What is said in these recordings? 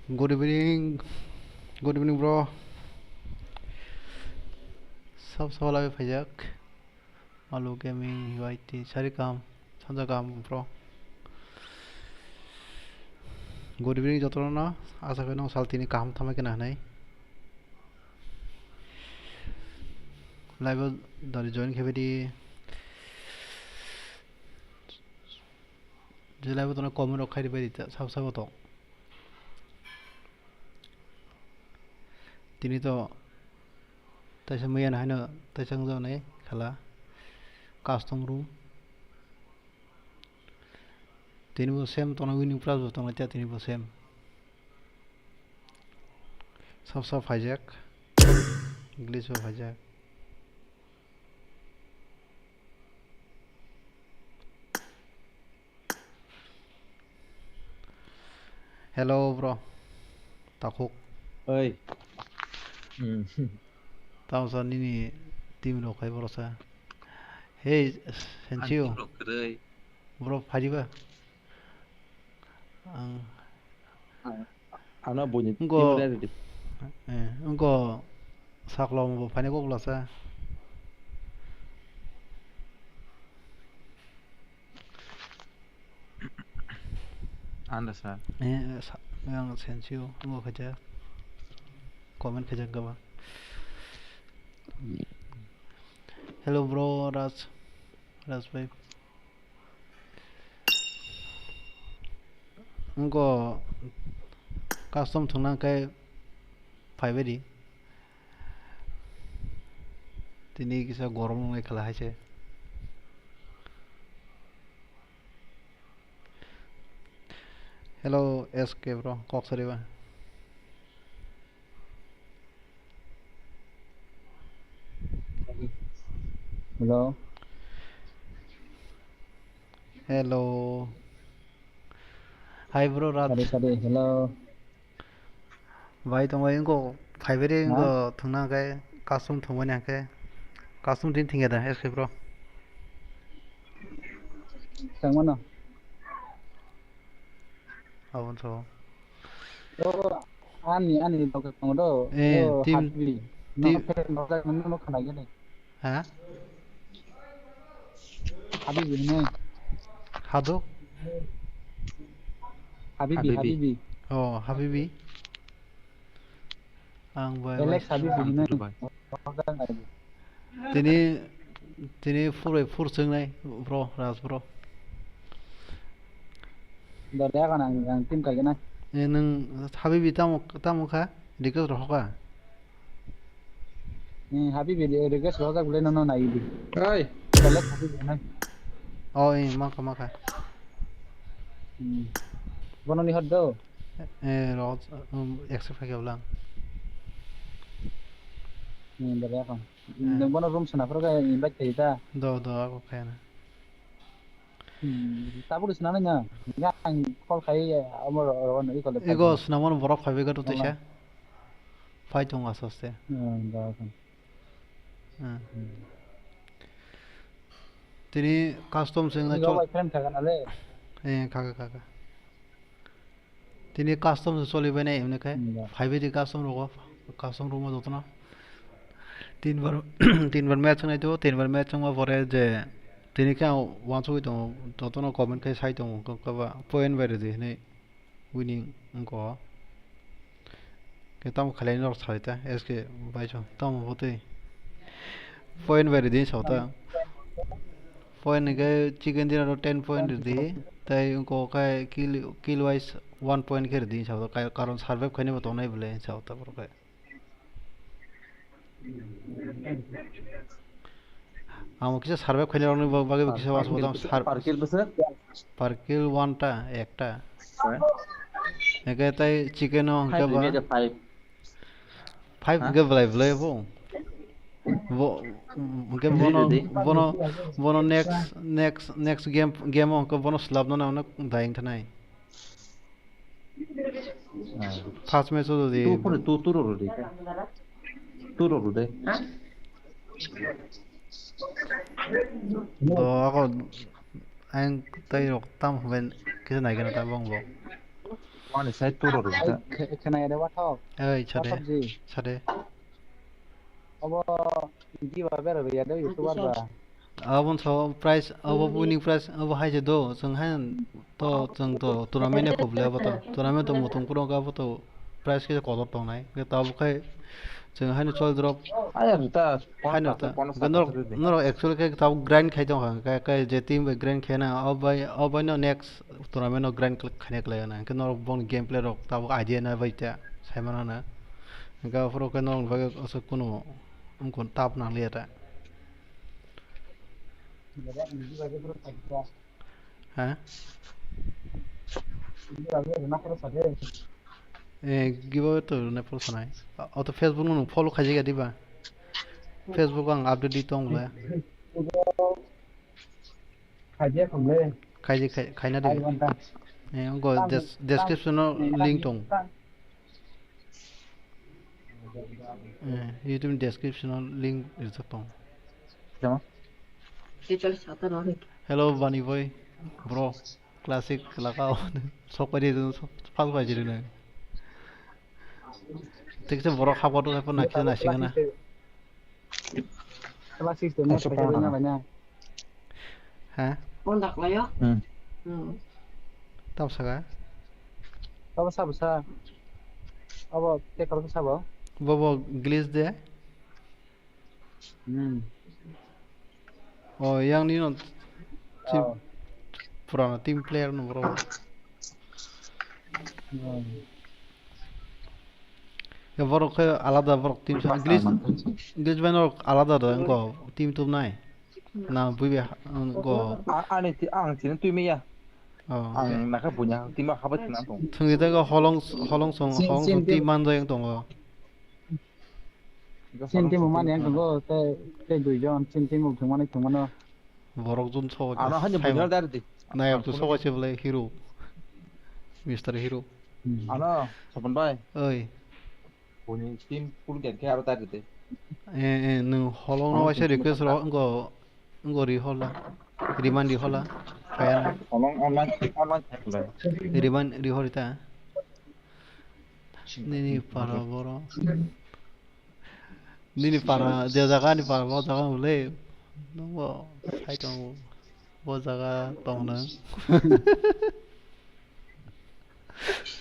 Good evening. Good evening, bro. सब सवाल फैजाक आलू गेमिंग यूआईटी सारी काम सानजा काम bro. Good evening जतरा ना आशा करना सालती ने काम थमा के ना लाइव दारी जॉइन के बेटी जो लाइव तो ना कमेंट रखा ही बेटी सब सब तो तिनी तो तैसे मैया ना है ना तैसे जो नहीं खला कस्टम रूम तिनी वो सेम तो ना विनिंग प्राइज तो ना क्या तिनी वो सेम सब सब हाईजैक इंग्लिश में हाईजैक हेलो ब्रो ताकुक Ơi. Ừ. tao sao nini tim lo kai bro sa hey Anh tiếp senchiu tục cái đây. bro phadi ba ang Nó buồn ngo tim ra rồi. ngo saklo mo phani ko bla sa Anh là sao? ang senchiu ngo khaja comment khaja ka ba hello bro Raj bhai ngo custom thuna kai phaibe di tini kisa gorom ngai khala haise hello SK bro kok sari ba Hello. hello hi bro Raj Sorry. Hello. भाई तो मैं इनको fibre Hả? इनको थुना के costume थुमने के costume तीन थिंगे था ऐसे ब्रो Sang mana? अब तो Oh, ani dok kamu do. ए Oh, team Habibi. No, team okay, no kena gini. हाँ Habibi ini. हादो Habibi. Habibi. ओ हबीबी आं bye bye Alex Habibi Anh ini. tiếp tục. तिनी तिनी फुर सोंनाय bro Raj bro Dari kan yang tim kayak gini. ए नों हबीबी तामुखा रिक्वेस्ट रखा Nih Habibi request lo boleh nono naik. Ơi. Alex Habibi ini. ओ ए माका Bono lihat do. ए राज एक्सेप्ट के बोला Nih dari kan. Bono room sana pro kayak invite kita. दो आको कहना Tapi di sana nya. Yang call kayak amor orang ini kalau एगो सुनामन बरफ फाइबेगा तो तेसा फाइट होगा सस्ते enggak kan. तिनी कस्टम सोंना Ini चल gak friend kan ale. ए काका तिनी कस्टम चलिबाय नै हमने फाइबेदि कस्टम रुम जतना तीन बार मैच संनाय तो तीन बार मैच संबा परे जे तिनी क्या वान सुइ दं जतना कमेन्ट kai साइ दं कबा पॉइंट बारे दि नै विनिंग अंको के तम खलाइन र छाइता एसके बाइछो तम होते पॉइंट बारे दि छौता पॉइंट के चिकन दिन 10 पॉइंट दि ताई उनको काय किल वाइज 1 पॉइंट के दी छौता काय कारण सर्वाइव खने बतो नै बोले छौता पर काय हम किसे सर्वाइव खने रने बागे किसे वास बोताम Parkir besar. पर किल 1 टा एकटा एके ताई चिकन Hai के thứ nhất là 5. 5 के बोले वो उनके बोनो नेक्स्ट गेम उनके बोनो स्लैब ना उन्हें दाइंग था नहीं फर्स्ट मैच तो दी Tu rồi đi. Tu rồi đi. तो ako anh tay rok tam ben किसे नहीं करना था बंग बो Mana saya turun Ai udah. kenai ada ơi WhatsApp gì chade abo di ba bera ya da youtuber ba abon so price abo winning price abo hai je do jeng han to tournament e khoble abo to tournament to mutung kuro ga abo to price ke ko tong nai ke ta bu khai jeng han chol drop Ayah kita hai no ta ganor deh. no actually ke ta grind khai dong ha ka je team be grind khai na abo no next tournament no grind khane kle na ke no bon gameplay rok ta bu idea na bai ta sai mana na ga fro ke no ba so kuno kon tap na le ta ada di ba ke terus ada ha di ba ke na terus ada giveaway to na pol sanai auto facebook no follow khaji ga diba facebook ang update di tong la aja kamle khaji khaina ai di banta go tam tam description no link tong tam youtube description no link is the tong Siapa? hello bunny boy bro classic lagao sok pari dun phal ba jiri na ঠিক আছে বড় খাবার তো খাবার নাকি না সিঙ্গা না kelas sistemnya Masuk pakai orang. banyak হ্যাঁ তাপ সাগা apa sah besar apa tekor ke sabo বব গ্লিজ দে ও yang ni no tim oh purana tim player no bro ya boro ke alada boro tim গ্লিজ বানো আলাদা দা গো টিম তুম নাই না বুইবে গো Aneh ang sini tuh ya. 어 Ang mereka punya tim apa sih nanti? thungi da go holong song tim man do yang tong go sin tim mana yang tunggu te dui jon sin tim thung mana borok jun so Anak hanya punya dari di. na yak tu so che bole hero Mr. Hero Anak sopan bay ơi punya tim pun kayak apa tadi deh. nung holong no se request ro ngo ri hola riman ri hola kaya na Tolong online cek lah. riman ri horita nini para boro nini para je jaga ni para bo jaga bole no bo sai tong bo jaga tong na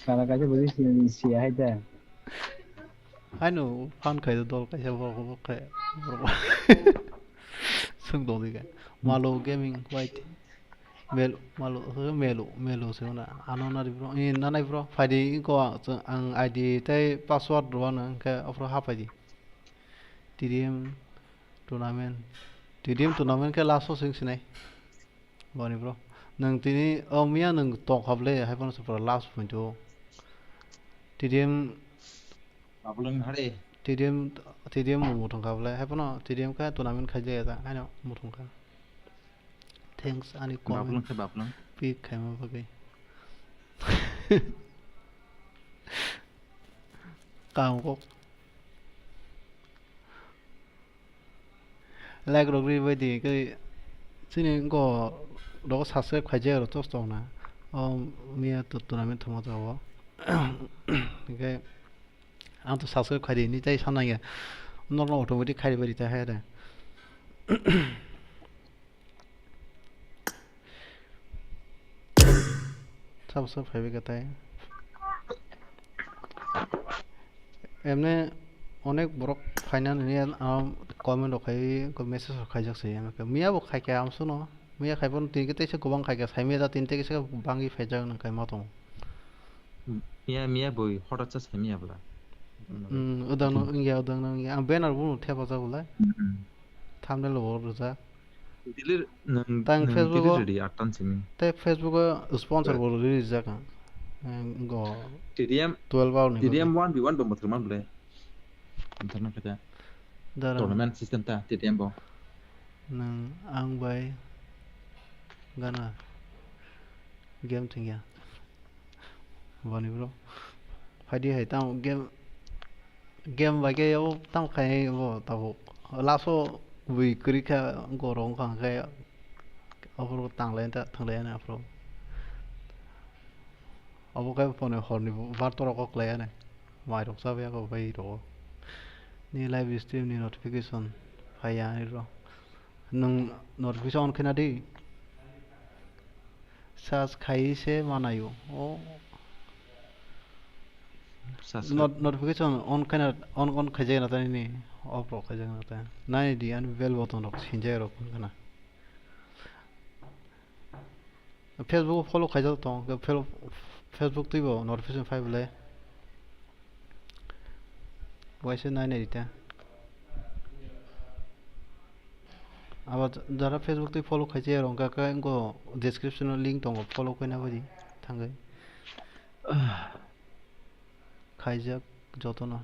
kalau kaje beli si aja ai no fan khai dol kai se bo bo kai sung do diga malo gaming white melo se na anona ri bro na nai bro faidi ko ang id tai password ro na ka afro ha faidi tdm tournament ke last sing sinai bani bro nang tini mia nang tok hable hai pon super last point to tdm Belum hari. tdm mu thong hable hai pon tdm ka tournament khaje ta hai no mu thong ka thanks ani comment Belum. pi khai ma bagai काम को like rogri baidi ke sini ko do subscribe khaje ro to stong na mia to tournament thoma jawo ke ang to subscribe khai ni tai sana ya no automatic khai bari ta ha da subscribe khai ke tai এমনি অনেক বড় final নিয়ে comment খাই message খাই যাচ্ছে আমাকে মিয়াবো খাইকে আমছো ন মিয়া খাইবন তিনকে তেইছে গোবাং খাইকে সাইমিয়া দা তিনতে গেছে বাঙ্গি ফাইজাগ না খাই মাতো Mia boy horat sa Mia bla. উদাং ন ইয়া আম বেনার বুনো থেবা যাগুলাই থামনেল বড় Dilir Tang Facebook dilir ready atan sini. তাই ফেসবুকে স্পন্সর বড় রিলিজ জাকা গো TDM 12 আউট নি TDM 1v1 bomba terman boleh. Internet kita. দাঁড়া Tournament system ta TDM bo. nang ang bay gana game thingya bani bro phadi hai tao game ba ke yo tao khai bo tao laso wi kri kha go rong khang khai apro tang len ta thang len apro अब काय phone horni vartor ko klaya ne mai rok sa ya ko bai ro ni live stream ni notification phaya ni ro nung notification on khena di sas khai se manayo o notification on khena on khaje na ta ni off ro khaje na ta nai di an bell button rok sinje ro kana Facebook follow khaje to Facebook tuibo notification phai bole वैसे नहीं नहीं रहता अब जरा Facebook तो follow खाई चाहिए रोंगा का इनको डिस्क्रिप्शन में लिंक तो फॉलो कोई ना बजी थांगे खाई जा जो तो ना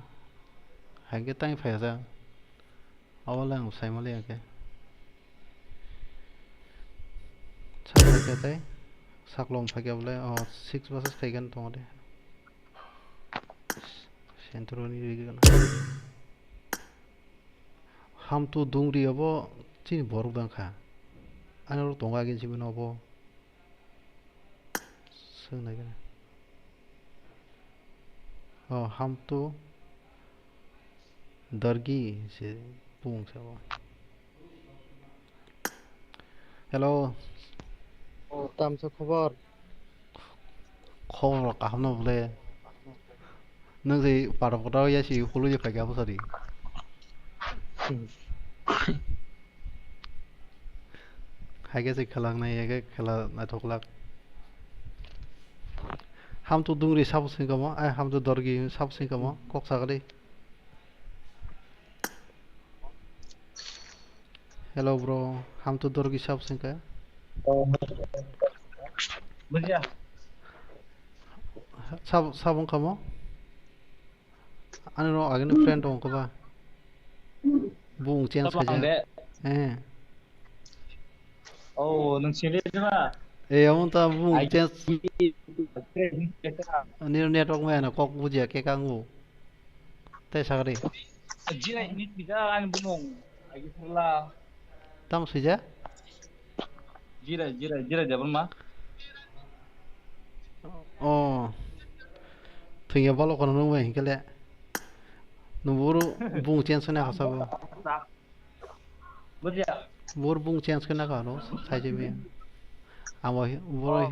हैंगे ताई फैसा अवला हम सही मले आके साक कहते हैं साकलों फैके बोले और 6 वर्सेस फैगन तो मरे सेंट्रोनी रिगना हम तो दूंगी अब चीन बोरुदां खा आनो तो आगे जीवन अब सोंनाय गना हम तो दरगी से बुंग साबो हेलो तामसा खबर खबर काहनो बोले नों जे पारपटाव यासी हुलु जे फैगा बसरी हागे से खलांनाय हागे खला नाथखलाक हम तो दुंगरी साबसिं गमो हम तो दरगी साबसिं गमो कक सागले हेलो ब्रो हम तो दरगी साबसिं का बुझिया साबुं खमो आनो आगे फ्रेंड दं खबा बुं चेंज खाजा Oh, nung sili na. ông ta buông trên network mẹ nó có cái gì cái căng ngủ tại sao đi Jira ini tidak kan bumong. Lagi pula. tam suy giá Jira jabal ma. ồ thì nhà bảo còn nó vậy cái lẽ nó buru buông trên sân nào sao Budia. buru buông trên sân nào nó sai chứ vậy à vậy buru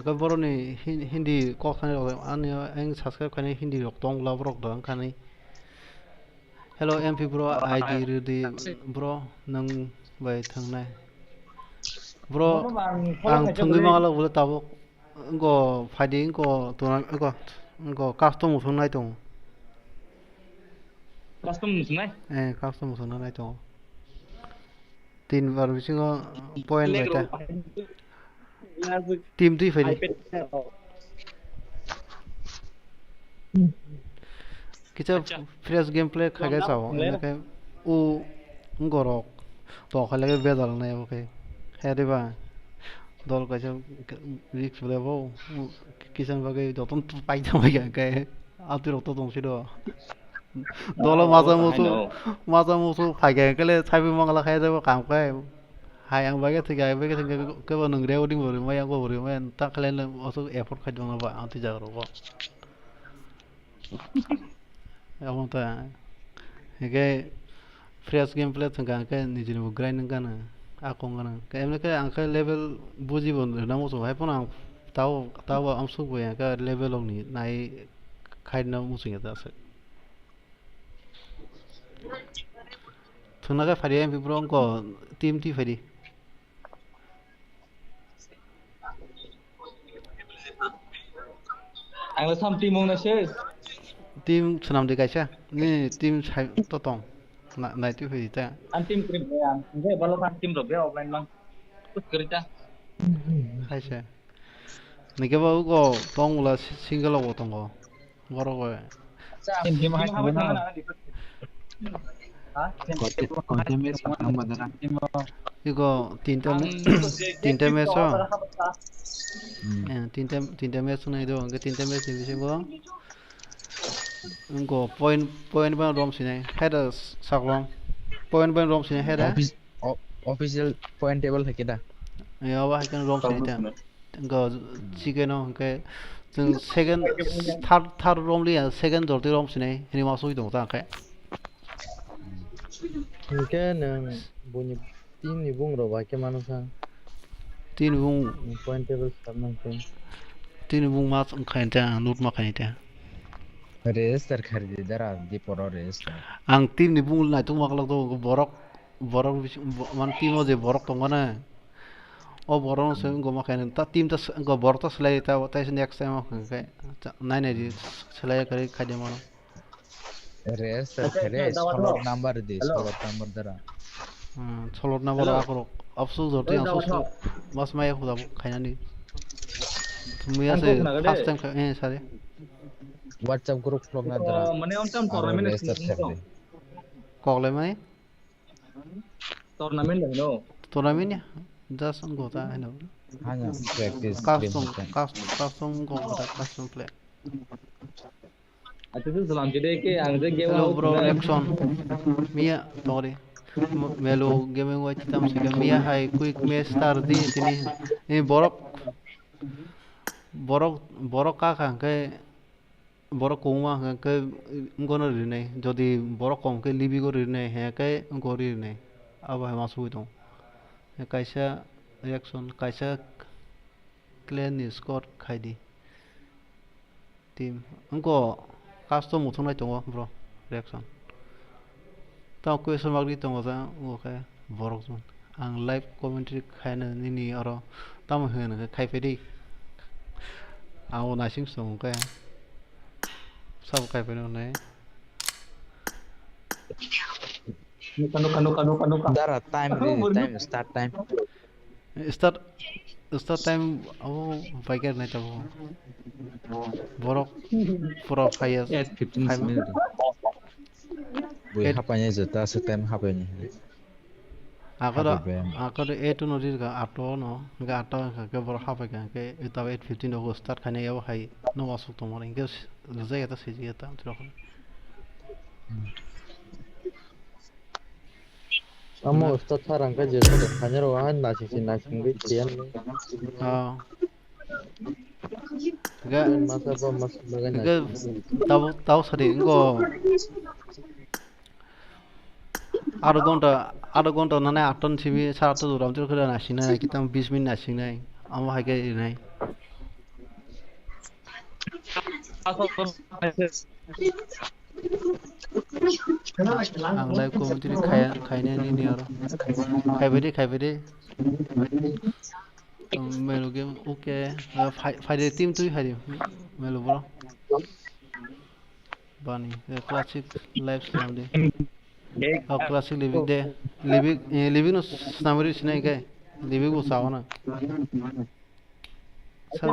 cái buru này Hindi có khả năng rồi anh subscribe cái này Hindi đọc tông lao bọc đó cái này hello MP bro ID đi bro nâng về thằng này bro ang thungui mangala bule tabo ngo phadi ngo tuna ngo custom thung nai tong Custom sungai. custom thung nai tong tin var bisingo point beta team tui phadi kicha fresh gameplay khage sao cái u ngorok to khale bedal nai okay है रे बा दल कैसे रिक्स बोले वो किसान बागे जतन पाई जाबाय गाय आति रक्त दंसि द दल माजा मोसो फाइगा केले साबि मंगला खाय जाबो काम खाय हाय आं बागे थगाय बागे थंगे केबो नंग्रे ओदिं बोरै माय आं बोरै माय ता खालायनो असो एफर्ट खाय दङ बा आंति जागरो यावंता हेगे फ्रेश गेम प्ले थंगा के निजिनो ग्राइंड गाना aku ngana kayak mereka angka level buji bon na musuh hai pun ang tahu am su boy ka level ong ni nai khai na musuh ya tas thuna ka phari am bro ko team ti phari Ang sam team mong na siya. team sanam de kaisa ni team sai to tong nai ti phari ta An team trip yan. Hindi balo kan team robe offline lang. Put kerja. kaisa ni ke ba ko tong la single lo tong ko boro ko Team hai na. Ha? igo tinta meso tinta meso na ido ang tinta meso ni bisingo ngo point ban rom sine header saklong point ban rom sine header official point table থাকে না याव हायकेन रम सिनायता इनको chicken इनके जों second third रम लिया second जर्ती रम सिनाय हिनि मा सहि दं ताखाय Mungkin yang bunyi ini bung roh baca mana sang pointable sama mungkin तीन बुं मा खायता नोट मा खायता register खरीदे दरा di poro register आं टीमनि बुंनाय दं माखला दं बरक बरक मान टीमाव जे बरक दं माने ओ बरक से इनको मा खायन ता टीम ता इनको बरक ता सलाय ता ताइस नेक्स्ट टाइम खाय नाय नाय दि सलाय करे खायदे मानो register खरे slot number दरा सलट नाम्बार आखर अफसोस जर्ती अफसोस मास माय खुदा खायनानि मैया से फर्स्ट टाइम खाय सारे WhatsApp group vlog na dara aro register खरीदे कॉल में टूर्नामेंट है टूर्नामेंट या जस्ट इनको ता है ना hanya practice game custom custom को custom play अच्छा तो सलाम जी के आंगे game hello bro Rexon Mia sorry melo gaming wa chitam sega Mia hai quick match start di tini ni borok ka khang ke borok kongma ke ngono ri nei jodi borok kom ke libi go ri nei he ke ngo ri nei aba ma sui dong kaisa reaction kaisa clan ni score khaidi team ngo custom muthunai tongo bro reaction ta question mark di tongo ja oke borok jon ang live commentary khaina nini aro tam hono khaifedi ang nasing song ke sab khaifedi ne kanu dara time start time start time abo biker nai tabo borok pura khaya 15 minute bui hapanya jeta setem hapanya akor 8 no rir ga 8 no ga 8 ke borok hapai ga ke eta 8:15 no start khane yaw hai no wasuk to mare ke zai eta siji eta tro Amo ustad sarang ka jesu hanya rohan nasing bi kian ga masa apa mas bagan ga tahu sari ingo आधा घंटा नाने 8 ton सिबि 7 दुराम तिर खरा नासिनाय किताम 20 minute नासिनाय आमो हायगे इनाय आं live commentary खायनायनि नि आरो खायबायदि मेलो गेम ओके फाइदे टीम तुइ फाइदे मेलो ब्रो बानी क्लासिक लाइव स्ट्रीम दे क्लासिक लिविंग नो स्नामरी सिनाय के लिविंग को सावना सब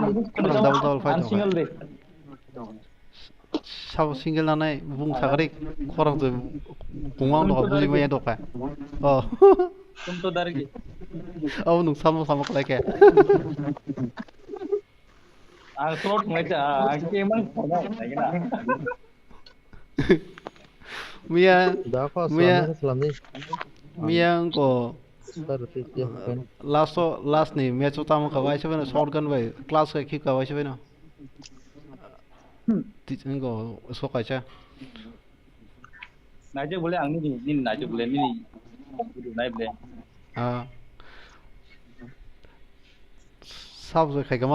डबल फाइट सब सिंगल नानाय बुं सागरे खरं तो बुंगां दो बुलि माया दका तुम तो डर गए औ नु साम खलाय के आं स्लॉट में जा आं केमन खाना ना मिया dah kok selama मिया को seperti dia kan लास्ट नि मैच उता म खवाय छबे न शॉटगन भाई क्लास के खि खवाय छबे न तिजन को उसको काचा नाजे बोले आंनि दिन नाजे बोले नि नाय बोले हां सब से खायगा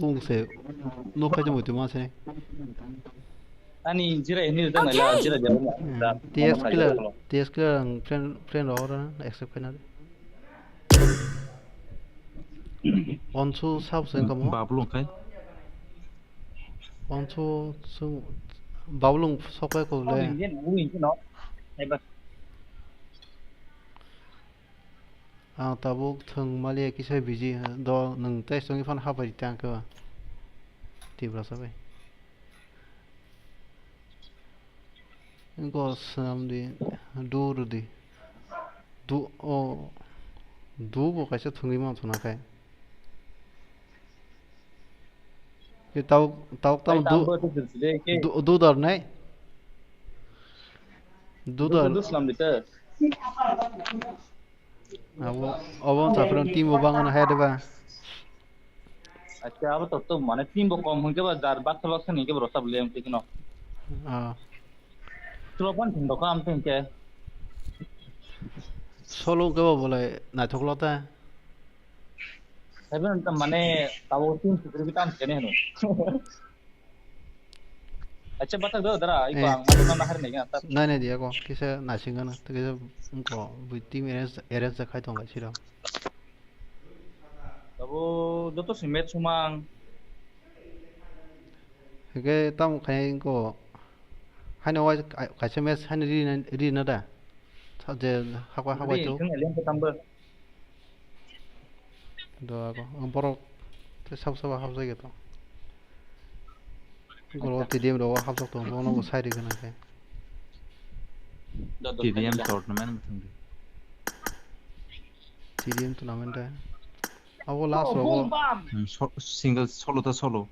बुं से नो खायजो मते मा से ani jira ini udah nggak lah jira jauh TS killer friend orang accept kan ada onsu sab sen kamu Bablong kan onsu su bablung sokai ko le ini no hebat tabuk thung malia kisai biji do nang tes songi fan habai tang ka Tiprasa bai इनको सामने दूर दी दू वो कैसे थुंगी मां थुना काय ये ताऊ दू दर नहीं दू दर Islam itu अब साफ्रोम टीम बांगन हाय देबा अच्छा अब तो माने टीम बो कम होके बा जार बात चलो से नहीं के बरोसा बोले हम ठीक आ चलो पन थिंग दो काम थिंग के solo के बोले ना थोकलाता हेबन माने ताबो टीम सुपर भी काम केने हनो अच्छा बता दो दरा इको eh आं मातो ना हर नहीं आता नहीं दिया को किसे नासिंगन तो किसे उनको भी टीम एरेंज खाई तो सिरा ताबो दो तो सिमेट सुमांग के तम खाई को हाने वाइ खासे मैच हाने री ना दा जे हावा रि तो जों एलेन को तांबो दो को बरो ते सब हाब जायगा तो गलो टीडीएम दो हाब सकतो बोनो को साइड गना के दो दो TDM tournament thing TDM tournament है अब वो लास्ट होगा single solo ta solo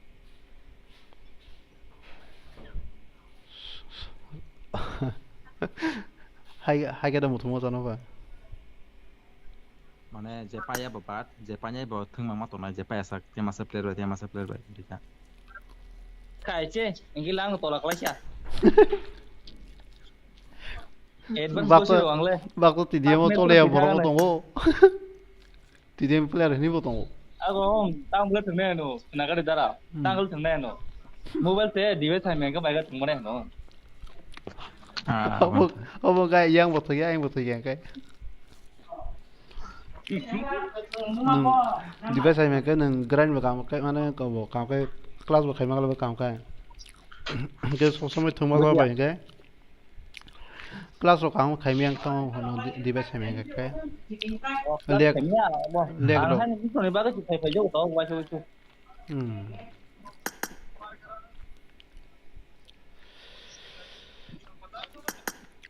high के दम थुमो जानो बा mane je paya babat je panya bo thung ma to na je paya sak te masa player ba dita कायचे इंगी लांग तोला क्लासा एडवांस बाको बोसिरो आंले बाको टीडीएम तो ले बरो दंगो टीडीएम प्लेयर नि बो दंगो आगो तांगल थंने नो नागारि दारा तांगल थंने नो मोबाइल ते डिवाइस टाइम में का बाइगा थंमने नो अब गाय yang बो थया आं बो थया गाय डिवाइस टाइम में के नों ग्राइंड बो काम के माने को बो काम के क्लास बो खाइमा गलो काम का के सब समय थंमा गो बाय के क्लास रो काम खाइमियां तो होनो डिवाइस टाइम में के लेक लेक रो हानि बिसोनि बागा सिथाय फाइजो तो वाइसो वाइसो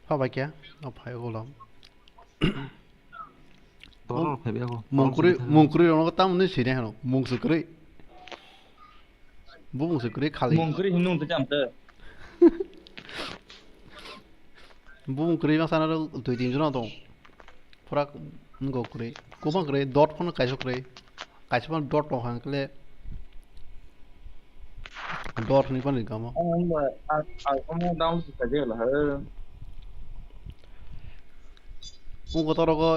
फाबाय क्या अब फाय Ghulam toro phebe ko mungkuri ro tam ni sine hano mungsukri bu mungsukri khali मंगकरी हिनु तो जामते bu mungkuri ma sana ro dui tin jona dong pura ngo kuri kuma kuri dot phone kaiso kuri kaiso pan dot dong hang kle dot ni pan ni gamo ông down सिथाय जेला ह ungo toro go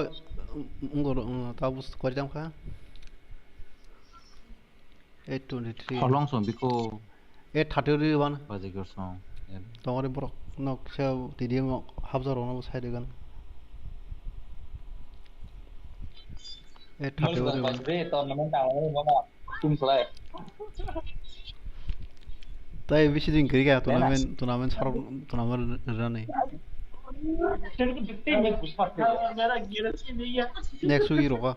ungo ta bus kwar jam kha 823 holong so biko 831 wan baje gor song tongore borok nok se tidiam habjar ro no side gan 831 wan बे तो नमन down मामा तुम सलाय tai bisi din kri ga tournament sar tournament rane next week ro ka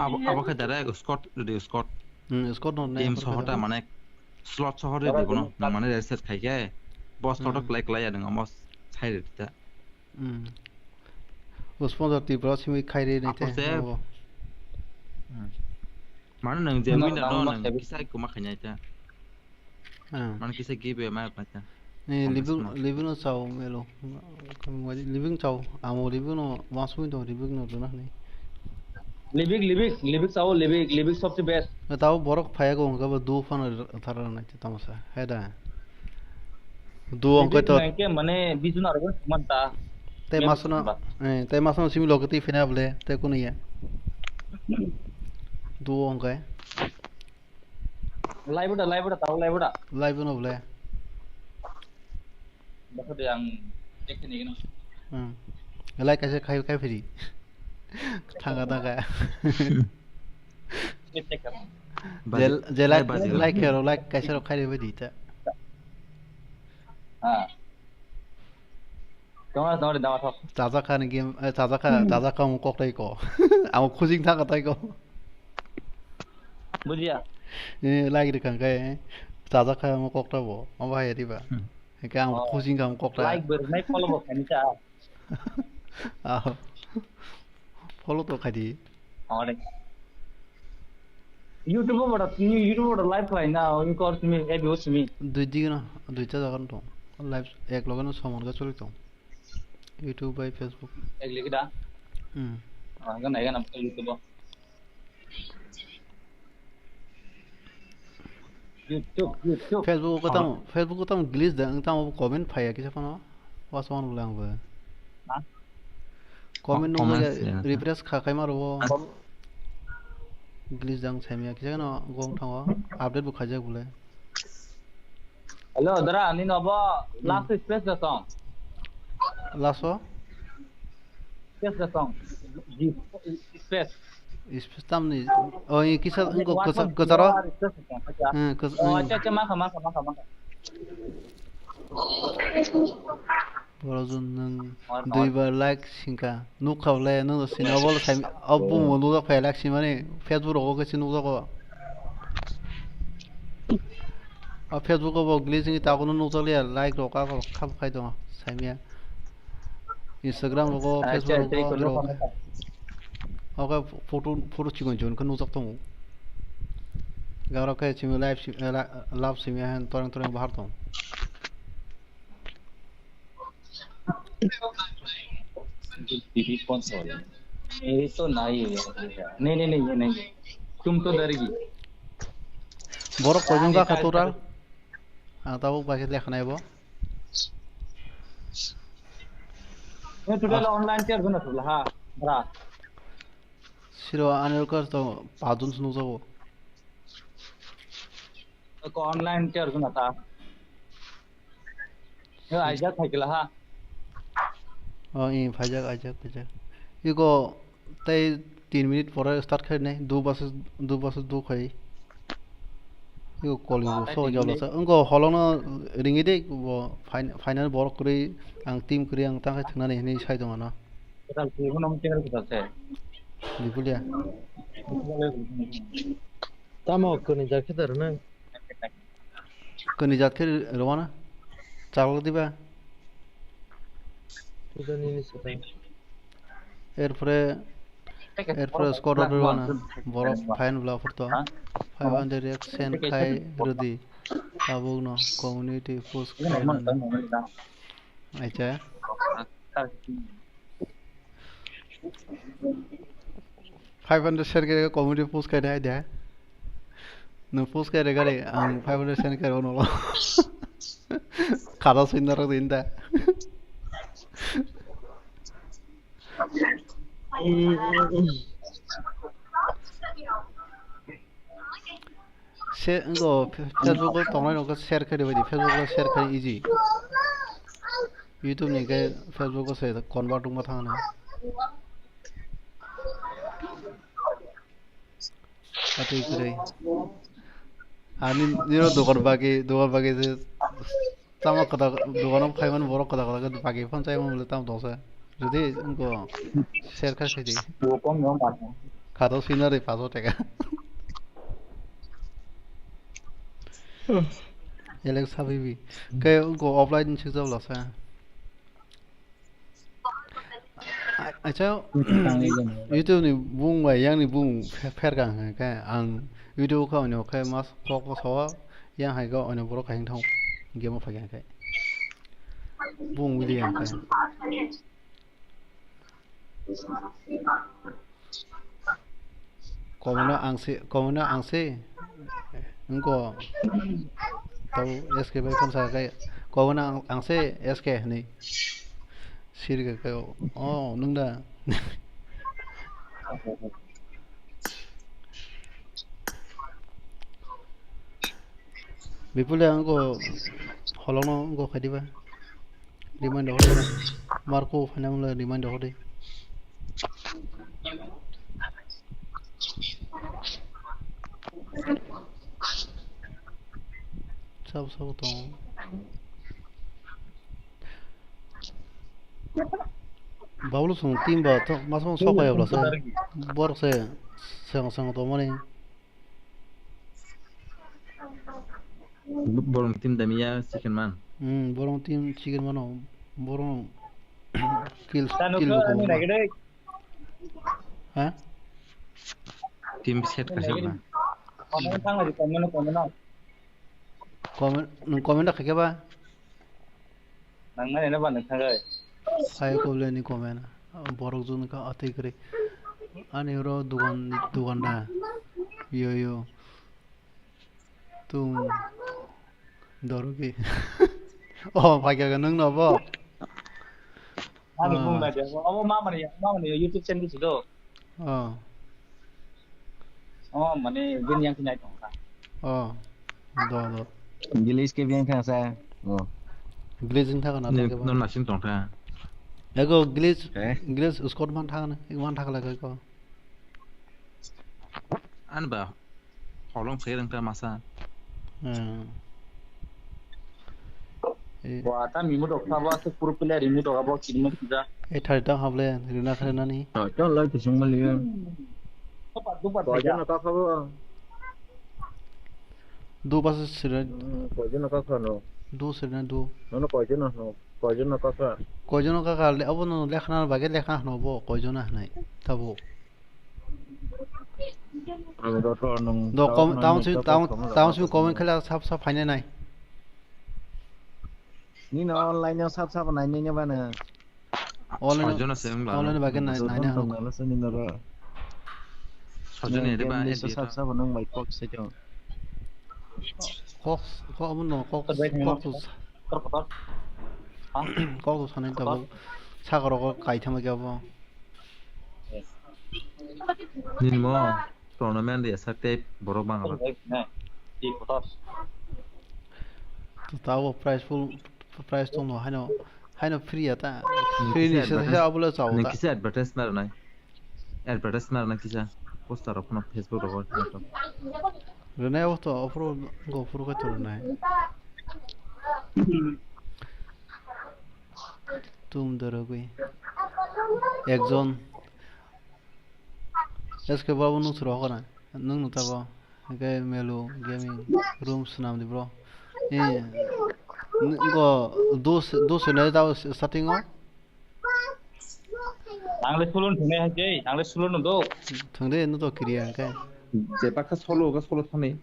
abo ke dara scott de scott scott no game sohota mane slot sohore dibo no na mane reset khai ke boss lot like laya ding amos side ta sponsor Tiprasa simi khai re nei te mane nang je win no nang kisai ko ma khanya ta mane kisai give ma pa ta living no chau melo living chau amo living no wasui do living no na nei Livik Sao लिविक सबसे best ताऊ बरक फाया को उनका दो fun थारा नहीं था तमसा है दा दो अंक तो के मने बिजुना रो मनता ते मासनो सिमी लोकती फिना बले ते को नहीं है दो अंक है लाइव ताऊ लाइव न बले बखो दे आं टेक्निक न लाइक कैसे खाइ फ्री थांगा जे लाइक हेरो लाइक कैसे रो खाइ बदि त हां तोरा तोरे दावा थो चाचा खान गेम चाचा का मु कोक को आम खुजिं थांगा ताइ को बुझिया लाइक रे खान काय चाचा का मु कोक बो अब हाय दिबा के आम खुजिं का मु कोक लाइक बर नै फॉलो बो खानि चा आ फॉलो तो खादि अरे YouTube बाट लाइव खाइ ना यु कर सिमी ए बिहो सिमी दुई दिगन दुईटा जागन दं लाइभ एक लगन समन गा चलि दं YouTube by Facebook. Egli kita. Kan naik kan apa YouTube. YouTube. Facebook ko tam glitch da tam comment phaya kisa pano was one ulang ba comment no ga refresh kha khai maro glitch dang samya kisa no gong thawa update bu khaja bule Hello dara ani no ba last space da song last one space da song space space tam ni oh ye kisa unko kazara oh acha maka Borazun nang duibar like singka nuk khawle nang sinabol sai abu monu da phai like simane Facebook ro ko sinu ko a Facebook ko glazing ta ko nu to le like ro ka ko khap khai do saimia Instagram ro Facebook ro oka photo chigon jon kan nu tak tong gara ka chimi live simia han torang bahar tong TV sponsor ये तो नहीं है नहीं तुम तो डरेगी borok kojong ka khatural tahu pakai lekhan ibo ये total online टेर गना थला हा बरा siro anil ka to padun sunu jago को ऑनलाइन टेर गना था ये आइजा थाइकला हा ajak iko tai 3 minute pore start khai nai du bas du khai iko calling so jawla sa unko holona ringi de bo final borok kuri ang team kuri ang tang khai thna nei sai dong na total ko nom टेर को से dipulia tamo kuni jakhe dar na kani jat khai rowana chalo diba tudani ni sata এরপরে score করব না বড় fine ব্লা photo 500 এক্সেন খাই রদি আবুক ন কমিউনিটি পোস্ট খাই না আচ্ছা 500 শেয়ার করে কমিউনিটি পোস্ট খাই দেয় দেয় ন পোস্ট খাই রে গারে আং 500 শেয়ার করে ন খাদা সিন্দার দিনটা Facebook tongai no share kare badi Facebook share kare easy YouTube ni ke Facebook se convert ma thang na ati kare ani niro dokan bagi se tama kata dokan khaiman borok kata bagi phone chai mo le tam dosa যদি उनको share कर दे वो कम न बात खातो Sinner 500 টাকা Alex हाबिबी के उनको ऑफलाइन से जब लसा अच्छा YouTube ni bung wa yang ni bung fer gang ka ang video ko no ka mas ko so yang hai go ono bro ka hing thong game fa gang ka bung william ka Komuna angse engko tahu SK by kan sa kay komuna angse SK ni sirga kayo oh nungda bipule angko holono engko khadiba demand ho marko fanamla demand ho de सब तो बाबुल सं team बा तो मासम सकाय बला से बर से संग तो मने borong tim damia second man borong team chicken मानो borong kill ko ni nagide ha tim set ka sel na comment thang ari comment comment nung comment da khake ba nang na ne ba nang thang ai फाय कोबलेनी कोमेना borok jun ka atui kri ani ro duganda yo yo tum dorogi oh phagya ga nung no bo Ani mung na dia. Oh mama ni YouTube channel sido. oh Oh mane bin yang kinai tong ka. oh do English ke biang thang sa. Oh. glazing tha kana lage 너 ba 나신 동타 ego glaze Eh? glaze uskot man tha na ik man tha lage ko 안 봐. 헐렁 페랑 까 마사. Wah ta mi mu dok ta ba se puru player mi dok abo kidmu kida. e thari ta hable rina khare na ni Cho lại thì chúng mình liền. Dupat Có chứ nó có không? du pas sira Có chứ nó có không? du sira du Nó có chứ nó có chứ nó có không? kojono ka ka le abono lekhna bage lekha no bo kojono nai tabo Rồi đó rồi nó. do kom taung su comment khala sap phane nai Ni nó online nhau sắp này như vậy nè. 서준아 쌤 봐. online bage nai nai na Nó nó sẽ nhìn rồi. 서준이 내 봐. Sắp nó mày có sẽ cho. ko abono ko tu Terkotor. Ah, ko tu sane tabo sagaro ko kai thama ge bo 닌뭐 토너먼트 예삭때 보러 방을. nah. Di kotor. tu tabo price to no haino free ata free ni se se abula chaw 는 ta 기사 애드버타이즈 말나. 애드버타이즈 말나 기사. 포스터 오픈 페이스북 로고. rene o to ofro go ofro ka tur nai tum dorogui ekjon eske babu nu suro kona nung nu tabo ge melu gaming rooms nam di bro e go dos ne da starting o Angle sulun thune ha jei, angle sulun do. thangde nu to kriya ka 제바카 솔로가 솔로 타네.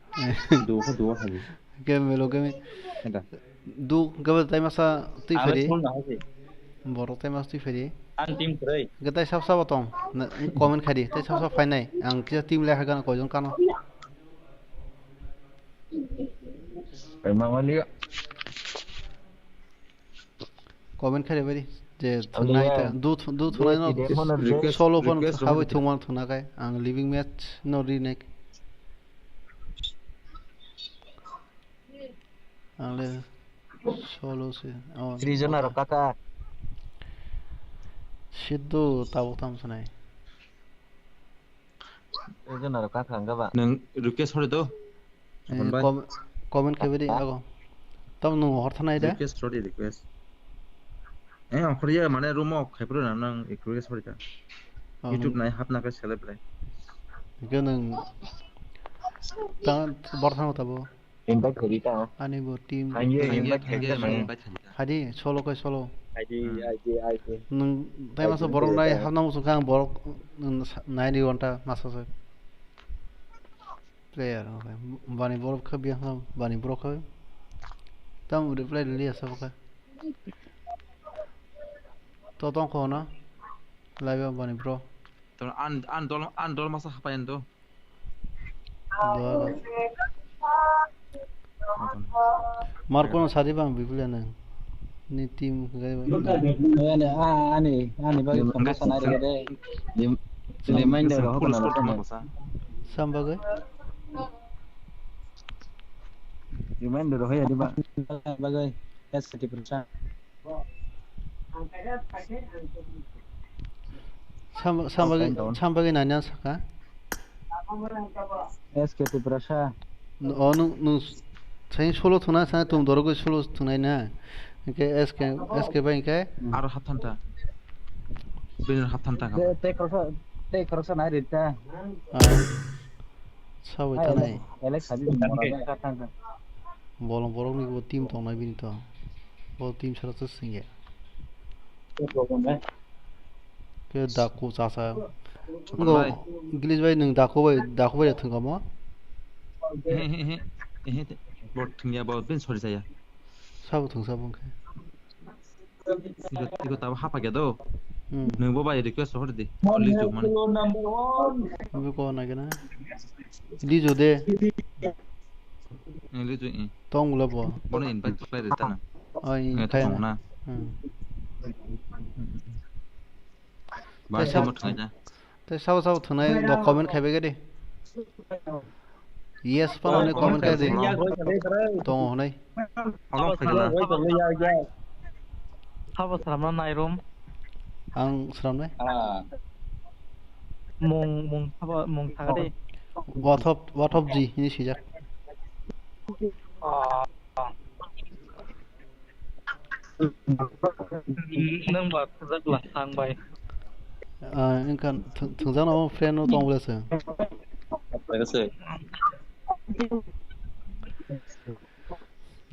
누가 하지. ge melu gaming 해다. du gabal tai masa tui Angle feri sulun ha jei. borok tai mas tui feri An team threi. gatai sab tong comment khadi tai sab fai nai ang kia team le hagan ko jon kano Phải mang vào liếc. comment khadi bari je thunai ta du thunai no solo pon hawi thungman thuna kai ang living match no renek ang le solo se oh Reason là kaka. siddu tabuk tam sunai Reason là kaka các bạn. 능 이렇게 소리도 comment khadi ago tam nu hor thanai da 리퀘스트 소리 리퀘스트. 코리아 만에 루머 가이브로 나는 이렇게 소리다. 유튜브 나이 합나가 셀레브레. 이거는 딱 버튼 타보 Invite thử đi ta. 아니 뭐 팀 Anh như invite thử cái này. 하디 솔로 거이 솔로 ID. 능 타이마서 버럭 나이 하나무서 그냥 버럭 나이리 원타 마서서 플레이어 바니 버럭 커비야 바니 버럭 커 땀 리플레이 리어서 그 또동 코나 라이브 바니 브로 안 돌마서 하파인도. 마르코는 사디방 비블레는 니 팀 그게 Ani bagi pembahasan hari gede. Reminder đó 풀 là 스포트 nó. 먹어서. 삼박을 Reminder đó hay đi bạn. Bagai. Yes, Tiprasa. 삼박이 나냐 사까 Yes, Tiprasa. 어느 चाहिँ 솔로 थुना सा तुम दोरो 솔로 थुनाइ ना के SK भाई के 아르 핫한다. 비는 핫한다. Te kerasa naik dita. सब इतना नहीं Alex habis orang kata. बोलो बोलो नहीं वो टीम तो नहीं भी तो वो टीम शरत से सिंगे के दाकू चासा वो इंग्लिश भाई नंग दाकू भाई थंगा मो 뭐 등야 뭐 빈 소리 자야. सब थंग सब उनके 이거 다 합하게도 응. 너뭐 봐야 리퀘스트 허리디 Man 리주 has 만 to number one. Không có này cái này. Đi rồi đi. 리주 이 Tông là bỏ. 뭐는 인바이트 플레이 됐다나 Ơi, 또 khai 정나 này. Ừ. 많이 sao- 잘못 통하자 Thế sau thằng này đọc comment khai về cái đi. Yes, phần này comment khai đi. Ya goi chale kare. Tông hôm nay. 얼른 가자 Goi chale ya ya. Hava salamna nairom Ang sram này. Ah. mong thagade What of gì như thế chắc. nang ba rất là sang bay Anh cần thường ra nó friend nó tông lên sờ. Wait,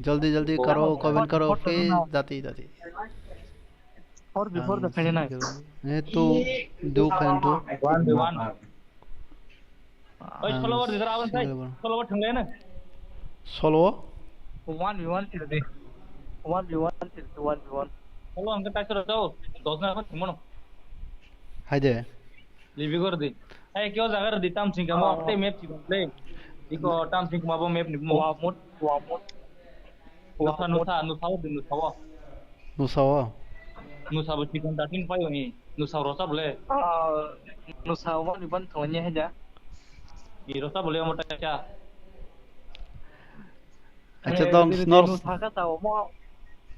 जल्दी करो comment करो फिर जाती or before the final night ये तो दो fan तो 1v1. Oi, follower इधर आवन साइड. Follower ठंगले ना. Solo 1v1 tirde 1v1 tirde 1v1 Follow uncle type करो तो. दोस्त ना ठंगमनो. हाय दे लिवी कर दी. ए क्यों जागर दी ताम सिंह का अपने मैप चिकन प्ले. इको ताम सिंह माबो मैप नि मो. नुसा नुसावा नुसा बो चिकन दाटिन पायो नि. नुसा रोसा बोले. no sa 1v1 thonya hai ja ये रोसा बोले मोटा क्या. अच्छा तो no स्नॉर्स sa ka taw mo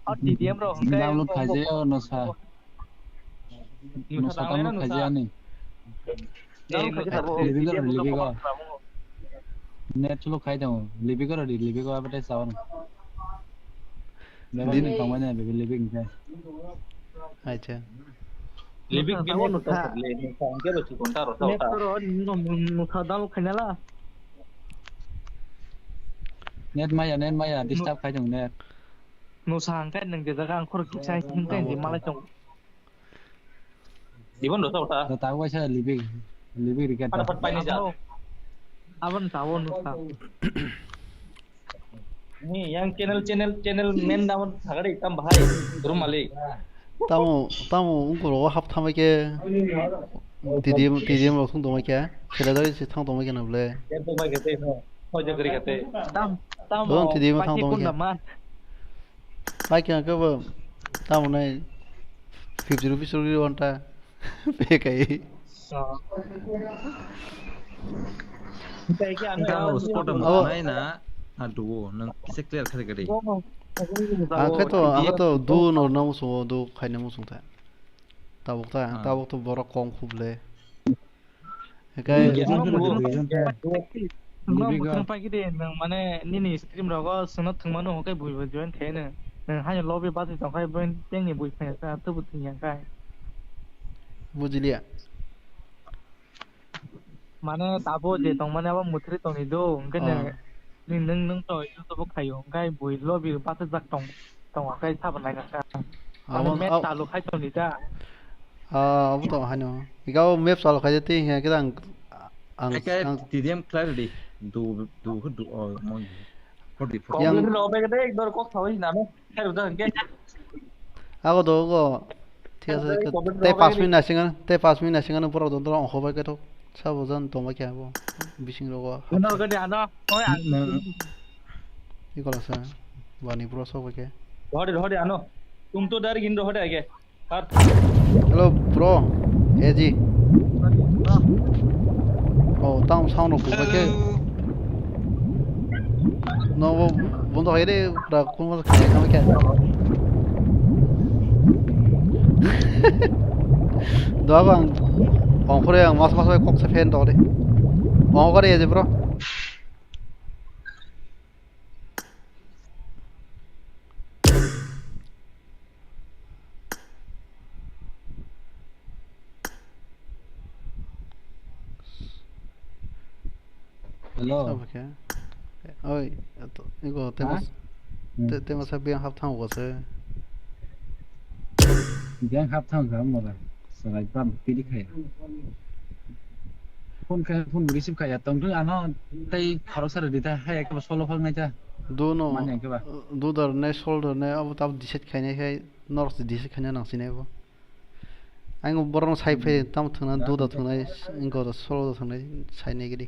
ở TDM rồi không cái download kaje no sa नुसा download दांगले kaje नुसा. ani libi ko net chlo khai dau libi ko abate saw no Din- दिन कमाने baby living है अच्छा लिविंग के वो नुसा ले नुसा अंके बच्ची कौन सा रोसा होता. no sa dal khainala net माया disturb khai dong net no sa cái nang de jaga khor ki chai hin cái gì mà lại chong Iwan rosa होता. तो ताऊ ऐसा living रिकेट Ada pat paini jat. awan tawo no sa Nih yang channel main namun sagari tam bahai rumah malik. तामो उनको रो half थामे के TDM रो थंग दमा के खेलादारी से थंग दमा के नबले Yang tu baik kete no. Kau jaga kiri kete. tam tam Doon, TDM pa thang ki dong kun kya? naman बाकी के वो तामो ने 50 रुपीस रो वंटा पे कई Kita iki anu ya. 그 스포트 많이나 아두고 능 키세 클리어 카드 그리 आखे तो दो नो नमु सो दो खाइने मु सुंता ताबक तो बरा कम खुबले cái nang pa ki de nang mane ni stream ro go sunat thangma no kai bui join the ne nang ha lobby ba ti tong kai ben teng ni bui phe sa tu bu thing yang kai बुझलिया mane tabo je tong mane ba muthri tong ni do ngai ne ni nang to tu bu khai yong kai bui lobby ba ta jak tong kai sa ban lai ka mane met ta lu khai tong ni ta अब तो हानो इगाव map साल खाजते हैं के ang cái TDM clarity du moi hodi Kau Yang- beli lo baik kete. Dor kau tahu sih nama. Saya udah angke. आगो दो गो ठीक है ते 5 मिनट नासिंगन ऊपर दो दो अंख बाय के तो सब जन तो मा क्या वो बिसिंग रोगो no ga dia no oi इकोला सा वानी प्रो सब के Rohde anu. Tum tu dari Indo rohde aja. Har. Hello प्रो ए जी ओ ताम साउंड को के नो वो बंदो है रे रा कोन मा के काम के दोगा अंखरे मास 꼭 세펜 도래 어거래 해 브로 हेलो 오케이 어이 또 이거 때마서 bien 합탕 오거세ยังครับท่านครับหมดเลยสไลด์ปั๊มปีที่ใครพุ่นบริสิบใครตรงที่อันนั้นไต้ขารสารดีแต่ให้ก็โซโล่ฟังไงจ้ะ दोनो मान्य के बा दूधर ने शोल्डर ने अब तब दिशत खाने है north dis khanya nang sine bo ang borong sai phe tam thuna du da thuna ingo da solo da thuna sai ne gidi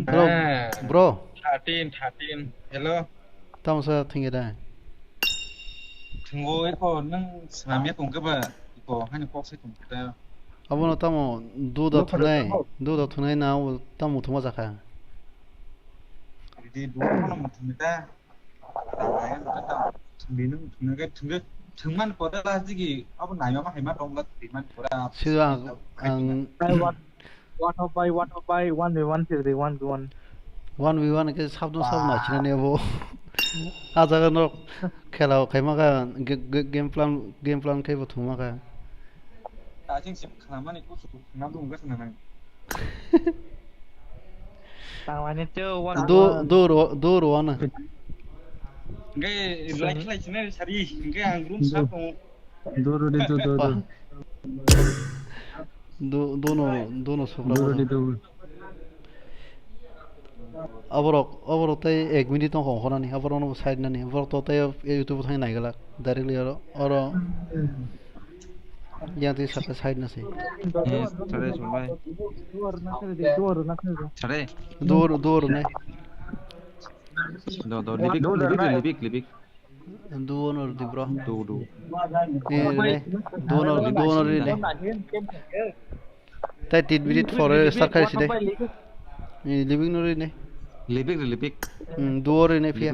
hello bro 13 hello tam sa thingi da tunggu iko nang senamnya tunggu ba iko hanya kok sih tunggu dah abono tam du da thuna na tam thuma ja kha jadi dua orang mau tunggu dah tawayan datang tunggu cái tunggu tungman pada lah sih apa nanya mah hemat orang lah tungman pada sida ang What of by 1v1 series 1v1 1v1 ke sabdo sab na china ne bo aja ga no khela khaima ga game plan kai bo thuma ga 아직 집 가만 있고 나도 뭔가 생각나 Tawanya chơi one do ro na cái like like này sari cái hàng room sao không do no sobra abro tai 1 minute no khona ni abro no side na ni abro to tai youtube thai nai gala directly oro yang ti sa side na se 잘해 정말 잘해 do ne 너 리빅 do no di bro 도 ne do no ri ne tai 3 minute for start kari side living no ri ne 리빅 do ri ne pia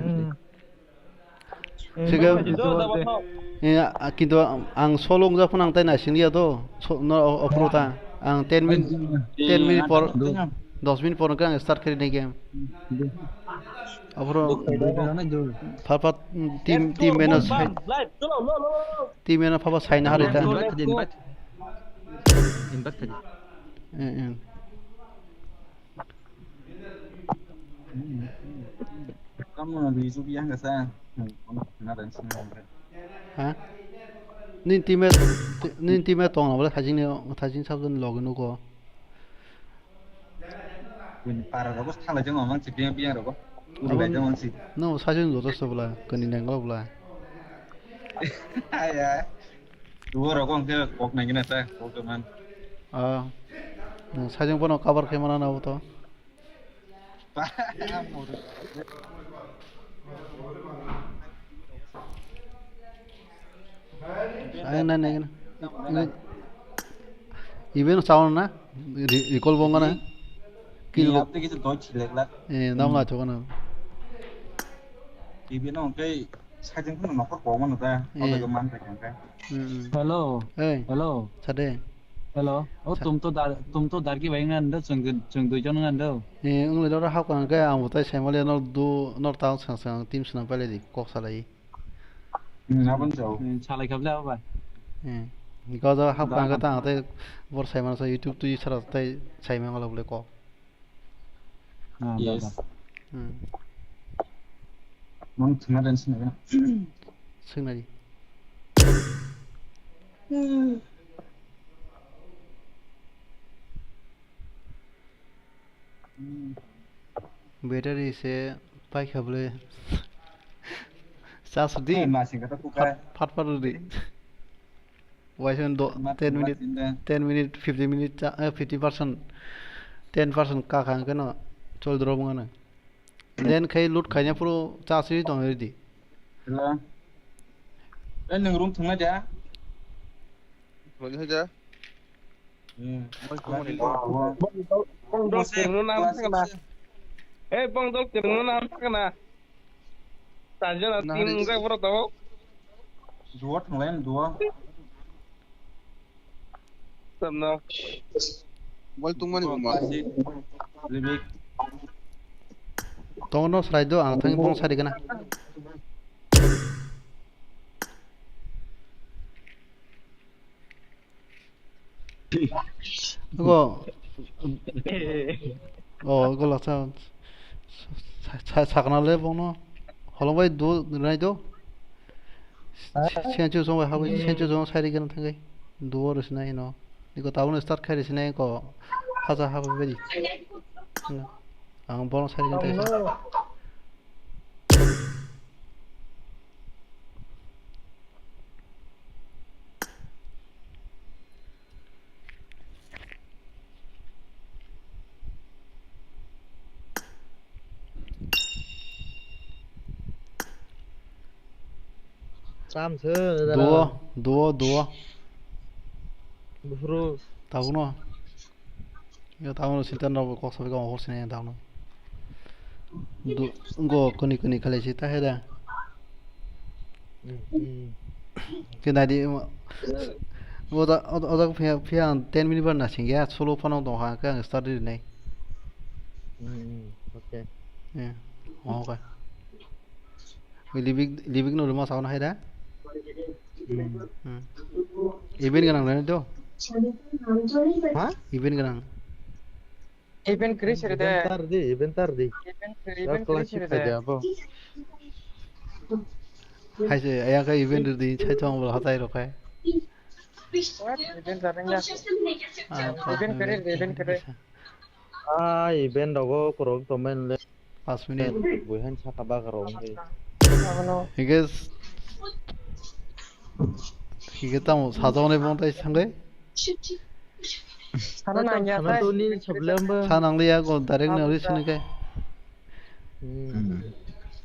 siga কিন্তু आं solo ngja phun ang tai na singlia do no oprota ang 10 minute for 10 minute for kan start kari ne game apro papa team mena team mena papa sai na harita invite kamu di Subiang ke sana nada sini ha nin team tong na bala thajin sabdon login ko win para rogo thala jeng omang cipiang rogo udah aja mang sih no sajin do so bala kani nang bala ya dua rogo ke kok nang gina sa kok teman sajin pono cover ke mana na to Ayan na even sound na recall bonga na kilo apte kisu deutsch leklat nam la choga na even on cái 사진 끊어 놓고 보면 돼 어디가 많다 그러니까 hello hello chade hello तुम तो दार की भाई ngăn đó chừng tôi cho nó ngăn đâu ung le dora hak kan ka am tai semale no ta sang team sna pale di kok salai 나본 저 살ai khắp leo vậy because hak kan ka ta tai bor sai man sa youtube tu sara tai sai mang la bole ko yes 넌 등하던 신이야 승나리 battery se pai khable sasudi masih kata kuka fat di why 10 minute 50 minute 50% 10% ka khang kana chol dro bangana then khai lut khanya puro chasri tong di là em đừng rung thùng ra rồi như thế chứ bong dol kirno nam sakna bong dol kirno nam sakna tajana team ga pura to dua thùng lên dua samna bol tung mani bang lebih tong no slide do ang thang bong sari kana go la sa sakna le bong no holong bai do nai do Siang chu song wa hawe siang chu song sai ri gan thangai duo ros nai no niko taun start khai ri sinai ko haja hawe bedi ang bon sai ri gan tai duo Bro, tahu no ya tahu no sinta no ko sabe ko hor sinai tahu no du go kuni kuni khale si ta heda ke na di oda phia 10 minute ban na singya solo phano dong ha ka start ri nai Okay. ya okay living no rumah sauna heda event ganang na to event ganang event kris rida. Event tardi. Event kris rida. hai se aya ka event di chai chong bol hatai ro kai What? Event karena. Event kris, event kris. Event dago korok tomen le 5 minute buhan sakaba karong. Apa no? 이게 이게 딱 사전에 본다 상대 Sana nanya teh. Ni sebelum 사낭리하고 다른 어디 쓰는 게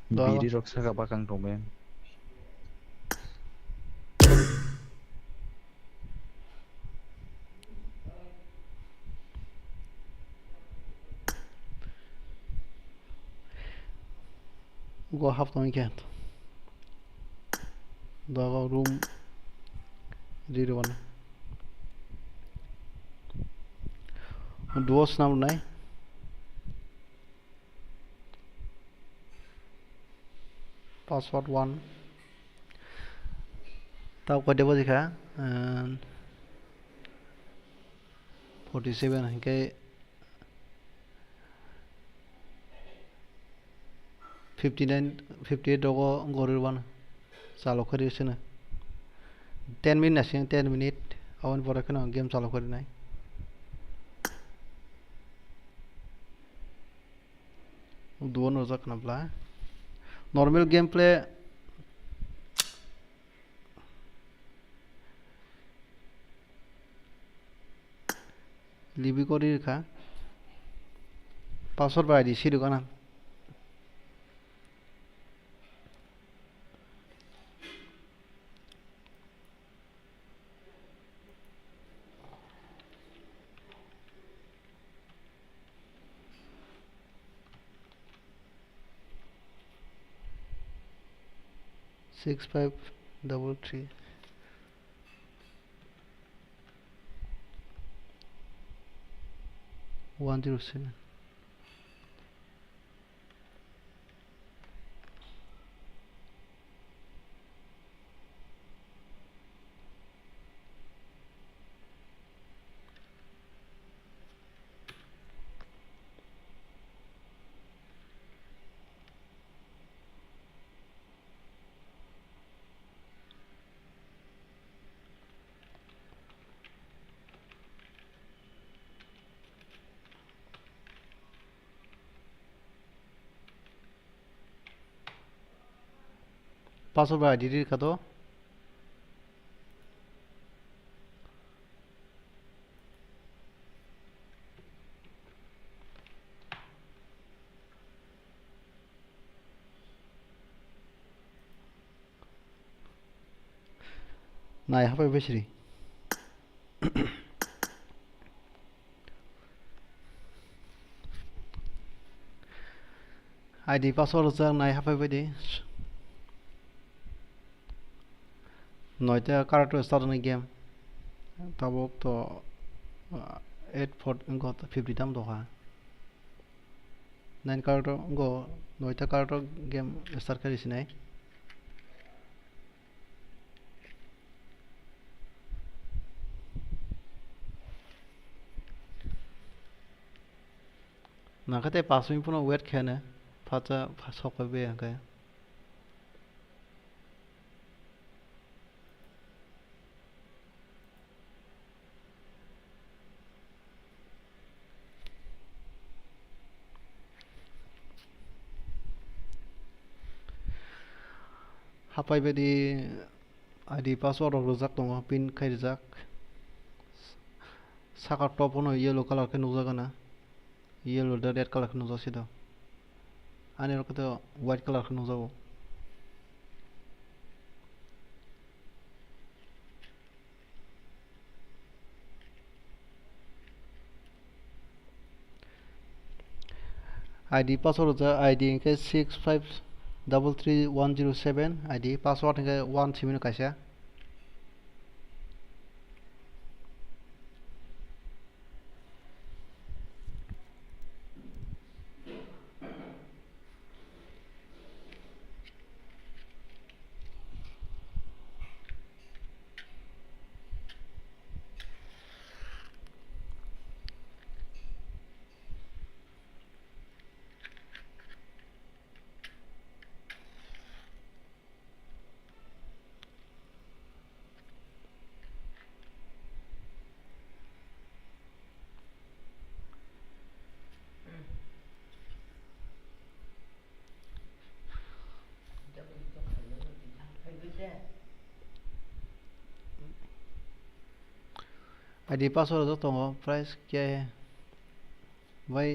Biri roksa ka bakang tomen. 거 합동이 게 너가 룸 리르원 duos nam nai password 1 tao có devo gì cả 47 cái 59 58 dogo ngoril wan salo khari sina 10 minute asing 10 minute awan pore kana game salo khari nai duo no jak nabla normal gameplay libi kori kha password ba id siru kana 6533 107 password ba id ka to nai ha pa besri id password jang nai ha pa bedi নয়টা character start in game tabok to 8 got 50 tam doha 9 character go নয়টা character game start kari sinai nakate 5 minute puno wait khane phacha sokbe angka हापाय बायदि idea password Razzaq दङ pin खायजाक साका टप उनाव yellow कालारखौ नुजागोन ना yellow दा red कालारखौ नुजासै दा आंनि रखथ' वाइट कालारखौ नुजागौ आइडि पासवर्ड जा आइडि इनके 6533107 आइडि पासवर्ड इनके 1 सिमिनो कायसा आइडि पासवर्ड दङ प्राइस क्या है भाई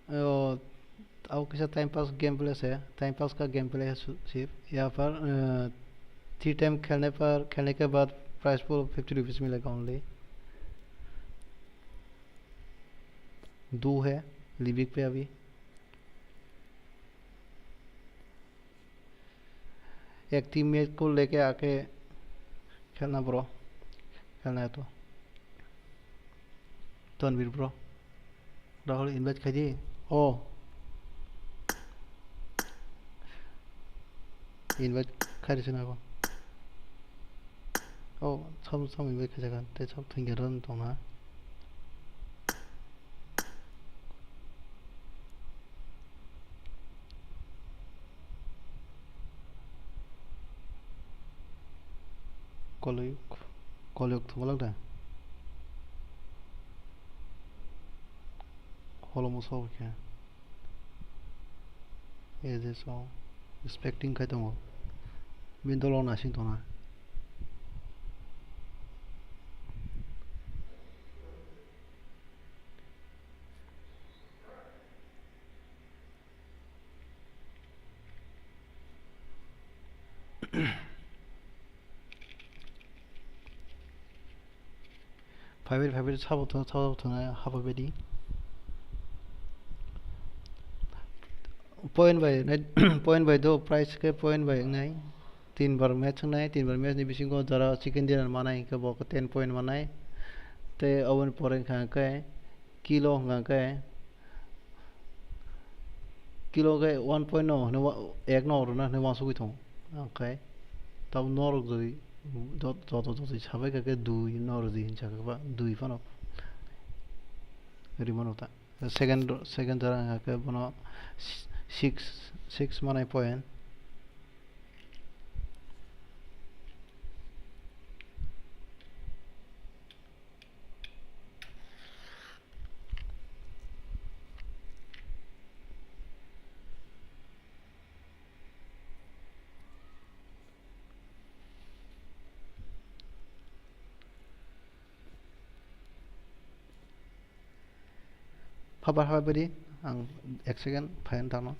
अब कैसा टाइम पास गेम प्ले है टाइम पास का गेम प्ले है सिर्फ यहाँ पर 3 टाइम खेलने के बाद प्राइस को 50 रुपीज़ मिलेगा ओनली 2 है लिविक पे अभी एक टीममेट को लेके आके खेलना ब्रो खेलना है तो तनवीर ब्रो राहुल इनवाइट कर दिए ओ इनवाइट कर दिए ना को ओ सब इनवाइट कर जाएगा ते सब थंगेरन तो ना कॉलेज तो लगता है Follow musuh क्या ये जैसा expecting काय दङ मिनदल नासिं दङना फाइबर साबोथों हाबा बायदि पॉइंट बाय दो प्राइस के पॉइंट बाय नहीं 3 बार मैच नहीं 3 बार मैच नहीं बिसिंग को जरा चिकन डिनर मानाय के बो 10 पॉइंट मानाय ते अवन पोरें खाके किलो खाके किलो के 1.9 एक नौ ना ने वासु गइथों ओके तब नौ जदि जत साबाय के 2 नौ जदि हिंसाखबा 2 फानो रिमन होता सेकंड जरा के बनो 6 मानाय पॉइंट हाबा बायदि आं 1 सेकेन्ड फाइन थानो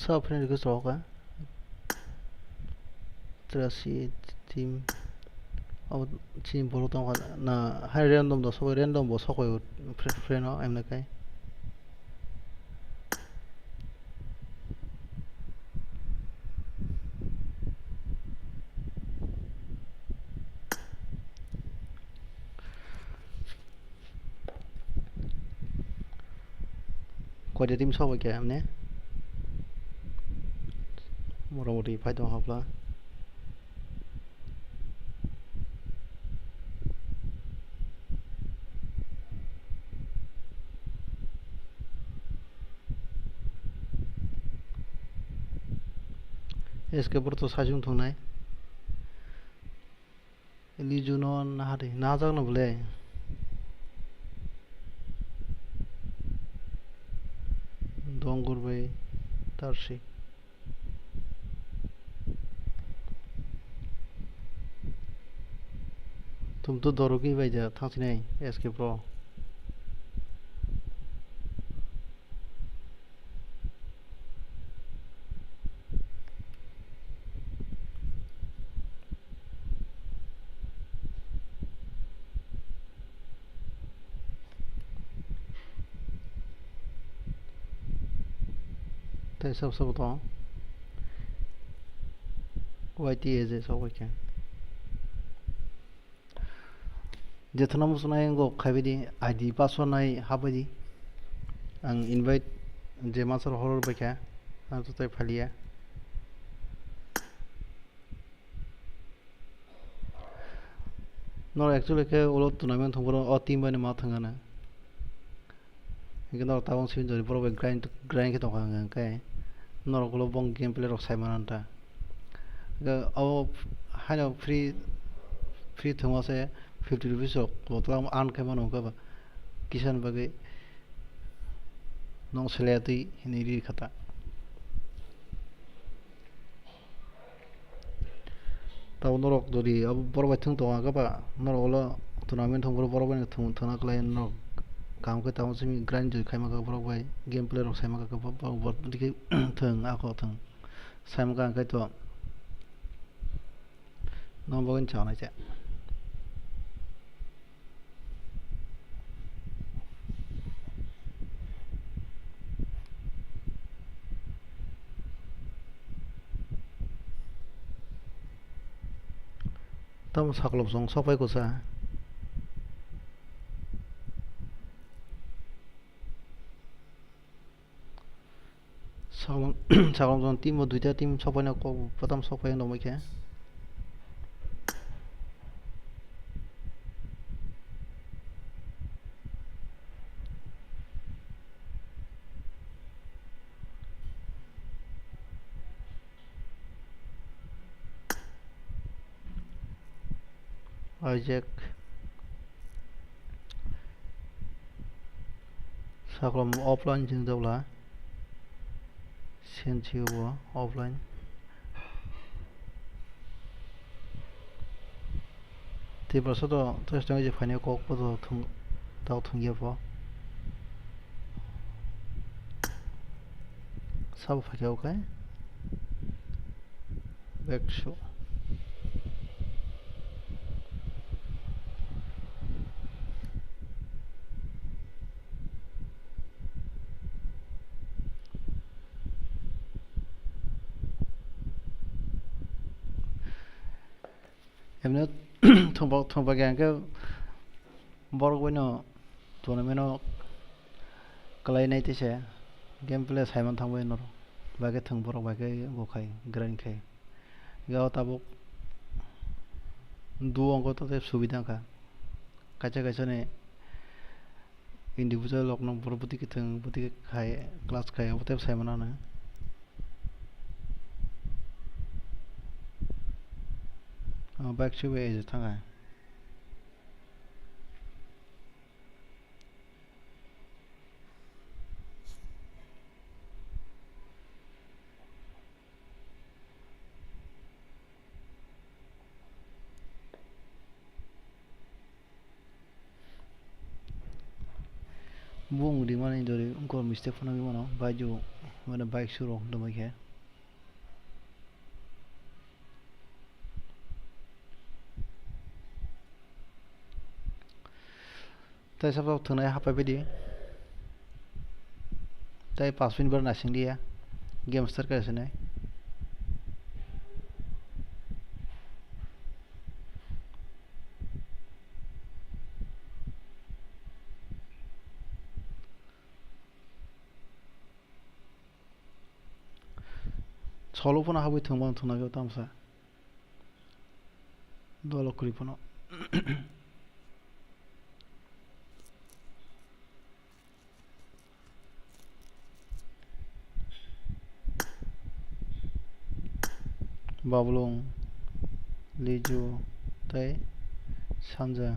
सब फ्रेंड रिक्वेस्ट होगा terasi tim अब चिम बोलो तो ना हाय रैंडम दो सब रैंडम बो सको फ्रेंड हो एम ना কয়টা টিম সবাইকে এমনি মোটামুটি ফাইদা হাবলা एसके तो साजों थांनाय लिजुनन हारि ना जागोन बोले दंगुरबाय तारसि तुम तो दरोगी बायजा थांसिनाय एसके प्रो ते सब तो वाइटी एजे सबके जेथना मुसनाय गो खायबायदि आईडी पासवर्ड नाय हाबायदि आं इनभाइट जे मासर हरर बायखा आं तो फालिया नर एक्चुअली के ओलो टूर्नामेंट थंबरो अ टीम बायने मा थांगाना इके नर तावन सिन जरि बरो ग्राइंड ग्राइंड के दंखा के नर गोलो बं गेम प्ले रक साइमान आंता औ हानो फ्री फ्री थंवासे 50 रुपीस बोतला आन के मानो का किसान बागे नों सेलेती हिनी खाता ताव नरक जदि अब बरो बाय थंग दंगा का नरक ओला टूर्नामेंट थंबरो बरो बाय थंना क्लाय नरक काम के ताव सिमी ग्राइंड जि खायमा का बरो बाय गेम प्ले रक साइमा का बर दिके थंग आखो थंग साइमा का अंकै तो नों बगन चावनाय जा तम साकलब जं सफाय कोसा साकलब जं टीम दुइटा टीम सफायना को प्रथम सफाय नमैखे आइजेक साकलब ऑफलाइन जों दावला सेनसियो ऑफलाइन तिप्रसा तो तस्टंग जे फाइने को तो थुं दाव थुंगिया पो सब फाइकाव का बैक शो एमने थंबा गैंके बरक बयनो टूर्नामेंट कलायनाय तेसे गेम प्ले साइमन थांबाय नर बागे थंग बरक बागे गखाय ग्राइंड खाय गाव ताबक दु अंक तो सुविधा का काचा काचा ने इंडिविजुअल लोग न बरबती के थंग बती के खाय क्लास खाय अब साइमन ना बैक से वे एज थांगा बुंग di mana indori उनको मिस्टेक फना भी मानो बाइजो मैंने बाइक शुरू दमाई है ताई सब थंनाय हापाय बायदि ताई 5 मिनिट बार नासिं दिया गेम स्टार्ट करसिनाय solophone habi thungban thunagyo tamsa dolo kripono bablong leju tai sanja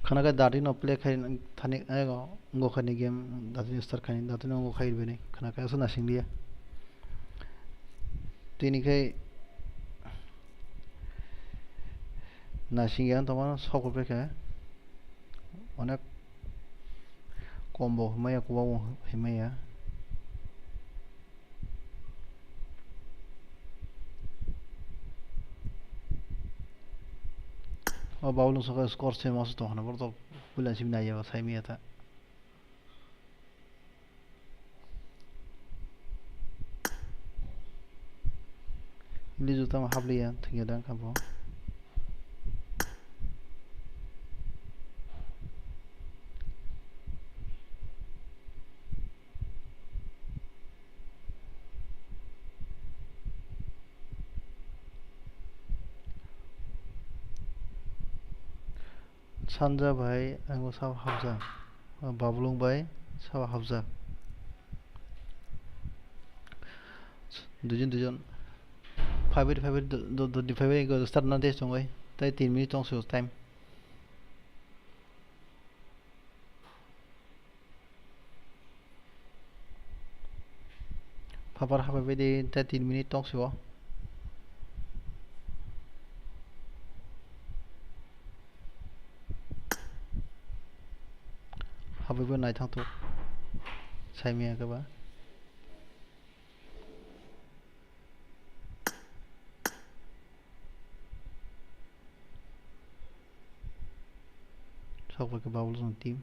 khana ka dati no play khai thani ego ngo khani game dati start khai dati no ngo khai bene khana ka so na singlia tini khai na singya tomar সকল pe অনেক combo himaya kuwa himaya o bawlung saka score se mas to hana bordo bulan simna ya saimiya ta lizu tam habliya thingya dan kabo Sanja bhai anggo sab habja bablung bhai sab habja dujon five do five go start na test oi tai 3 minute tong so time papar habai de tai 3 minute tong so habaibo nai thang to saimiya ka ba sok ke bawl song team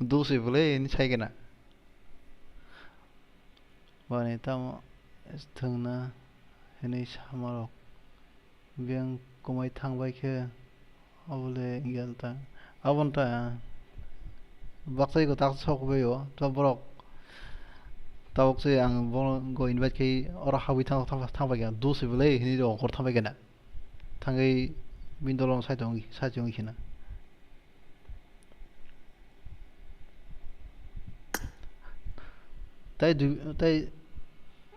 dose bole ni sai gena bane tam thungna hene samarok biang komai thangbai khe abole gelta abonta baksai ko tak sok beyo to borok tabok se ang bon go invite kai ora hawi thang ba ga dose bole hini ro kor thang ba gena thangai bindolong sai dong sa jong khina tai du tai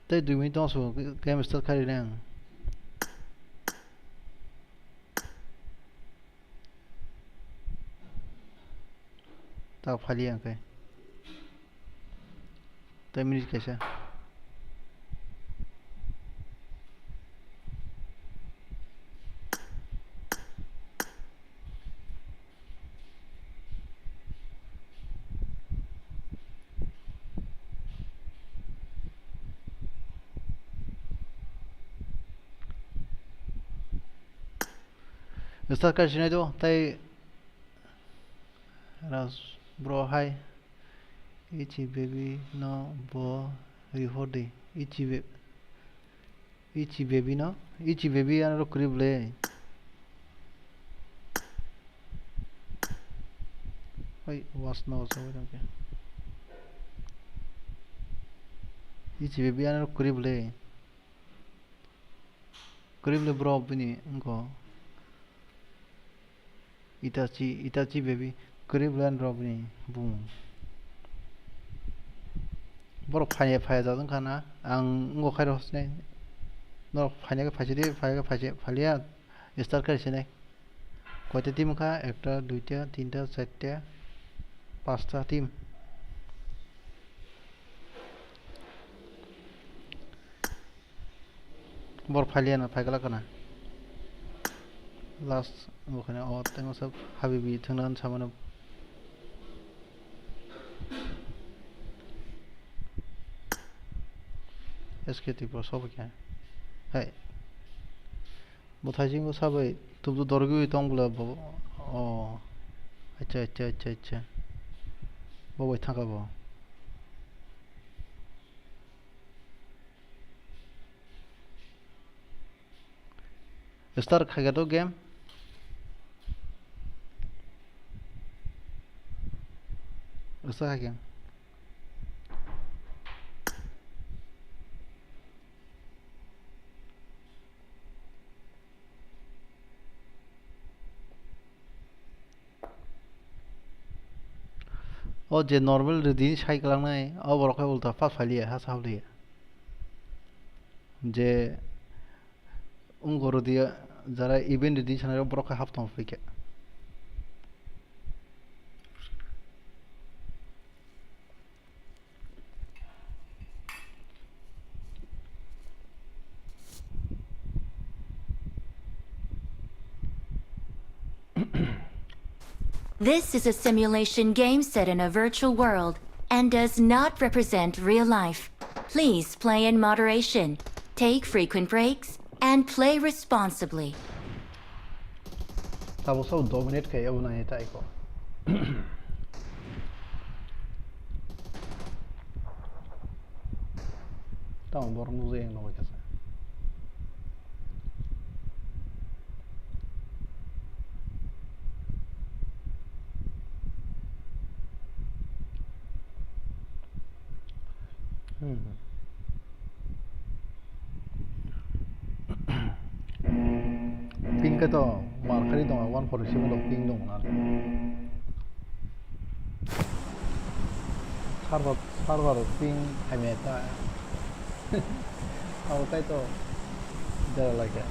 2 minutes tong so game start khai nang ta phali ang kai tai minute kaisa start khai sinai do tai ras bro hi ichi baby no bo rihode ichi baby no ichi baby an ro krible oi was no so okay ichi baby an ro krible bro bini ngo itachi baby krible an ro bini boom borok phaya jadon kana ang ngo khairo sne no phanya phajide phalia start kar sine কয়টা team খা একটা দুইটা তিনটা চারটা পাঁচটা team বর ফাইলিয়া না ফাইগলা kana last ওখানে তেমন সব হাবিবি থানান সামানো এসকে ত্রিপুরা সব কে হাই বোথাইজিং को सबै तुम도 दरगु तंगला अ अच्छा बबाय थांगाबो start khai to game start khai game o je normal ready sai kalangnai o borok kai ulta fast faili ha sabli je ungoro dia যারা event ready sanai borok kai haptong fike This is a simulation game set in a virtual world and does not represent real life. Please play in moderation, take frequent breaks, and play responsibly. tabo sau dominate kai au nai tai ko tamo bor muzeng no ka ping ka to mar khari dong 147 dong ping dong na server ping hai me ta au kai to there like that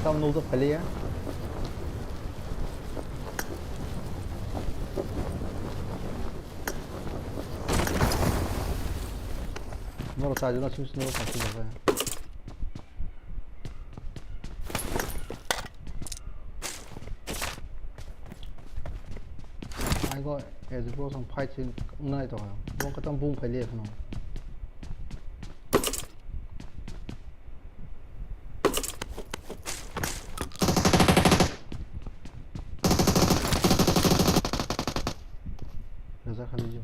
Xong nô rất phải lia nó là sai cho nó xuống nó phải xuống rồi ai gọi em vô xong phai trên ngay rồi vô cái tâm vung phải lia không ra खाली जो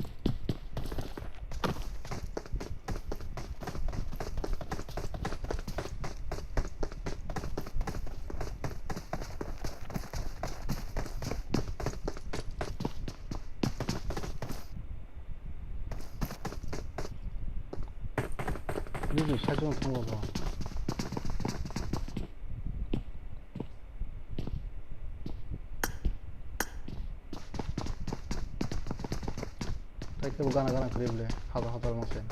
여기 사정 통과가 Taike bu gana kırıble hazar mısın?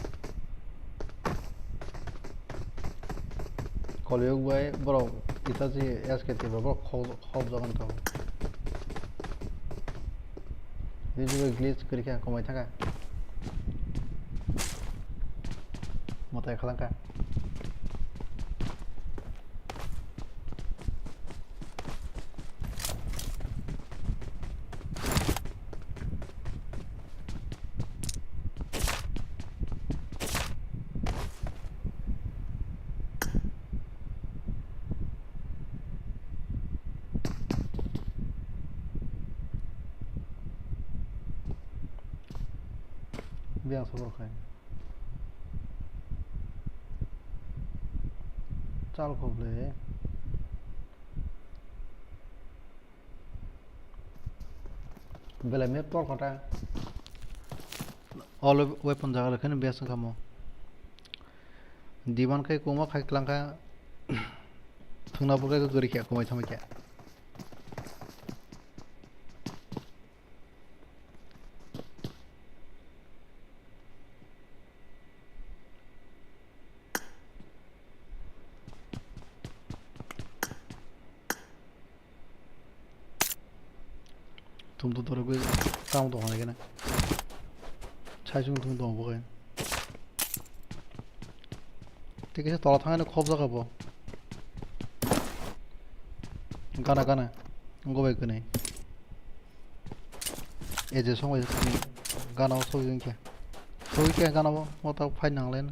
Kolye bay bro itazi esketi bro xob zagan to. Video glitch करके कमाई था का मत खलां का biang sabur khai chal khoble bela me por kota all weapon jaga rakhane biasa kamo diwan kai koma khai klangka thungna pur kai gori kya komai thamai kya tum tu tore gue tam to hane gena chai chung tum to bo gen ঠিক আছে তলা থাঙানে খব জাগাব গানা গানা গবে কনে एजे संबाय गानाव सौजोंखे सौजोंखे गानाव मता फाइनांलाय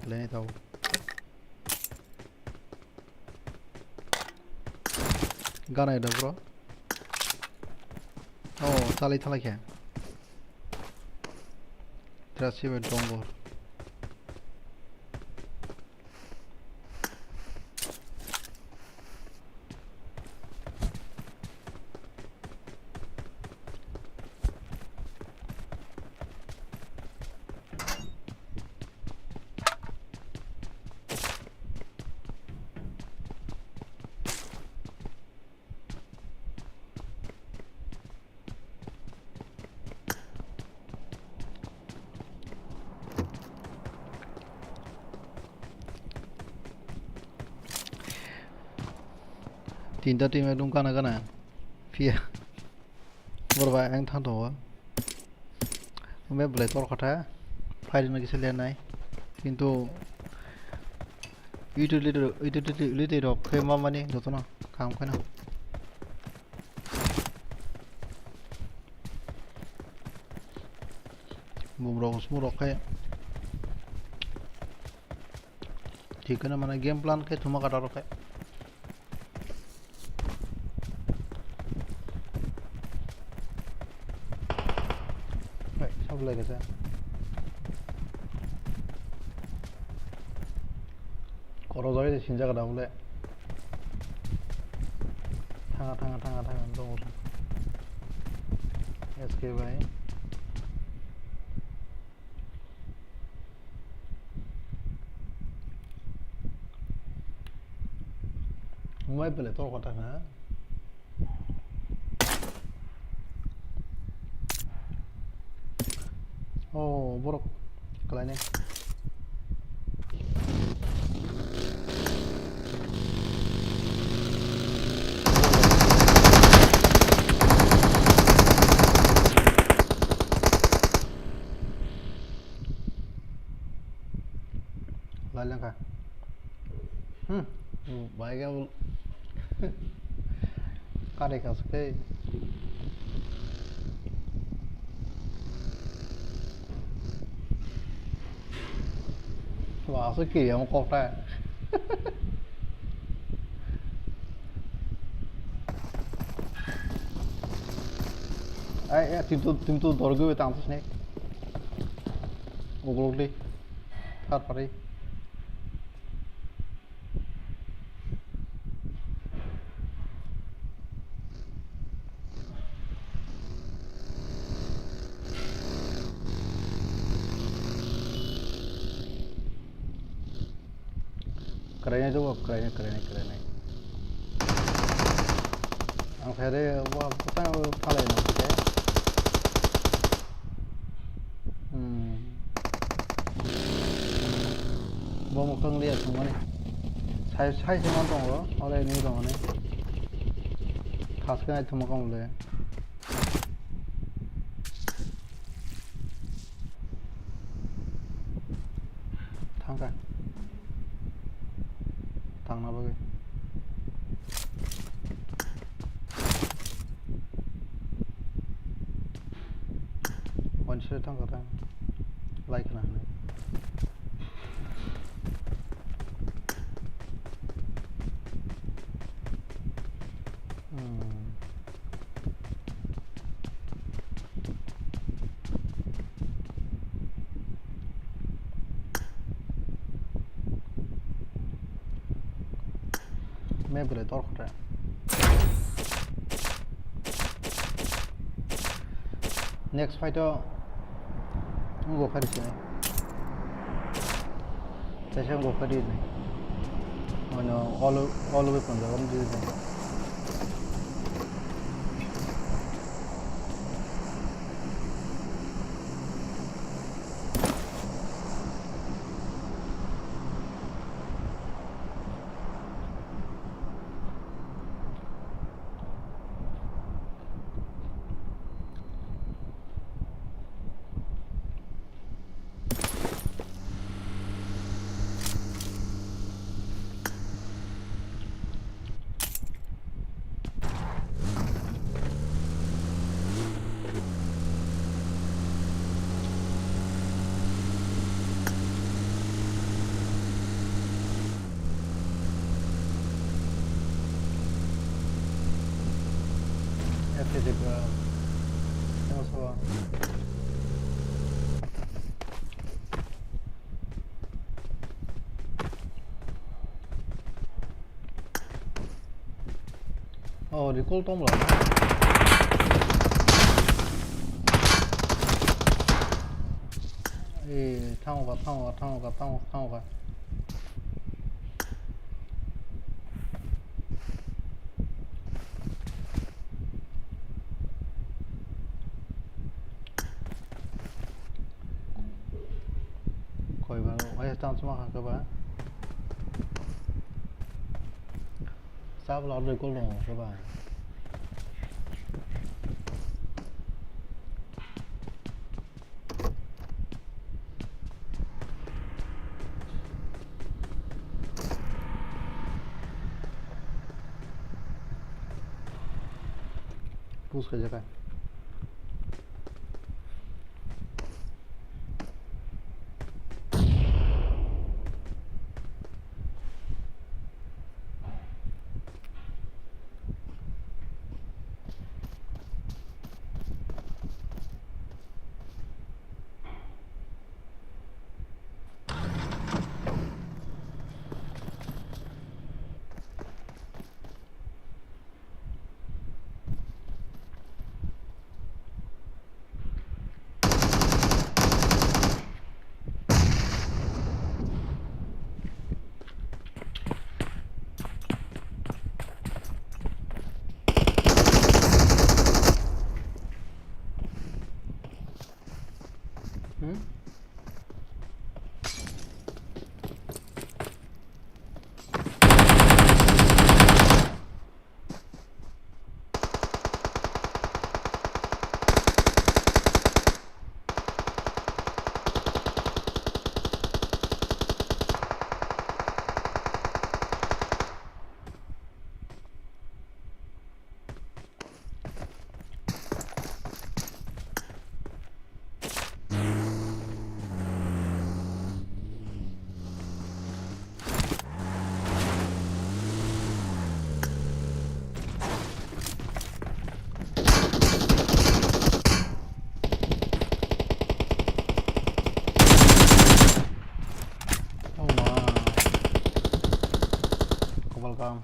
kelainya tahu gana ada bro oh tali ya terasi bedonggor tinta tim edung kana pia berba ang thang to me blai tor khatha file na kise lenai kintu utility rok khe ma mani jotona kam kana bumro usmu rok khe ठीक है ना मैंने game plan के थुमा काटा रखा है सब लगे से करो जाए 진짜 가다 볼래 थांगा दङ एसके भाई Mai beli tol kota na. Oh, borok kalian lalang kah? Baiknya kare kasih wah sekali yang kota tim tu dorgo itu angsa nih ngobrol deh tar pari kerennya coba kerennya ang saya wah petang paling oke bom keng lihat semua nih saya semua dong loh oleh ini dong nih khasnya itu mau kamu deh tangka tang apa gue one shot tang kata like nah मैं बोले तो और खतरा next fight तो वो खरीद नहीं जैसे वो खरीद नहीं और all weapons हम दे दें 리콜 또 몰라. 탕호가. 거의 봐. 와이스 땅 좀 하까 봐. 싸블 얼른 꼴롱 그 봐. पुश कर जगह welcome.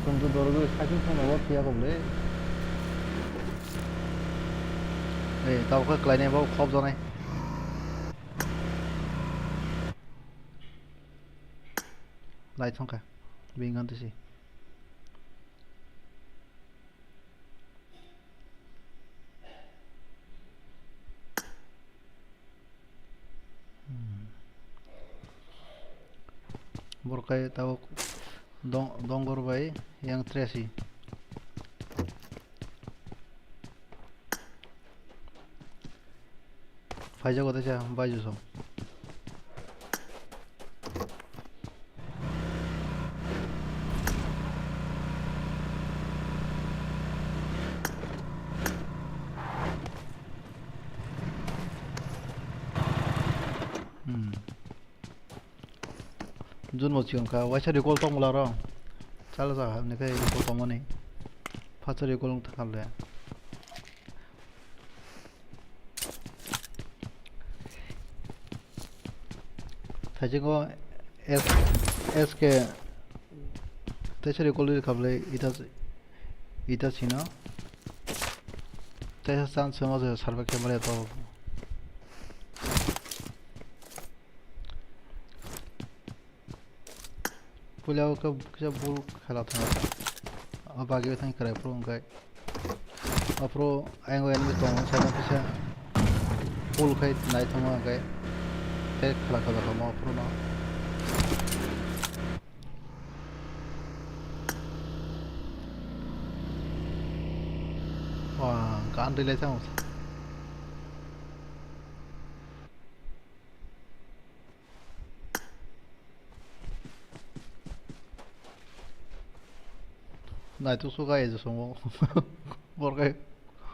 좀더 너를 사진통 먹어 피하고 그래. 네, tao có cái này bao không rồi này. Lại xong cả. Vì ngon thế gì? Borkai tahu donggor bayi yang tresi. Fajar kota cah baju so. Jun một trường cả vài chục recall tông là rồi, chắc là sao này cái recall tông này, phát cho recall không thằng này, thấy chưa có S cái, thấy chưa recall đi khắp này, ita xin nó, Te chance może sarwa kamera to. Pulau ka kisa bul khela thang ta. Ab age thang kare pro ngai. Apro ango enemy to sa na kisa bul khai nai thang ma ngai. Te khela khala ka ma pro na. Wah, kan relay thang. Này tôi số gai rồi xong không? Một cái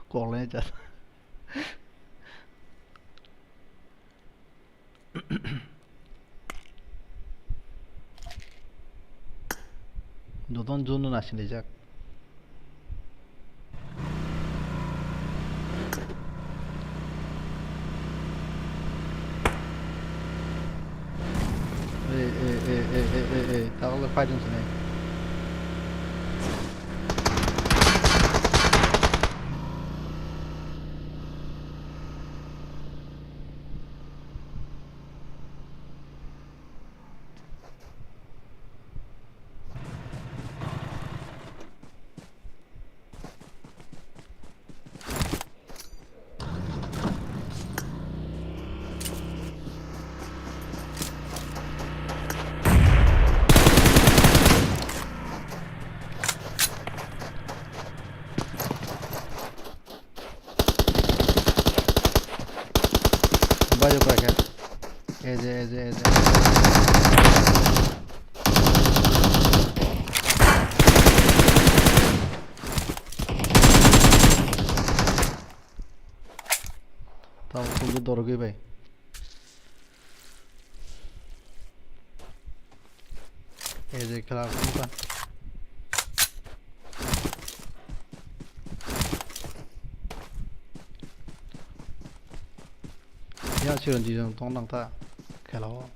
còn lên chặt. 너던 존은 아시네 작. 에에에에에에에 다들 파이팅 쓰네. Vai para cá. Eze. Tao không biết đồ cái vậy. Eze klar bukan. Ya 지금 지금 동당타 켈로.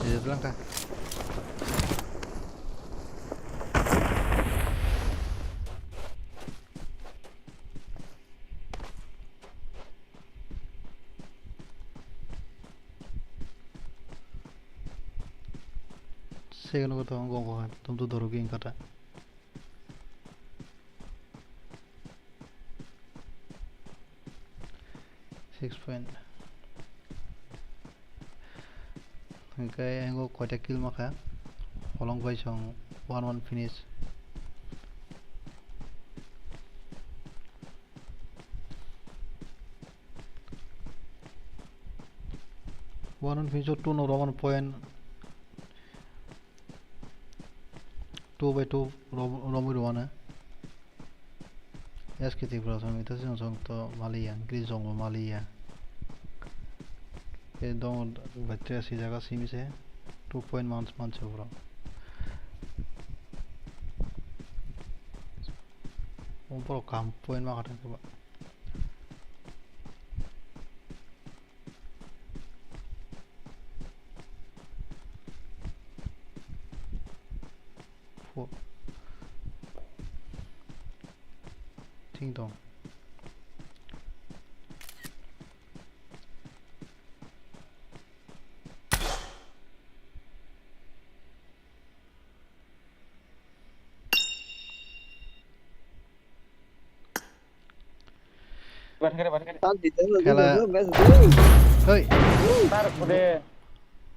이제 블랑카. Segundo que estão concorrendo, estão tudo roguinho cara. Six point. Okay, anh có quite a kill mà cả. Long vai xong 1-1 finish. One finish 2 no 1 point. 2/2 Romu Ruana. Yes, que Tiprasa, itu sih langsung to Malia, Grisong Malia. Dong baca si jaga sini sih 2 point months bro. Pro kam point mah kadang coba. Ting dong. Kala. Hoi. Tar udah.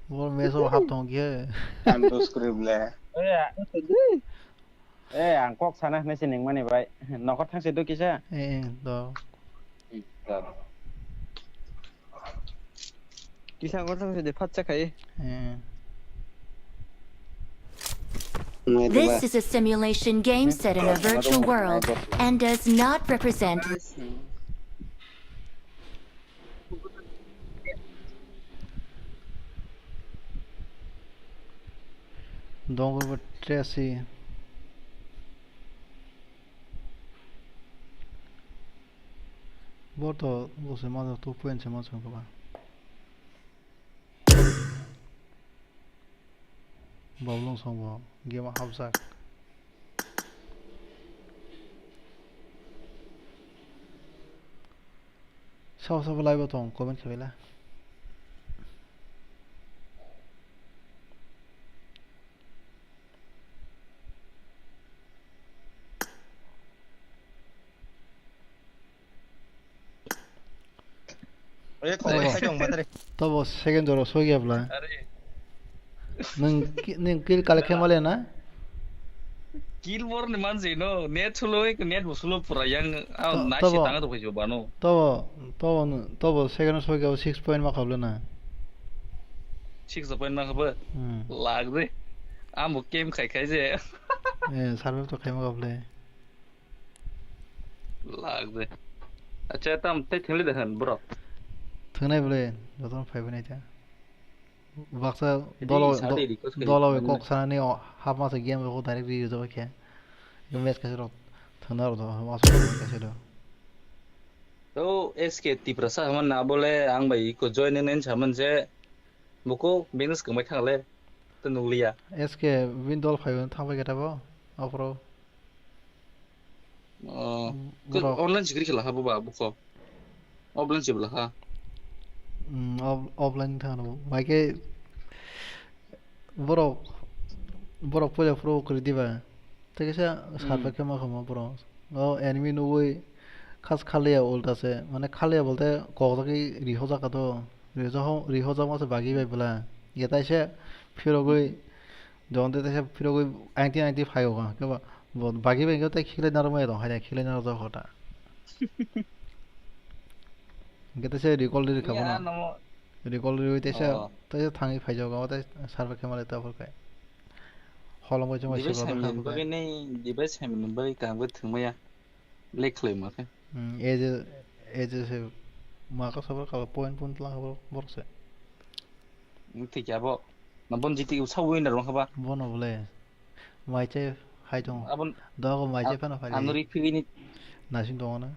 वो meso हाथ हो गया Ando script le. Angkok sana nasi neng mana baik. Nokot tang sedo kisah. 너 기사 걸어서 내 파짝 가해. This is a simulation game set in a virtual world and does not represent. Donc votre assez Boto, você manda tu puente mais um, Bablong song game hapsak. Sao live tong comment khabela. Tabo second doro so gyabla. Nung kill kal khemale na. Kill war ni manzi no net solo ek net busulo pura yang na Tabo shi tanga to khajo bano. Tabo second so gyab 6 point ma khabla na. 6 point ma khaba. Lag de. Am game khai khai je. Survive to khema khabla. Lag de. Acha tam te thili dehan bro. Thunai bole joton 5 nai ta. Baksa dolo kok sanani half mas game ko direct use ba kya. Yo match ka ro thana ro mas ka se do. तो SK Tiprasa हमन ना बोले आं भाई को join in छमन से मुको business कमाय थांगले तो नुलिया SK Windol 5 थांबाय गेटाबो आपरो ऑनलाइन सिग्री खेला हाबो बा बुको ऑफलाइन जेबला हा ऑफलाइन थानो माइके बरो पोजा प्रो कर दिबा तेकेसा सारबा केमा खमा बरो एनिमी नुबै खास खालिया उल्टा से माने खालिया बोलते कोगदकी रिहो जाका तो रिहो जामा से बागी बाइबला येता से फिरोगै donde te फिरो कोई 1995 होगा के बागी बाइगे तो खिले नरमे दो हाय खिले नर दो होता गेते से रिकॉल रि खाबो ना रिकॉल रि तेसे ते थांगी फाइजागा ते सार्वर केमाले ता फरखाय हलमो जमा से बाबा बगे नै डिवाइस हैमन बै कांबो थंमाया लेखलै माके एज से माका सबर का पॉइंट ला बरसे ठीक जाबो नबन जिति सावै ना रं हाबा बनो बोले माइचे हाइ दं दगो माइचे फाना फालि आनरि फिगिनि नासिन दङ ना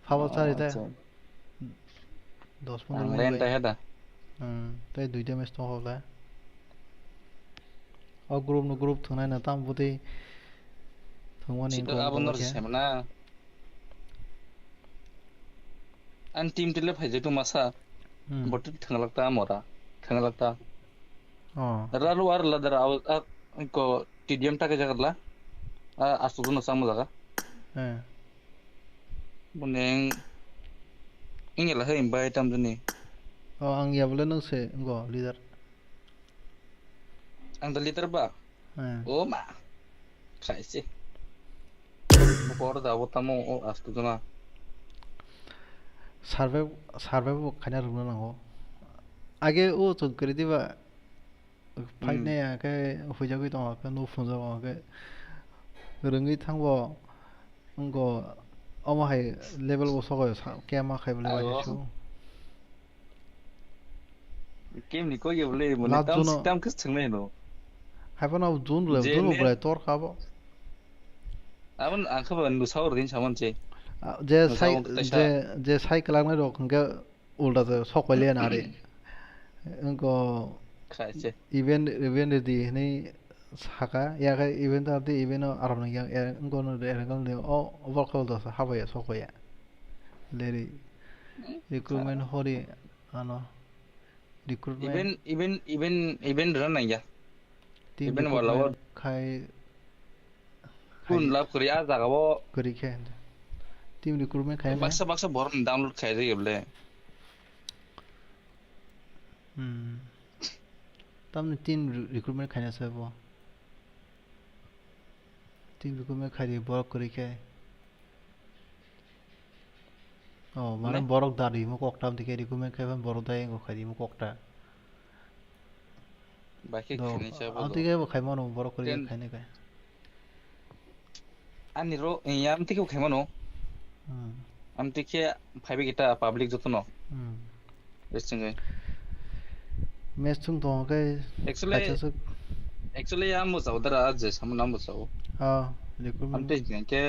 फाबा सारि ता 10-15 रेन ता हेदा तै दुइटा मैच दं होला अ ग्रुप थंनाय ना ताम बुते थंवानि को आबन नर सेमना आन टीम टिले फाइजे तो मासा बट थंगलकता मोरा थंगलकता रालु आर लदर आव को टीडीएम टाके जगरला आसुगु न सामु जागा बुने इंगेला हे बाय टाम जनि आं याबले नोंसे गो लीडर आं द लीडर बा ओ मा खाइसे मकोर दावो तामो ओ आसुगुना सार्भाइव खाना रुनो नांगौ आगे ओ तो कर दिबा फाइट ने आके फैजागै दं आके नु फुंजाव आके रोङै थांबो अंगो अमाहाय लेभेल बसगय केमा खायबले बायसु गेम नि को गेबले मने टाम खस थंनाय नो हायफाना जुन ब्लाय तोर खाबो आबन आखबा नुसावर दिन सामनसे जे साइकेल लांनाय दं खंगे उल्टा से सकयले ना रे अंगो खाइसे इवेंट दि नै साका यागा इवेंट आदि इवेंट आराम या अंगो एरंगल ने ओ वर्कआउट दस हाबाया सकया लेरि रिक्रुटमेंट हरि आनो रिक्रुटमेंट इवेंट रन या इवेंट वाला खाय कुन लाभ करिया जागाबो करिखे टीम रिक्रुटमेंट खाय बक्सा भरन डाउनलोड खाय रे गेबले तमने टीम रिक्रुटमेंट खायना सबो टीम रिक्रुटमेंट खाय बरक करिखे ओ माने बरक दारि मो कोकटाम दिखे रिक्रुटमेंट खायबा बरक दाय गो खाय मो कोकटा बाकी खनि चाबो आतिगे खायमनो बरक करिया खायने खाय आनि रो याम तिके खायमनो आमतिके फाइबे गिटा पब्लिक जतनो रेसिंगे मैच तुम तो के एक्चुअली याम मसाव दरा जे साम नाम मसाव रिक्रुटमेंट आमते के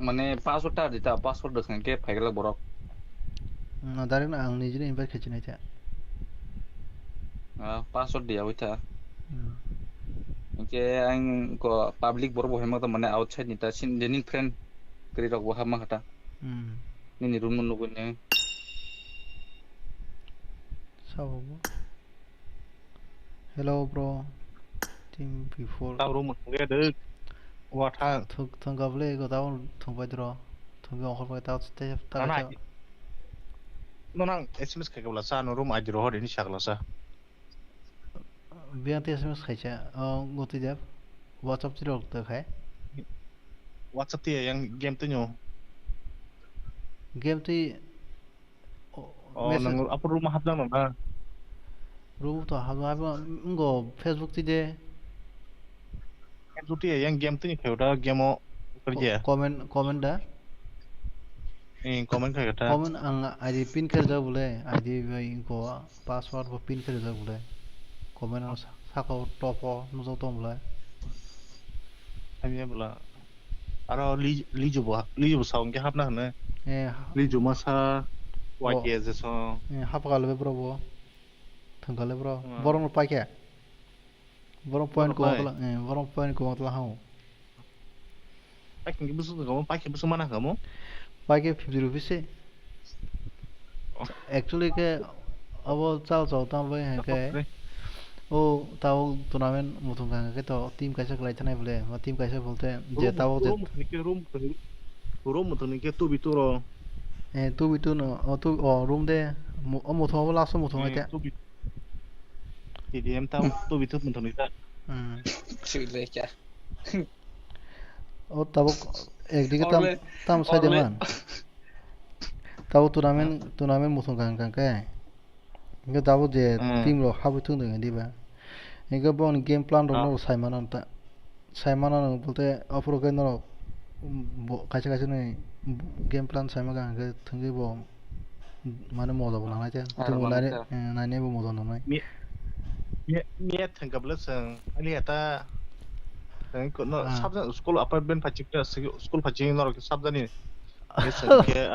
माने पासवर्ड ता दिता पासवर्ड दखन के फाइगला बरक ना दारे ना आं निजिने इनभाइट खेचिनाय था पासवर्ड दिया होइता ke ang ko public bor bo hema to mane outside ni ta sin denin friend kri rok bo hama kata ni room no gun ne sao hello bro team before tao room một cái đứa qua thang thằng gặp lại có tao thằng phải đó thằng gặp không phải tao tao nó tao này nó năng SMS cái là sao nó room ai rồi đến sạc là sao biang tes mes khai cha ngô ti dep whatsapp ti rok te khai WhatsApp thì yang game tuh nyo game ti oh nang apa rumah hab nang na ru to ha ba ngo facebook ti de em tuh thì yang game tuh nyo kayak udah game mau kerja comment da comment kayak kata comment ang id pin kar da bole id vai ko password ko pin kar da bole comment ang sa ko topo no zo tom bole anh em là aro li ju sao cái hab nang na li ju masa wajah je so hab kal be bro bo thang kal bro borong pa ke borong point ko la borong point ko la ha pakai busu mana kamu pakai 50 rupees से actually के अब चाल चलता भाई है के ओ ताऊ tournament मुतुंगा के तो टीम कैसे खिलाते हैं बोले वो टीम कैसे बोलते हैं जे ताऊ जे room một thằng kia tu bị tu rồi तू भी तू न तू रूम दे मुतुंगा वो लास्ट मुतुंगा क्या thì em tao tu bị tu một thằng nữa chữ le cha ओ तब एक दिखे तम साइड में ताऊ टूर्नामेंट मुतुंगा के इनके ताऊ जे टीम लो हाबु तुंग दे दिबा इनके बोन गेम प्लान रो साइमन बोलते अफरो के नो कैसे कैसे नहीं गेम प्लान साइमन का के थंगे बो माने मोदा बना ना चे तुम नाने बो मोदा ना miet thằng gặp lớp sang anh ấy ta thằng có nó sắp ra school apartment phải chích ra school phải chích nó sắp ra nè cái sang kia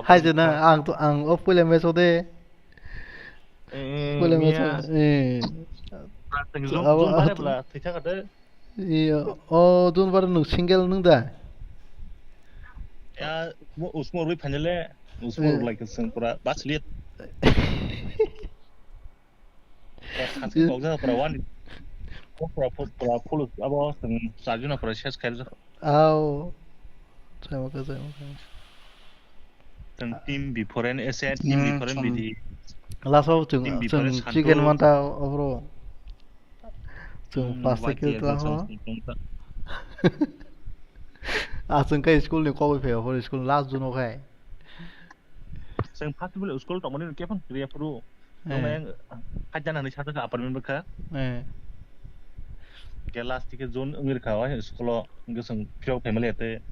hai chứ na ang op pule me so de pule me so thằng zoom vào đây là thì chắc ở đây dun var nu single nung da ya usmo rui panjale usmo like sang pura bas lihat Hasil kau dah perawan, kau perawan full apa sarjana proses kerja. Saya makan. Tentang tim biporen asset, tim biporen bidi. Last of chicken manta bro. Pasti kita lah. Kai school ni kau boleh pergi school last zone okay. Sang pasti boleh school tak mana kepan kriya perlu. Yang kajian anu satu ke apartemen berka. Kelas tiga zone ngir kawa sekolah ngir sang pure family ate.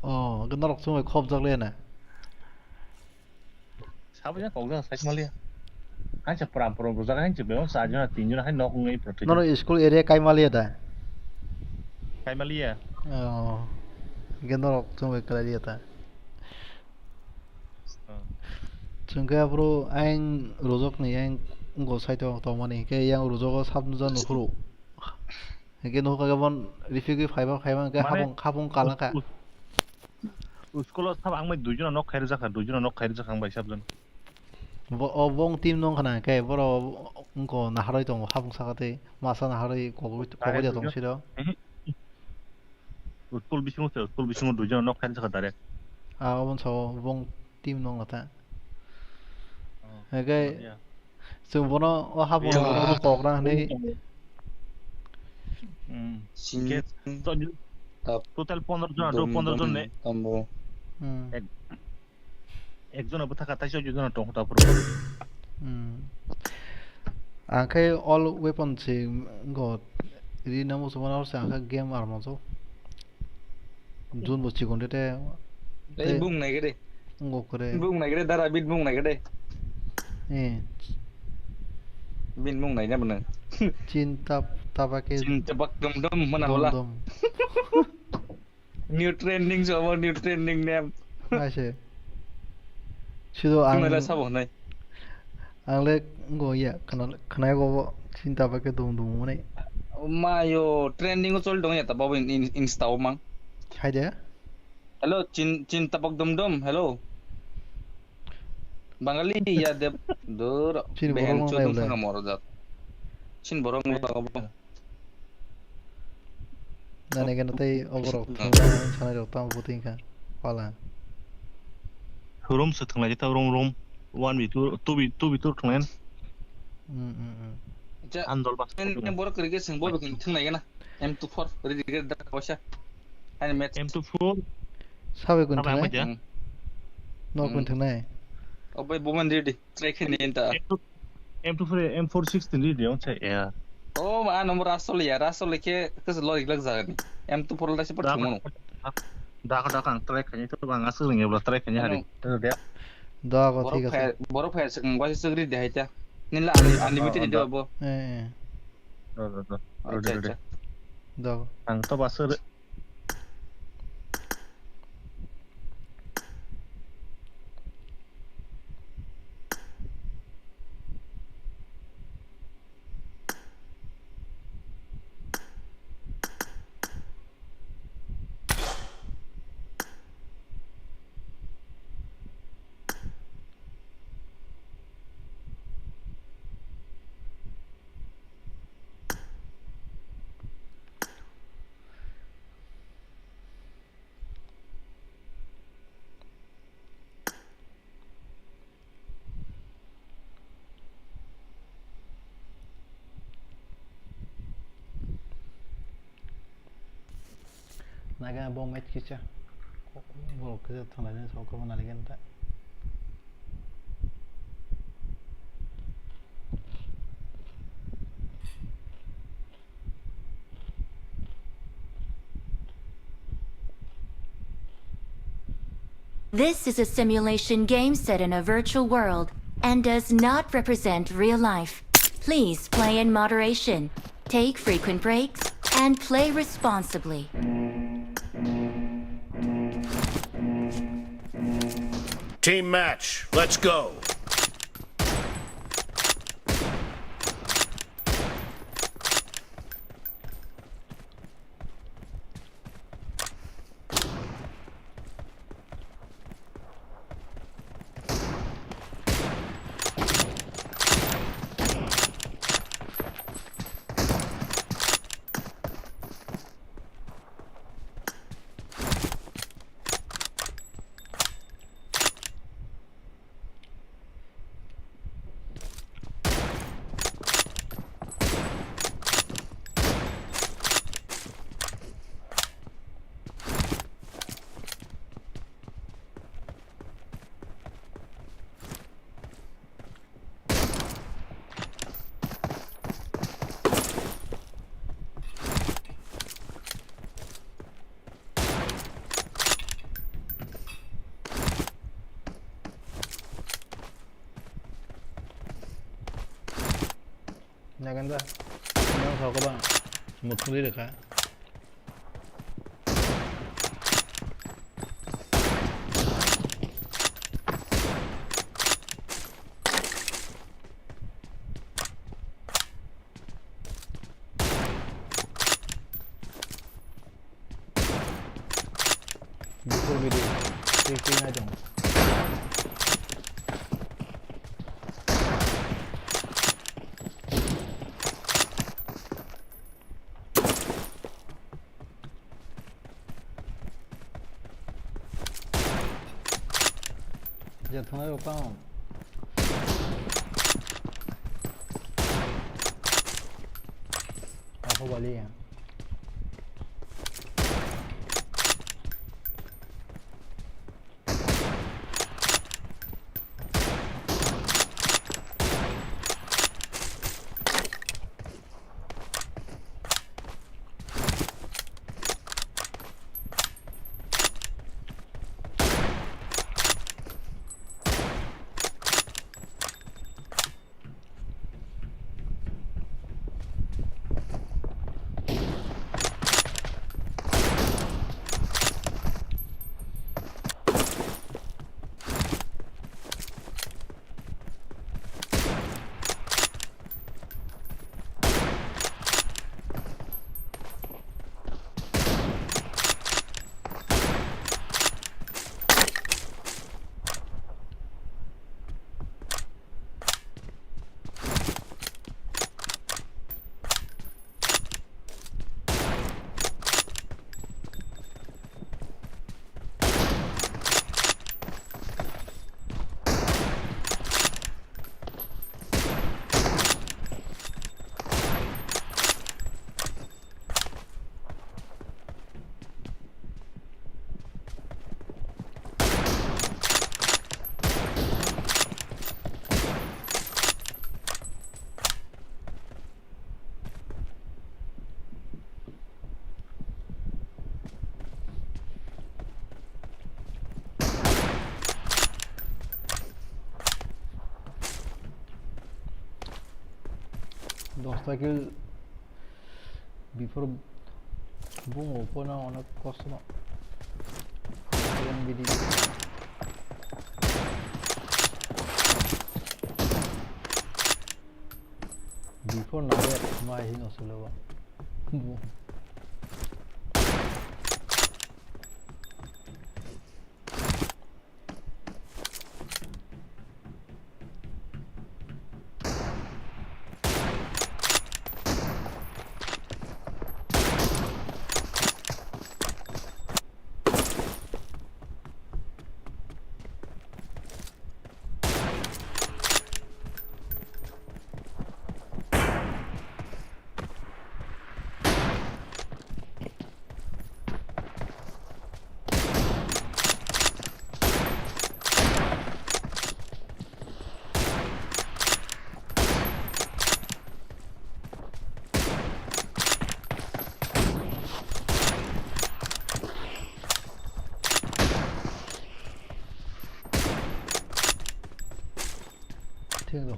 Cái nó xong rồi khom giật lên à? Sao vậy? Cậu ra sai Malaysia. Anh chỉ pram pram rồi anh chỉ béo sai cho tin cho anh nóc ngay protein. Nó là school area cái Malaysia ta. Cái Malaysia. Cái nó xong rồi cái gì ta? Sehingga bro, anh rojok nih, anh nggak usah itu tau mana, kayak yang rojok sabtu jan nukuru, kayak nuh kayak bon review kayak kayak habung kalah kak. Sekolah sab ang may dujuan nok khair zakang bay sabdan. Bong tim nong kana kayak bro, nggak naharai tong habung sakate, masa naharai kogo dia tong sih dah. Sekolah bising dujuan nok khair zakat direct. Bon so bong tim nong kata. Cái sừng của nó hấp nó cột ra đi total 15 জন নে একজন আবু থাকা 23 জন টং তা পুরো cái all weapon si ngot ini namu semua harus angka game armor so jun bocci konde te bung này cái đây ngok kore bung này cái đây dara bit bung này cái đây bin mung này nha bạn ơi cinta pakai cinta bak dom mana bola new trending so new trending name masih sudah ang là sao này ang lek ngo ya kenal kenal go cinta pakai dom này Mayo trending ucol dong ya tapaw in insta mang. Hai dia. Hello, cin tapak dum. Hello. Bangali ya de dur Chin borong behen nang lai chudung ulai. thanga morojak. Cin borong lo abo. Nani kan tai ogorok thang sanai rok tam puting ka. Pala. Room se thang lai ta room 1v2 2v2 thang Ja andol bas en borok kerja sing boy bikin thang na M24 ready get da washa. Hani match M24 Sabe kun apa thang apa nai? aja No kun thang nai. obai boman ready try khin enta. M24 M416 di dia saya ya Oh ma nomor rasol ke kes lo iglak zagani. M24 la seperti mono. dah kan track hanya itu bang asal nggak boleh track hanya hari Ano dia Da ko thik ase. borok fair sing wasi segri de haita. Nila unlimited de abo. Acha. Da. ang to basur Naga bom match kicha. Borok ke thang lai so ko na ligen ta. This is a simulation game set in a virtual world and does not represent real life. Please play in moderation, take frequent breaks, and play responsibly. Team match, let's go. Nagan da. Nó sao các bạn? Một không đi được hả? Before video, safety na dong. Giờ thằng ấy không? Apa balik ya? 10টা কিল before broom open অনেক কষ্ট না BD before না মাই হি নসলেবা বুম听懂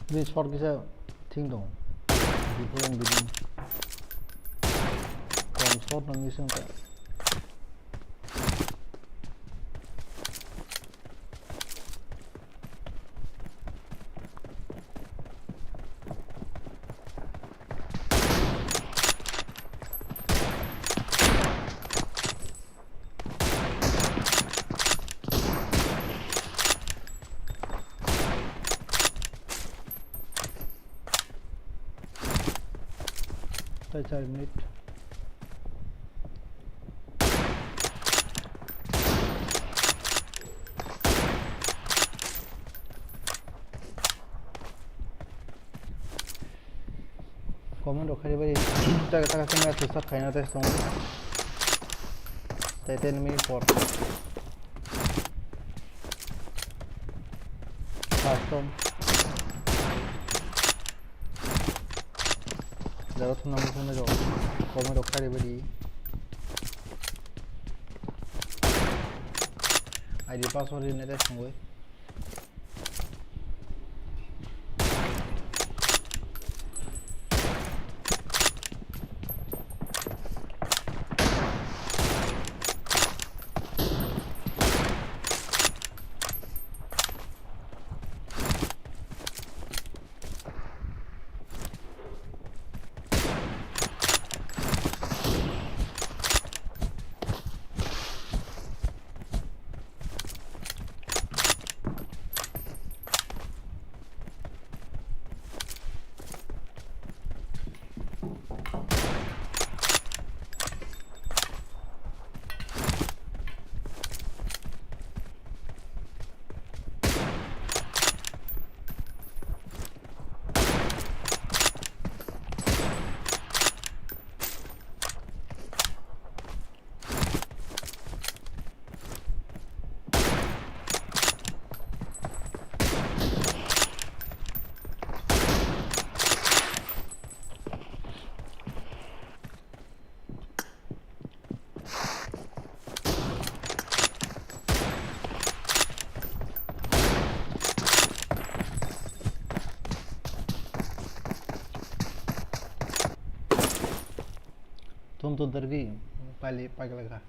没错给下听懂before and within consort ng isang ka tay 4 minute comment rokha bari ta ka match start khaina ta song tay 10 minute for custom যারা তো নাম শুনে যাও কমেন্ট রক্ষা রেবেরি আইডি পাসওয়ার্ড নেটে সঙ্গে तुम तो डर गई पहले पागल लगा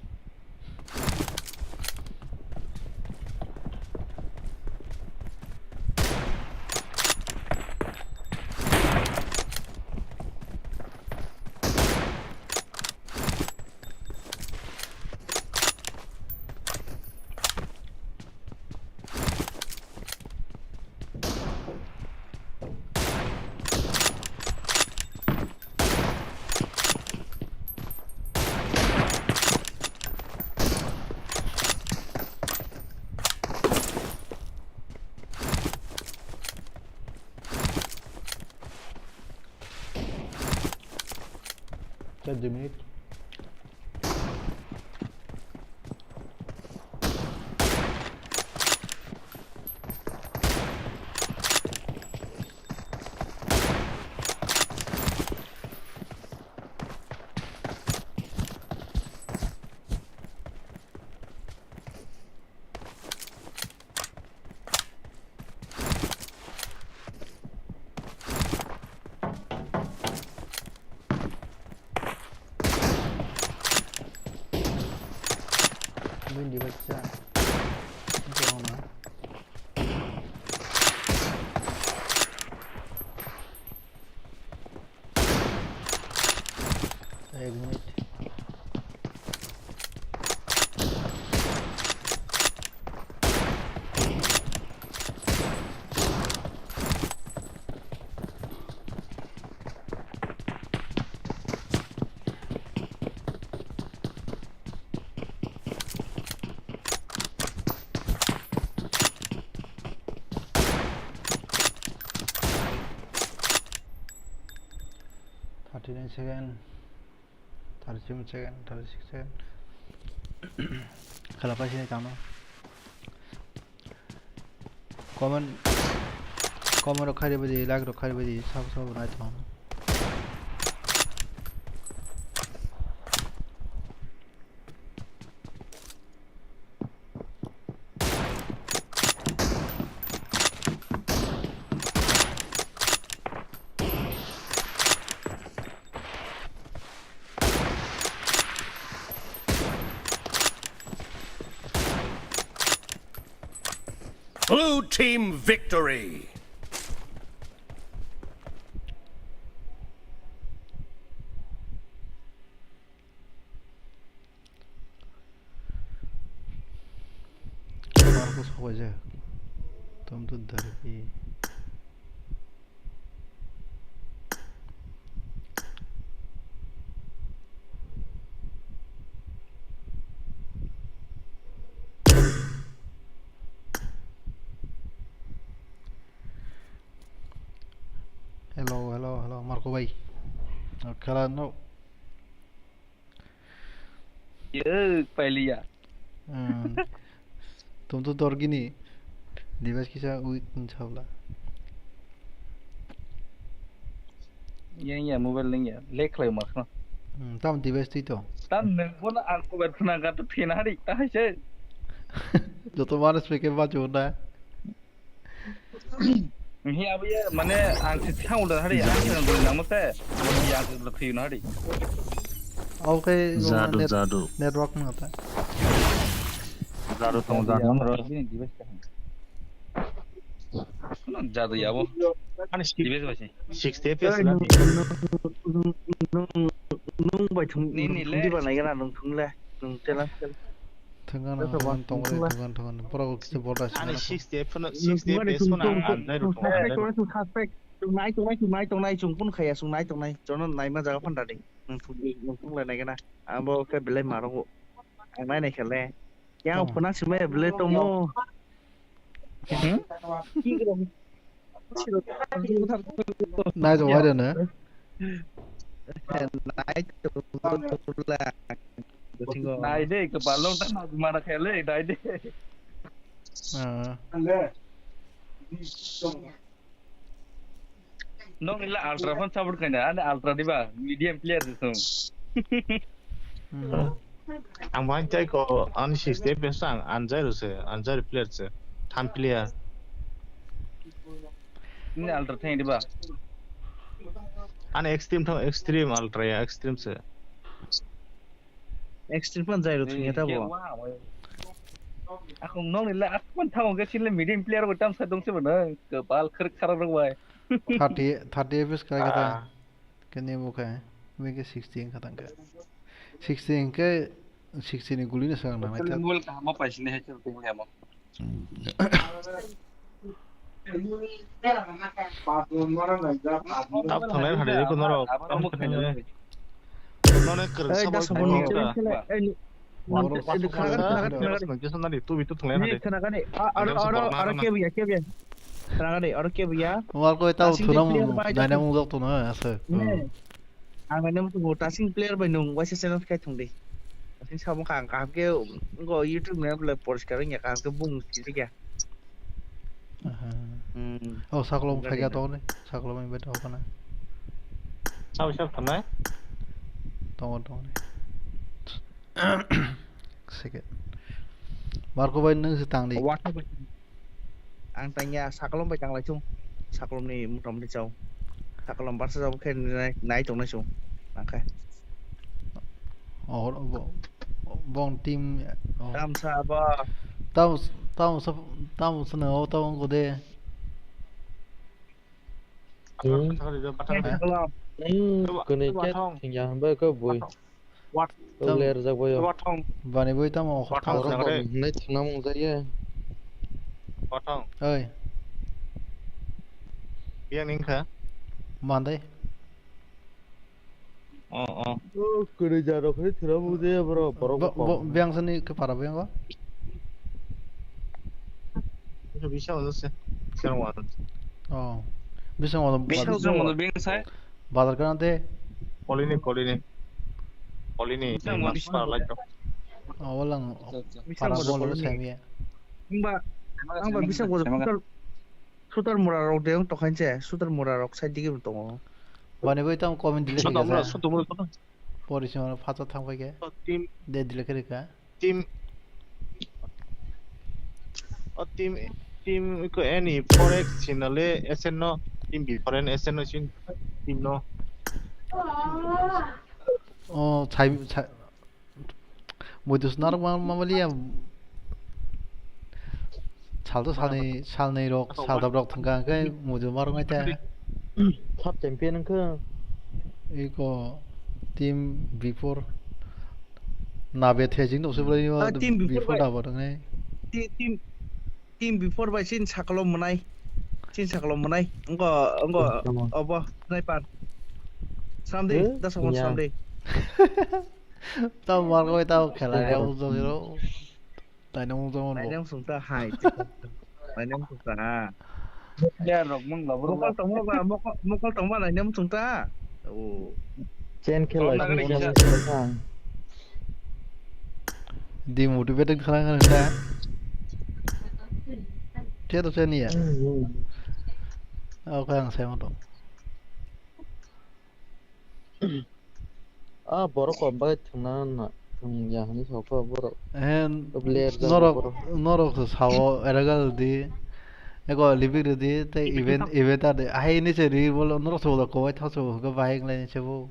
चल 2 मिनट एक minute thirty 39 second 37 second 36 second खेलाफासिनो थांनो कमेन्ट खारिबायदि लाइक खारिबायदि सब नायथां Blue team victory. मार्को सबायजे तुम तो दरबी hello Marco भाई खेला नो ये पहली यार तुम तो दौड़ गिनी दिवस की सा उन छावला ये मोबाइल नहीं है लेख ले मत ना तम दिवस थी तो तब ने बोला आपको बैठना का तो थे ना री ताहे से जो तो मानस पे के बाद जोड़ा है ये अब ये मने आंख से उड़ा हरी आंख से उड़ा ना मत है ये आंख से थी ना हरी ओके जादू नेटवर्क में होता है जादू तो जादू हम रोज भी दिवस का ना जादू या वो आणि दिवस बसे 60 FPS ना nung bai thung Ni le. di ba nai ga nung thung le nung tela थंगाना थंगान थंगान पूरा को किसे बोल रहा आणि है 60 FPS पण आंजाय tung nai tung nai chung pun khaya chung nai cho nó nai ma jaga phanda ding nung thung le nai ga na abo ka belai ma ro ang nai nai khale yang puna sime belai to mo नाइ जो वाले ना nai tung la नाइ दे के बालों ता ना मारा खेले नाइ दे नो इला अल्ट्रा फोन सपोर्ट करना है अल्ट्रा दिबा मीडियम प्लेयर दिसो आं मानताय को आणि 60 FPS आंजाय रसे आंजाय प्लेयर से 3 प्लेयर ini अल्ट्रा थे दिबा आणि एक्सट्रीम अल्ट्रा या एक्सट्रीम से extreme pun jai ro thung ya ta bo aku nong ni la aku pun tahu ke sini medium player ko tam sadong se bana ke bal khar khar rang bai 30 FPS का कहता है कितने वो का है मैं के 16 खत्म का 16 के 16 गुली ने सांग ना मैं बोल का हम पैसे नहीं है चलते हैं हम अब थंगाय हडे को नरो नने कर सब तू भी तो थंगाय हडे kenakane ara ke biya kenakane ara ke biya और कोई ताऊ थोड़ा नाइना मुझे तो ना ऐसे ang nai nam tu tasing player bai nung wa se channel kai thung de tasing sam khang ka ke go youtube ne le poriskar nya ka ke bung si ke ओ साकलो में फैया तो नहीं साकलो में बैठा होगा ना सब थंगाय तो नहीं सेकेंड मार्को भाई नंग से तांग दी ang tanya sakalom bai tang lai chung sakalom ni mutom de chau sakalom bar sa ke nai chung na chung angkai और Bong team tam sa ba ताऊ सब ताऊ सुनो ताऊ को दे 바탕 그네 게 그냥 그 보이 왓 레르 잡고요 바탕 Bani boy tamo 바탕 khata. 그래 네 나무 자리에 바탕 Ơi, 비행 링크 mandai. 어어 그래 자로 그래 들어보세요 bro 바로 Biang seni ke para biang ko? 저 미션 얻었어 새로운 거 Oh. Bisang ono Bisang Bisang mo bing sai. badar ka nante. 콜리니 Bisang mo 마스 라이트 Oh, walang Bisang para mo bol ko sa mi. ang ba bisang ko sutar murarok deong to khanche sutar murarok side dige to Bani boy tamo comment dile 손 ke 넘으라 sa. 손 넘으라 Position ono phato thang ba ke. 팀 De dile ke ka. 팀 팀그 애니 포렉스 채널에 SN노 팀 비퍼렌 SN노 신 팀노 Oh, chai modus nar mamaliya. Saldo salnei rok salda rok thangka ke modu marung ai ta. 탑 챔피언은 그 Iko team before nabe thejing no sebrai Ah, team before before da ba dang team before by sin sakalo manai engko apa sniper someday that's one someday tao mar ko tao khela re u zo ro tai nong zo nai no nang sungta hai nai nang sungta ha Ya rok mong la bro. mokal tongba nai nang sungta oh chen खेला di motivated khana khana ta che to chen ya au khang se mo to 아 버럭 건바 장난 야 하니 저거 버럭 en player norok so sawo eragal di ego libir di te event ade ai ni che ri bol norok so ko ta so ga bai ngle che bo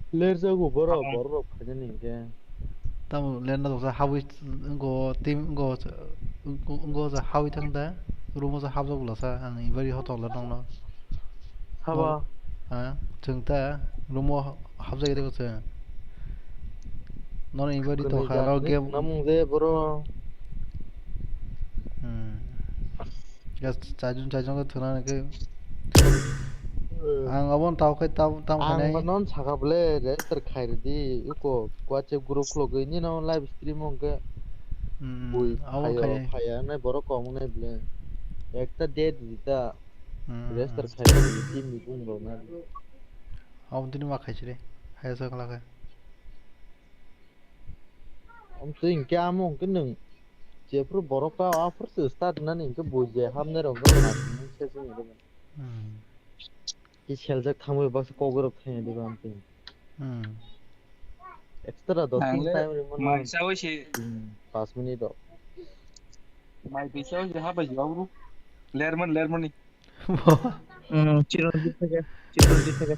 player 저거 버럭 가지는 게 tam len na so hawi ngo team ngo sa hawi thang da rumo sa haw so la sa ang very hot la nong no 봐봐 à chừng ta rumo haw sa de ko sa nó in very to khá game 나무제 버럭 ya cha jun ko thana ke ang abon tao cái tao cái này 넌 작업래 레스터 카이르디 이거 과체 그룹 클로그니 나 라이브 스트림 온게 보이 abon khai 파야네 버럭 거문에 블레 একটা date দিতা রেস্টার খাইছি team meeting রনা abon tini ma khai chire hay sa kala ka 엄청 인기 아무 그는 제프로 버럭가 아프스 스타트는 인게 보제 함내로 그러나 세상에 이 셀적 탐을 봐서 꼬그럭 해야 되고 아무튼 엑스트라 더 타임을 Mai sao si 5 minute mai pi sao si ha ba yo bro. Lerman ni.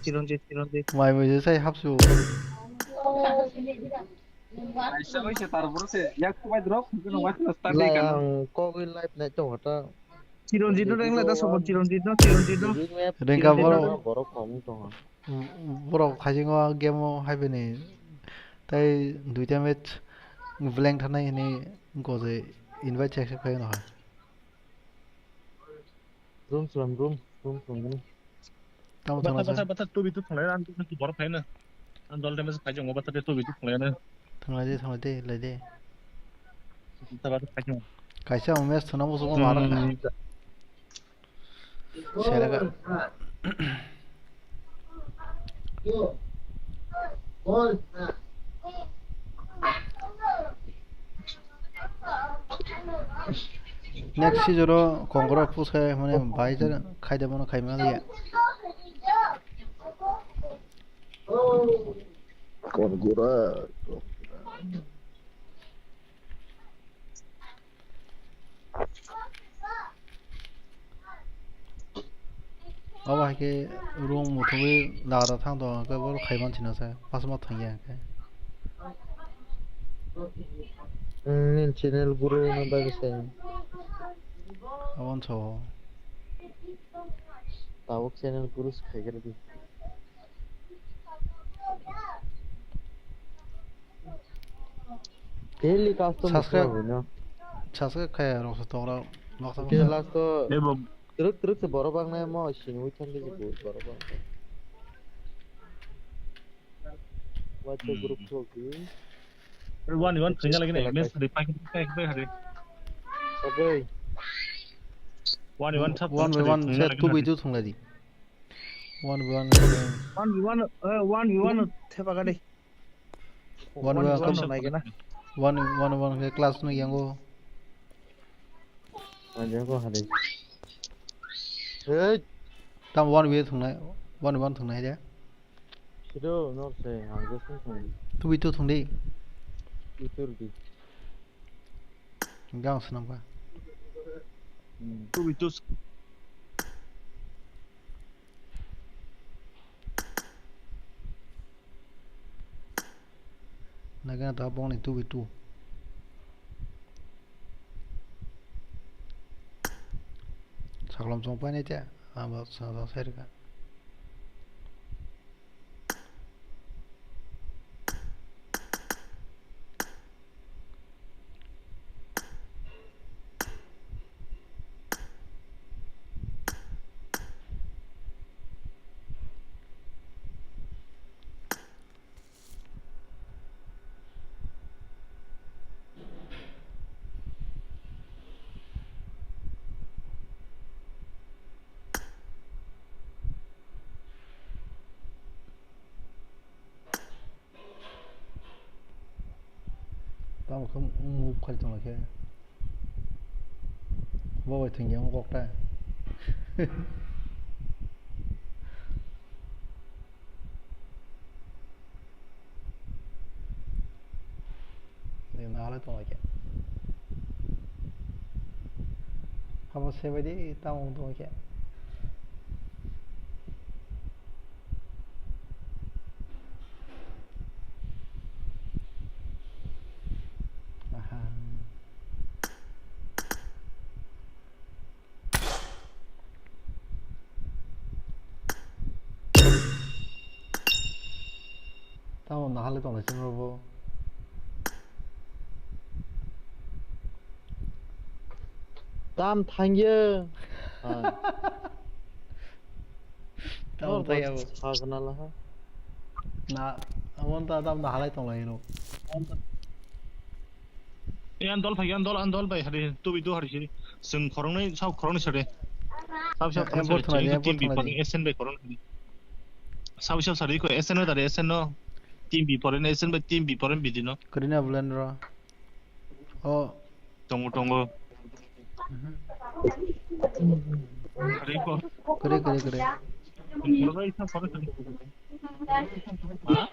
chironjit mai mới sai hấp su Mai sao si tar bro se yak ko bai drop ko no wa na start dei kan. lang 꼬그 라이프 내 저거다 chironjit no rengla da sobon chironjit no 랭가 버럭 거문 동안 boro khai ngo game hai be ni tai duita match blank thanai ni ko je invite check khai no ha 룸 tao 바타 또 비트 통래라 안 또 버럭 파이나 안 돌되면서 가져 뭐 바타 또 비트 통래는 thang lai de 바타 가져 kai sa match thana mo so ma ra sera ga next joro kongro pusai mane bai jar khai de mono khai ma liya aba ke room mo thwe la ra thang do ka bor khai man china sa pas ma thang ya ka nin channel guru na bagse abon cho Tawag channel guru sikhai kare di. Daily class to subscribe mukha no. kaya rasa tora maksa Kira maksa last to Ebo truk se boro bang na mo shin wi thang ge bu boro bang. WhatsApp group to ki. one tinggal lagi nih. Mes Kelakai. hari pakai hari. Sabai. One sab one by hari one tinggal saya lagi 2v2 thong lagi 1v1 1v1 thepa ka dei 1v1 no nai na 1v1 ke class no yang go Anja ko hade. Hey, tam 1v thong 1v1 thong ja kiro no se hangge sung thong. 2v2 thong di Itur di. gang senam ka Tuh itu naga ta bong ni 2v2 saklam chong pa ne ja aba sa da ser ka tam không mu khal chong la ke wo thing yang gok ta nên nó tong la ke haba se vai di tam tong ke aha tam na hal tong la chen ro Tam thangye. tam ta ya Ha kana la ha. na amon ta tam na hal tong la no andol bay hari tuh itu hari sini. Seng korongnya sao korongnya sore. Sao sao korong import sore. thong la Tim import bi thong la paling SN bay korong. Sao sao sore ko SN no dari SN no. Tim bi paling SN bay tim bi paling bidi no. Karina bulan ra oh Tunggu. Hari ko. kere Korongnya sao korong sore. Hah?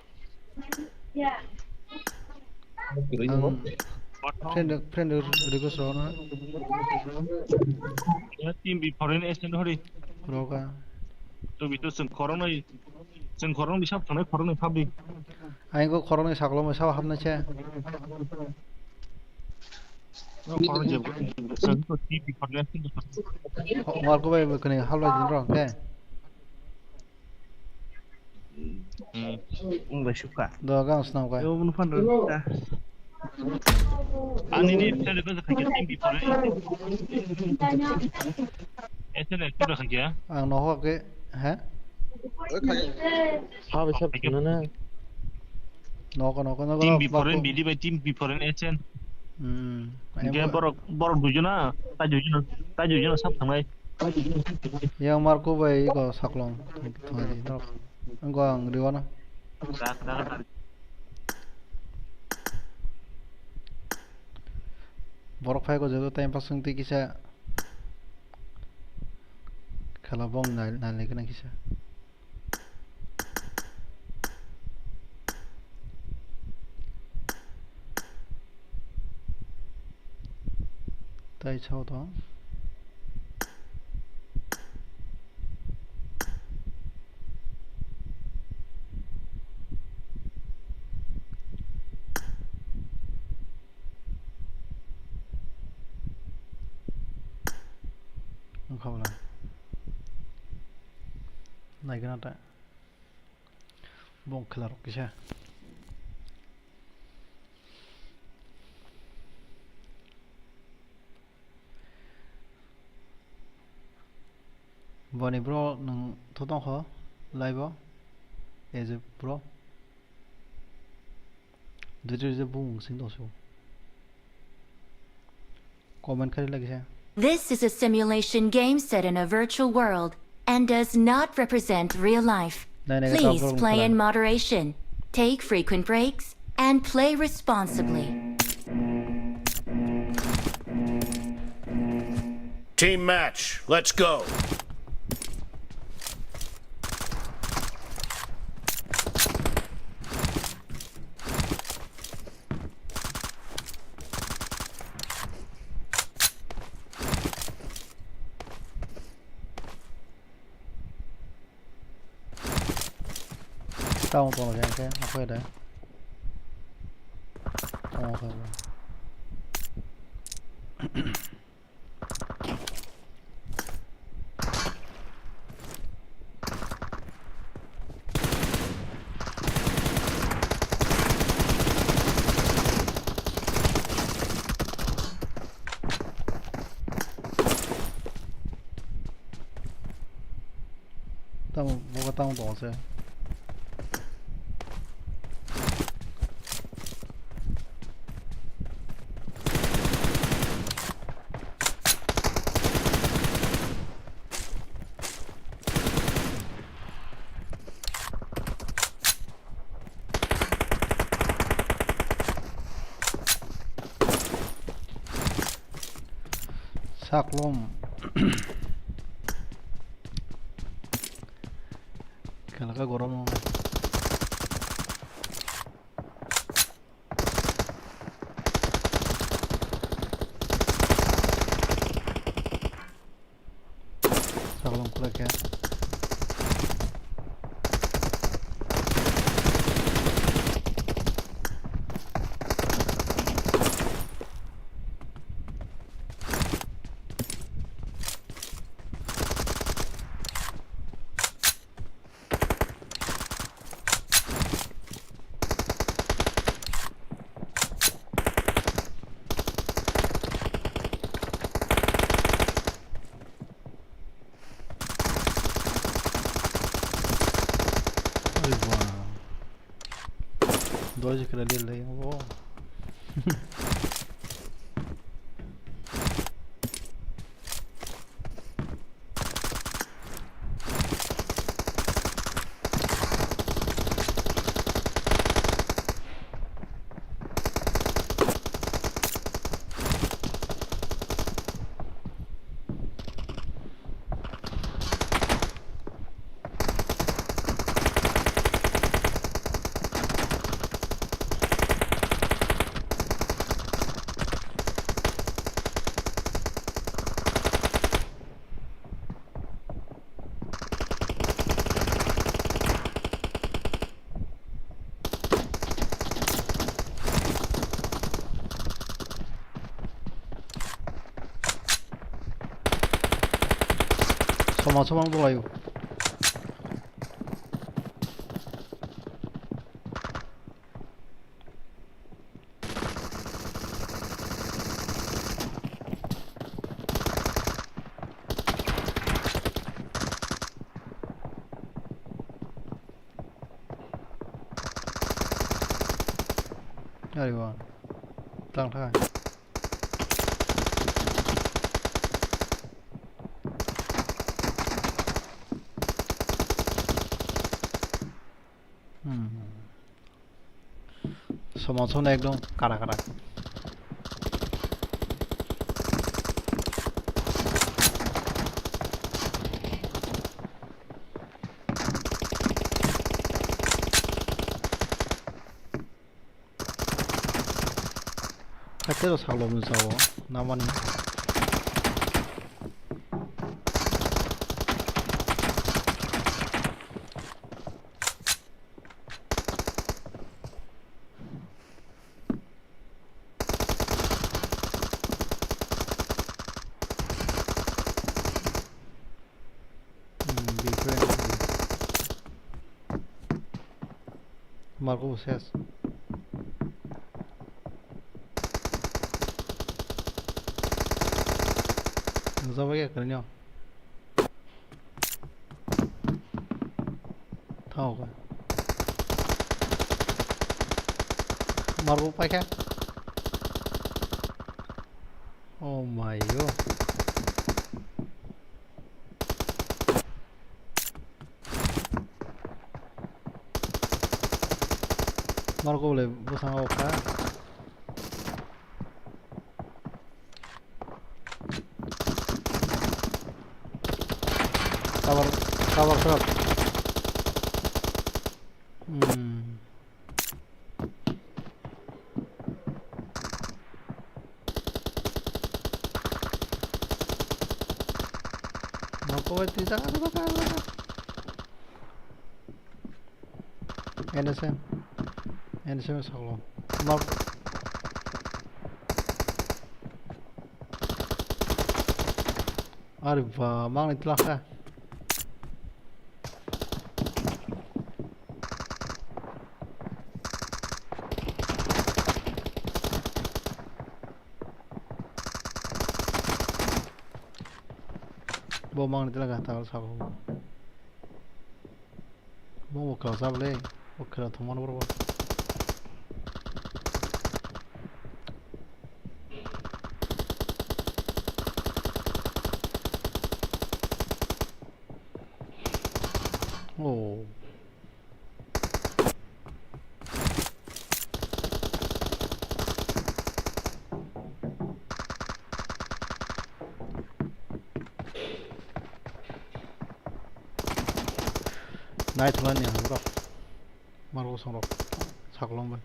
friend request ro na Ya tim bi paling SN hari. ro ka tuh itu seng korong bisa thằng korong này pháp đi. ai ko khorong saklo ma saw hamna che Nó korong jeb seng ko tim bi paling SN. war ko bai kene halwa din ro ke ba shuka do gang snam ka yo mun fan ro ta Ani ni saya juga sekarang tim bi paling SN itu dah kerja. ang no ho ke ha Ha be sab thuna na. no ko Tim bi paling bidi bay tim bi paling SN. Dia baru dujuna, ta dujuna sab thằng này. yang mar ko bai ko saklong thodi ro ang ko ang riwana borok phai ko jodo time pass sungti kisa khala bong na lekna kisa tai chao to không là 나이긴 하다. 뭐 클라로 기샤. Bonnie bro nang thotong kho live as a bro. This is a boom sing also. Comment kari lagi saya. This is a simulation game set in a virtual world and does not represent real life. Please play in moderation, take frequent breaks, and play responsibly. Team match, let's go. Tao còn là cái nó quay đấy. Không phải. Tao 뭐가 tao bỏ ra. 삭 롬. খেলাকা গরম সাগলম খুলে কে dois aquele ali, eu vou. 소망 돌아요. 아이고, 땅 타가. সমর্থন একদম কারা কারা 그때도 살로 무서워 나만이 be friendly. Marco ses. Sao vậy cái nhau? Thao cái. Marco phải khác. Oh my god. Marco boleh busang oka. Cover shot. Marco itu jangan buka. NSM solo. Marco. Aduh, mang itu lah kah? Mang itu lah kah? Tahu sabo. Mau kalau sabo le, kalau teman berapa? Oh. Nice one ya, bro. Marco sonrok. Saklong bay.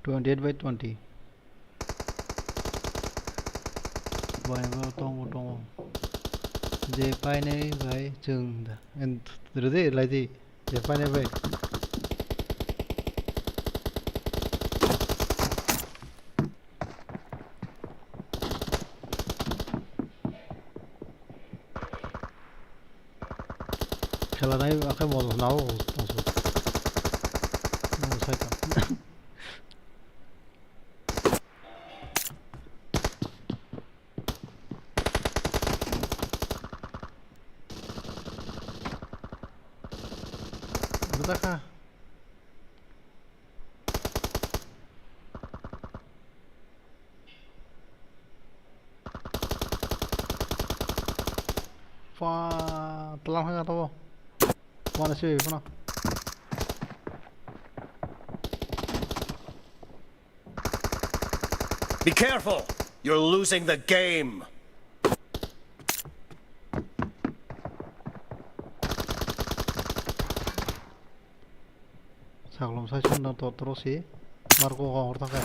$28 by 20. Bài vào tông dễ bài này vậy chừng anh rồi đấy là gì dễ bài này vậy খেলা নাই আকে মজা নাও সাইটা Berapa? Wah, telang nggak tahu. Mana sih, mana? Be careful! You're losing the game! Saklom saya cuma nonton terus sih. Marco kau orang kayak.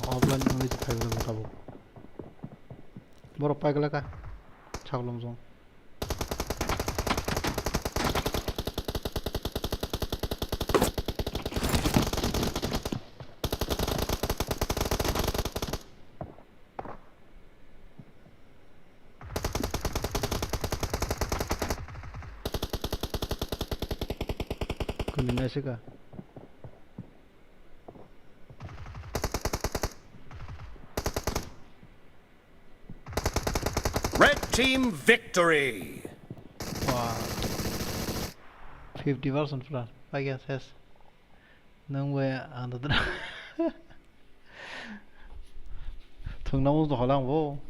Offline ini juga belum tahu. Baru pakai lagi. Saklom zong. Kombinasi kah? Red team victory! Wow. 50% plus, I guess, yes. Nowhere under the 통나무도 하려고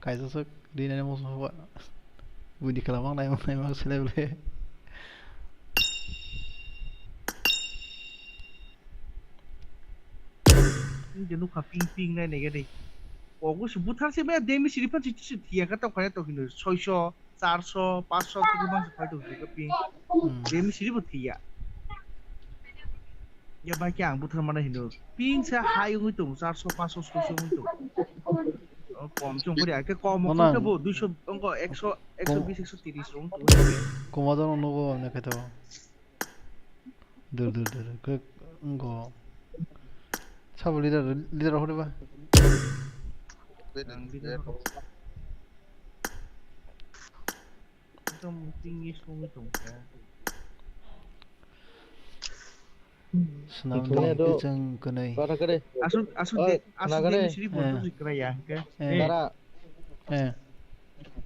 가이서서 리네네 모습 우리 그라망 나이망 슬래블해 이제 누가 빙빙 내 내게 돼. 오고 싶부터 세면 데미 시리판 지치 뒤에 갔다 가야 또 근데 소쇼 400 500 kg bang fight to the ping dem siri but kiya ya ba kyang bu thar mana hindu ping sa high ngi tung 400 500 600 ngi tung কম চং করে আগে কম Nó খাকে nàng বো 200 অঙ্ক 100 com 120 130 রং তো como đó nó có này cái đó được cái có sao leader leader hồi đấy 좀 띵이 소리 좀 Senam Ikhlas di tu. keceng kenai. Kau nak kene? 아수 Oi, 아수 nak kene? 데 시리 보도 지그라야 그 Tara,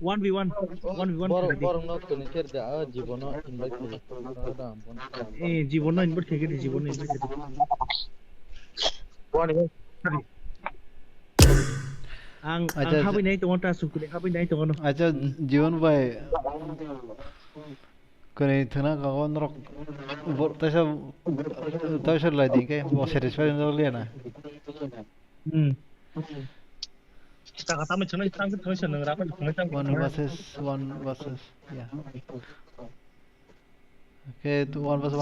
1v1 1v1 borong nak kene cerita jibono invite kene. Ada ampun. এ জীবন invite থেকে দি জীবন invite থেকে ang Aja- habi nai to ta su kule habi nai to no Aja jiwan bay kenai thana kawan rok bor taisa lai di ke mau satisfied ndak liat na. ta kata me chana tang ke thoisa nang ra pa thang tang One versus ya. Okay, one versus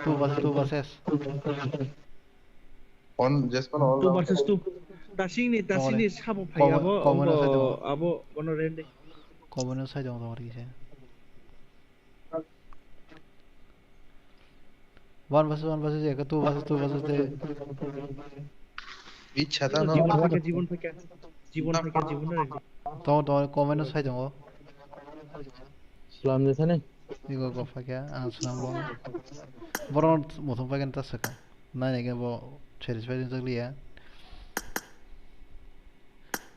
two versus. On just for all. 2 versus 2 다시니 사보 파야보 아보 ono rende Common side jong dong ri se. One versus ya, two versus de. Each other no. জীবন থেকে জীবন rende Tong common side jong. Salam je sana. Igo ko fa kya ansam lo. Boron mothom pa kan ta saka. Na ne ke bo satisfied ndak liat.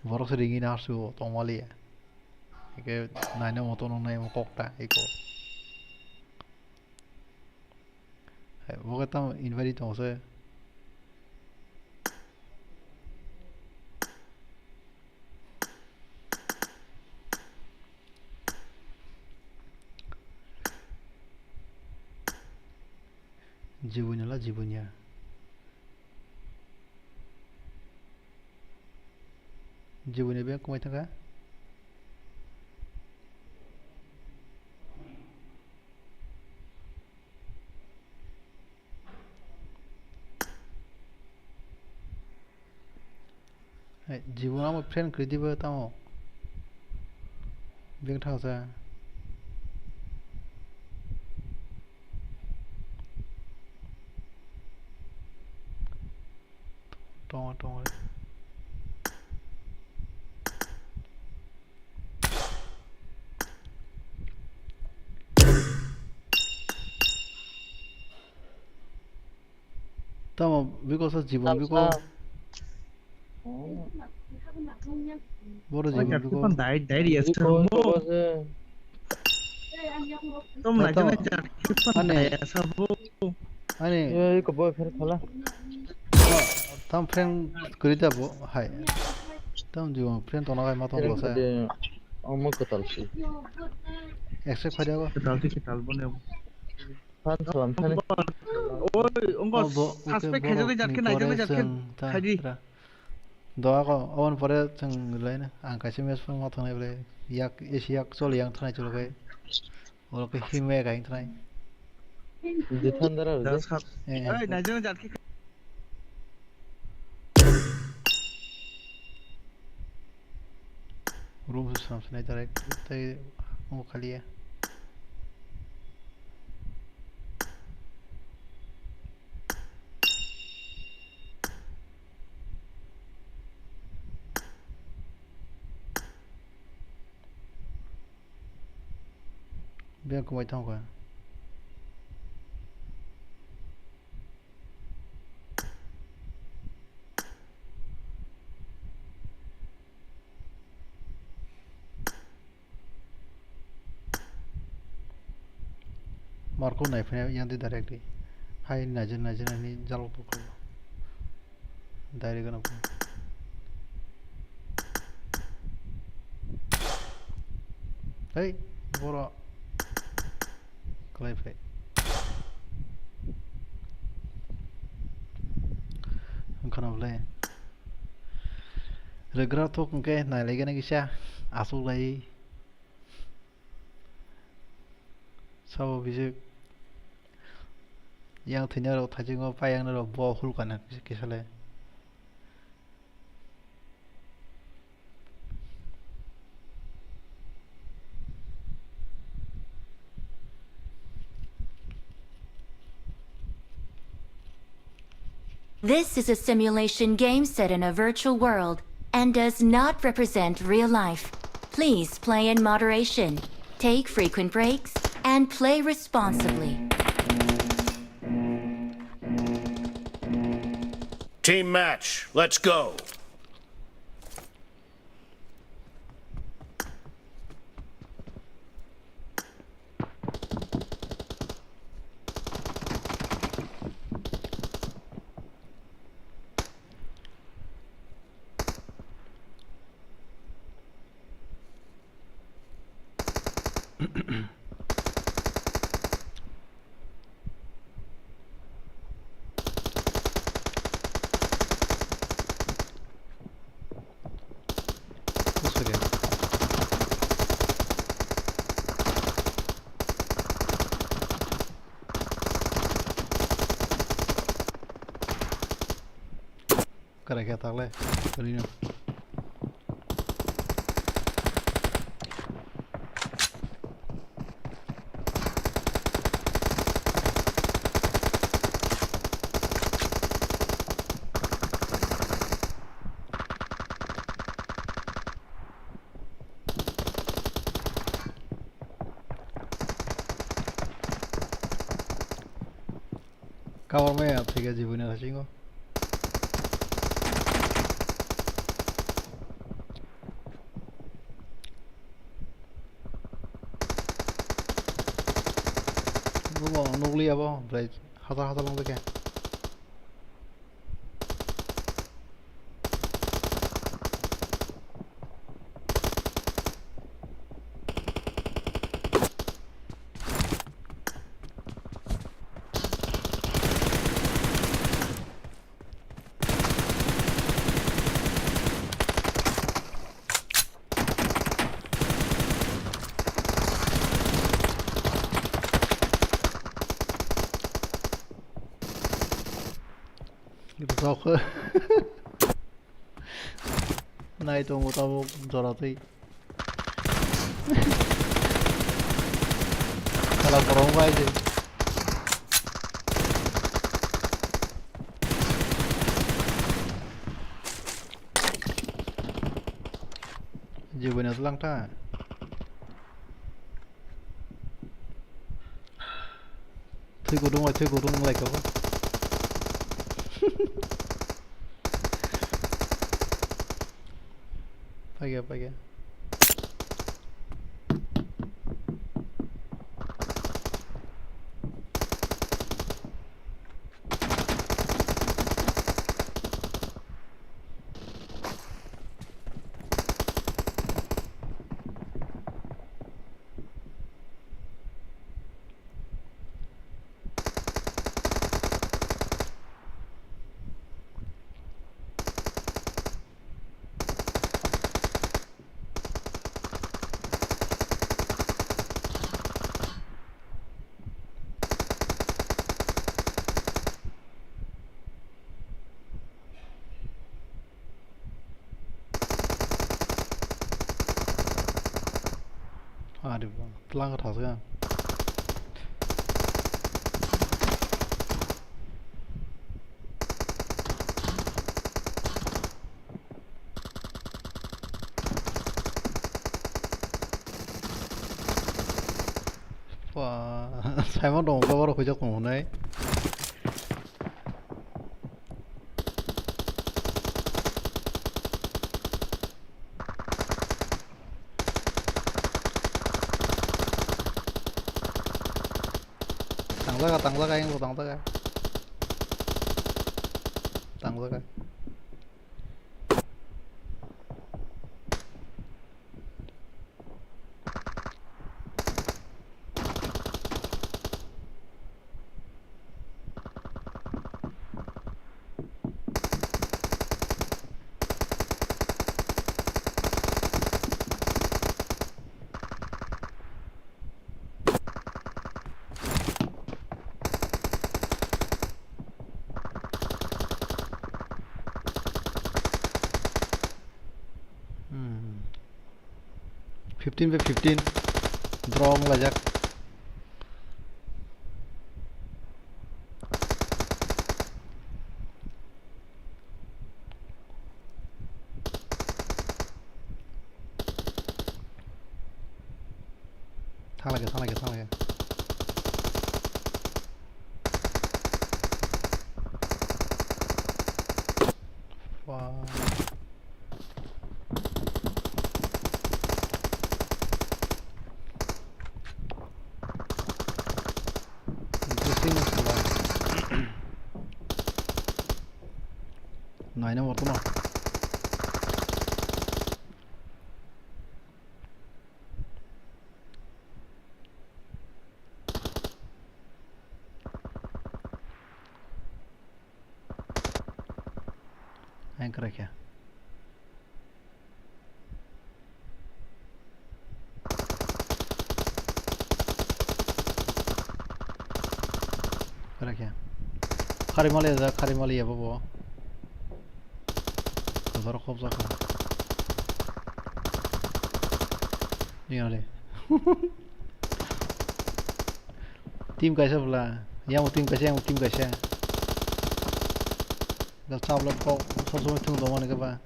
Borok sering ini harus tong wali ya. Ike nanya motor nong nanya mokok tak iko. Bukan tam invite tong se. Jibunya lah jibunya. Jibunya biar kumai tengah. Jibunya ama friend kerja ber tamu. Biar tahu saya. Tong. Tama because of Jibun because boro Jibun because dai yes mo tom la jana jar ane sabo ane Ye ko boy fer khala. tam friend kerja bo hai tam Jibun friend to nagai matong lo saya Amma ko talsi. accept kerja ko tal bone Fan salam sana. oi ongo suspect khajale jatke na jana jatke khaji doa ko awan pore chang lai na ang kaisi mes phang ma thang bele yak yak chol yang thanai cholo kai ol ke hime ga ing thanai Jithan dara. oi na jana jatke room se samsnai direct tai o khali hai biar kumai thang ko Marco knife yang di directly hai najan ini jalok pukul dari kan apa hey bora knife kan boleh regret tuh mungkin naik lagi nih kisah asuk lagi sao ví dụ yang thứ nhất là thay chứ có phải yang nó bỏ hul cả nè cái sao lại This is a simulation game set in a virtual world and does not represent real life. Please play in moderation, take frequent breaks, and play responsibly. Team match, let's go. cái này tao lên cái đi nào cover mấy thì cái gì vừa nãy chính không nó nugli apa belajar hata long tu itu sok nah itu mau tahu joroti kalau peromba aja jawabannya tulang ta thôi cô đúng lại cậu Pakai. Di pelang atas kan wah saya mau dong baru kujak mengenai tăng tốc anh tăng tốc anh 15 by 15 draw ngelajak thang lagi wow interesting sebelah nah ini waktu mah yang kerek ya Karimali ya babo Kazara خوب زخم Tim कैसे बोला yang tim कैसे gak sabla ko so tung do man ba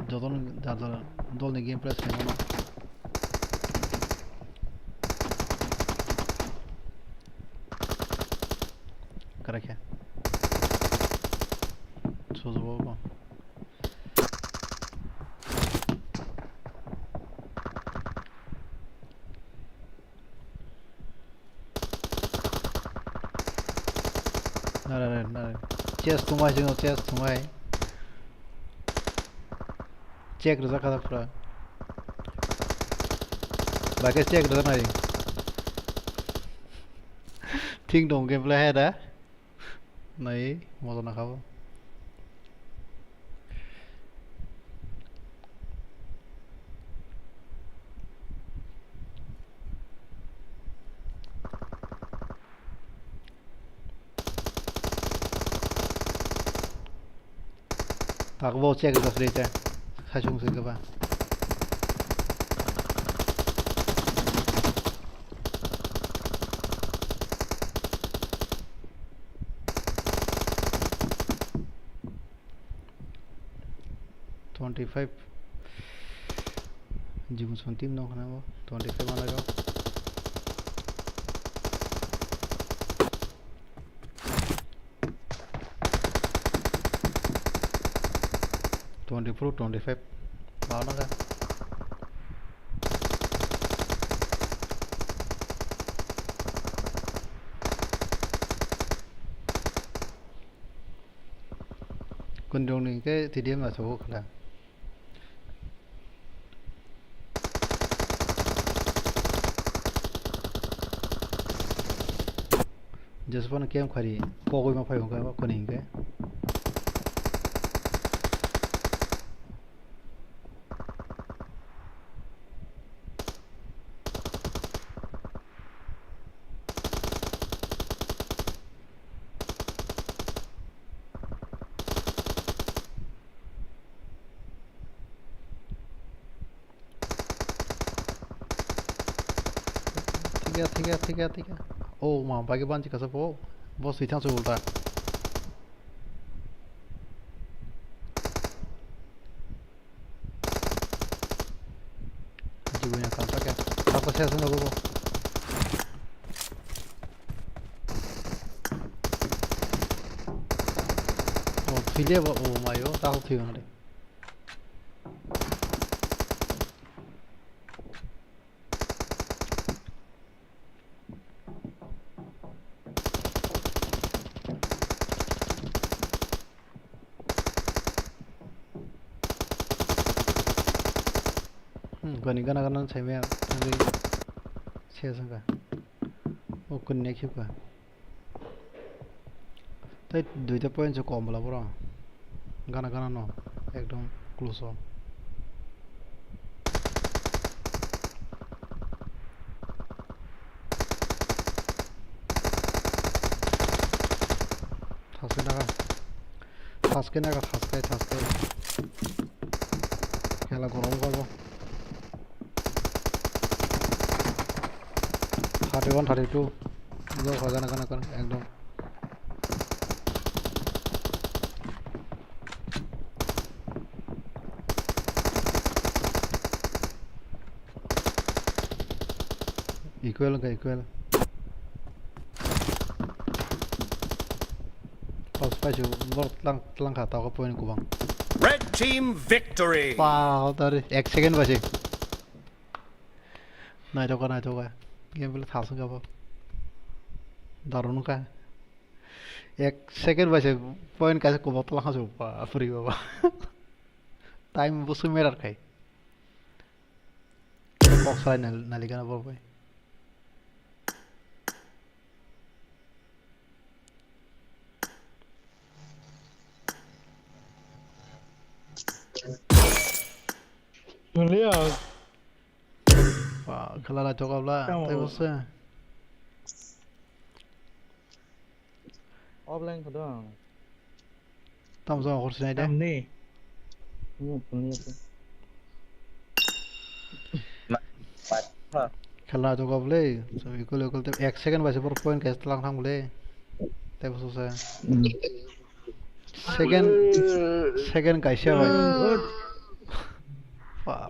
jodon dadar dol ni game press ne no karakya so zo ba na chest tumai jino chest tumai check raza kada pura bagai check raza nai thing dong game play hai da nai mozo na khabo tak bo check raza free cha khachung se ka ba $25 jimu sontim no kana bo 25 mana go $25 mana ga kundong ni ke tidiam la so khala Jaspan kem khari pogoi ma phai hoga ba koning ke tiga oh ma bagi banci ka sapo bos itang so ulta jibunya kanta ke apa saya sana bobo oh file oh mayo tahu thiyo ngade gani gana sai me ngi se sanga o kunne khiu ka tai duita point jo kom bala bro gana no ekdom close on थासके Naga थासके খেলা গরম করবো 31 32 जो खजाना खाना कर एकदम equal का equal पास पाजु बहुत lang खाता होगा पॉइंट को बंग Red team victory. वाह तारे 1 सेकंड बचे नहीं तो गेम प्ले था संगा बा दारुण का 1 सेकंड बचे पॉइंट कैसे को बहुत lang जो पा फ्री बाबा टाइम बुसु मेरा खाई बॉक्स लाइन नालिका ना बोल भाई Lihat. Wah, kalau lah cokap lah, tapi bosan. Offline ko doon. Tam sama kursi ni deh. Ni. Kalau lah cokap le, so ikut tapi 1 second baca per point kayak setelah thang le, tapi susah. Second kayak siapa? Wah.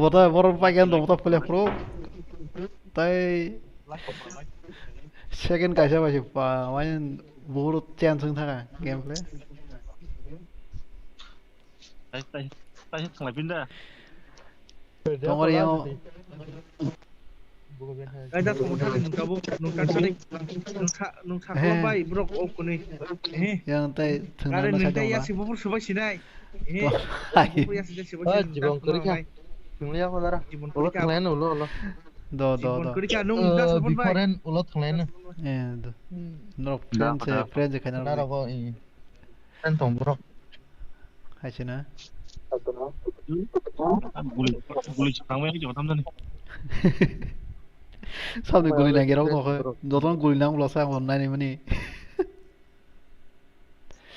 Bota baru pakai dong, bota pilih pro. Tapi second kayak siapa sih? Pak, main buruk chance thang gameplay. Tanya tengah pindah. Tunggu yang Ada komentar nungka bu, nungka sering, nungka kalau baik brok ok ni. yang tadi tengah Ada mana nungka saja ya lah. si bubur subah sinai. Hai. Bubur ya sudah subah sinai. Jibong kuri ka. Tingli ako dara. Ulo tanglen ulo. Do. Kuri ka nung dah sabun baik. Beforeen ulo tanglen. Do. Norok friends kena Nara norok. ko i. Kan tong bro. Hai cina. Guli cekang ni coba tamdan ni. Sampai guli lagi rok kok. Jodoh guli nang ulah saya online ni mana.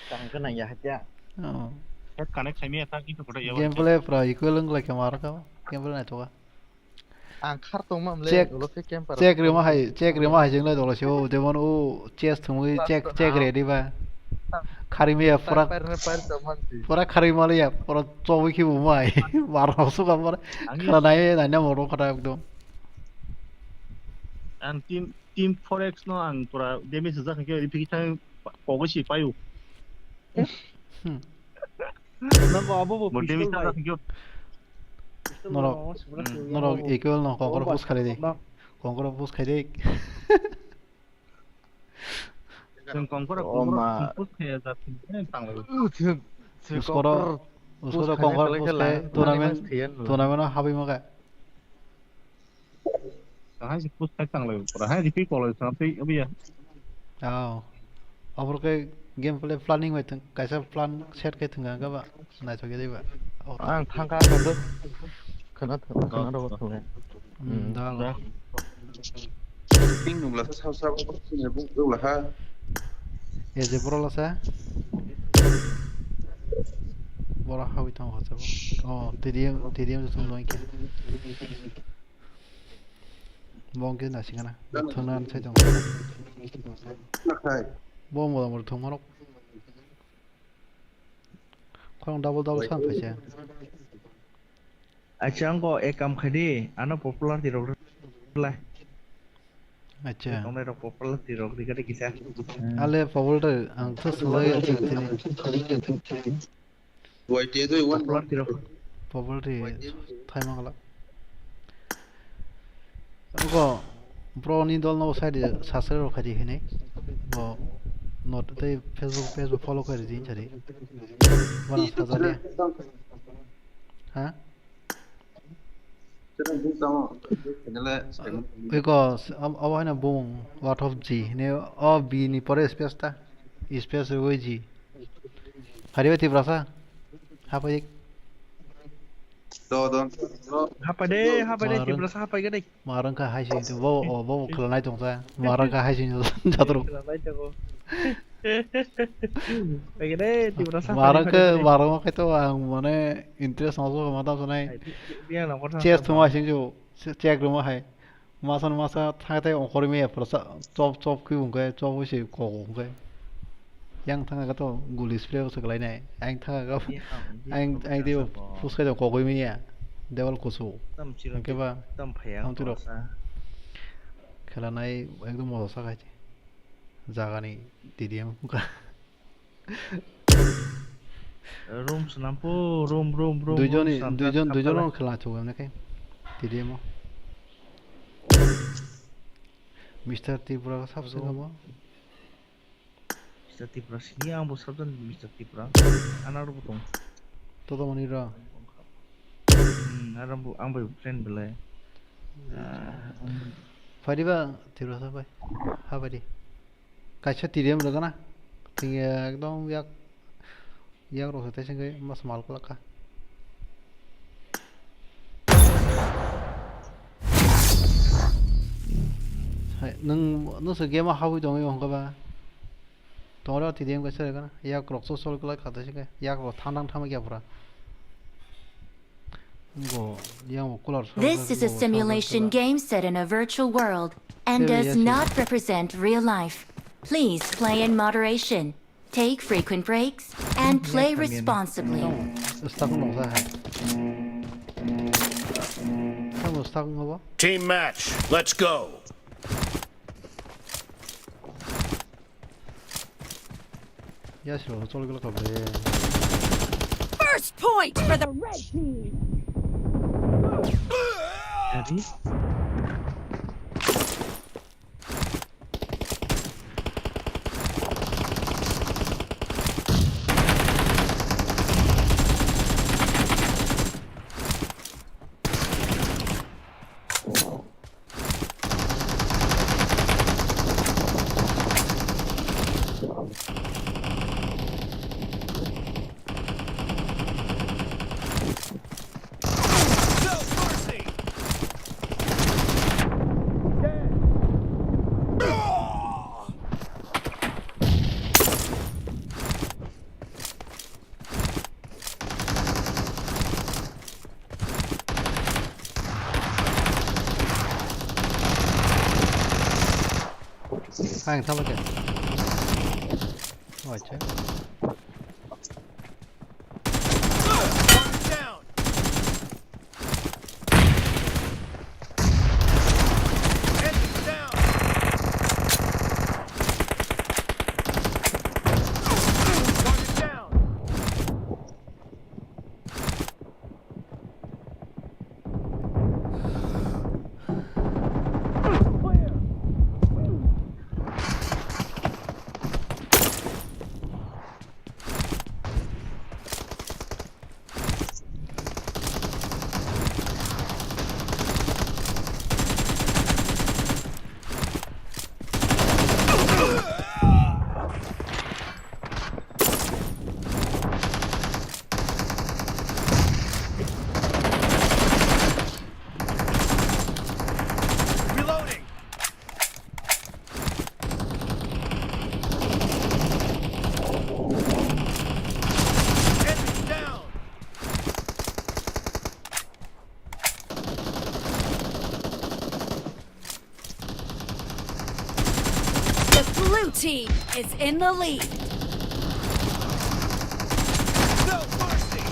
Tang ko na ya hatya. Oh. Kanek kami tak itu pada ya. Gameplay pra equal lagi kemar kau. Gameplay na coba. Angkar tong mam le Check. ulo fi camper. Cek rumah hai jeng lah dolar show. Demon chest thumui cek ready ba. Karimi ya pura karima ya pura cowi ki umai. Marah suka pura. Karena nanya moro kata itu. Ang team forex no ang pura demi sejak kaya dipikiran pogosih payu. Nampak apa bu? Demi sejak kaya. Norok equal no kongkor pus kali deh. Kongkor pus kali deh. Yang kongkor pus kaya tapi tang lagi. उसको तो conquer tournament हाबी मगा Kaya si pus kaya tang lagi. Pura kaya dipik kalau sampai apa ya? आओ अब के game play planning में कैसा plan set के थंगा का बा ना तो के दे बा Ang tangka ko. Kana ro tanglen. दा Ping nung la sa sa ko ni bu do la ha. ये जे प्रो लसा बड़ा हावी था वहाँ से ओ टीडीएम जो तुम लोग के बॉन्ग के ना सिंगना थोड़ा ना चाहिए La hai. बॉन्ग मोड़ा थोड़ा मारो कौन डबल साम पैसे Acha ko ekam khadi, ano popular di rok lah. अच्छा Kong na rok popular di rok di kada kisah. आले पॉपुलर अंग तो सुबह ये चलते Wai te do wan Popular di rok. Popular थाई मंगला उनको ब्रो नी दल नो साइड सासरे रखा दी है नहीं वो नोट ते फेसबुक फॉलो कर दी चली वन साजा ले हाँ because अब है ना boom lot of G ने और B नी परे space था space वो G हरी वही Tiprasa हाँ पर एक Don. Apa deh Tiprasa apa gini? Marang ka hai sing bo khalanai tong sa marang ka hai sing jatro Kayak deh Tiprasa apa marang ka to ang mane interest also mata sunai dia nomor chess thuma sing jo check room hai masan masa thate ongkori me prasa chop ki ungkai chop usi ko ungkai yang thanga ka to gulis play ko saklai nai ang thanga ka ang dio fuskai to ko mi ya deval kusu ke ba tam phaya am tiro খেলানাই একদম মজা খাইছে জাগানি TDM room senampu room দুইজন খেলা চোগ নাকি TDM mister Tripura সাবসে হবো Mr. Tipra sini ang bosap dan Mr. Tipra anak ru potong তো Monira ang boy friend belai ফাইবা Tripura সবাই হাবাদি কাছে টিডিএম লাগা না ঠিক একদম ইয়াক রসতে সঙ্গে মাস মাল কলাকা নসে গেমা হাবই দङ হংগাবা দङरा টিডিএম কাছে লাগা না ইয়াক রক্স সল কলা খাতে সঙ্গে ইয়াক থান্দাং থামা গিয়াপুরা This is a simulation game set in a virtual world and does not represent real life. Please play in moderation, take frequent breaks, and play responsibly. Team match, let's go. First point for the red team. jadi Hàng thăm kìa. Hỏi chứ. Blue team is in the lead. No mercy.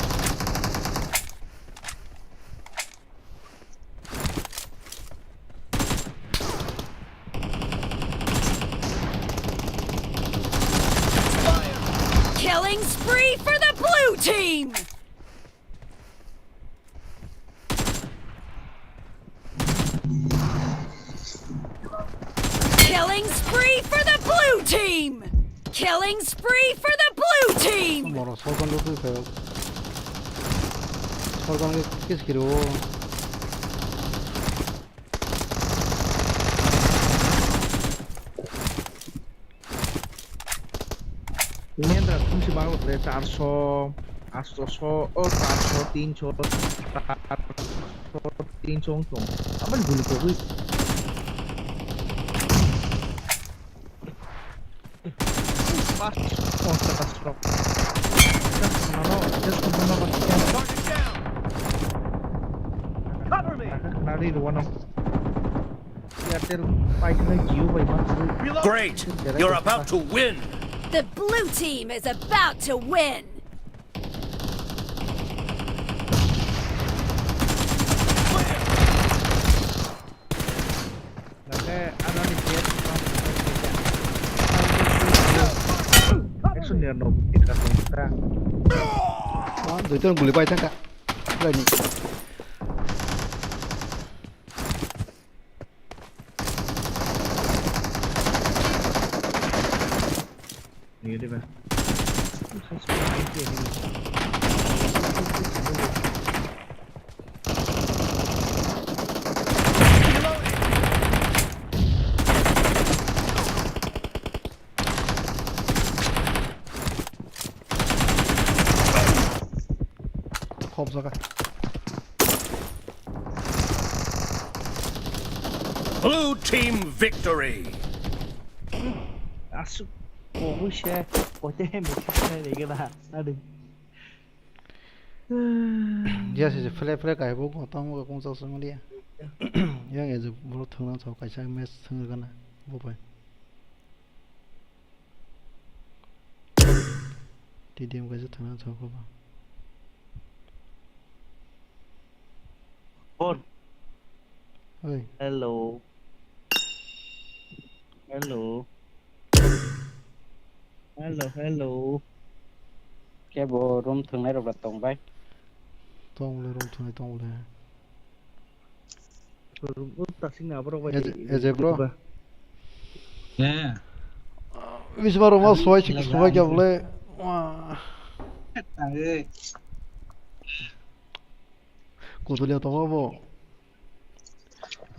Killing spree for the blue team. Killing spree for the blue team! Killing spree for the blue team! 뭐라 설건 놓고 있어요. 설건이 계속 ini antara fungsi banget dari 400 800 400 300 400 300 aman guli ko hui pas kontra just cover me nari one of Great! You're about to win! The blue team is about to win! Đối tượng bùi bay chắc cả. Rồi nhỉ. Ini dia, Bang. Hộp ra cả. Blue team victory! Asuk. Ôi xe, ôi thế mình cái này cái là gia đình. Yes, is flare cái bộ của tao cũng sao xong đi. Yang is bộ thường nó sao cái sao mess thường cái này, bộ vậy. Đi điểm cái thường nó sao cái bộ. Phone. Ơi. Hello. Hello. Hello. Cái bộ room thường này là tổng vậy. Tông lên room thường này tông lên. Room tak sing na bro vậy. Eze bro. Yeah. Bisa baru mau suai sih suai क्या बोले. Wah. ơi. Cô tôi liều tông bộ.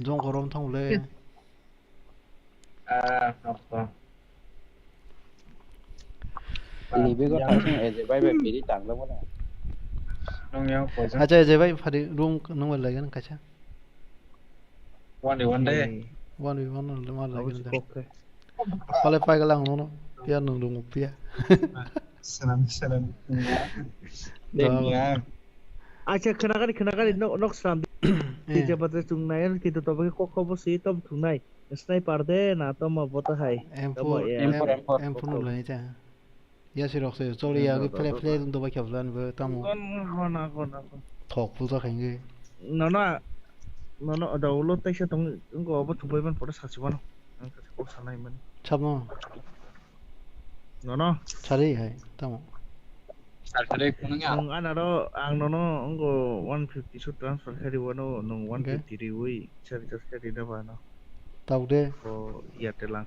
Trong có room tông lên. Không. Lý biết có phải xong Eze bay về phía đi tặng đâu đó. Nông nhau của Acha Eze bay phải đi room nông về lấy cái này chắc. one day. One là mà lấy cái này. Kalau pakai lang nono, dia nunggu pia. Senang. Demian. Acha kenakali nok sam. Di jabatan tunai kita tahu bagi kok apa sih tom tunai. Sniper deh, na tom apa tuh hai. Em pun nol ini cah. Ya sih rokse, sorry ya, play untuk bagi apa với tamu. Kona. Thọc pun tak hengi. Nó ở đầu lốt tay xe tông ứng có bắt thủ bơi vẫn có được sạch chứ anh có thể sáng này mình Chắp nó Chari hay tamu. Anh ở đó anh nó ứng có 150 suất transfer khai đi vào nó 150 đi vui chơi chơi đi đâu vào nó Tàu đê. có giờ để làm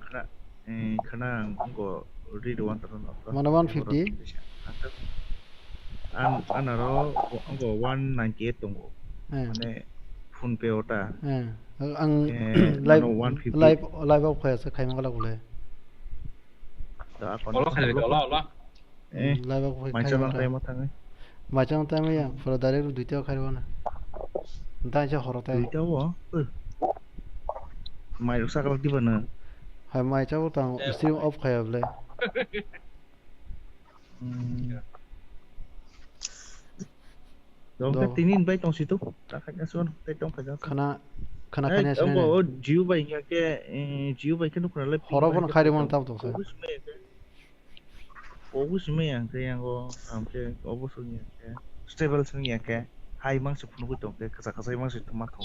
khana ứng có đi đâu anh nó Mana 150? Anh ở đó ứng có 198 tung này phun peo ta Ang live out khỏe sẽ khai mang cái này đó còn Có khai được đó live out khỏe mai cho nó tay mất thằng ấy mai cho tay mấy à phải direct được tiêu khai luôn ta cho họ tay tiêu hả mai được sao đi vào nữa hay mai cháu tao stream off khai lên Dong ka tinin ba itong situ? Takot na son, itong kanya. Kana sini. Ang jiu ba niya jiu ba kanu kuna lepi. Horo pun khai mon tao to sa. Ogus me yang kaya ko amke obus niya ke. Stable sing niya ke. Hai mang se punu to ke kasa mang se tumak to.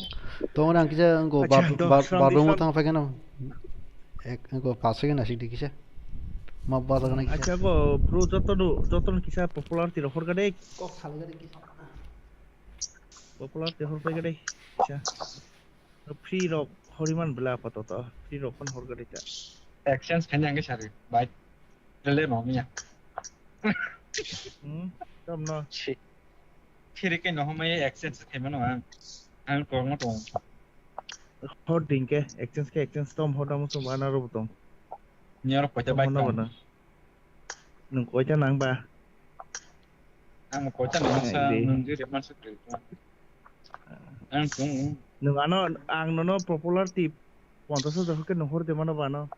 To orang kita angko baru mo tang pakai no. Angko pasal kan asik dikisah. Mabba ta kana kisah. Acha ko bro joto kisah popular ti rohor gade. Kok khali gade kisah. Popular tehor pe gade cha free rock horiman bela pato to free rock kon hor gade cha Actions kanyang cái sao bài lên mỏng nha. Tom no Khi cái nó không mấy actions thì mà nó anh còn nó còn hor ding ke actions tom hor dam so bana ro butong nhớ nó phải cho bài no bana nung ko cha nang ba Ang kota nang sa nung di man sa ang kung nung ano ang no popular tip 50,000 ke নহor de mano bano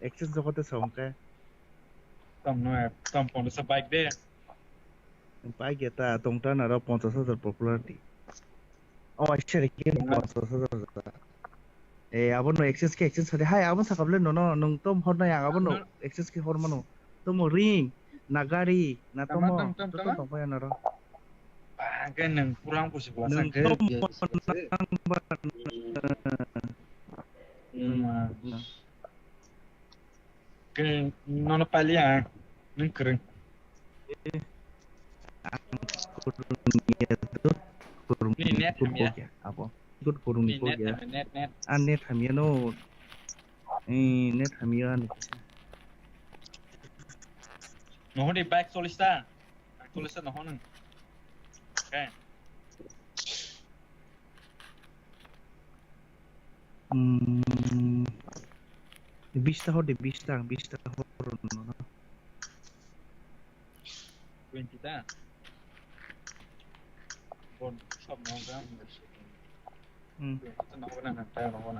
excess jokote songke tam no tam pon sa bike de pai geta tongta na ro 50,000 popular tip oh actually ke 50,000 abon no excess ke excess hade hai abon sakable no no nung tom hor na yang abon no excess ke hor mano tom ring nagari na tomo to tong pa na ro cái nâng kurang pusi puasa ke ke nono palia neng kering ni net ya apa ikut kurung ni itu ya net net hamia no net hamia ni no di back solista no honeng okay Bista hor no 20 ta bon shop no ga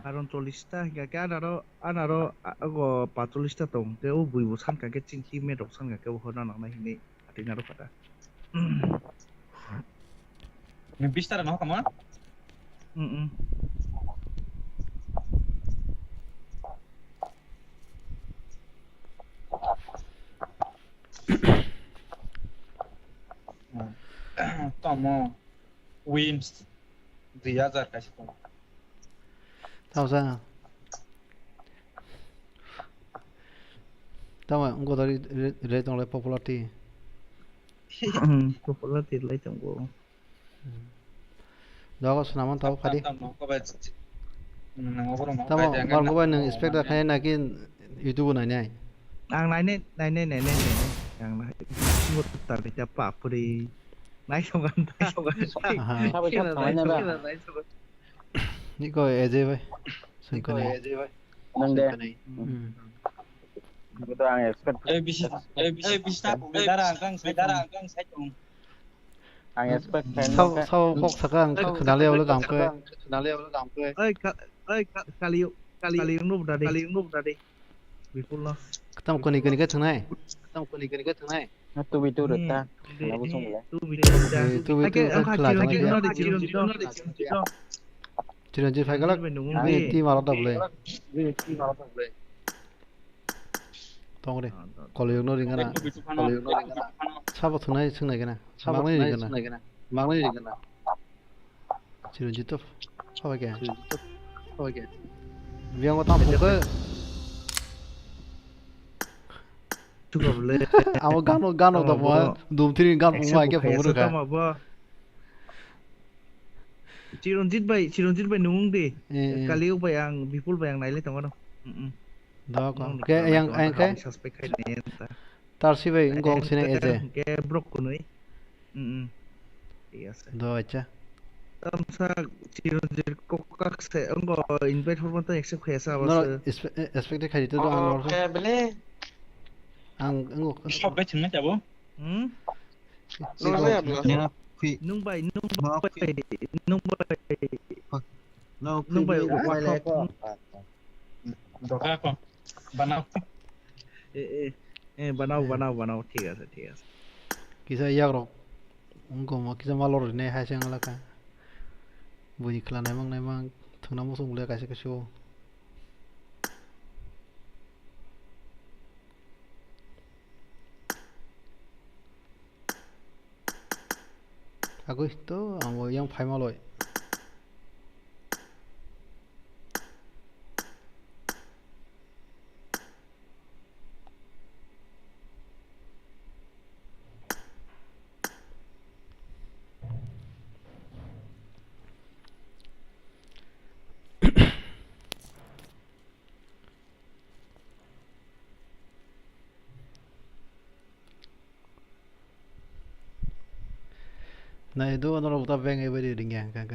Aron tolista ya ke anaro ago patolista tong te u bui busan ka ke cingki me dok san ka ke hona nang na hini atina ro kata ni bista no kama tomo wins dia jar kasih tomo tahu sa tahu engkau dari tong le popularity popularity lai tong go dah kau senaman tahu kadi tomo ko ba tahu kalau kau neng expect dah kaya nakin itu guna nyai ang nai yang nai ngut tar de japa puri nai songan ni kau aje bay sengkene nang de betul ang expect bisa darang kang saya tung ang expect sau kok sekarang kenal dia boleh kamu kali nu berade bipul no ketemu kuni ke tengah tu bitu reta lagu song ya itu kelas dia Ciranjit phải galak ini tim malah tak boleh tong deh kalau yang nori kena siapa tuh naik seng naik kena mang ni kena Ciranjit tuh apa kaya biang kau tampuk ke juga boleh awak gano tak mau dum tiri gano mau ke pemuru kan Ciranjit bay nung deh kali upa yang bipul bayang naile tong ano dah kau ke yang ke suspek hai ne tar si bay ngong sini aja ke brok kunoi iya sih dah aja tamsa Ciranjit kokak se engko invite hormata accept khesa no bas expect khai itu doang oke boleh ang shop ba chingna jabo nung bay doka ko banao banao ঠিক আছে kisah iya rok engkau mau kisah malor ini hasil ngelaka bunyi kelan emang tengah musuh mulai kasih ke show aku itu yang pai maloi nah itu orang udah pengen beri ringan kan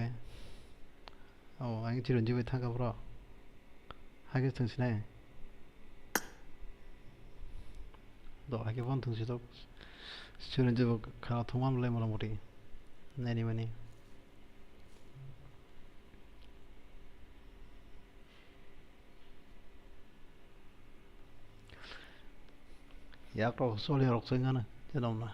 oh anh chỉ đơn thang cái bro hai cái thằng này đó hai cái von thằng gì đó student जो खाना थोमा मले मला मोटी नहीं money याक तो सोली रख सेंगा ना जनाम ना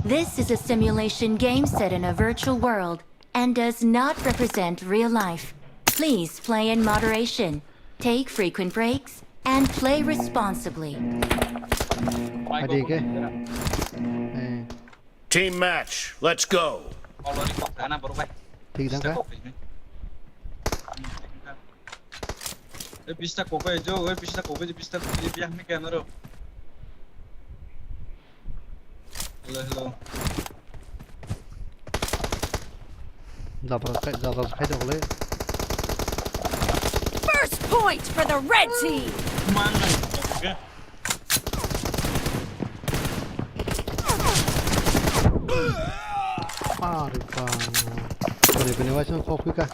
This is a simulation game set in a virtual world and does not represent real life. Please play in moderation, take frequent breaks, and play responsibly. Team match, let's go. Pista coco é jogo, pista coco de pista de viagem me câmera. Hello. First point for the red team. Kene vai ser qual fica?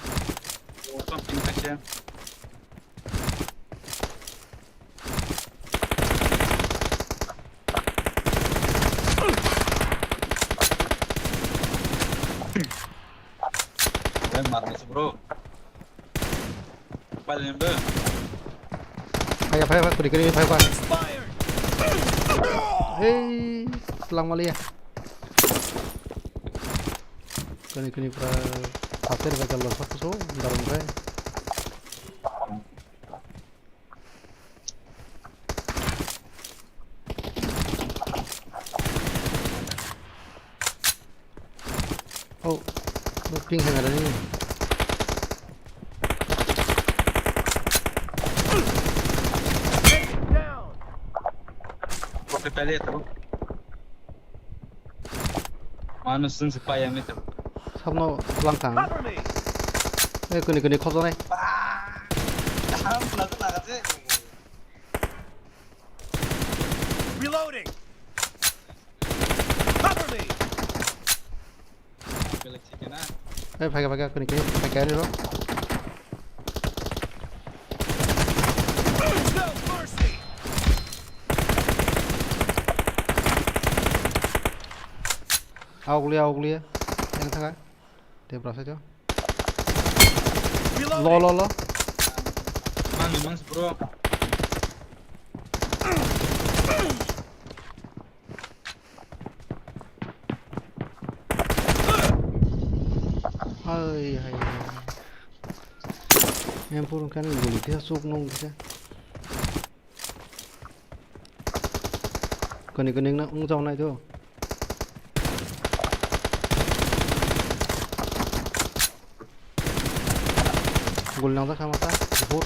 Bro. Paling ber. Payah, kuri payah. Hey, pelang mali ya. Kini para hasil bakal losak so, dalam bay. Oh, ping yang ada ni. Pele tá bom? Mano, sun se pai ame tá. Sabno pelang kang. Kini khozo nai. Reloading. Cover me. Pele chicken ah. Pakai kini lo. Augulia. Yang tengah. Tiprasa jo. Lo. Mang bro. Hai. Yang purun kan guli dia suk nong bisa. Kening na ung jong nai tu. Gul nang tak sama ta. Hur.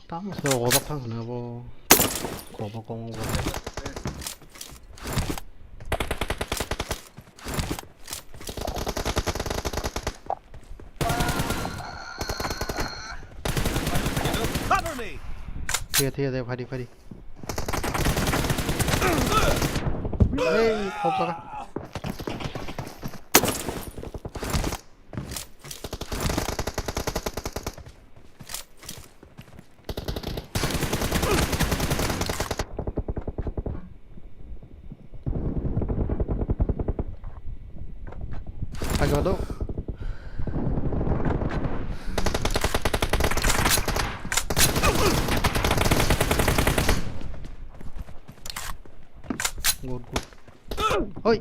Tama sa robak thang na bo. Ko kong. Cover me. Thiệt, phải đi. Hey, không sao cả. Phải vào đâu? Good. Oi.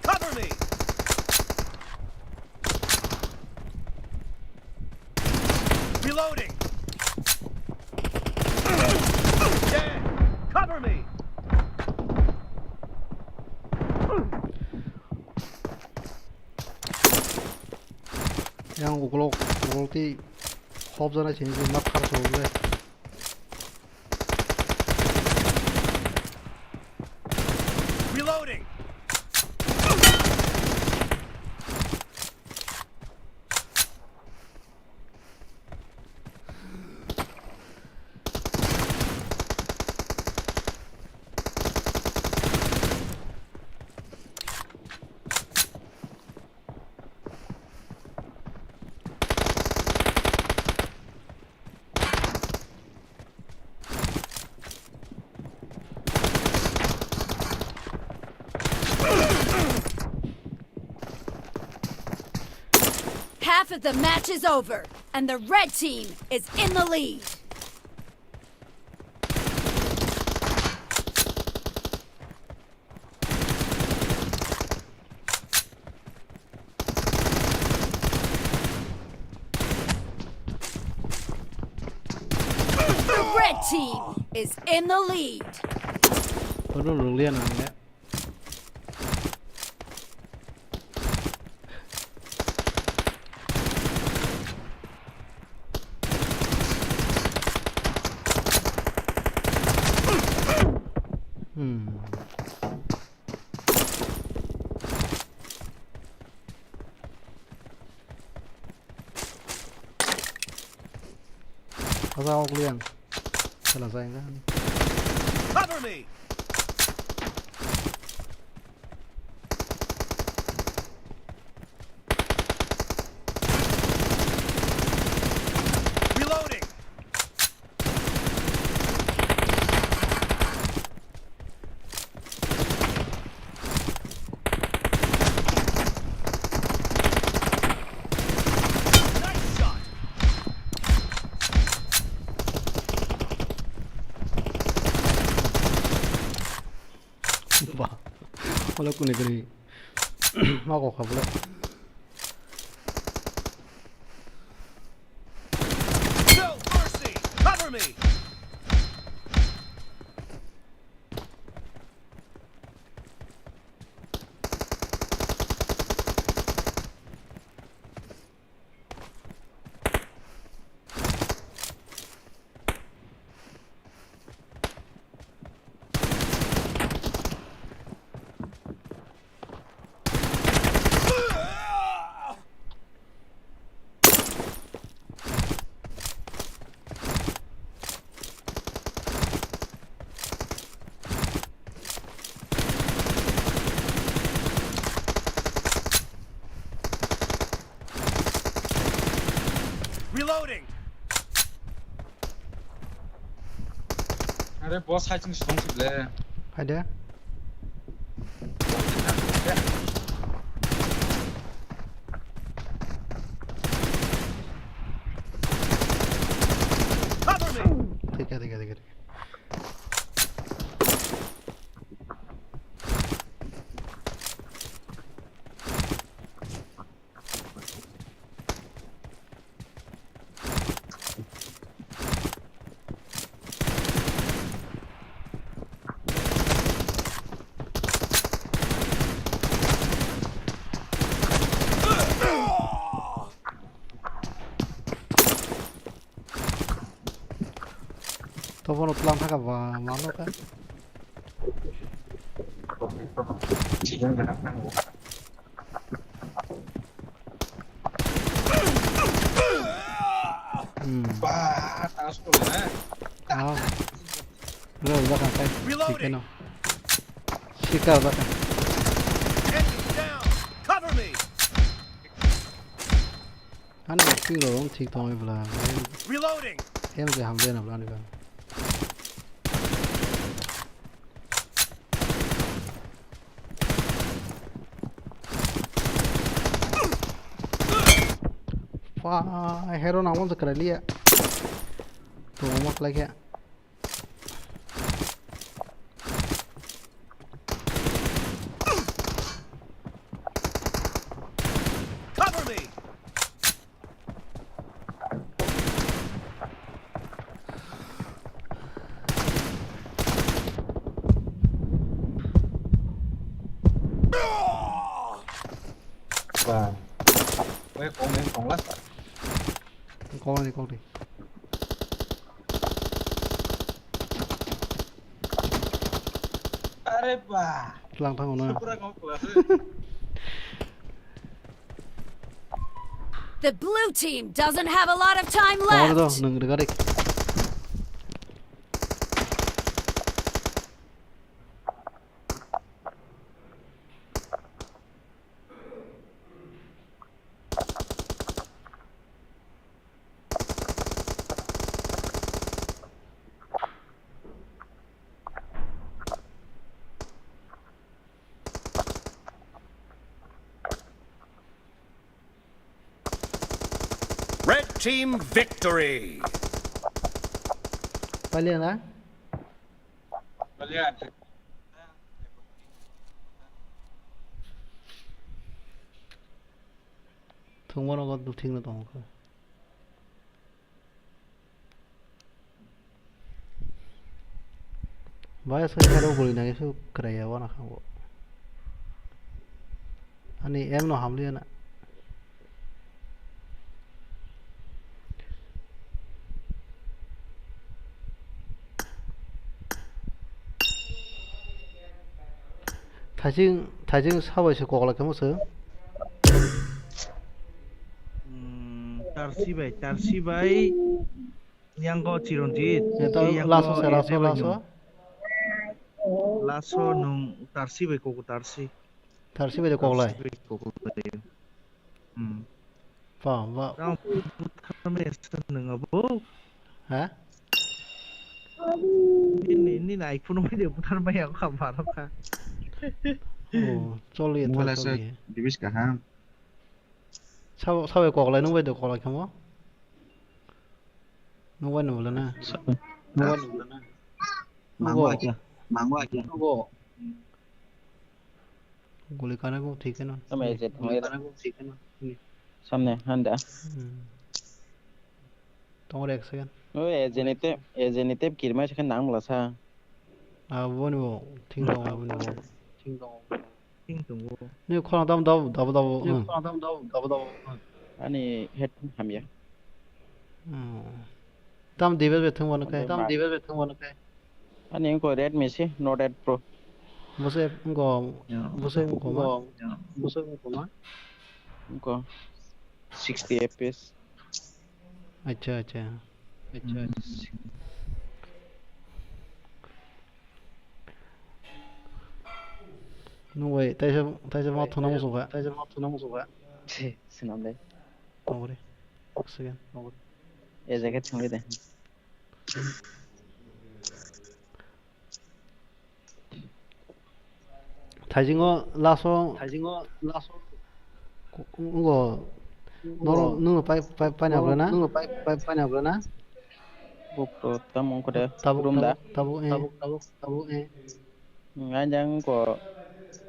Cover me. Reloading. Yeah. Cover me. Yang ukulok ti hop zona change map khar so le Half of the match is over, and the red team is in the lead. The red team is in the lead. Cover me! Reloading! Nice shot! Bah, kalau aku negeri, aku kabel. No mercy! Cover me! Reloading! अरे बहुत sizing strong सिले Ada? Cover me! Tiga. Tao vào làm thằng cả và món nó cái. Wah, tahu sekolah. Rồi ra thằng tay. Chicken nào. Chicken ra thằng. Enemy down! Cover me! Anh này phi rồi ông chỉ thôi là Reloading! em sẽ hàng lên làm ra được. Wah, hero namun sekali ya. Tuh ngomong lagi ya. Cover me! Wah, gue komen konglas. Con đi. Are bah. Lang thang nó. The blue team doesn't have a lot of time Có đâu, left. đừng có đi. team victory. ไปเรียนนะ Kalian. 동원아가 또 ทิ้ง또 그. Vaya soy caro golina eso creía bueno hago. Ani em no hamli na. 다징 사와서 고글라 겸어서. Tarsi bay yang ko Chironjit laso nung tarsi bay ko tarsi bay de koglai va thame nung abo ha ni na iphone bay de putar bay ako khamara ka 쫄리 Mulasa dibis ka ha. 사회 고글라 는 왜도 고글라 겸어 누구는 몰라나 Mangwa aja. Nugo. गोली खाने को ठीक है ना समय से थमें सामने हंदा तो और एक सेकंड ओ एजेनेटे किरमा से नांग लसा वो नहीं वो ठीक है वो नहीं वो ting tung नहीं खाना दाव आनी हेड हमिया दाम दिवस बेथं वाला काय आनी इनको रेड में से नो रेड प्रो मुझे इनको मा इनको 60 fps अच्छा 누구에 다시 막 토나무 소가 스남데 그래 쓰겐 에제게 청리데 다징어 라소 이거 너는 빠냐 그러나 bukto tamong ko de tabu ngajang ko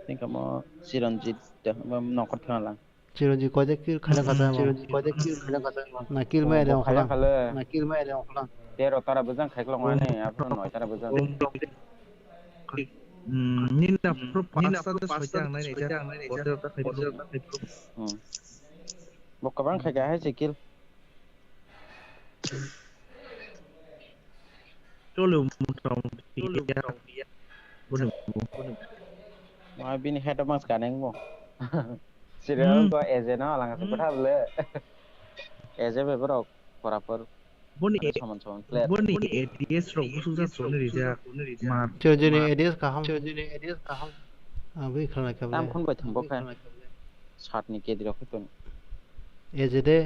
tingka mo sironjit de nokot khala Chiranji को देख खड़ा खाता है ना किल में रहा खड़ा तेरो तारा बजन खाइकलो माने आपन नय तारा बजन nina pro pasta da soitang nai ja order ta khai bokabang khaga hai sikil tolu mutong ya bunu ma bin head mas kaneng mo serial ko ejena lang se pathable eje be bro porapor boni saman player boni ads ro busuja sone rija mar Chiranji एडियस का हम अभी खड़ा कर tam khon bai thangbo kha shot ni ke diro khotun एजेदे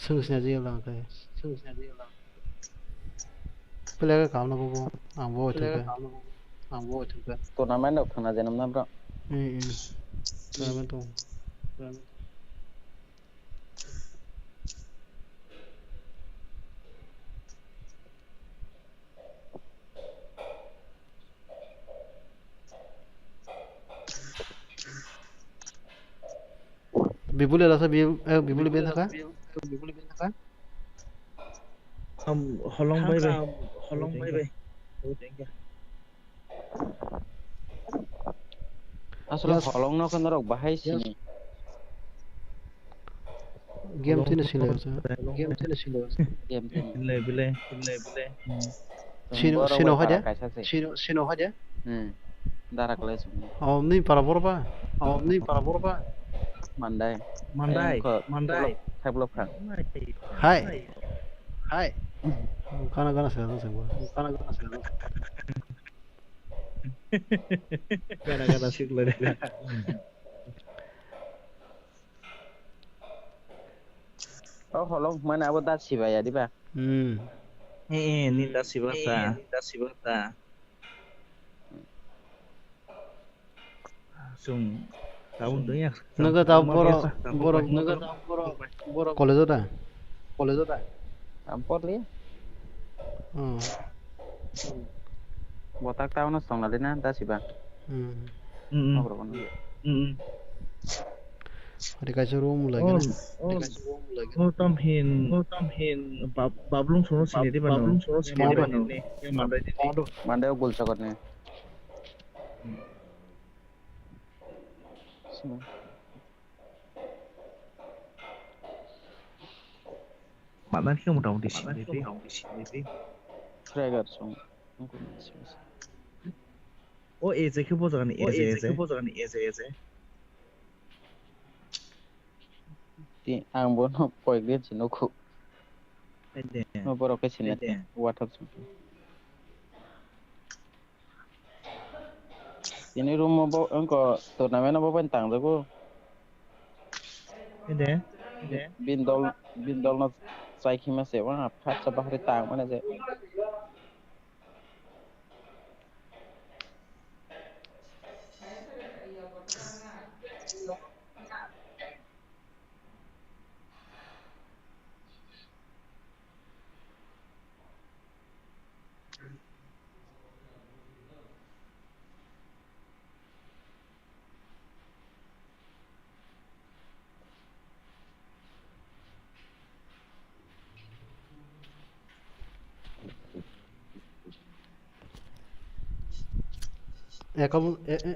संगसना जी ला का player काम ना को वो ठीक है tournament ok thana janam na bro tournament तो बिबुले लासा बिबुले बेन थाका हम holong bai aslo holong no kan rok bahai sini game thin सिले game bile सिनो हजे darak les नहीं para borba mandai khablok khang हाय गाना से gara sikle oh holong mana abo da siba ya di ba ninda sibata sung Tahun deh ya. Naga tahu boro college dah. Ampor liya. Hmm. Botak tahu nas tong lalina ta siba. Ngobrol kono. Hari kasih room lagi na. Tom hin bablung suruh sini di mana? Mandai gol sakot ne. Mana sih mau di sini? Traeger song. Oh, eze ke bozo kan eze. Ti ang bono poik dia chinoku. Ede. No boro ke chine. Water song. Ini room mo engko turnamen apa pentang tuh Ede. bindol no strike hima se wa phat sa bahri tang mana je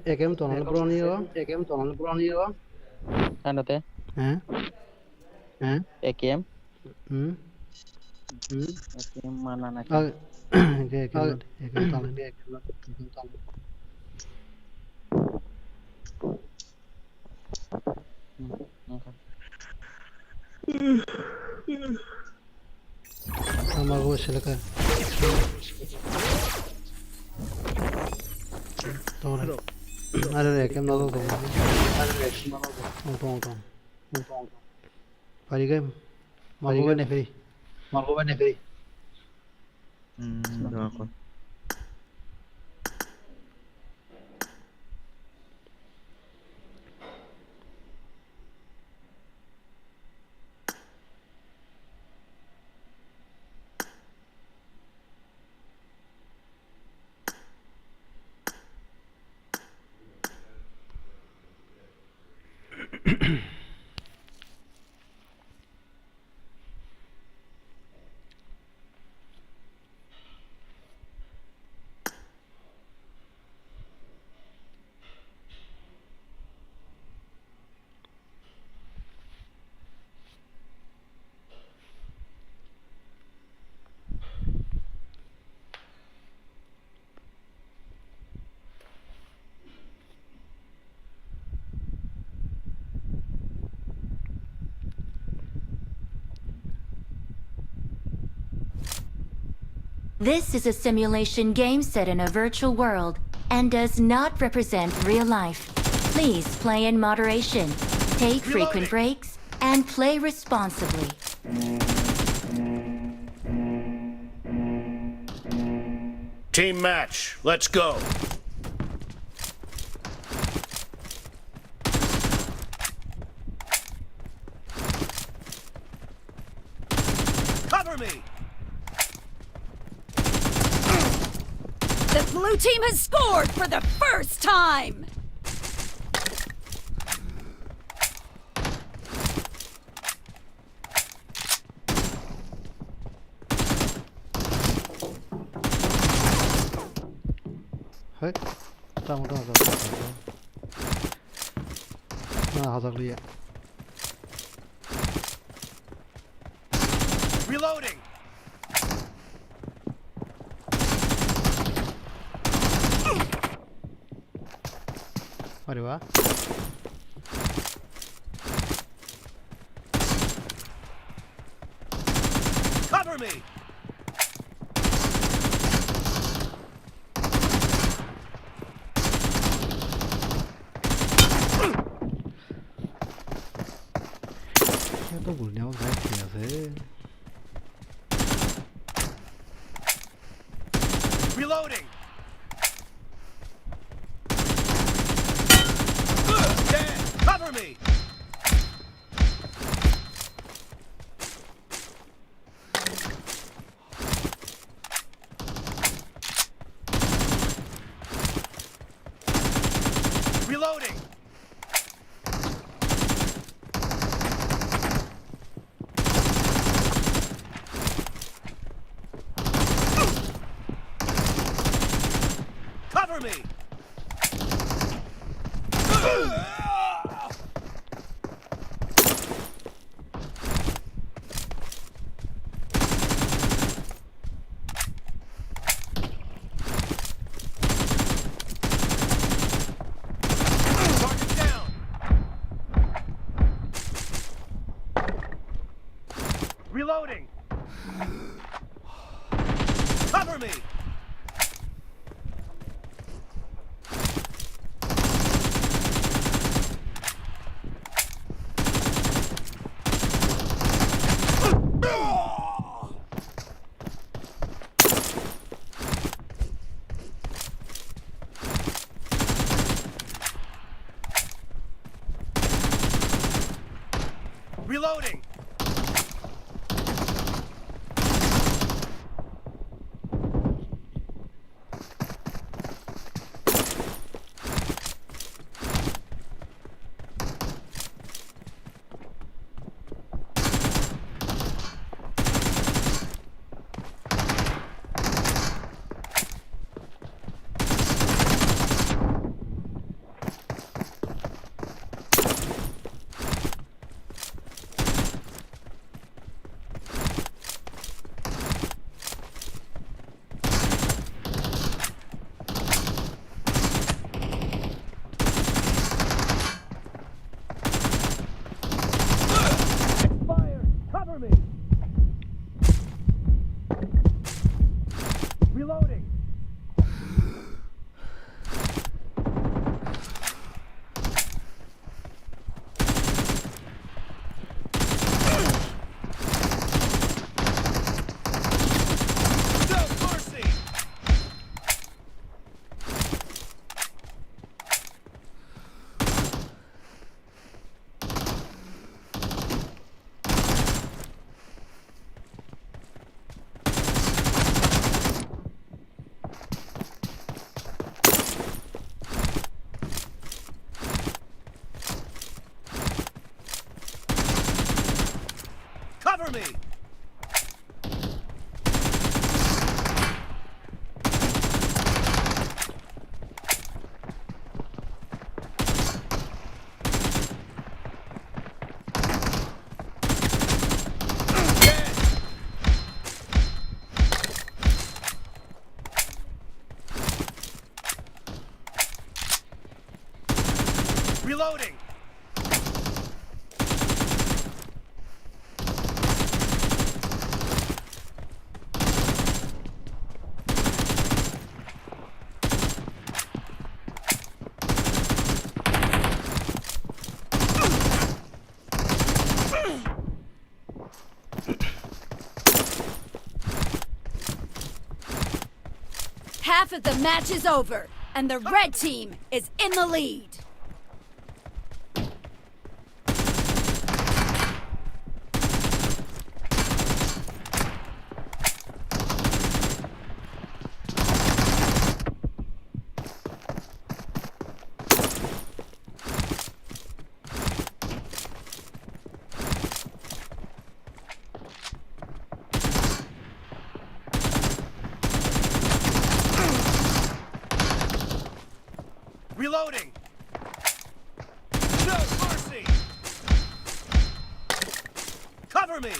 Ekem tonal broni yo. ano te AKM AKM mana na Ekem tonal. Sama gue silakan. Ada ekem nago ko. Untung. Pari game. Mago ne free. Doa. This is a simulation game set in a virtual world and does not represent real life. Please play in moderation, take frequent breaks, and play responsibly. Team match, let's go. Cover me. The blue team has scored for the first time! Hey, tama. Hazırlıyor. Reloading. अरे वाह Cover me. क्या तो भूलने वाला भाई क्या है Reloading. Dead. Cover me! Target down! Reloading! Cover me! Reloading! Fire! Cover me! Reloading! No mercy! Cover me! Dead! Reloading! Half of the match is over, and the red team is in the lead. Reloading! No mercy! Cover me!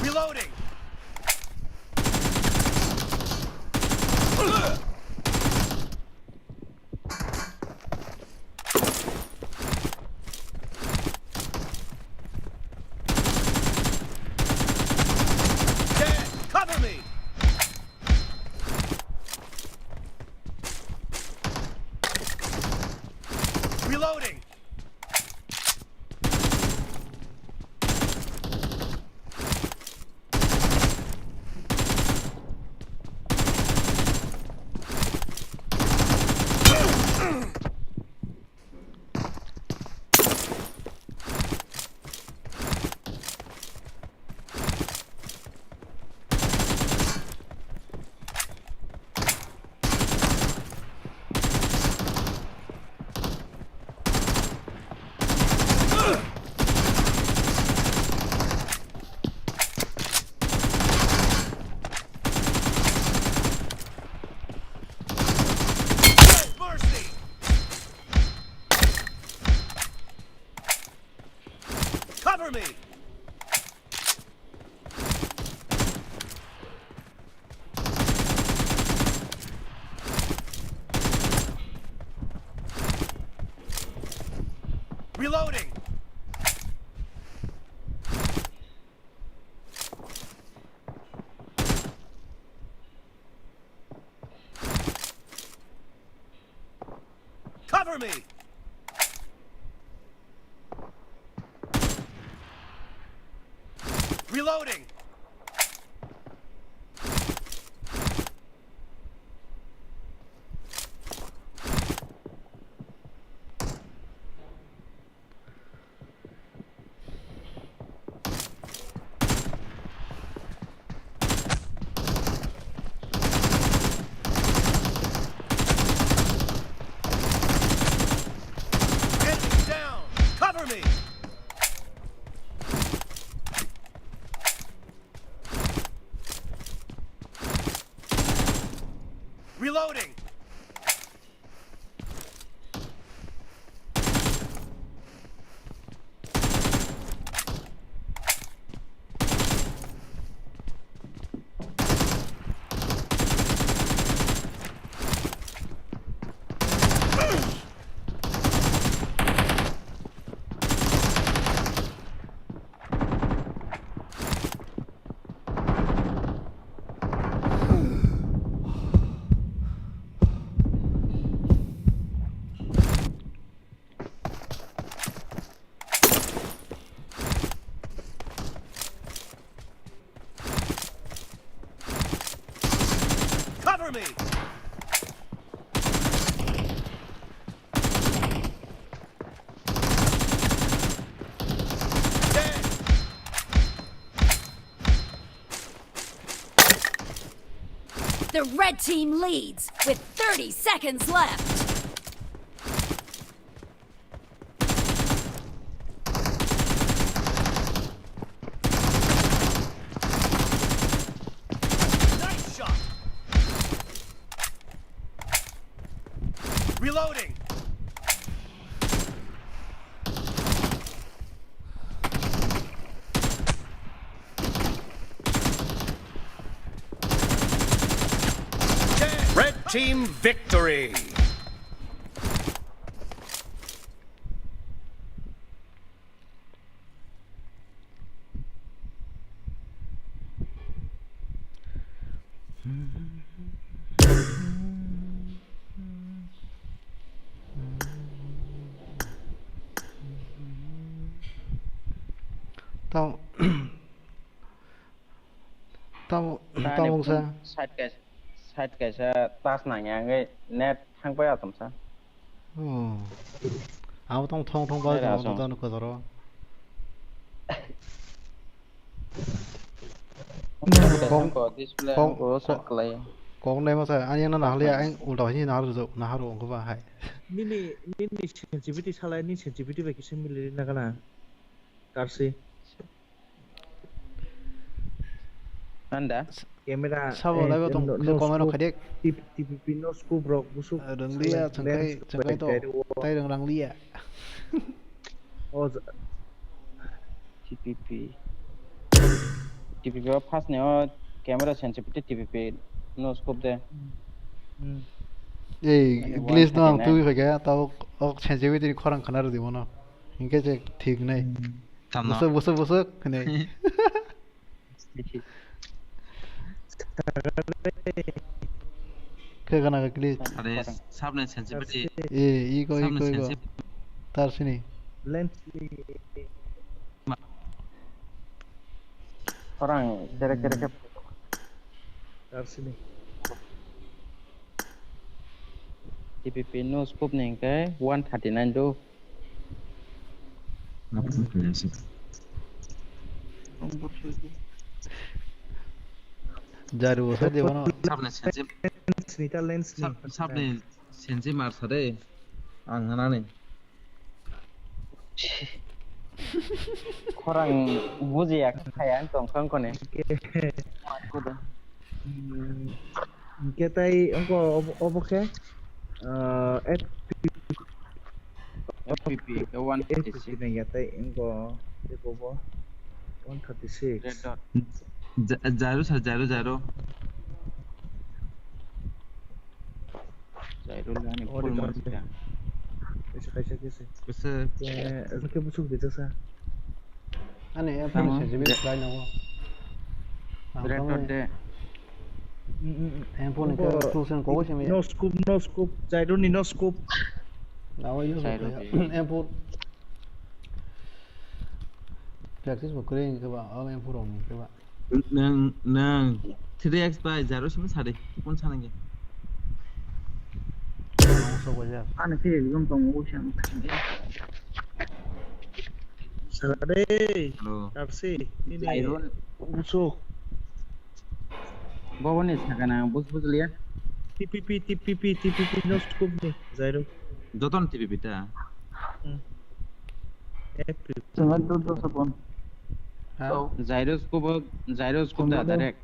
Reloading! Dead! Cover me! Reloading! Cover me! Reloading! Enemy down! Cover me! Reloading! Cover me! Dead! The red team leads with 30 seconds left. Nice shot! Reloading! Dead! Red team victory! tao tao tao không sao side cái task này nha cái net thang bây giờ tầm sao áo tông thông thông báo cho tao nó có rồi con này mà sao anh nó nào liền anh ủn đòi như nào rồi có phải Nini sensitivity salah ini sensitivity bagi sembilan nak kena karsi Anda kamera sao vào đây có tông cái camera khai đếch TPP no scope bro busuk đừng lia chẳng cái to tay đừng đang lia oh TPP pass này camera sensitivity TPP no scope đây glitch nó tui phải cái tao sensitivity khoang khả năng gì mà nó những cái thiệt này bớt cái này cái nào cái glitch अरे सामने sensitivity 이거 다르시니 lens orang kira-kira karsi ni TPP no scope này cái 139 đô 자루 어디 보나 सामने lens ni सामने sensi मार दे आं 하나네 orang buji ya kayak tongkang kone kita engko opo ke FPP ke 136 ni kita engko opo 136 red dot जारो sir जारो Jairul lah ni full masih Kese. Bisa Mungkin busuk di jasa. Aneh ya, pun sensitif sekali nama. red dot deh Handphone itu tulisan kau sih No scoop. Jairul ni no scoop. Nào ấy Sai rồi rồi thì em phút practice một cái các bạn em phút rồi các bạn nang 3x by 0 시면 4대 폰 차는 게 không sâu quá giờ 안에 그 이건 또 오션 Sarade, 로 Tarsi, ini Zairun busuk. bawa nih sekarang bus bus lihat TPP no scoop nih, Zairo. 너던 TV 비다 FPP. jangan tuh sepon hả gyroscope dah direct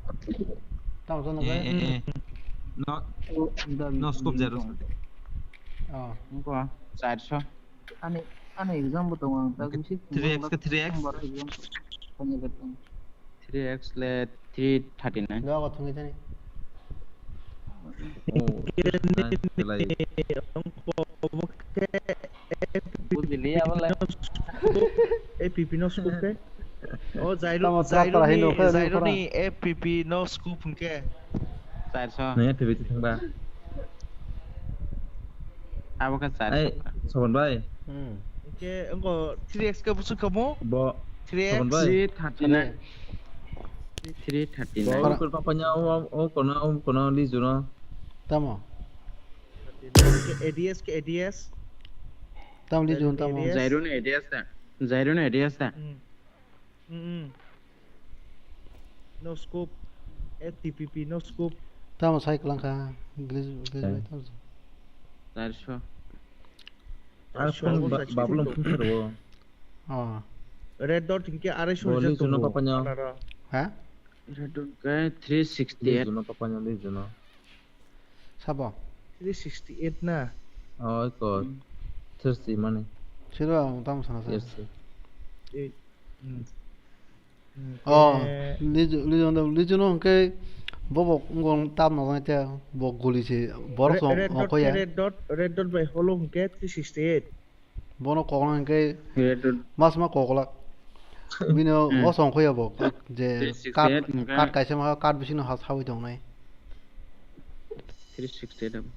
tao cho nó cái 예예예 너 스콥 제로 enggak 400 aneh exam buat orang tak mesti 3x ke 3x baru exam punya ketemu 3x le 339 đó có thằng cái này 오 벨라이 bus beli apa lah FPP no scoop ke? Oh, Tama terahin dong, kan, Zairo orang. nih FPP no scoop ke? 400 네 데뷔트 상바 apa kan 아이 400 저번 바이 Oke, engkau 3x ke busuk kamu? 뭐 3x? 저번 바이 339 339 뭐 papanya kono lizuno tao Ke ADS? tao đi dùng tao ADS? Zairun ADS dah No scoop. FTPP no scoop. tao sai cái lăng kha glitch tao 400 알콘 바블론 풍터로 Red dot tinggi aresh 뭐 리주노 papanya hả Redon kayak 368 리주노 papanya 리주노 sao 368 na. 이거 터시 마네 싫어 tao sana sao 예스 lý do nó cái bố bố ngon tam nó cái thế bố guli chỉ bố nó xong có ya Red dot by hollow ke 368. bố nó có cái Redon mas mà có là vì nó có xong có ya bố J card cái xem mà card bị nó hao trong này 368 apa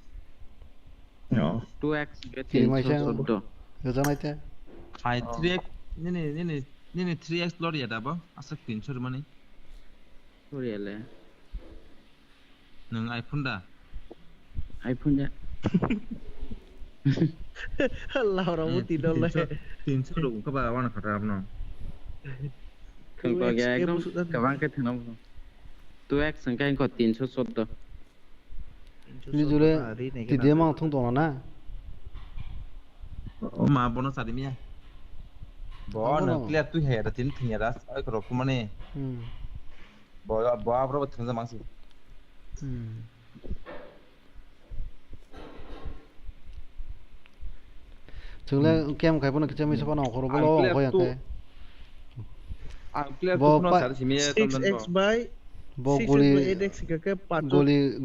No. 2x Kirim aja. 314 cái này thế 아이 3x 네네 3x 로리야다 봐 아삭 빈처르 마네 Korea 능 아이폰다 iPhone ya Allah orang putih dole. 빈처르 그거 봐 와나 가라브노 không có cái एकदम kawan cái thằng nào 2x cái có 314 lý do đấy thì điểm mang thông tổng là 엄마 번호 사람이야 뭐는 클리어 또 해야 돼 틴팅이라 그렇고 뭐네 뭐 앞으로 같은 거 망치 thực ra kem cái bọn cái mình sẽ bắt đầu khổ bolo có yang cái 아 클리어 뭐 또 사람 심해 6x by 뭐 6x guli by 8x ke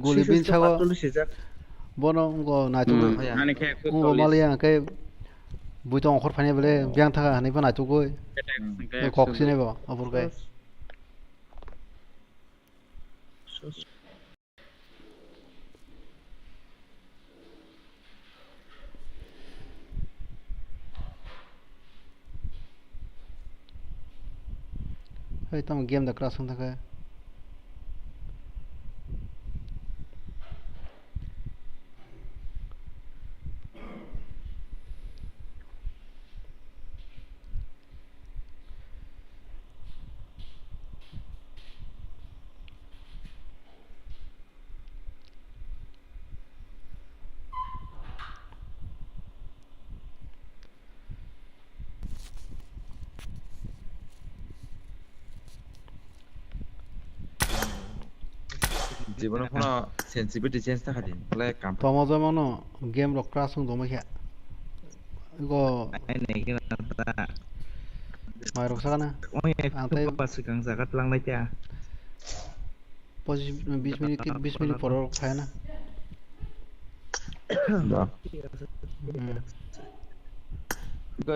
guli bin chago patul sejak. bono ngo na tu anh cái ngo malia cái bui tong khor phane bele byang tha nei bana tu koi cái kok sine bo abur cái hey tam game da class hunda cái জীবনে কোনো sensitivity change থাকা দিন বলে কাম tomo jamo no game ro class hung doma kya go Ini kita mai ro sakana antai pas segang zakat lang aja. position 20 minit por khai na 이거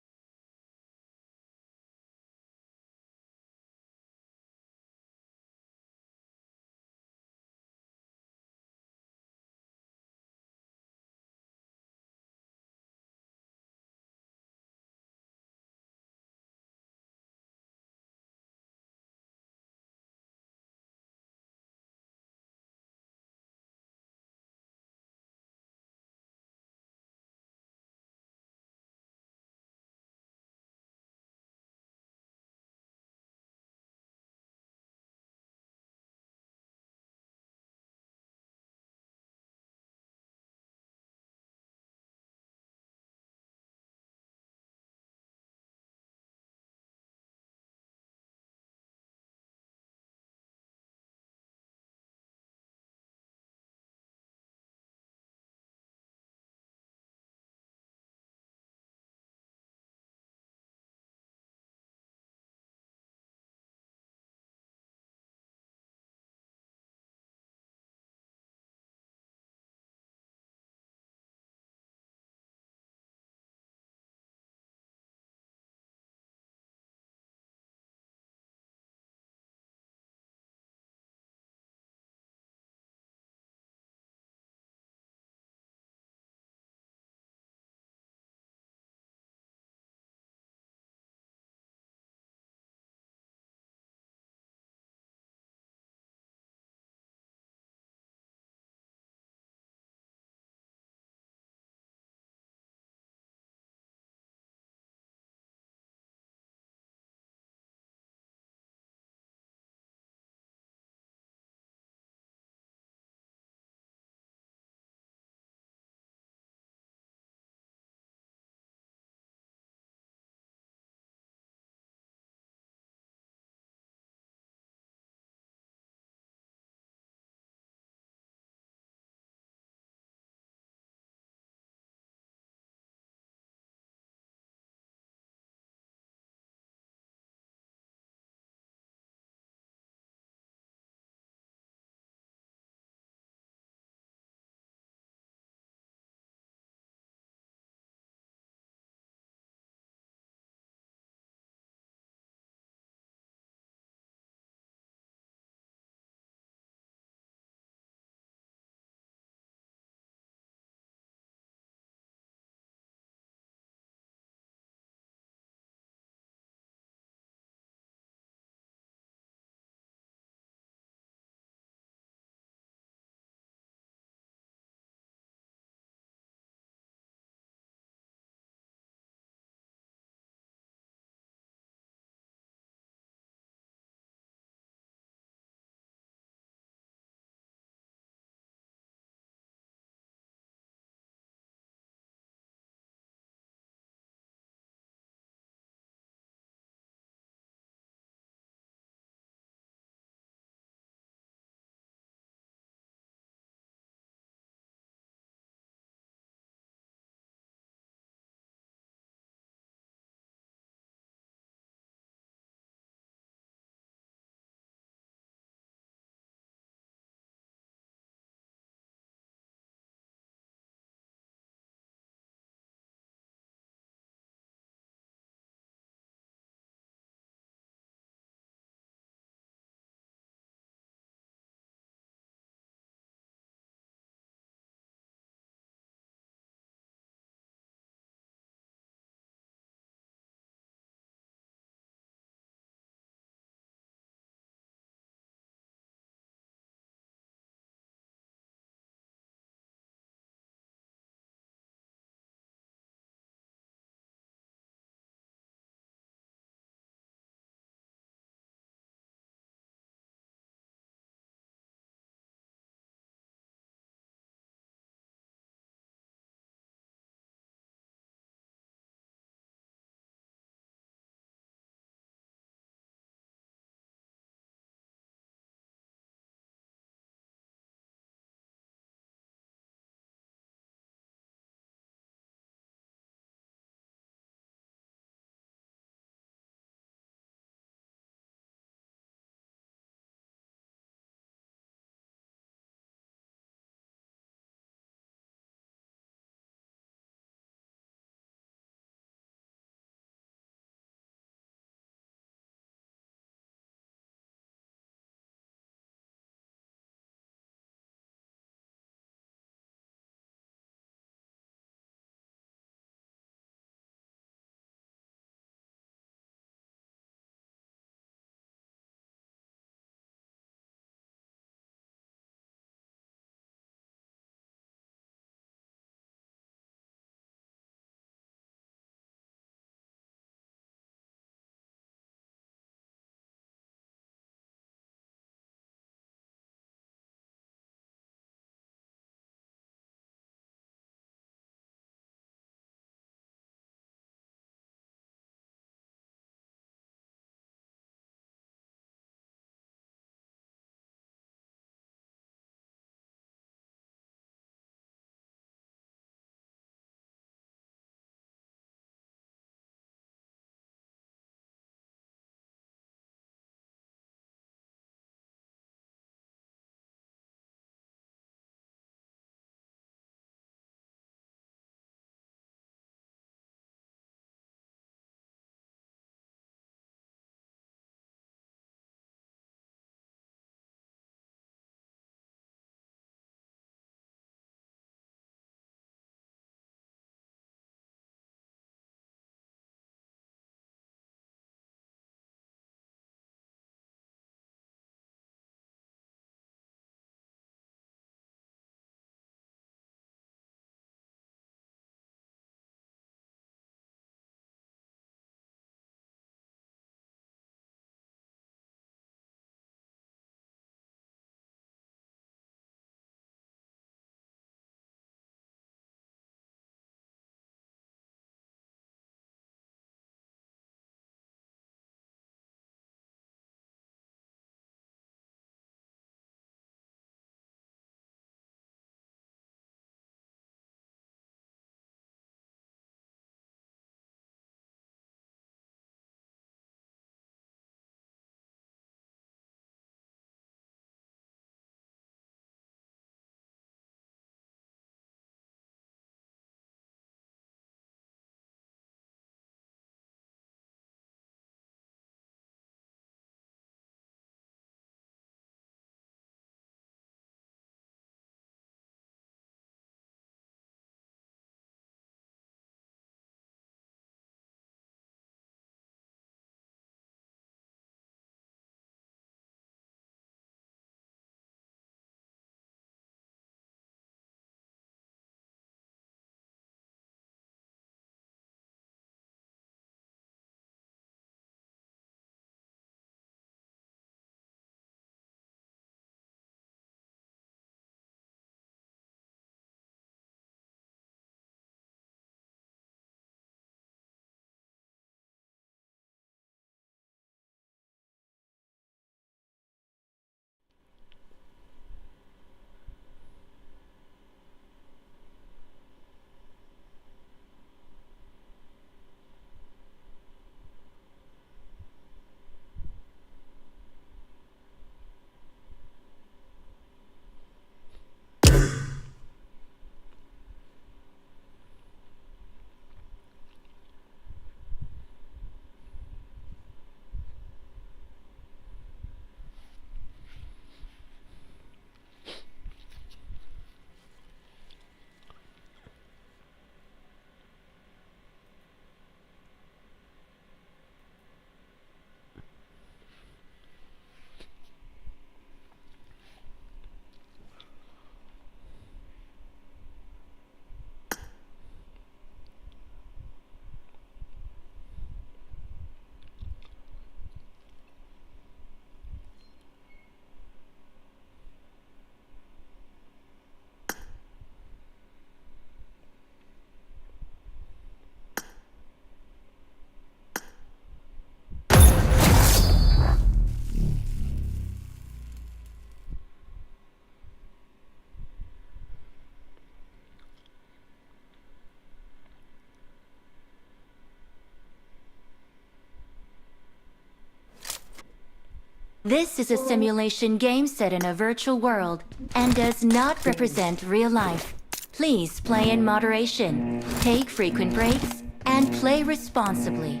This is a simulation game set in a virtual world and does not represent real life. Please play in moderation, take frequent breaks, and play responsibly.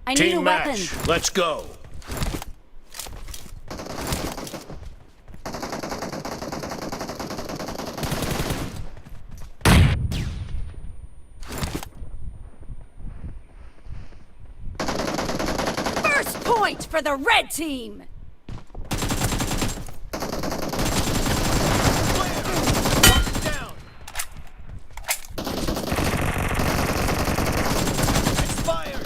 I need a Team weapon. match. Let's go. First point for the red team. Down. Expired.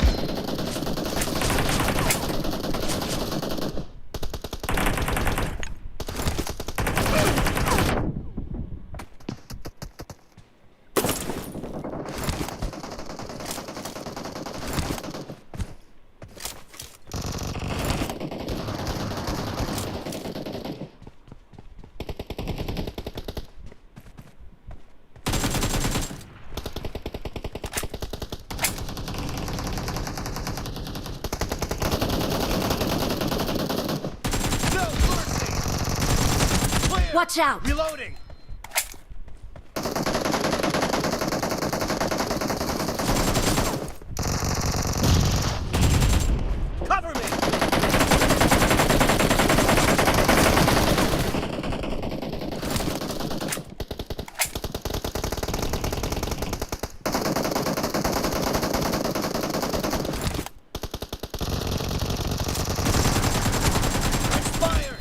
No mercy. Clear. Watch out. Reloading. Cover me. Expired.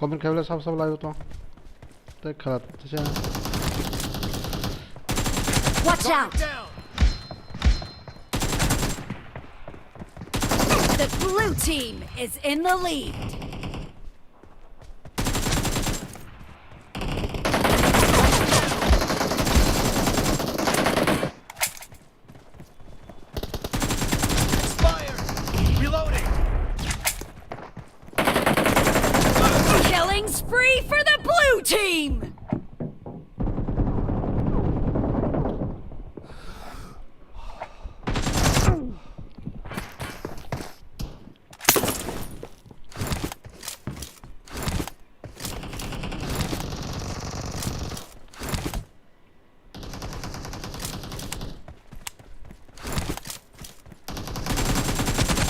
Comment kevle sab live to. Te khalat tse. Watch out. Down. The blue team is in the lead. Expired. Reloading. Killing spree for the blue team.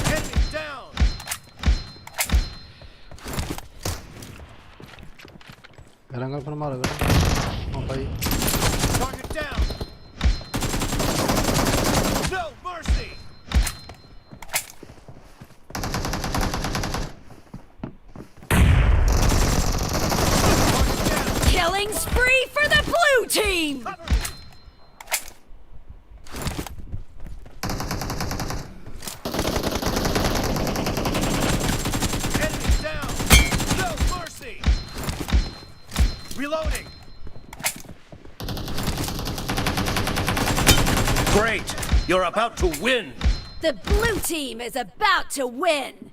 Enemy down. Erangel pun mara gar. Mapai. Target down. No mercy. Killing spree for the blue team. Cover me. Enemy down. No mercy. Reloading. Great. You're about to win. The blue team is about to win.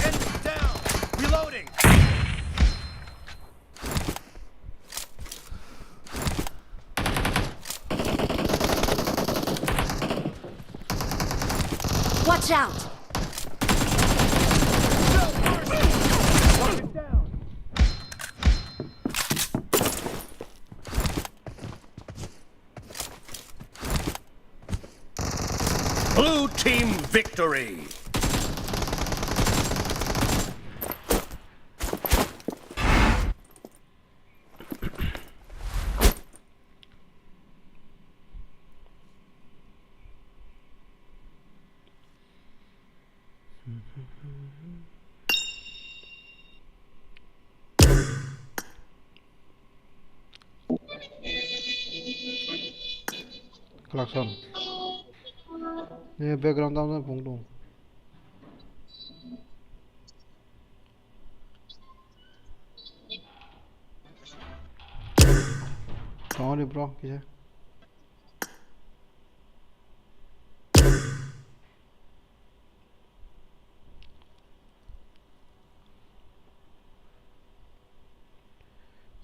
Enemy down. Reloading. Watch out. No mercy. Target down. Blue team victory. klakson ini background tamu pungtung kamu di bro kisah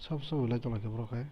सब उलाई तो लगे bro है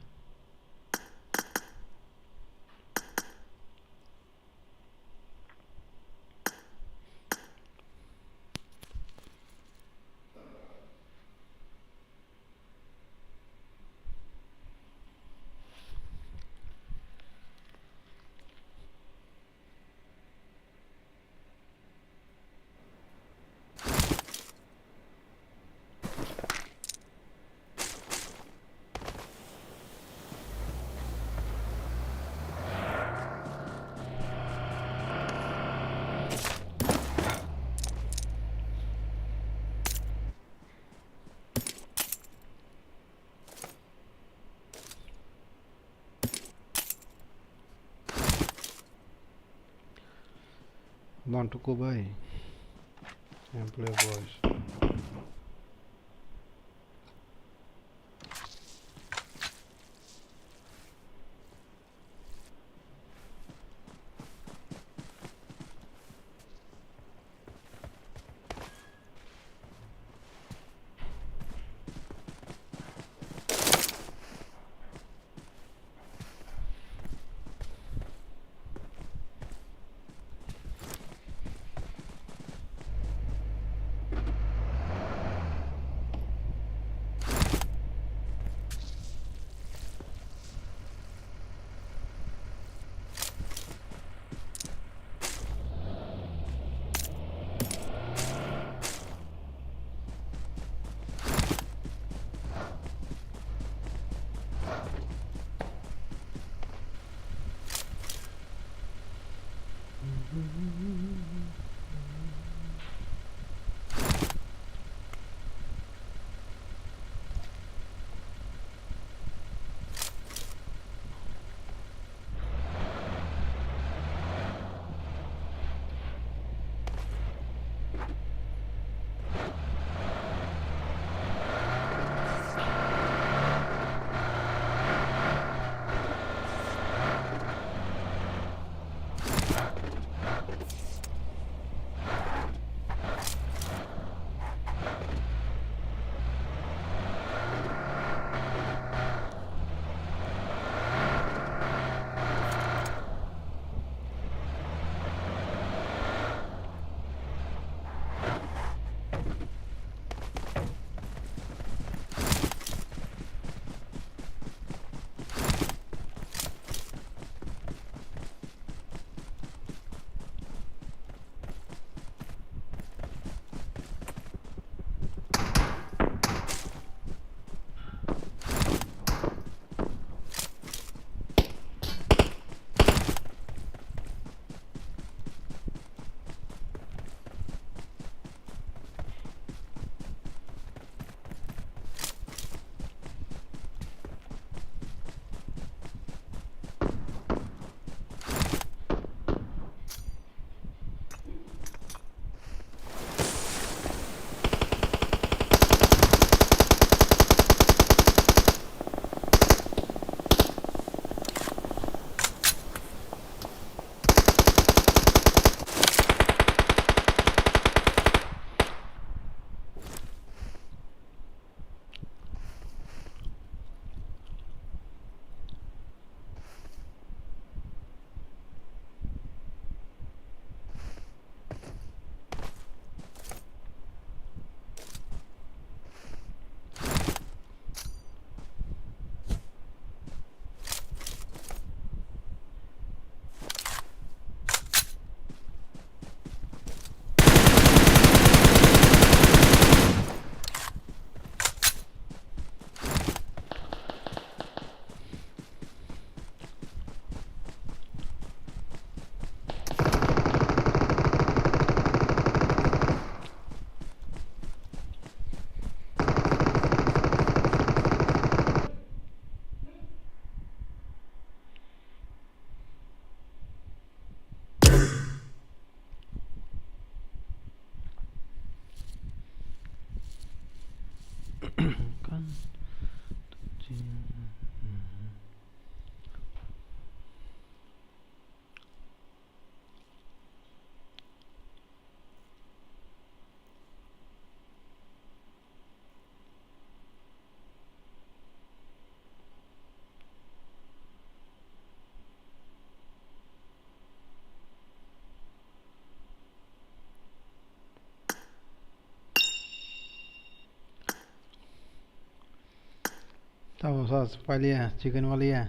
want to go by and play boys Kan. Tahu sos pali ya, chicken wali ya.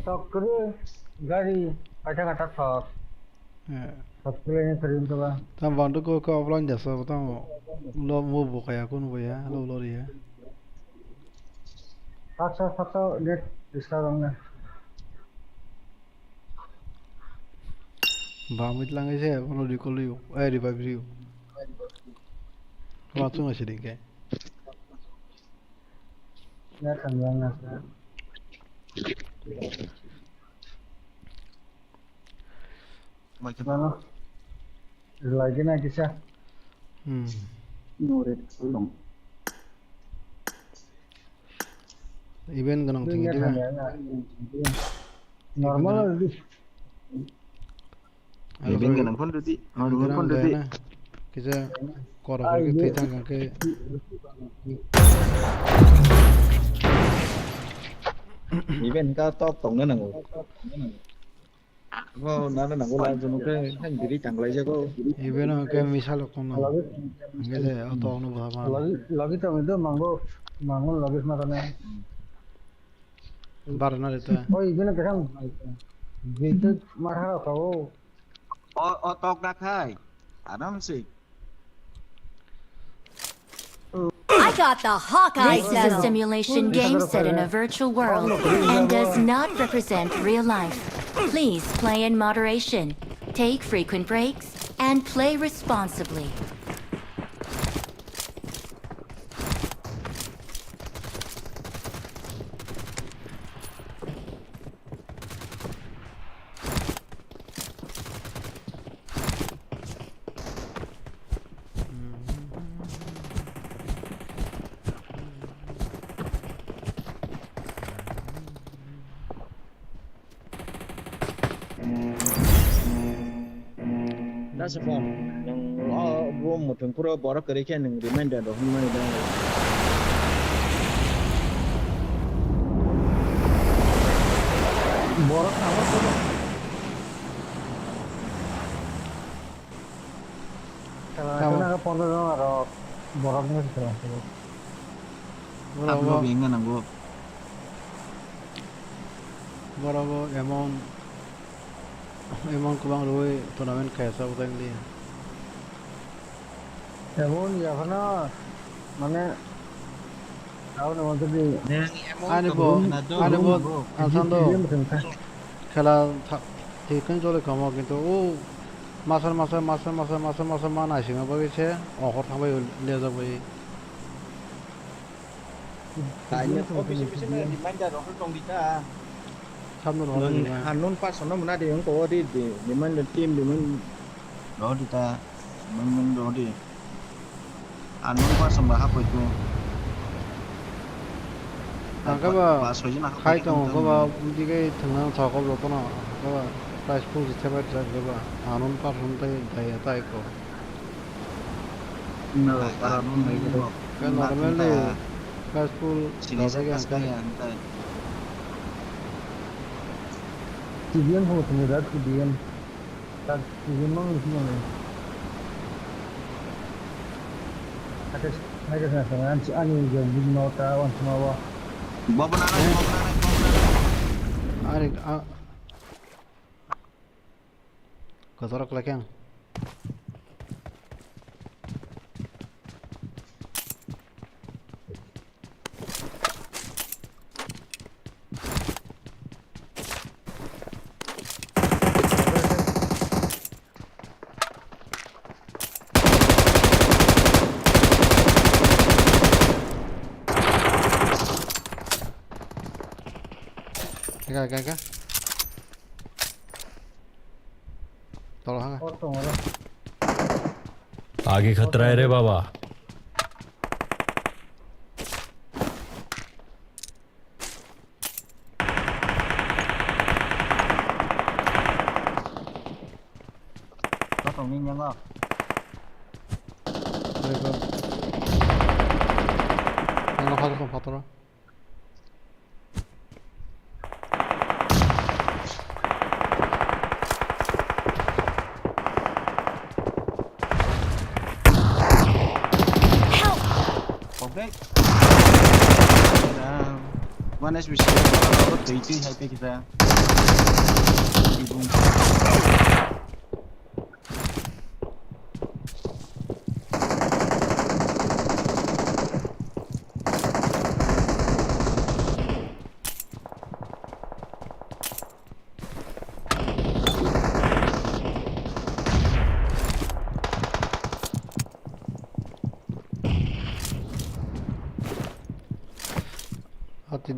Talk kru gari kata talk. Talk kru ini sering tu bah. Tam bantu ko offline jasa, tam lo mau buka ya, kun buka ya, lo dia. Satu net sekarang ni. Bamit lang aja, kalau di koliu, di babriu. Langsung aja deh kayak. Net yang nak. Macam lagi nak kisah. Nurit belum. Event ganang tinggi dia. Normal lagi. Event ganang pun dudi. Ganang pun dudi. Kisah korang ke tejang ke. Event ka top tong na nang. Ko na nang ko la junu ke hang diri changlai je ko. Event ke misal ko na. Ngese auto nu bhama. Lagi tu itu mango lagi macamnya. Barna itu. Oh, ini kerang. Itu marah kau. Oh, tok dak hai. Adam sih. I got the Hawkeye This is a simulation game set in a virtual world and does not represent real life. Please play in moderation, take frequent breaks, and play responsibly. That's a form. Nang room mo tong kuro borak kare kya nang reminder do hum mani da. Borak apa tu? Kalau nak pondok orang boraknya sekarang. Ablo binga nang go. Barago emang kubang luwe turnamen kaisa utang dia. Emon ya karena mana tahu nama tu di. Ane bo asan do kala thikan jole kamo kintu o masa mana singa bagi che ohor thambai le ja bai. Tanya office reminder do tong dita. Hanun pas sono mana dia yang kau di mana tim di mana do dita mana do di Hanun pas sembah apa itu angka ba khai tong ko ba umji ke thang sa ko lo na ko ba price pool system ta ko ba Hanun pas suntai daya tai ko no Hanun mai ko kan normally price pool sini saya kan Tidian ho tumurat tidian. Tak tidian mang semua ni. Ada sangat si ani yang di nota wan semua. Bawa banana. Ari kotorak lakang. Kagak. Tolong आगे खतरा है रे बाबा ini nyangok. 이거 내가 받아서 받더라. Oke. Mana sih bisa kalau itu HP kita. Ibung.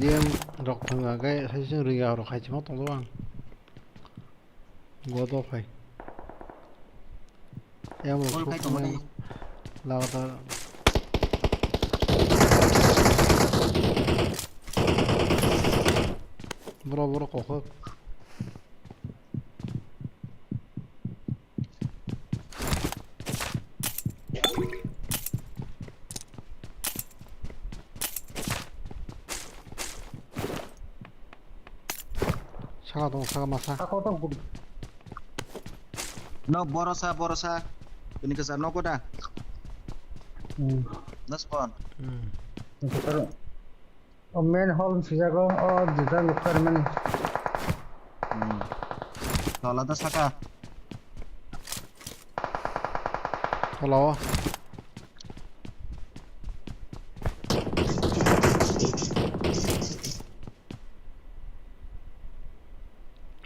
Thì em đọc thằng là cái thấy chứ rì gào đọc hay chỉ mất tổng đó gua to phải em một phút em lao ta bro cổ khớp 차가 마사 No borosa ini kesan no koda no spawn main hall sijago juta lukar mani kalau ada saka kalau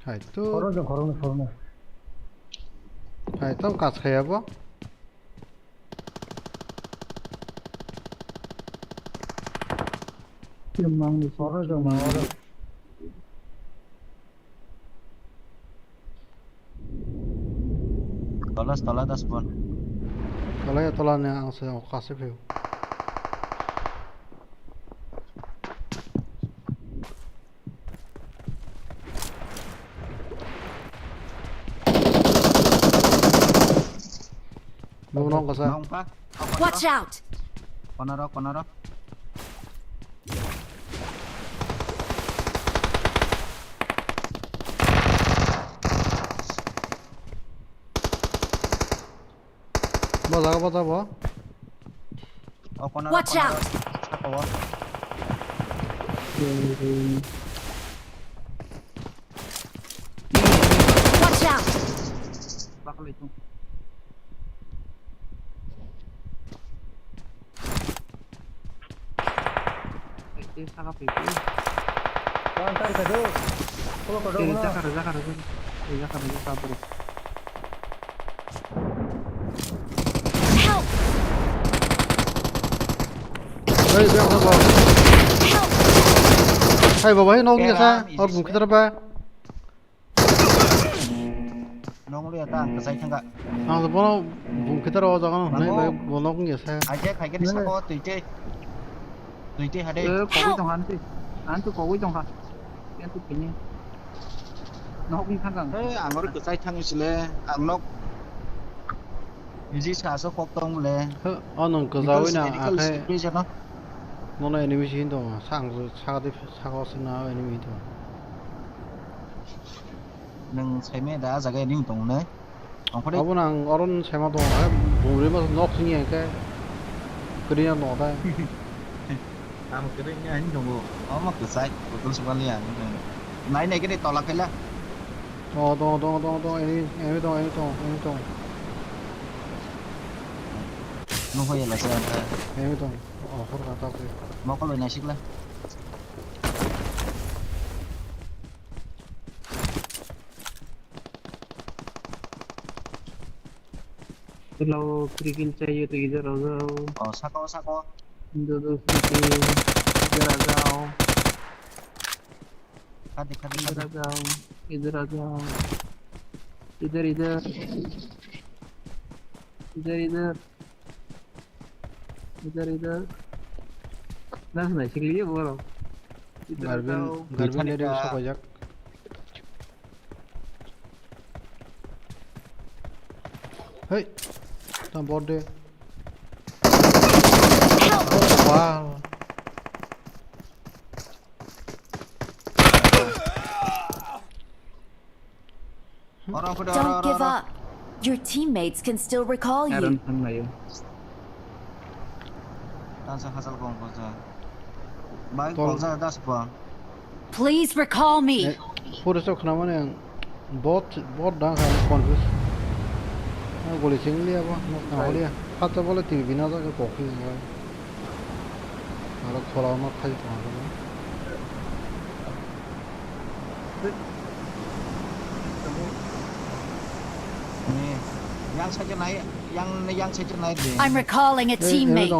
hai tu 걸어내 hai tu 같이 해봐 망이 걸어줘 망어라 Tola ada spawn kalau ya tolaknya langsung kasih view nong kasa nong pa Watch out! konaro bota ba konaro Watch out! saka wa Watch out! bakal itu saka pipi antar kado zakar sabar Help! hey biar apa Help! hai bawa hai nong kasa or bukan terapa nong lihat ah kesai enggak ah tu bono bukan terapa jangan nih bono pun kasa aja kayak di sako tuite hade Help! kowi tong han yang tu kini nó cũng thang rằng thế à nó được sai thang sile ang nok 이제 사서 걱정 래 어는 그 자위나 아kai 그러잖아 너네 애니미 신도 상수 차가 쓰나 애니미도 능 세메 다 자가 애니미 동네 아버랑 어른 세마도 모르면서 녹승이 cái 그냥 너다 à một cái đấy nha anh đồng nó mà cửa sai của tôi xuống liền này cái này to là cái là 또 애니미 또 nó hơi là sao 애니미 또 호로 갔다 오고 nó có lời này xích lên तो लो free किल चाहिए तो इधर आ जाओ sako दो free किल इधर आ जाओ इधर आ जाओ इधर आ जाओ इधर इधर इधर इधर इधर इधर ना सुना सीख लिए बोलो इधर आ जाओ garvin dari sokojak Hey, tam bot de. Wow. Don't give up. Your teammates can still recall you. Please recall me. Pura so khna mane bot dang kha confuse. Goli ching liya ba no na liya. Khata bole ti bina da ko ki ba. Ara khola ma khai ta ba. I'm recalling a teammate.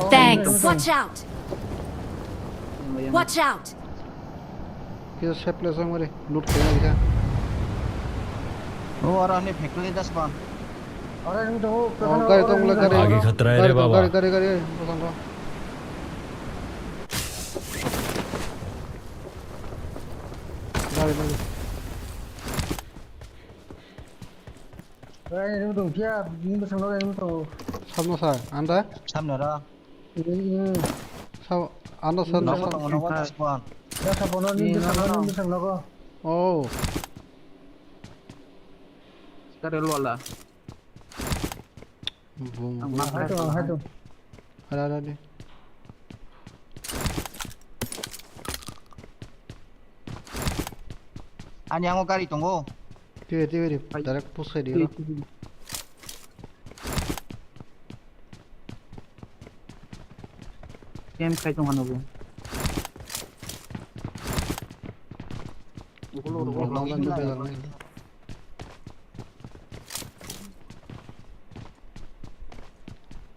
Thanks. Watch out. Watch out. Kisa shape sang mare loot kena kisa. Gari tong la gari. आगे खतरा है रे बाबा Gari pasang ko. Gari. Samno sa anda? Sa anda sa Oh. Boom. Ada ni. Anyang kari tunggu. Tiba direct push ke dia. Game khai tong hanobu.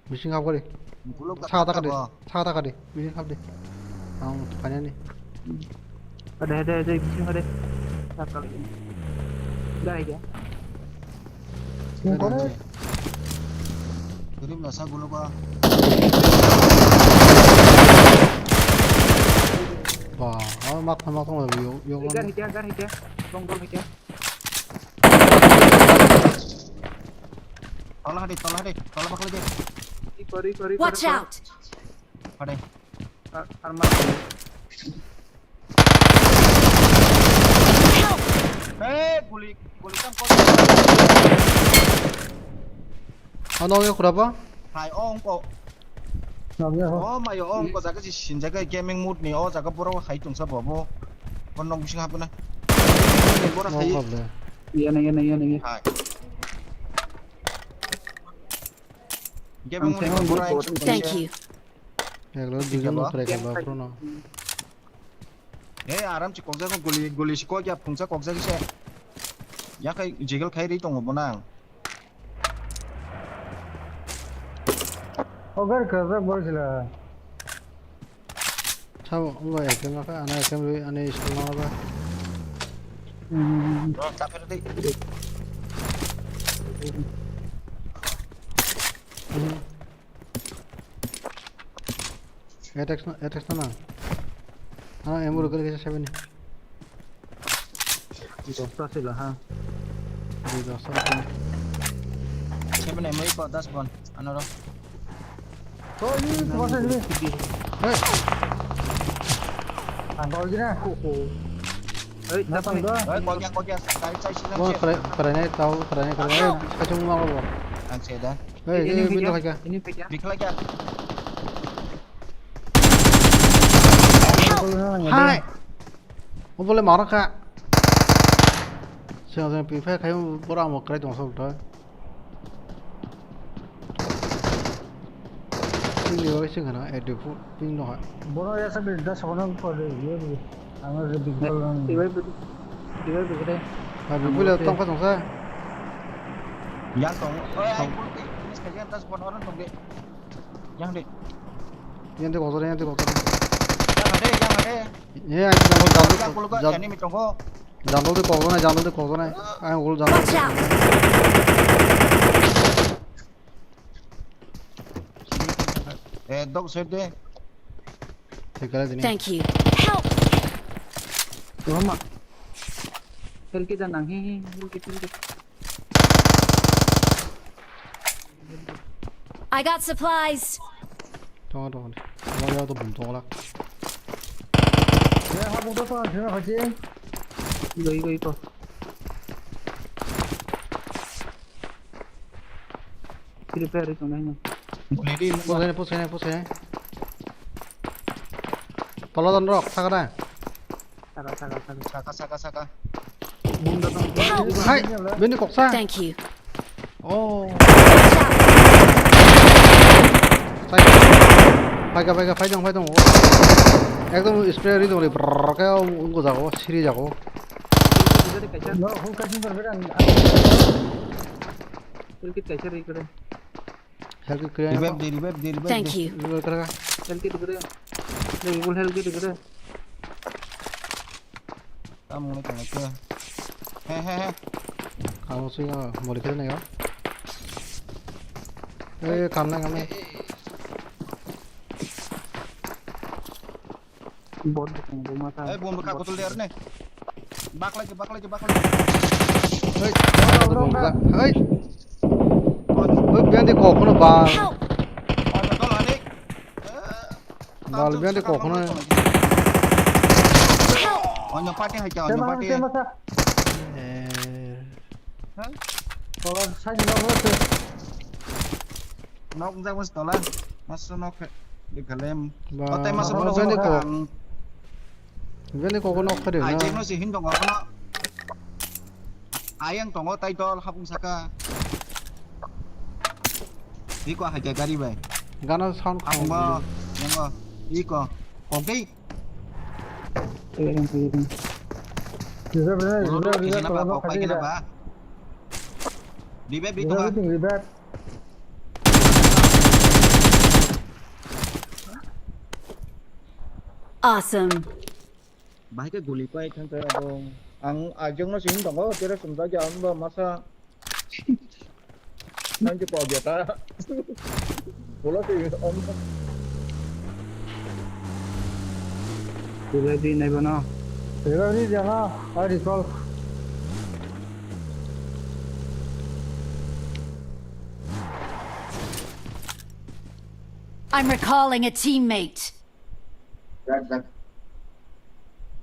Missing apa kali? Sata kali. Missing apa deh? Tanya nih. Ada missing ada. Satu kali. Udah ya. Kirim nasa gulu ba? Wah, makan lagi yuk. Gar hit ya. Bong hit ya. Tolong bakal aja. Watch out. Ada. Arma. Guli kan kau. Ano berapa? Hai kok. Mayo kok jaga si jaga gaming mood nih. Jaga pura hai tungsa bobo. Konong bising apa na? Pura hai. Iya nih. Hai. Gaming mood pura. Thank you. Ya kalau digan lo try kan bro no. Aram si kokja ko guli si ko kya pungsa kokja ki se. Ya kai jigal khai ri tong mo nang. Ogar kaza bolsila. Chao, enggak ya, kenapa ana kamera ana istilah apa? Tak perlu. Attack sana. Emo kerja siapa nih? Dosa sih lah, ha. Di dosa. Siapa nih mau ikut das pon? Ano ro? Oh ini puasa ini. Hei. Angkau aja na. Hei, datang dah. Kau kya. Cai sih Wah, kerennya tahu, kerennya kacung mau apa? Ang seda. Hei, ini pintu aja. Ini pick ya. Bikla kya. Hai. Không boleh marah kak. Jangan pivot kayak orang mau kerja langsung dah. Ini juga sih kan, edit ping loh. Bono ya sampai dah sekolah pada dia ni. Angkat lebih kurang. Tiba begitu. Habis boleh tongkat tongsa. Yang tong. Ini sekalian tas pon orang tong deh. Yang deh. Yang tu kotor. Yang ada. Ini aja jangan Jangan ini mitongko. jangan tu kotor na. Ayo gol jangan. Watch out. Dog side deh. Sekali ini. Thank you. Help. Mama. 헬기 danang 헬기 I got supplies. 잠깐만 와야도 뭉통하라 네, 하고 가서 지나가지. 이거 Prepare ito na yun. 포세네 떨어던 럭 사가라 사가. 하이 맨니 곡사 Thank you. 오 파이정 एकदम spray रिदो रे ब्रके उनको जागो सिरी जागो 너 홀까진 걸 그냥 Helgi kaisa rin kare. Help क्रिया 리베브 Thank you. Revive करेगा Helgi rin kare. Nagigul helgi rin kare. 까먹네 그냥 헤헤헤 काम से यहाँ मोरी खेलने का ए काम नहीं Board ko ng mata. 에이 몸을 갖고 돌려야네 bakla 헤이 헤이 बिहान देखो कौन बाल बिहान देखो कौन 언영 파티 할게 언영 파티 사진 넣었어. nó cũng ra quên tao lên mas nó đi cả lem Và ở tay mas nó nó bên đây có बिहान देखो कौन ऑफ करे ai ना chơi nó gì hình đồng nó ai ăn tổng ở tay to học saka đi qua hai cái đi về गाना sound học mà nhưng mà đi qua còn đi River nó bảo phải cái nào ba đi bếp đi qua river. Awesome. Bahaya ke guli pa ikan saya dong. Ang ajeng no sing dong, kira sebentar aja amba masa. Nanti kau jata. Bola sih om. Ready na ba na? River đi jana. I recall. I'm recalling a teammate.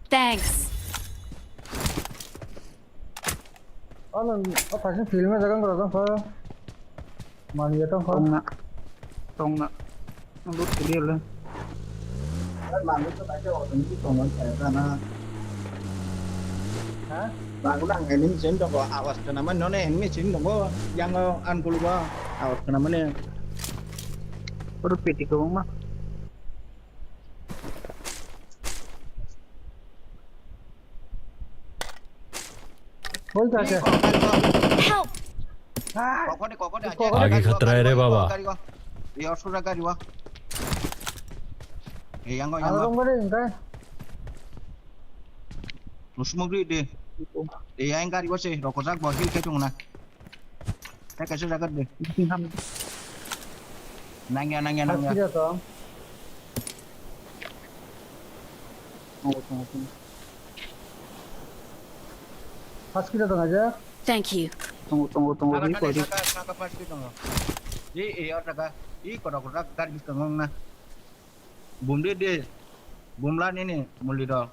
Thanks. 다시 필름에 저간 거라서 서 많이 했던 거. Tong na. Ang lut dia lah. Bạn cũng phải cho từng cái còn phải ra na. Hả? Bạn cũng đang ngày đến trên trong có awas kenapa nó này ini sini dong kok yang an keluar awas kenapa nih? Baru peti ko mah. बोल क्या Help! आगे खतरा है रे बाबा ये और सुरा गाड़ी वा ये yang Ano dong gani ingkay? Lusmo gri de ये yang गाड़ी वा से rokok sak bahil ke tung na saya kasih jagat deh nangya Tidak dong. Pas kita dong aja. Thank you. Tunggu Ada ni kan ko di. saka pas gitu nggak? Iya raga, kodok kan gitu nggak? Bum dia, bum lan ini muli dol.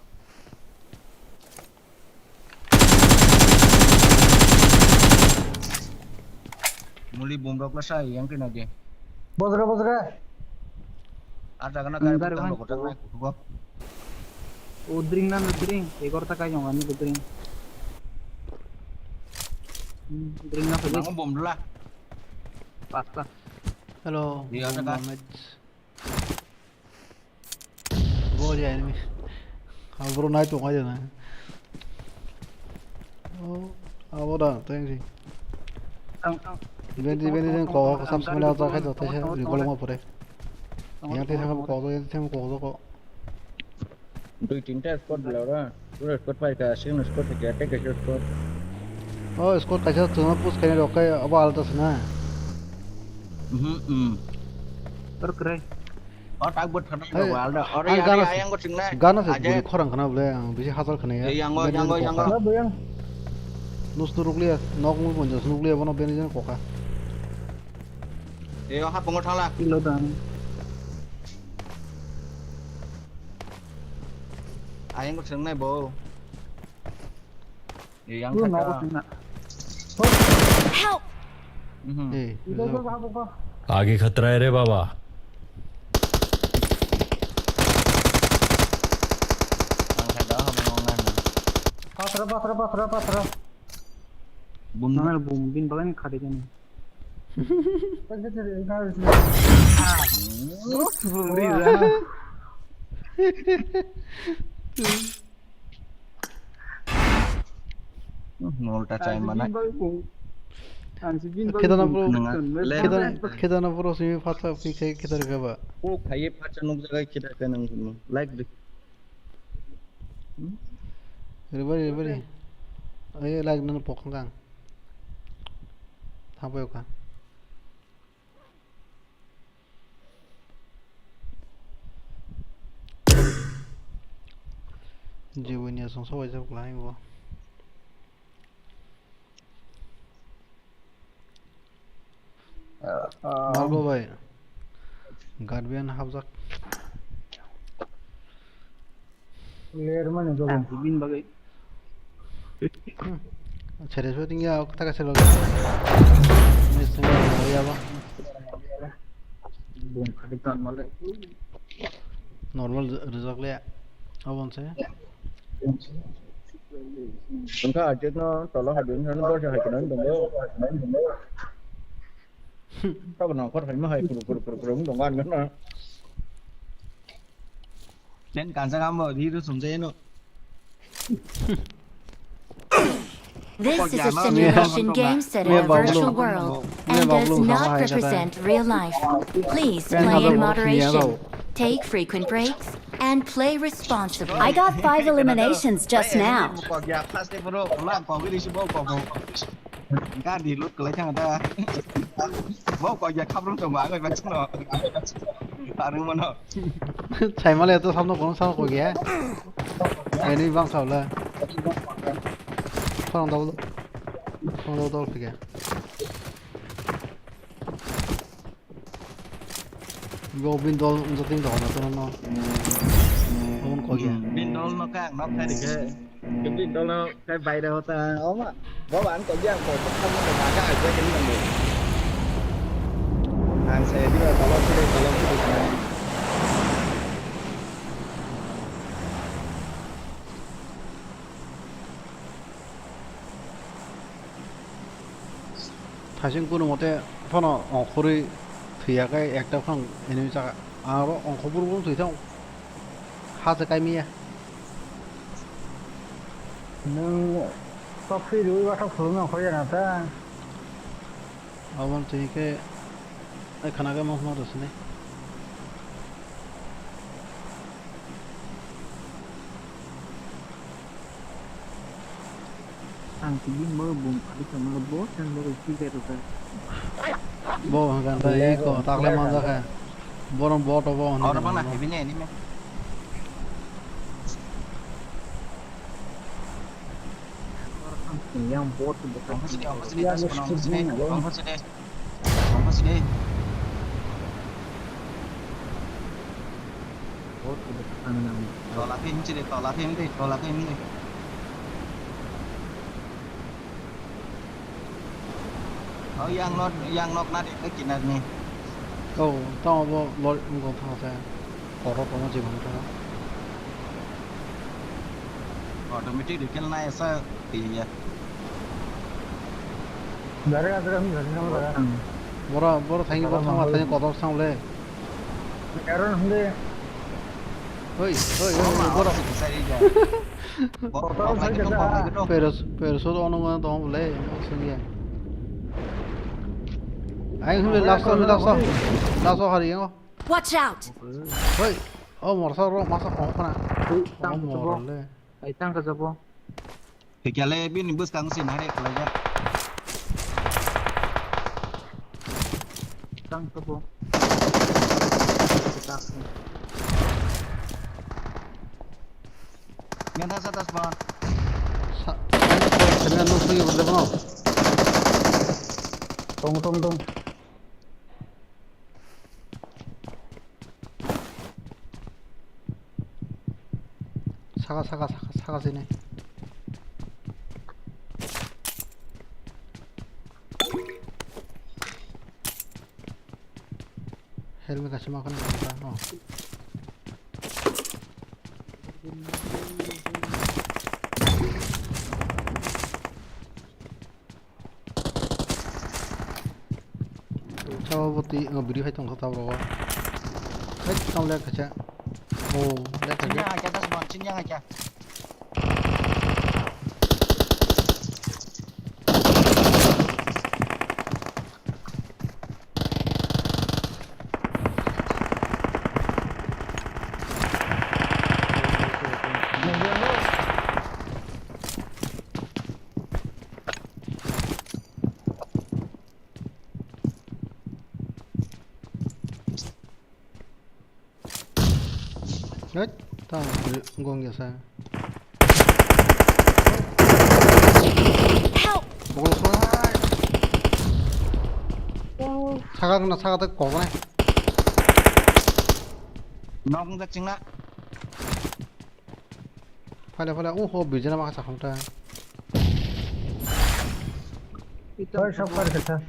Muli bum dok selesai yang kena dia. Bos re. Ada kena kali kita kodok naik gua. Udring na udring. Ekor ta kayo ngani udring. Udring na pwede. Bangun bum dulu lah. Pasta. Hello Iya, ada kan? वो हो जाए enemy हाँ bro night तो आ जाना है ओ अब वो ना तो यंग इवेंट को सब समय आता है तो तैसे रिकॉर्ड में पड़े यहाँ पे हम को तो Dui tinta spot belara, dua spot pai ka sing spot ke ate ke spot. ओ इसको कैसे तुम्हें पुश करने रोके अब आलता सुना है Baru keren. Oh tak buat karena nggak ada. Orang yang gue cengna. गाना से बुरी खोरंग खाना बोले बिजी हासिल करने Yang gue. Ano ba yan? Nus nuklia, nok mu pun jas nuklia bono beni jan koka. hap bongor thang la kilo dan ayang ko seng nai bo yang lu thaka nok kena Help! Eh, itu tuh apa kok आगे खतरा है रे बाबा ang thada ham ngongan pasrah bum nangal bum bin bagan khade kan belum rira nol ta chai mana kita na puro simi fatwa pikai kita gaba. ko khaye pacha nok jaga kita kanang like the Ribari. Ayo lag nang pokang kang. Thapayo ka. Jiwanya song so aja lain gua. Margo bhai. Guardian habzak. layer mana coba bin bagai Chere so tinggi aku tak kasih lagi. Ini semua ya apa? bum khade kan male Normal result le. Abon se. Tungka aja no tolo hadun kan do ja hakinan dong. Ka bana khot hai ma hai puru dong gan kan. Chen kan sa ngam bo di ru sum je no. This is a simulation game set in a virtual world and does not represent real life. Please play in moderation, take frequent breaks, and play responsibly. I got 5 eliminations just now. Ka di lut ke chang ta. Bo ko ya khap rum tong wa ngai ba chung no. Ta nung ma no. Chai mà lẽ tôi không nó cũng sao của ghé. Cái này văng sầu là. Không đâu phải kìa. Vô bên đó nó tiếng đỏ mà tôi nó. Không có kìa. Bên đó nó càng nó khai được cái bên đó nó cái bay đâu ta ốm á. Bố bạn có giang cổ không có mà cái ai cái này được. Hàng xe đi vào tao lo cái 다신 꾸는 못해 파나 거리 뒤야가 액답한 에너지가 아로 거부로 보면 되죠 하드 까미야 nâng coffee đối với các phương nào khởi ra ta 아번 되게 가나가 뭐 말았으네 ang tingin mo bum khade kan male bot dan lo ki ke ta 뭐 간다 이거 딱래 만다가 뭐는 뭐도 뭐 Ở đó bác này bên này đi mẹ. yang bot Không có CD, không có CD, không có CD. Không có CD. bot kan nam Tỏ là phim CD, tỏ là phim đi. Ở yang nó nát cái chuyện này nè. câu tao 뭐 이거 파세 걸어 보면 지금 저 Automatic được cái này sao thì dari ada nam 뭐라 다행히 뭐 상황 다행히 거도 상래 error hunde 어이 뭐라 sai đi rồi. Bỏ phải cái đó. 페르소도 오는 건 너무 몰래 무슨 게 아이 근데 나서 하리요 Watch out! 어이 뭐라서 마사 공파나 뭐래 ai tang ka jabo Thì kia lê biết mình bước sang xin hay đấy là nhá. tang jabo Nhân thân sát tas bon. Kena nung free boleh bang. 동. 사가 sini. Helmet kasih makan kita. Oh. 저부터 미리 활동 더 타보고. 활동 렉 가자. 오, 렉 Chín 가자. nhang aja das mon, chín nhang aja. Đấy, tao ngon vậy sao? 먹을 거. 사가 딱 거네. Nó cũng rất chính lắm. phải là ô 비즈나 막자 không 헐 괜찮아.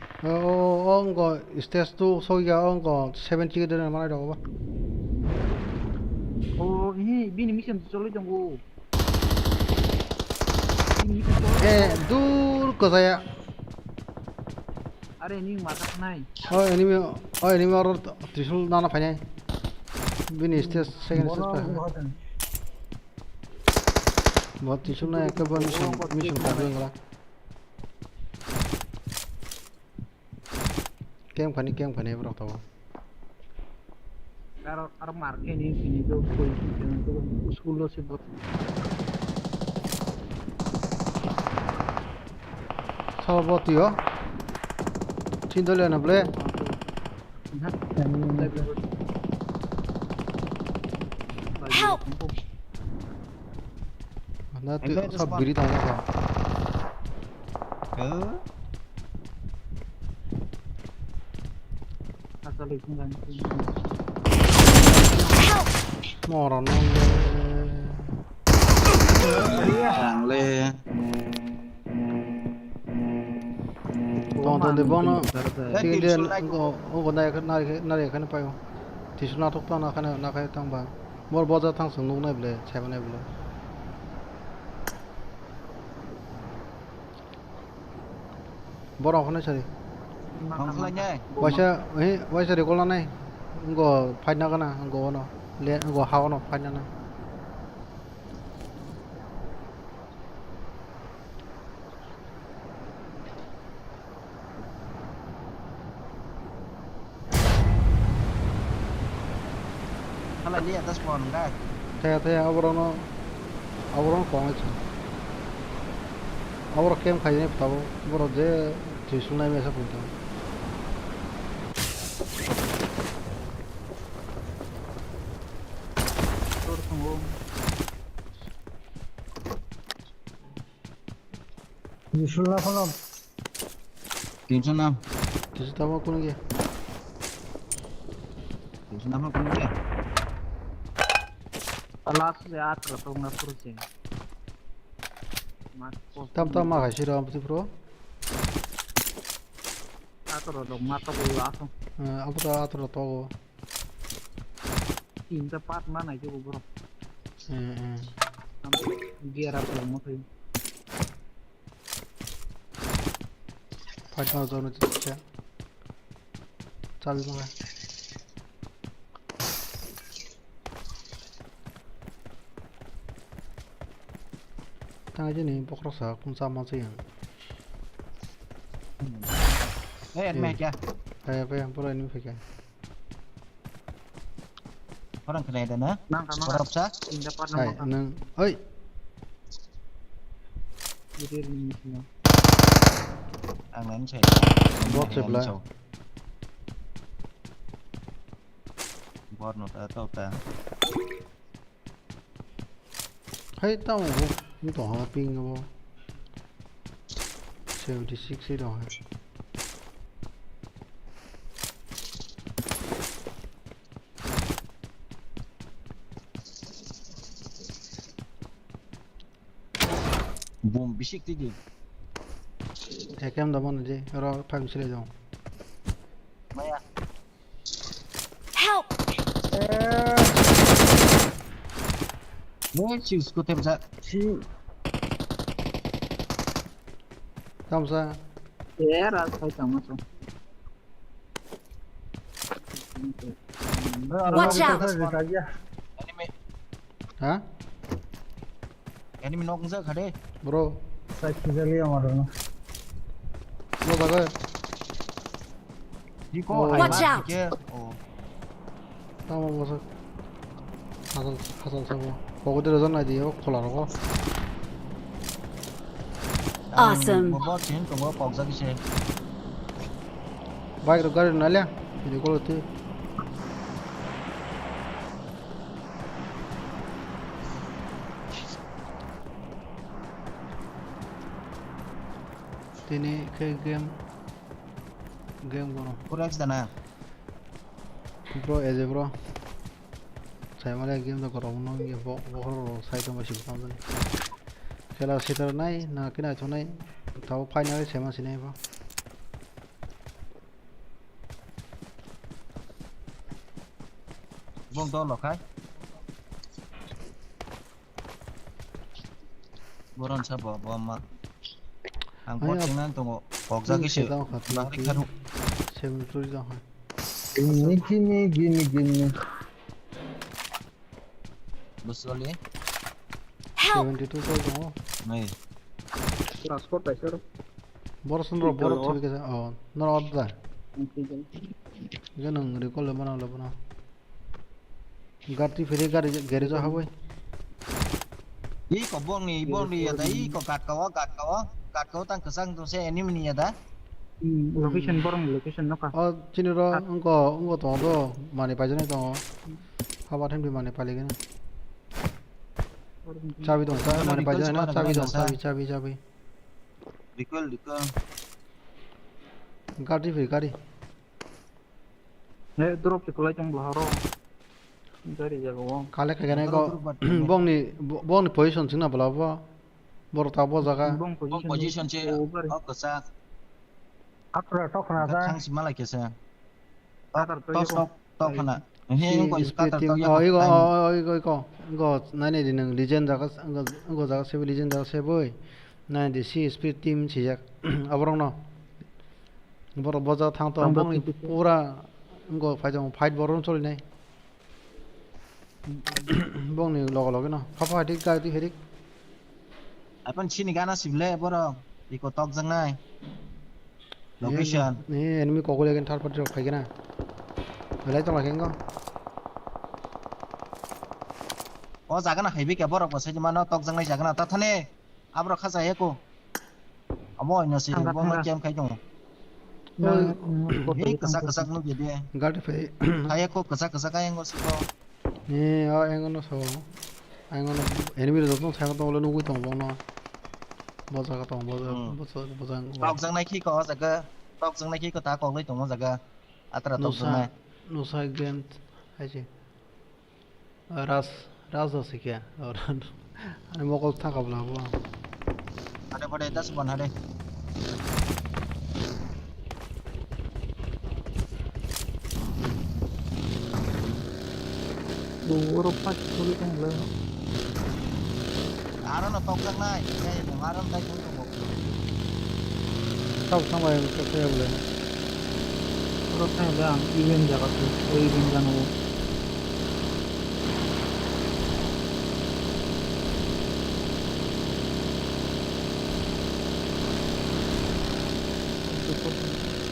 거 스테이스도 소기가 거 세븐 찍게 되는 말이라고 봐. ini bini mission solo janggo. dur ke saya. Are ini masak nai. Enemy orang trisul nana fanya. Bini stage second stage pa. बहुत त्रिशूल ना एक बार mission कर देंगे game खाने बरता हो यार मार के नहीं फिनी तो कोई तो स्कूलों से बहुत सब बहुत ही हो चिंता लेना बोले Help! ना तो सब बिरी था ना Moron le. Tonton de bono. Singen go nari kan payo. Tisuna tok ta na kai tang ba. Mor boza tang sung nuk nai ble, chai nai ble. Bora khone chari. Không lên nhé. Waisa de kola nai. Ngo phai na kana ngo no. Le ngo haw no phai na na. Hay là đi atas mon enggak? Thế abrono kong acha. Abro kem khai ne ptabo. Bro je trisunai me sa punta. Yusul không? Tìm số 5. Kisu tamo kun ge. Tìm số 5 con kia. Alas ya terus na terus ya. Tam ma khai sira amti pro. Atro dong mata ko langsung. Apa atro to. Tim tepat mana itu bro? Sampai gear apa mau tuh? Fight na zone cha. Chabi ma. Tang aja nih pokok rasa kum sama sih yang. Anh mẹ kìa. Kayak pura ini fikir. Orang kena ada na? Berapa sah? Tim tepat Hai, nama. nang, oi. Jadi ini semua. Ang nén chạy. Bot sebelah. Bot nó tao ta. Hai, tahu bu, ini toh ping apa? 76 rồi. Boom bisik tigi. Cái em đó bọn gì? Rồi phải mình sẽ lấy rồi. Maya. Help! 뭐 치우스코 템자. Không sao? Era sai tamaso. Watch out! Enemy. Hả? Enemy knock ra khade. Bro. Sai chizali amaro. Nó ra cái. Diko Watch out! Tao mà sao? 하산 사고. 거기대로 전화지요. 콜라라고. Awesome. Một bot chiến của bot bọc ra cái xe. Bike rồi gaड़ी नाल्या. ये कोल होती. Tini ke game kono. Forex dana. Bro eze bro. Saya malah game to koro uno ye bo sai to masih pam. Kela sitar nai na kina chonai. Tao final sema sine bro. Vâng to lọc khách. Boron sa bo mà. Ang bot chiến nan to bọc ra cái xe. Bác đi khăn. Sem turi da ha. Gini. Betul ya? Help! 72 ko do. Này. Transport paisa. Borson ro bor chhe ke no odda. Ganang recall le bana. Gati fere garage hawe. Ý có buông đi ở đấy có cạt cáo tăng cửa sang tôi xe enemy này đã. Location borong location no ka. Chiniro ungo to do mane pa jane to. Haba them bi mane pa le gena. Chabi dong sa mane pa jane na chabi. Recall. Gadi. Ne drop sekolah trong laharo. Dari jago. Kale ka gane ko bong ni position singna bala ba. Bor ta bo jaga. Bong Position che ở cửa sang. Akra tok na sa. Khang sima lại kia sang. Stop. Top hana. He ko scatter to 이거 나네 되는 리젠다가 이거 자가 세브 리젠다가 세브 나네 시 스피드 팀 시작 아브랑나 버러 버자 탕도 봉이 पूरा 이거 파정 파이트 버런 소리네 봉이 로고 ना 파파 ठीक गाती Herrick अपन छिनी गाना सिमले बरो eco टक जंगनाय location 네 enemy cocoa लेकिन थार पर खाइना मलाई त लागेंगो ओ जागना हाइबे के बरो बसे जमा न टक जंगनाय जागना ता थाने आब्रो खाजा हेको अमो इन से बो म गेम खाइ दं ए कसा नु गेदे गाडी फे हायको कसा कायंगो सिको 네 앵거노 서 앵거노 에니미를 좀 사가 또 올려놓고 있던 거나 뭐자가 또 뭐자 टक जंगनाय की को जागा टक जंगनाय की को ता को लई दं जागा आत्रा टक जंगनाय नुसा गेम है रास से क्या और अरे मोको था कबला वो ada pada 10 ban ada Duro pas sulit yang le. aron no टक जंगनाय ए aron tai को सब समय कैसे बोले Duro kan lang event jaga tu. Event kan wo.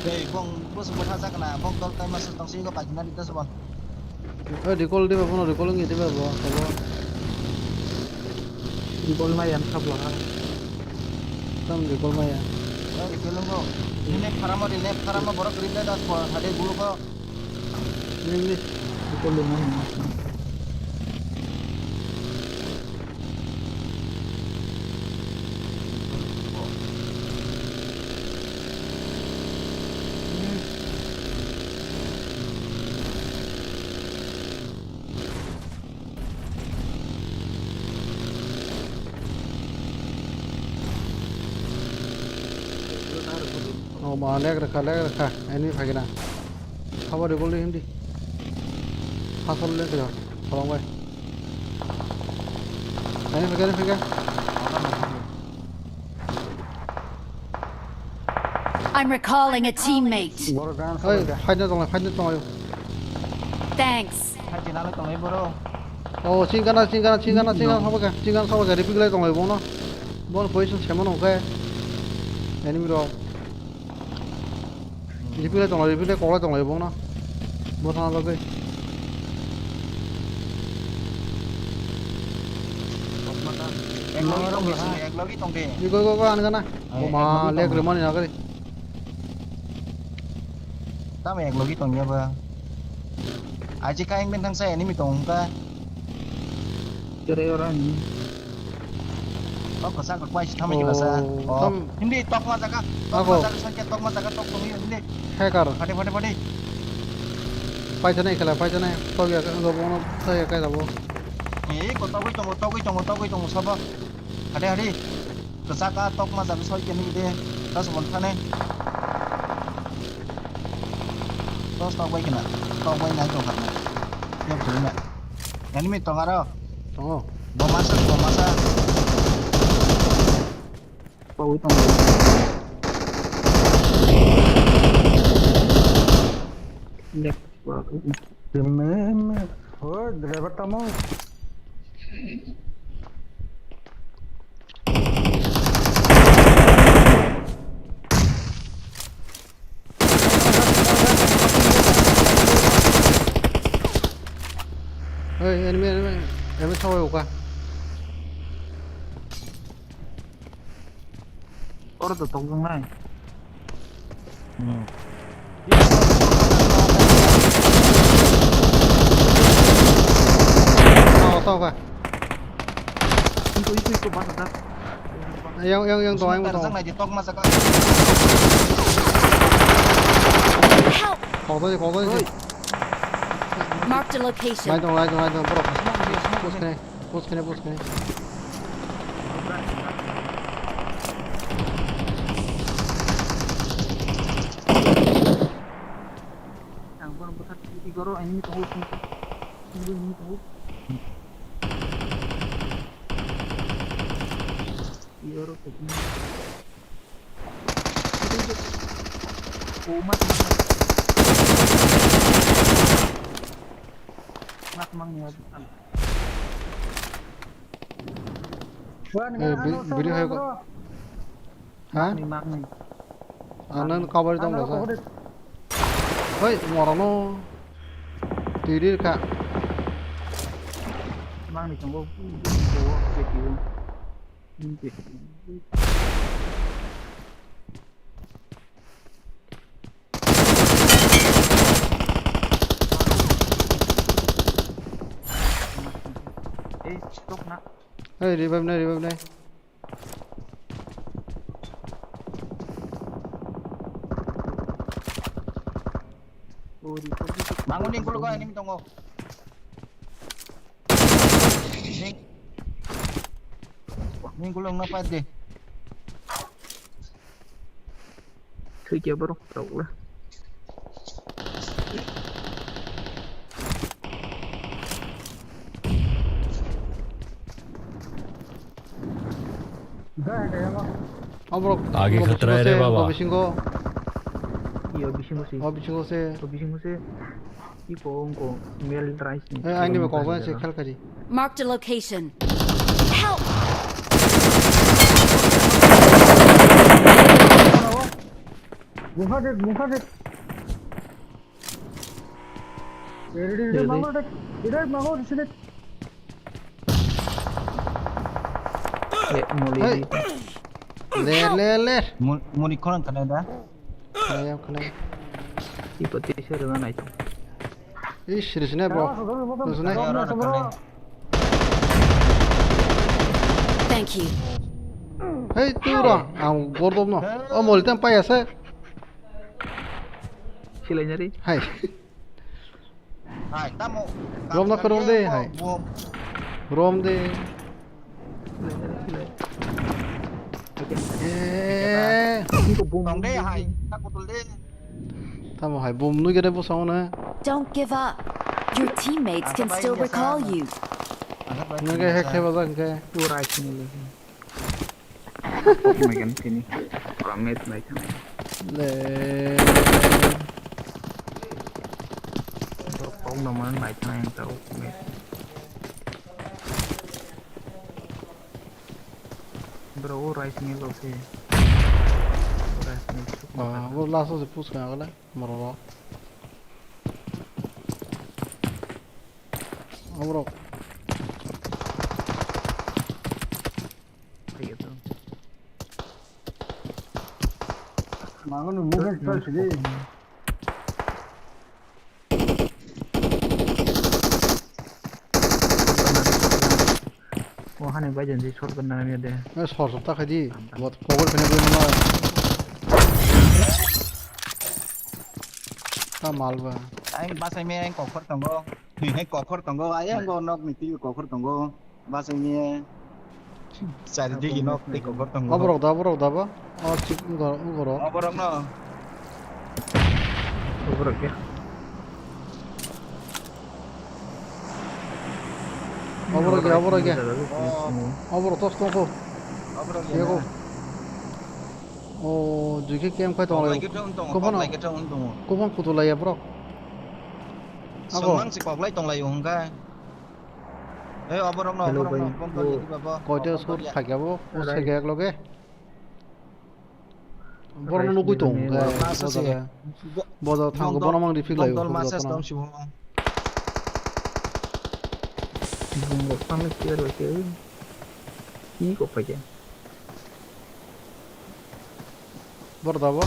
Hey, bong bos buat hazak na, bong tol kai masuk tong sini ko pagina dito sa bong. recall deh apa recall nggak deh apa kalau Di bol ma yan kab lah. tam recall mah ya Oh, ikulong ko. Ini parama borok kerja das ko, hade gulu ko. ini Di bol ma yan. mà leg rakha enemy phải cái nào cover được con đi hustle lên rồi không quay enemy phải cái I'm recalling a teammate. ơi phải nó rồi Thanks. Hai chị nào lấy tông lấy bro. 칭가나 사봐가 칭가나 사봐가 리플레이 동에 보나 뭐 포지션 잘못 오게 애니미로 리플레이 거라 동에 보나 뭐 하나 봐게 Em lagi tông đi, em lagi tông đi. 이거 하는 거나 뭐마 렉 그만이 나가리 Tao mày em lagi tông nha bro. Ai chỉ cái anh bên thằng xe này mình tông ka. Kira orang Có sang có quay thăm mình sa. Hindi top mà ka. Top mà ka top tông hindi. 해가르 Pade. 파이트네 칼라 파이트네 거기가 그거 보나 서야 가다 보 Ý có tao cái tông sao ba. Hadi. Có sang ka top mà ka soi cái này đi. Tao sẽ thằng này. Tao quay cái nào. Tao quay ngay tông hạt này. Em thử nè. Ini mình tông đâu? Bom masa. bau itu. Nek, Demem. Oh, driver tamu. enemy 타워에 오가 orang tu tong lain. 타워가 Itu bahasa dah. yang doang yang Sang này thì top mà ka. 거기 Marked a location. 라이동 보러 보스크네 Yang pun besar tiga orang ini tahu. Ini tahu. Tiga orang tu. Umat. Mang video है को हाँ 아는 커버 좀 넣어서 어이 뭐라노 뒤를 가 mang đi trong vô stop nak. revive này Bangunin ko ka ini tong. Ning gulong na pa de. Thứ chưa bro, đâu lah. आगे खतरा है रे बाबा Iya bising ko se. Iko mel rice ni. anh đi mà có cái खेल करी Marked a location. Help! Muka dek. Ini mau di sini. ले Mau di koran kan ada? kena Ipati dengan itu. ish risne bro risne Thank you. hey tura gordom no molten pai ase Sila nyari. hai Hai, tamu. rom na karom de hai rom de 예. tòng đê hay các cô tôi đê 타모 하이 봄 누게 돼 보상오네. Don't give up. Your teammates can still recall you. 누게 핵해 봐서 그게. Ura sini. Kok makan sini. Orang net baik. 네. Kok nomor baik yang tahu. Bro, ura sini lo sih. Ura sini. 뭐 라서스 부스 그냥 갈래? 뭐라고? 아무로. Gitu. Mangan mungkin terus ini. Wah, nih bajan sih short benar deh. 서서 딱 하지. 뭐 복을 그냥 보는 거. 다 말봐. anh ba say me anh có khuất tòng go thì hay có khuất tòng go ấy anh go nó mình tiêu có khuất tòng go ba say me sai đi gì nó đi có khuất tòng go 아브로 다봐. 지금 이거로. 버럭 nó Bro, ya. 아브로게. 아브로 또 스토고. 버럭 이거. 저게 게임 quay tòng 동안. lại cái trong tòng lại cái trong tòng 고번 구돌라야 브로. sông măng chỉ lấy tòng lại dùng cái ấy 버럭 nó con tôi đi vào 거기서 소 타게고 세게 글로게. 버는 누구 동. 뭐다 탄거 버나망 리픽 라이브. tòng mà sẽ tòng chịu Dùng một phát kia rồi chứ. Ý của phải chứ. 버다 봐.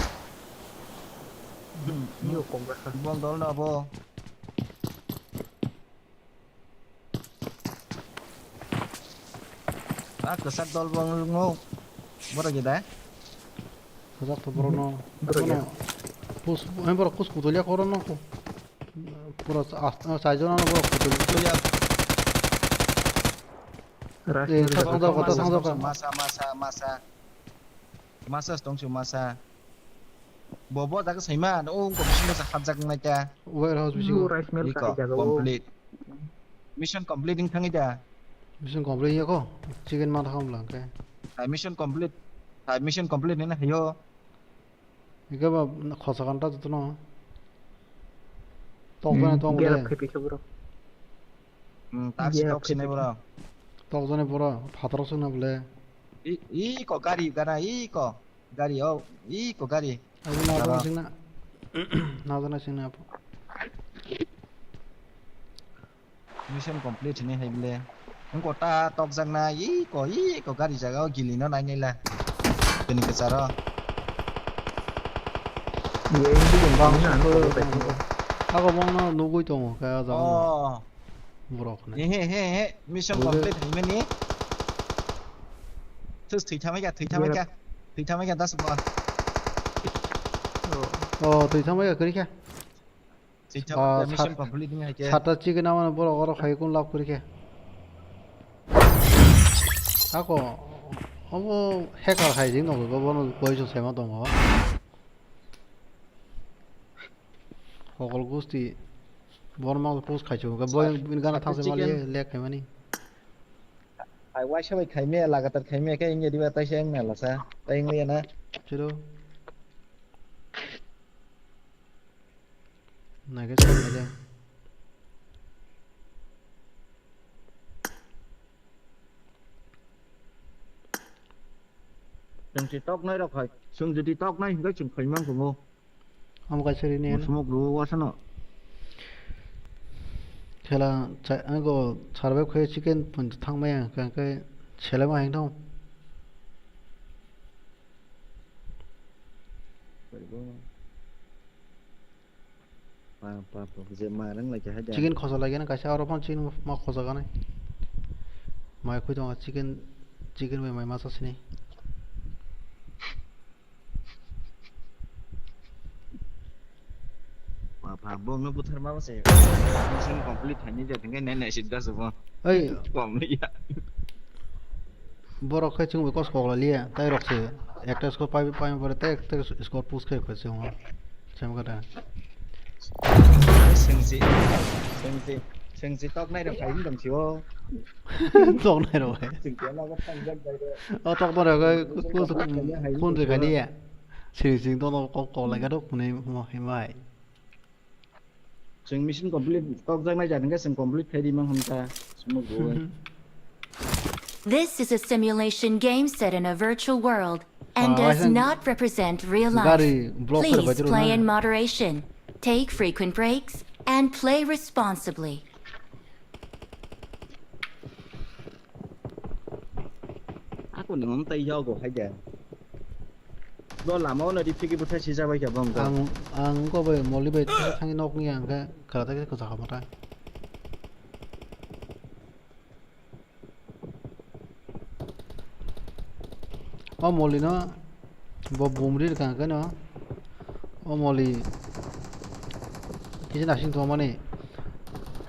Nhiều công việc. vâng đó là vô cái sắt đó vâng ngô bớt gì đấy 그작도 버노. 부스 햄버거 쿠스 구돌려 걸어놓고. 버스 사이즈나 버거 구돌려. 예, 상자가. masa tong chu masa bobo ta cái sấy mà nó ôm cũng xin được hạt giặc này cha warehouse 비시고. Rice mill kayak complete mission complete thằng ấy cha 무슨 컴플레인이고? 지금만 하면 랑게. mission complete này hiểu 이거 뭐 거사간다 듣노. 똥전에 똥 Dia 그래. lebih bro. taxi talk xin này bro 똥전에 보라. 바다로 쓰나 볼래. ý có gari gara ý có gari ô ý có gari 아니 나도 생나. 나도 생나. mission complete này hay bile không có ta talk rằng na ý có gari jaga gili nó này là tên cái sao đó Dia ini gembang 아까 먹나 누구 있던 가야 자. 뭐라고 그래. 헤헤헤 mission complete hay mấy ní thử thăm mấy cái ta support 더 이상하게 그렇게. thử thăm mission complete như thế 사다 찍어 나면 뭐라 걸어 가이고 락 그렇게. 하고 어머 해가 가야지 너 그거 번호 보여줘 세마 동어. 그걸 구스티 버마도 포스 가죠. 그 뭐야 인간아 타서 말이야 렉 해마니. ai quay sao mày khai mẹ là cái tật khai mẹ cái gì đi vào tay sen này là sao tay nghe nè chứ này cái gì này đừng chỉ tóc này đâu phải xương chỉ tóc này cái chừng khai mang của ngô 아무가 처리네. 스모크 로 와서는 제가 이거 차르베 코에 치킨 본드 탕마야 그냥 그 첼레마 행동. 치킨 커서라기는 같이 알아본 치킨 막 커서가네. 마이 코이동 치킨 왜 많이 맞았으니. Bông nó bút thơm sẽ mission complete thành như vậy thì cái này này xin ra rồi 에이 còn nữa borok khai chung ko skok la lia tai rok se একটা score পাই পাই পরে তে একটা score push খাই কইছে ও same কথা 생지 떡 này được thấy đồng chiếu tông này rồi chừng kia nó có tăng dân đây đấy tông đó là cái khuôn từ cái này chỉ tông nó có lại cái đúc này mà hiện vậy chừng mission complete 떡 dân này chẳng cái mission complete thấy đi mang không ta một rồi This is a simulation game set in a virtual world and does not represent real life. Please play in moderation, take frequent breaks, and play responsibly. Aku nang tay yo go hay giờ. Đó làm món này đi phi cái bút chỉ ra bây giờ vâng. Ang có về một lý bề thằng nóc như cái cả cái cơ sở một cái. Molly nó bộ bùm đi cả cái nó Molly cái nào xin thua mà này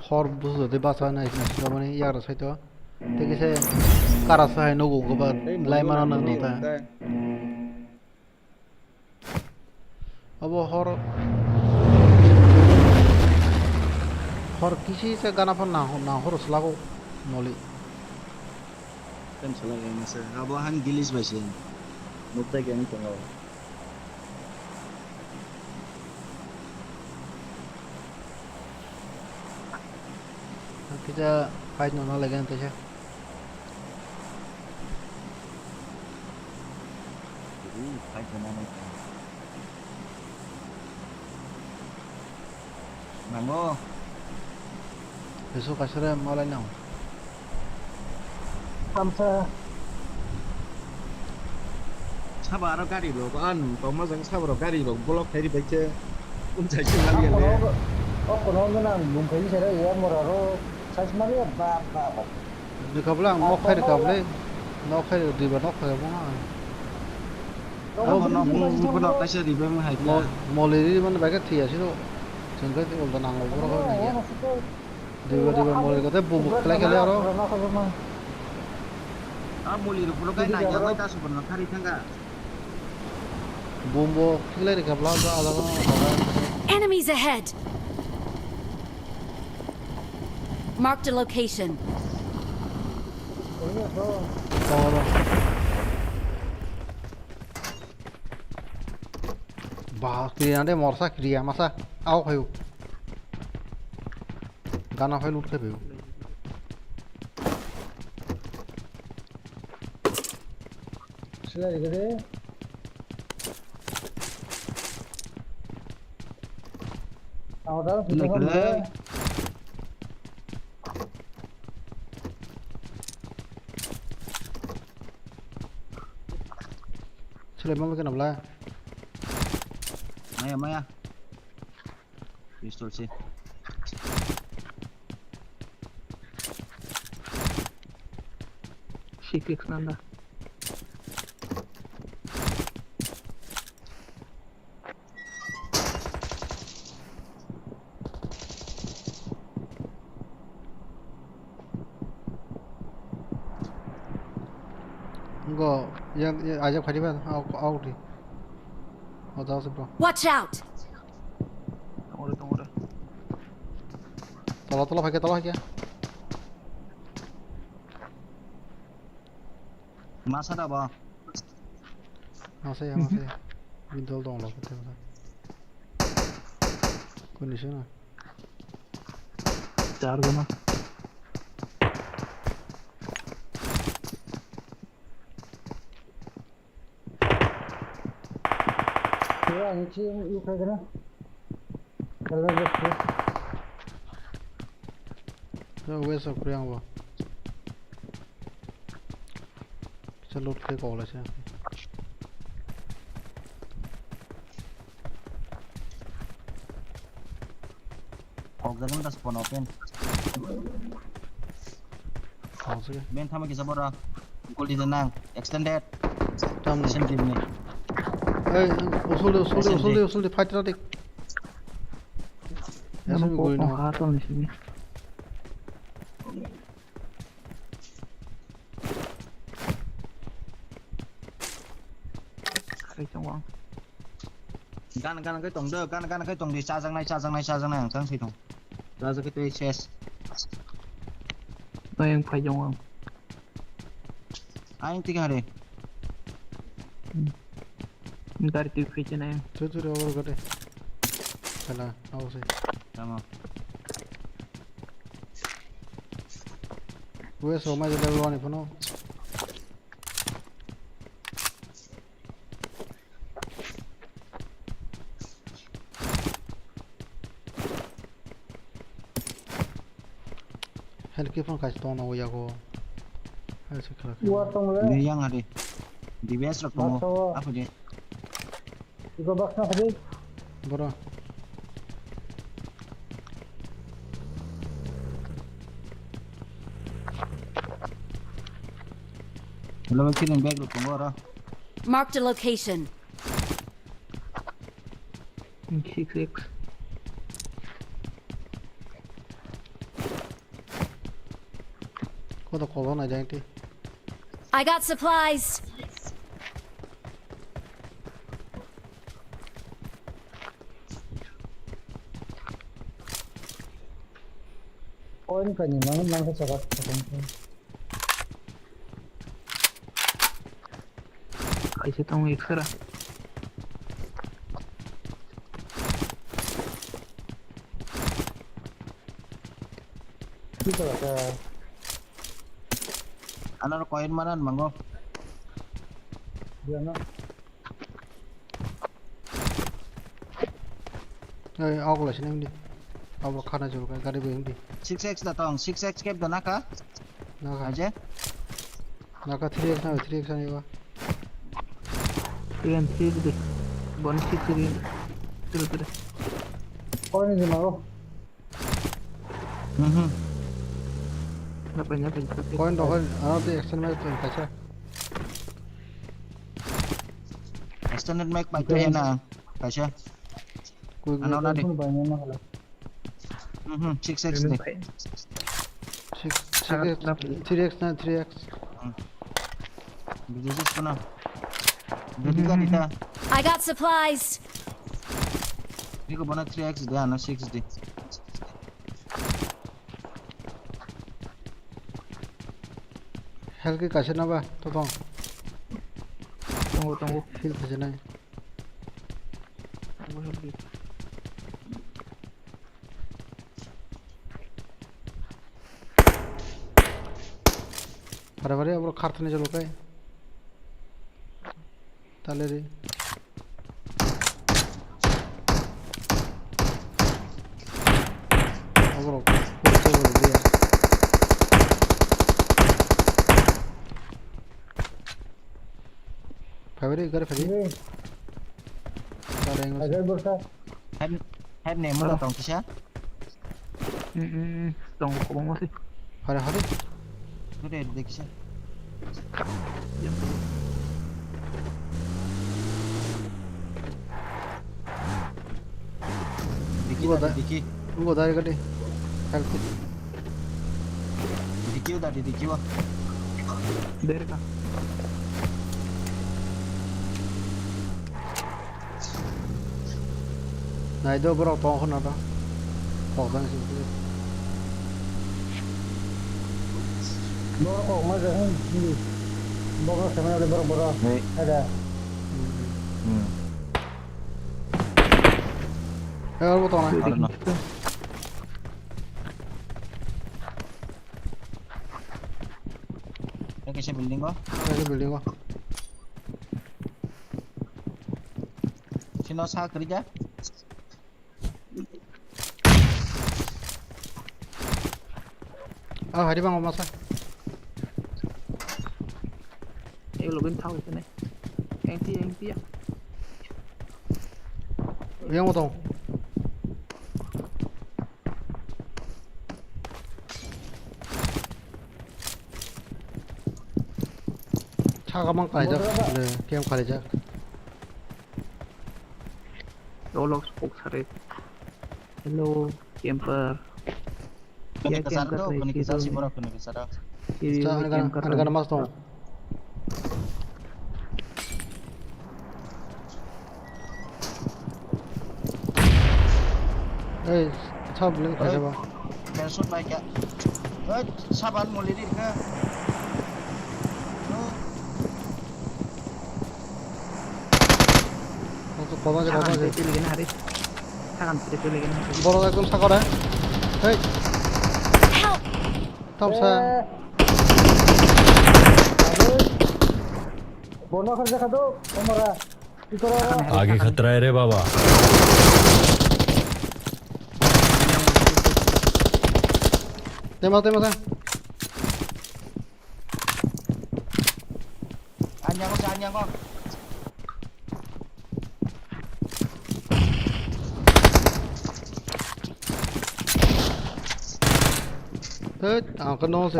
hor bút rồi ba sao này xin thua mà này yar sai to thế cái xe cara sai nó cũng có lại mà nó ta abo hor kisi se gana pun na hor selaku Molly kan salah yang masa abo han gilis basin mutta cái này tengok kita fight nó lagi nanti saja fight mana Mango besok kasih malah nang Samsa 사바로 가리로 안 도마장 사바로 가리로 블록 해리 백제 운자 신랑이래 kono nang mung kai sere ya moraro sas mari ba di kablang mau khai di kable nó khai di ba nó khai ba nó nó cái gì bên hay mau đi mana baik thia sih tu sehingga tu udah nang ngobrol kau ni ya di ba mau kata bumbu kelak kelak ro muli pulo kai na yang kita sebenarnya hari tangga bumbu kelak di kablang tu ada Enemies ahead. Marked a location. Bah, kiri nanti morsa kiri ya masa, au kayu, gana kayu lut kayu. sudah gede awal sudah Sudah mau kenapa lah? Maya pistol sih sikik nanda Enggak, yang ajak Fadi kan, out di. Mau tahu sih bro. Watch out! tunggu deh Tolong pakai tolong aja. masa dah bang Masih ya. Bintol dong loh betul. Kondisinya. jar guna ya ini sih yuk kayak gini kalau gitu Ya wes aku yang apa? Kita load ke call aja. Ogda kan tas phone open Masuk ya. main sama kisah bora pukul di tenang extended Tam nih. mission game nih usul di fight tadi. Ya sih gue ini. di sini Cái trong vòng. Gan cái tổng đơ, gan cái tổng thì cha răng này hàng tháng thì tổng. Ra cái tê chest. Đây em phải trong vòng. Anh thích hả đi? Dari tu feature này. Chưa đâu cái đây. Phải là đâu rồi? Tamam. Gue số mai level 1 iPhone. Helki phone kasih tahu nak ya ko. Hal sekarang. Ini yang ada. Di base rak kamu. Apa dia? Tiga box nak habis. Bro. Kalau kirim bag rak kamu orang. Marked a location. 6x. Kau tak kau nak jangan ti. I got supplies. Oh ini kan ni mana cakap. Kasih tahu ekstra. Kita ada. Anak koin mana manggo? Dia nak. Aku lah sini ni. Aku khana jauh kan, kari boleh ni. 6x datang, 6x cap dah nak? Nak aja? Nak 3x na 3x ni apa? 3 deh. Bonus 6 ni. Terus. Oh ini gimana? Apa? Koin dah kan, anak tu action match tu kaca. Extended mic mic tu enak, kaca. Anak nak deh. 6x deh. 3x na 3x. Bisnis pun. Jadi kan kita. I got supplies. Ini kau mana 3x deh, anak 6 deh. Helki kasih napa? Tolong. Tunggu. Heal kasih nai. Barabar ya, bro kartu ni jalur kaya. Taleri. Bro, kurang jauh dia. February घर फैली Agar bersa. Head name mana tahu kisah? Tunggu kau masih. hari Tu deh kisah. Diki. Tunggu dari kade. Help. Diki wah. Dari kah? Nah itu bro tolong kan ada. Tolong sih. Bawa kok mana ni? Bawa sama ada baru. Ada. Aku tahu nak. Kisah building kau? Building kau. Sino sah kerja? Hari bang masa. Lo bên sau thế này. Anh tia. Yang tahu. 차가 만 가자. 네, 게임 가자. Log spoke sare. Hello, camper. Kena kesal tu, kena kesal si murah kena kesal. Anak mas tahu. ơi sao lên phải sao kẻ suốt bay kẻ sao bạn một lý đi cơ có bao giờ lagi hari sakan itu lagi boro একদম সাকা রে এই tamsa बोनो खर्चा खा दो हमारा आगे खतरा है रे बाबा tema anh con thế cái nó sẽ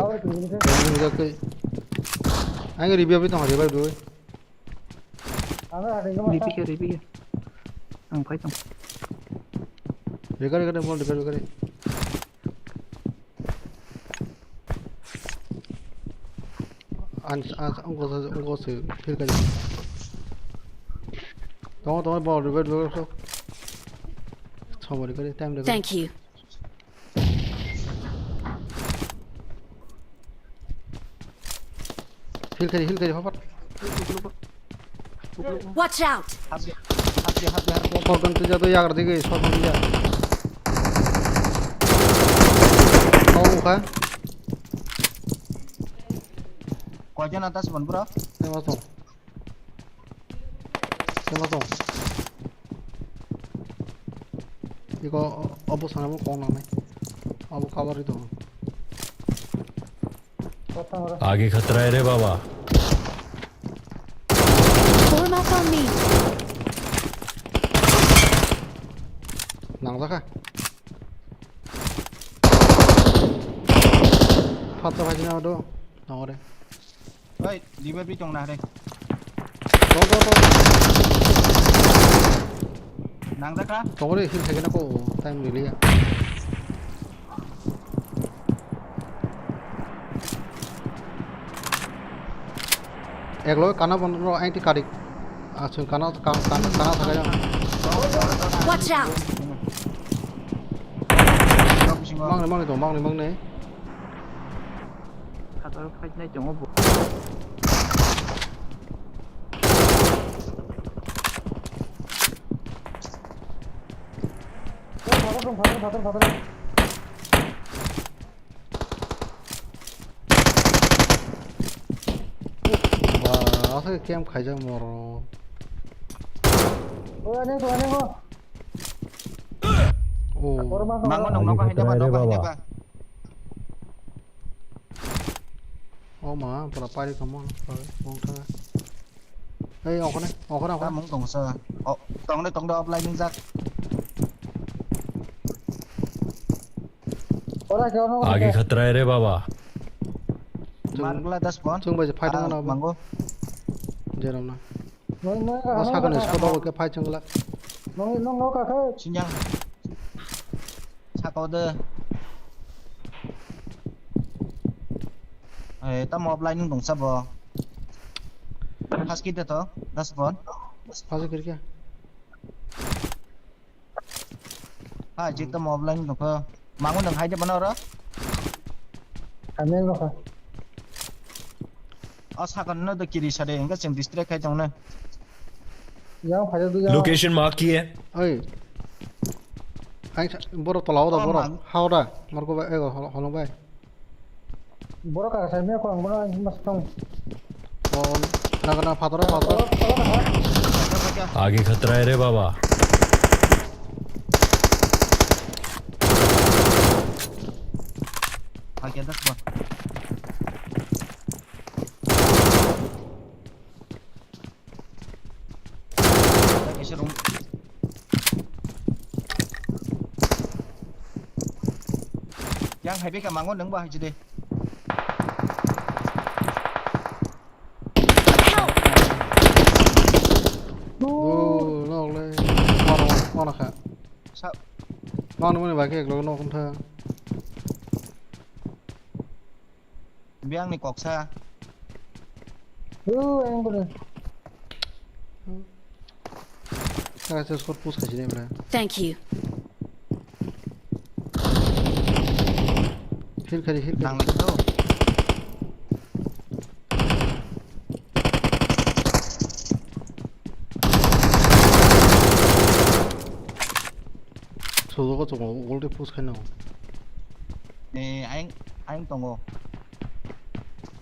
ra cái anh cái review biết tao review rồi review ang phải không record mau record ông có sự phía cái gì tao bảo review rồi xong rồi cái time được Thank you. Hil cái phát Watch out. Sorgan tuh jatuh ya ngerti guys, sorgan tuh ya. Tahu kan? Kuajan atas ban bro. Tembak dong. 이거 어부 사람은 공나네. 어부 가버리도. आगे खतरा है रे बाबा Form up on me. 낭사가. 파트 가지 나도 나오래. Ơi, đi bên trong này đây. 더. Nang ra ka. 저거를 힐 되게 나고 타임 릴리야. एक लोग काना बन रहा है एंटी कारिक अच्छा काना था क्या Watch out. mang này 가서 파이팅 좀 하고 와서 게임 가자 뭐로 anh có 오 Mang con nó có hay đeo vào nó có hay đeo vào. mà para pari kamu mong thơ đây ông con Ta muốn tổng sơ. Tổng đây tổng đó offline nhưng ra. आगे खतरा है रे बाबा Mark das pon. chung bây giờ fight đang nào Mango. giờ đâu nào nó sao cái này có đâu cái fight chung lại nó cả cái Xin nhang. Sa powder. Ta mo offline nhưng tổng sơ bò. Husky to. Das pon. पास कर क्या Ha, chỉ ta mo offline tổng cơ. Mango đừng hay cho bạn nào đó. anh em rồi 사건 너도 길이 차례 인가 지금 디스트랙 할 정도는 यहाँ file दो location mark की है ơi anh boro tolao da boro how da marco ba ego holong bay boro ka sai me ko ang boro mas tong na fator आगे खतरा है रे बाबा आगे दस बार ऐसे room yang hai biết cả mang con đứng bao chứ đi nó lên ngon khá sao ngon đúng không vậy cái nó không thơ biang này cọc xa em boro cái sẽ sốt push cái gì này Thank you. 힐 나랑도 저도가 좀 올드 포스 했나? 네 anh 동호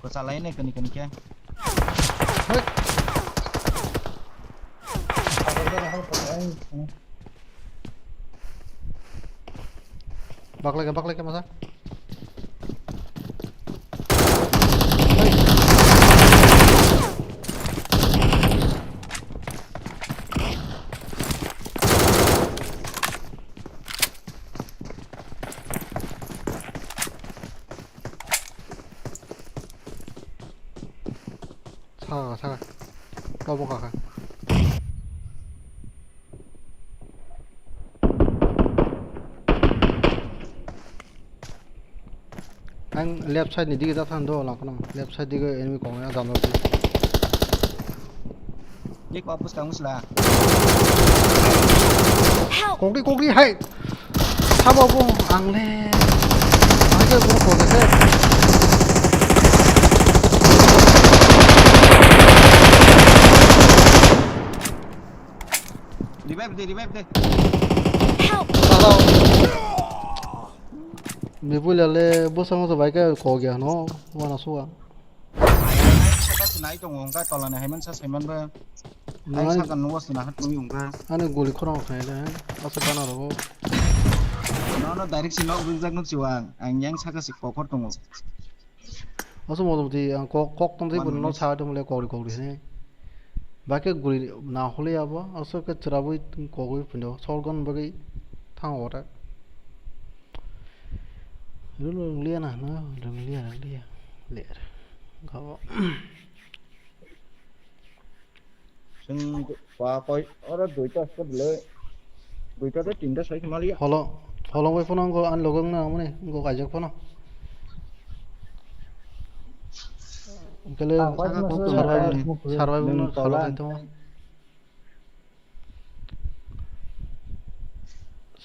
có sao lấy này cần kia Bắc lại cái mà sao? 사가 넘어가. anh left side này đi ra thằng đó là con left side đi cái enemy còn nó giảm rồi đi qua push kamu là 공기 hay 잡아보 앙래 아이고 그거 보겠어 revive đi mình vui là le bớt xong rồi cái cổ kìa nó qua nó xua cái này trong cái tàu này hay mình sẽ mình về anh sao cần nuốt thì là hết dùng ra anh gửi con nào này đấy nó sẽ bán nào nó direct xin nó vinh danh nó chịu anh nhang sao cái sự có con trong nó số một thì có trong đấy nó sao trong lấy cổ đi này बाकी गुली ना होले अब असर के चराबो कोगो पिनो सलगन बगै थांग होता लिया ना लिया गावซึ่งกว่าไปเอาদুইটা স্কোয়াডเลยদুইটাতে তিনটা সাইড মারি হলো বই ফোন গো আন লগং না মানে গো কাজক ফোন গেলে সার্ভাইভ না ভালো হইতো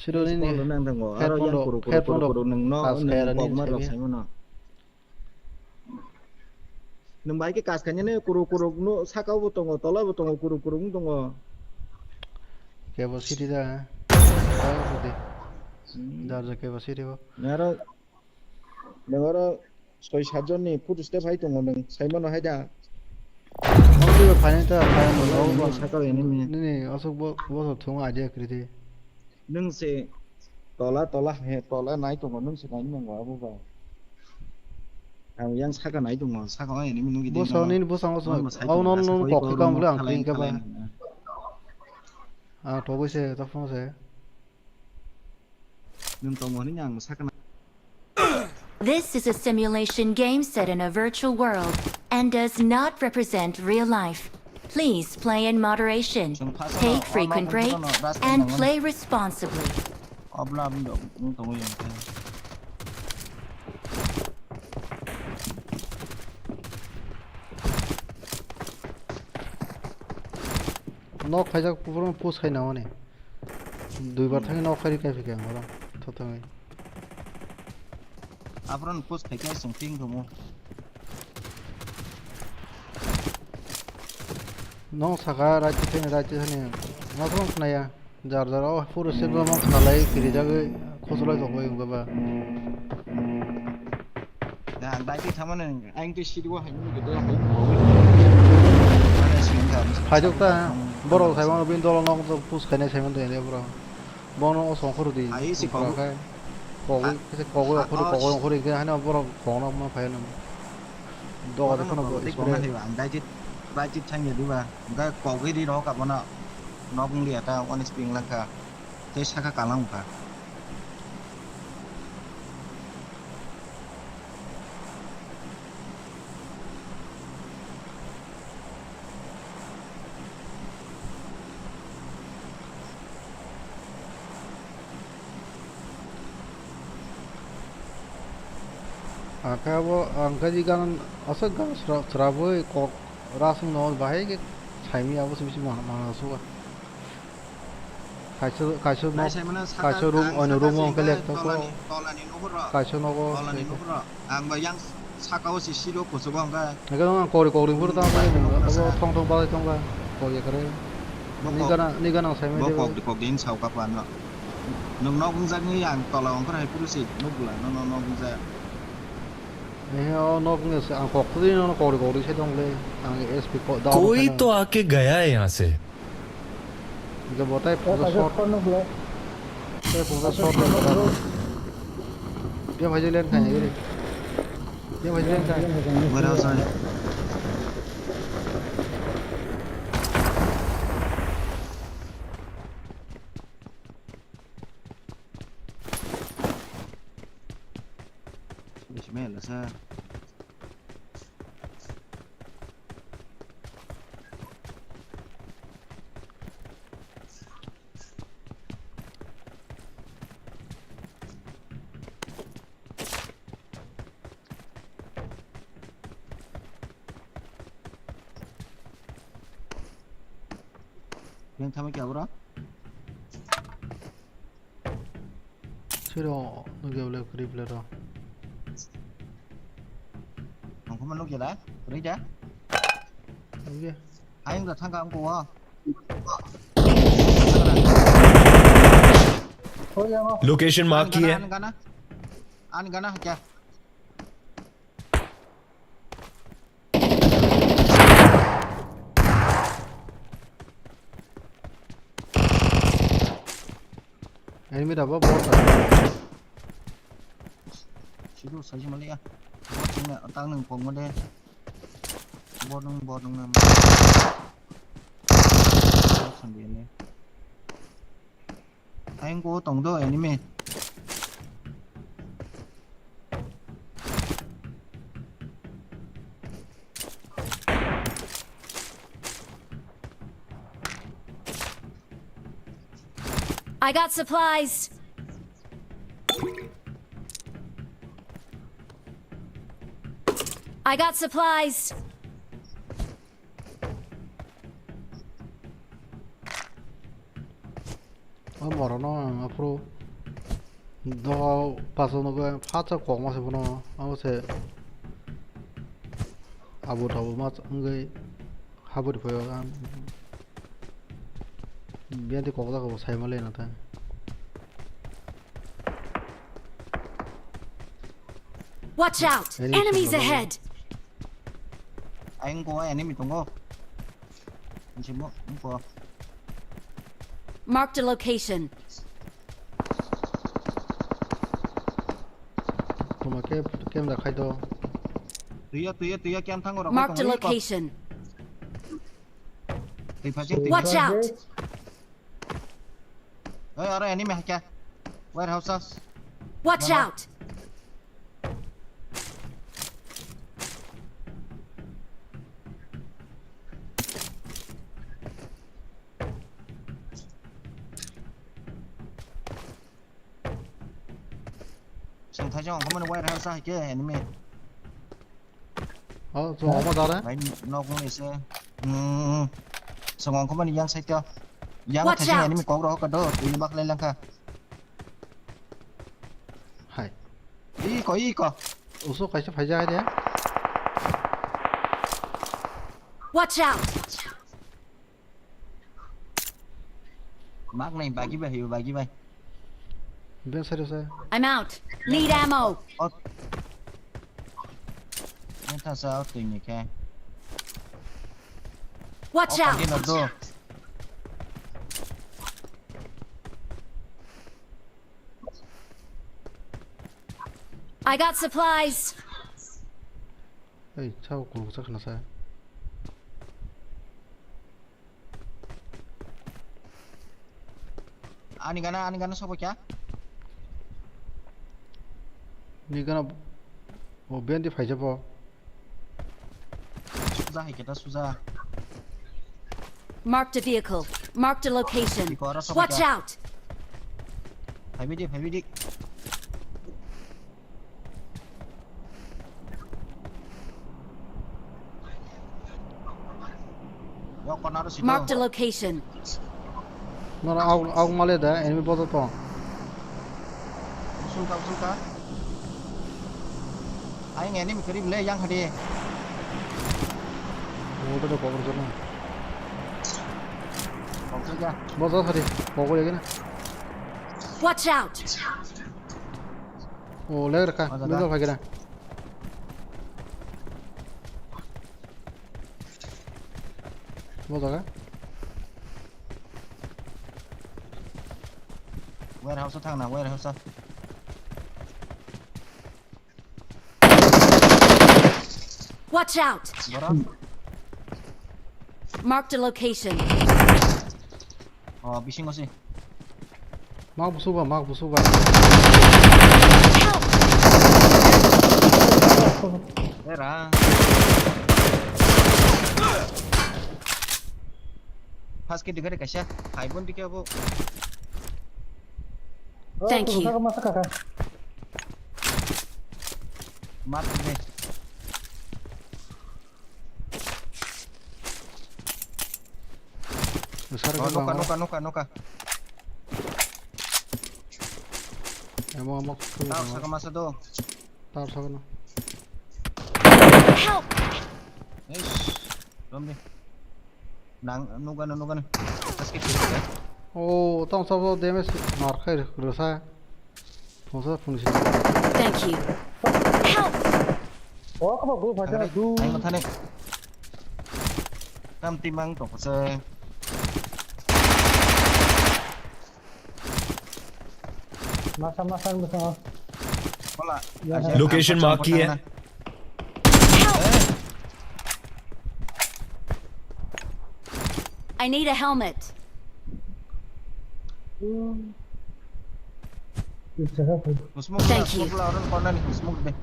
시로니 헤드폰도 nâng bài cái cast cái này kuru nó sao cao bút tongo tala bút tongo kuru tongo capacity da dar capacity ba nara nara soi sajonni foot step hai tongo nang saimon hai da 어떻게 파니까 파는 거 사cao enemy 네 어서 뭐 통 아이디어 그리디 nâng se tola nai tongo nâng se nai nang wa bu ba yang 사가 나이 좀 사가 enemy 누기 되나 보선인 보선어서 아우노노 거기가 물론 안 그러니까 봐아 도보세 더폰세 눈동원은 사가 This is a simulation game set in a virtual world and does not represent real life. Please play in moderation, take frequent breaks, and play responsibly. 너 가자 부르면 보스 খাই 나오네 দুইবার থেকে knock খাই কাই ফিকে আমরা থতমে 앞으로는 보스 100개 송팅 도모 너 사가 라이트네 나도 나야 자르자로 포르 세브만 나라이 그리자게 코스라이 도고 이거 봐 나 나이트 타면은 아잉도 시리고 하는 게도 하적다 뭐로 사이만 빈도로 넣어서 보스 가네 세면 되네 브라 뭐는 어성코르디 아이시 거기 거기 그 하나 뭐로 공원만 봐야는 너가 되는 거 이거는 thì bạn đại chít thanh đi vào cái cổ cái đi đó cả bọn nó cũng liệt ra one spring là cả thế sao cả lăng cả 아까 뭐 안가지가는 어서가 스라보의 꼭 라승 넣어 봐야 이게 삶이 아버지 많아서 가셔 나이세면은 가셔 룸 어느 룸 kelek to ko tolani nuhura 가셔 nogo tolani nuhura ang bayang sakao si sido kusugo angka 내가 거리 부르다 보면 abo 통통 받아 통가 거기 그래 니가나 세면 돼 bokok di kok din sau kapan no nung no kung ni yang tolong ko hay purusi nubla no kung za 너 그래서 안 거기 너 거리 세동래 안 SP 거 다 कोई तो आके गया है यहाँ से 이거 뭐다 포자 숏 dia phải lên cái này dia phải lên cái vừa đâu rồi mẹ là sao 그냥 타면 깨우라 싫어 너게 원래 그립래라 không có lúc gì đấy đấy chứ 이게 anh là thằng ông của location mark की है anh gana क्या enemy đã bot rồi chỉ đủ sao chứ mà lấy bot chính là tăng nâng phòng đây bot nâng nằm thành điện này anh có tổng đôi enemy I got supplies. I got supplies. 뭐라 너 앞으로 너 봐서 너가 파자 광마세 보나 아무세 아부다부 맞 응게 하버리 보여 미한테 거기다가 뭐 살말래 나타 Watch out! Enemies ahead! anh có enemy tung go anh chỉ muốn có Marked a location. 그만 게임 다 카이도 tùy kem thang rồi Marked a location. thì phải chính Watch out! ở đây enemy kìa warehouse Watch out! sừng thấy cho có một warehouse kìa enemy 저 어머 잘해? vậy nó cũng là xe sừng ngon có một yang sai kìa yang Watch thấy cho out. enemy có đó cái đó tùy bắt lên lang kha 하이 ý có 우소 같이 봐줘야 돼? Watch out! mark này bài hiệu bài vậy 몇 살이었어요? I'm out. Need ammo. nên ta sao tìm nhỉ kha Watch đi out! nộp đồ I got supplies. 에이 차고 굴고 짝나사요 anh gana sao kìa 니가 뭐 미한테 봐줘봐 suza hay kita suza Marked a vehicle. Marked a location. Watch out! phải biết đi Yo, con nào đó xịt Marked a đâu. location. Mana aug male da enemy bodo to. Sulka. Ai nghe ni mi kiri bele yang hadi. Bodo to cover jona. Kong saja. Bodo hadi. Cover lagi na. Watch out! Oh, leg rakha. Middle bhagi na. Bodo ka? Warehouse thang nào warehouse. Watch out! Bora. Marked a location. Oh, bising ko si. Mag busuba. Era. Pas ke digare kasya. Haibon dikhe abo. Thank you. Mark de. Besar Oh, ka. nuka. Emo Tahu saka masa do. tar sakno. Help! Eish. Rom ni. Nang nuga. Pas ke digare. Oh, tam sabo damage mar khair rusa. Fosa function. Thank you. Help! Oh, kamu gua baca du. Ayo matane. Tam timang to se. Masa-masan bersama. Bola. Location mark की है I need a helmet. Thank you. Smoke orang corner ni, smoke deh.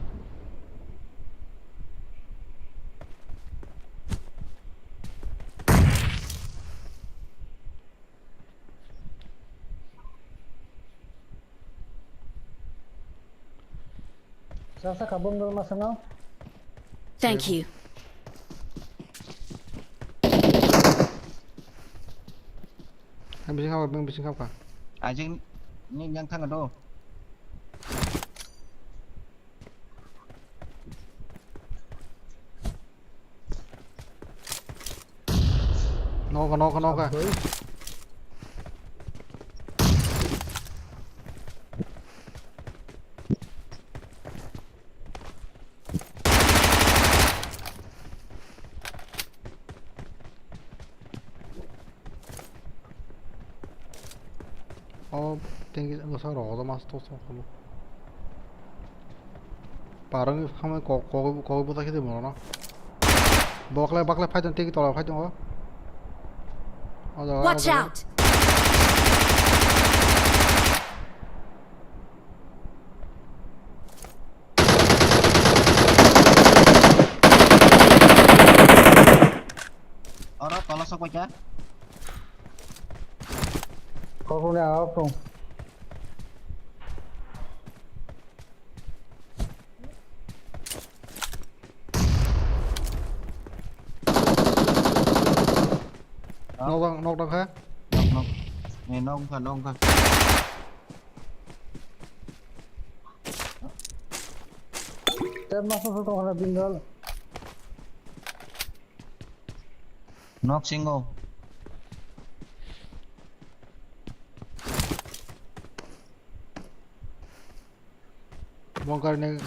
Sasa kabung dulu mas Anal. Thank you. Bising apa? Aja ni yang thang do. Noka. 땡기 서 얻어 마스터 쏘고 빠른 하면 거기보다 힘들 뭐나 박래 파이전 땡기 돌아 파이전 Watch out! Orang tolong sok aja. Kau punya apa? Nóc đâu khác? Nóc. Này nóc không. Saya masuk satu orang tinggal. Nóc single. Mong cái này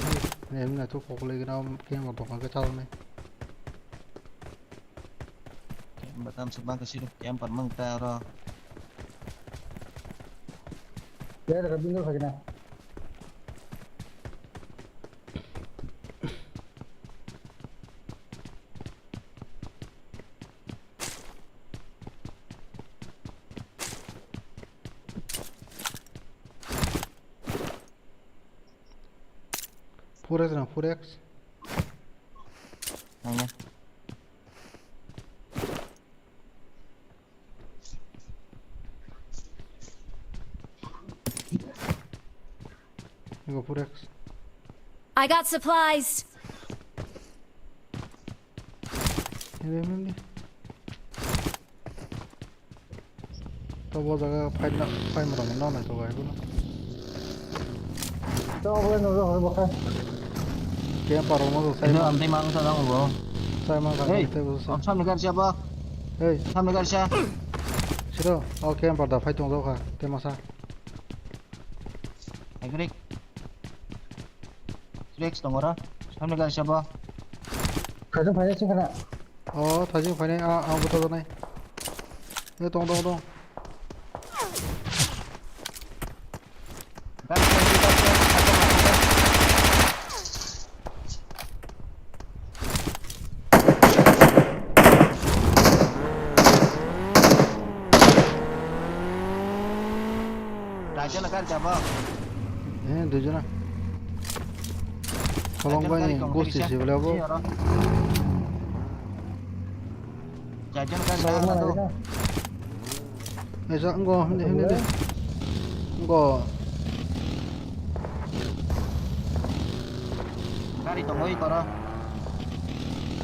em là thuốc phục lấy cái nào kia một cái cái sau này. Batam sebang ke sini, yang permang taro. Dia ada tinggal bagaimana? Furex. Nanya. Go Furex. I got supplies. Ini. Tao jaga fight marang no na to gai bu. Tao bên nó rồi một cái. Kia parong mo sai Itu ma. amti mang sa dang bro. Sai ma Hey, ka te bu sa. sam negar siapa? Hey, Sam negar siapa? siro. Okay, parda fight tong ka. Te masa. Agrik. Rex tongora. Sam negar siapa? Khởi trong phải trên cái này. Thajing fight nei a bu to nai. Ye tong. Kan kita Raja negar siapa? Du jana. Kolong ba ni gosti se bole bo. Jajan kan siapa tuh? Esa ngo hne de. Ngo Kari tongoi koro.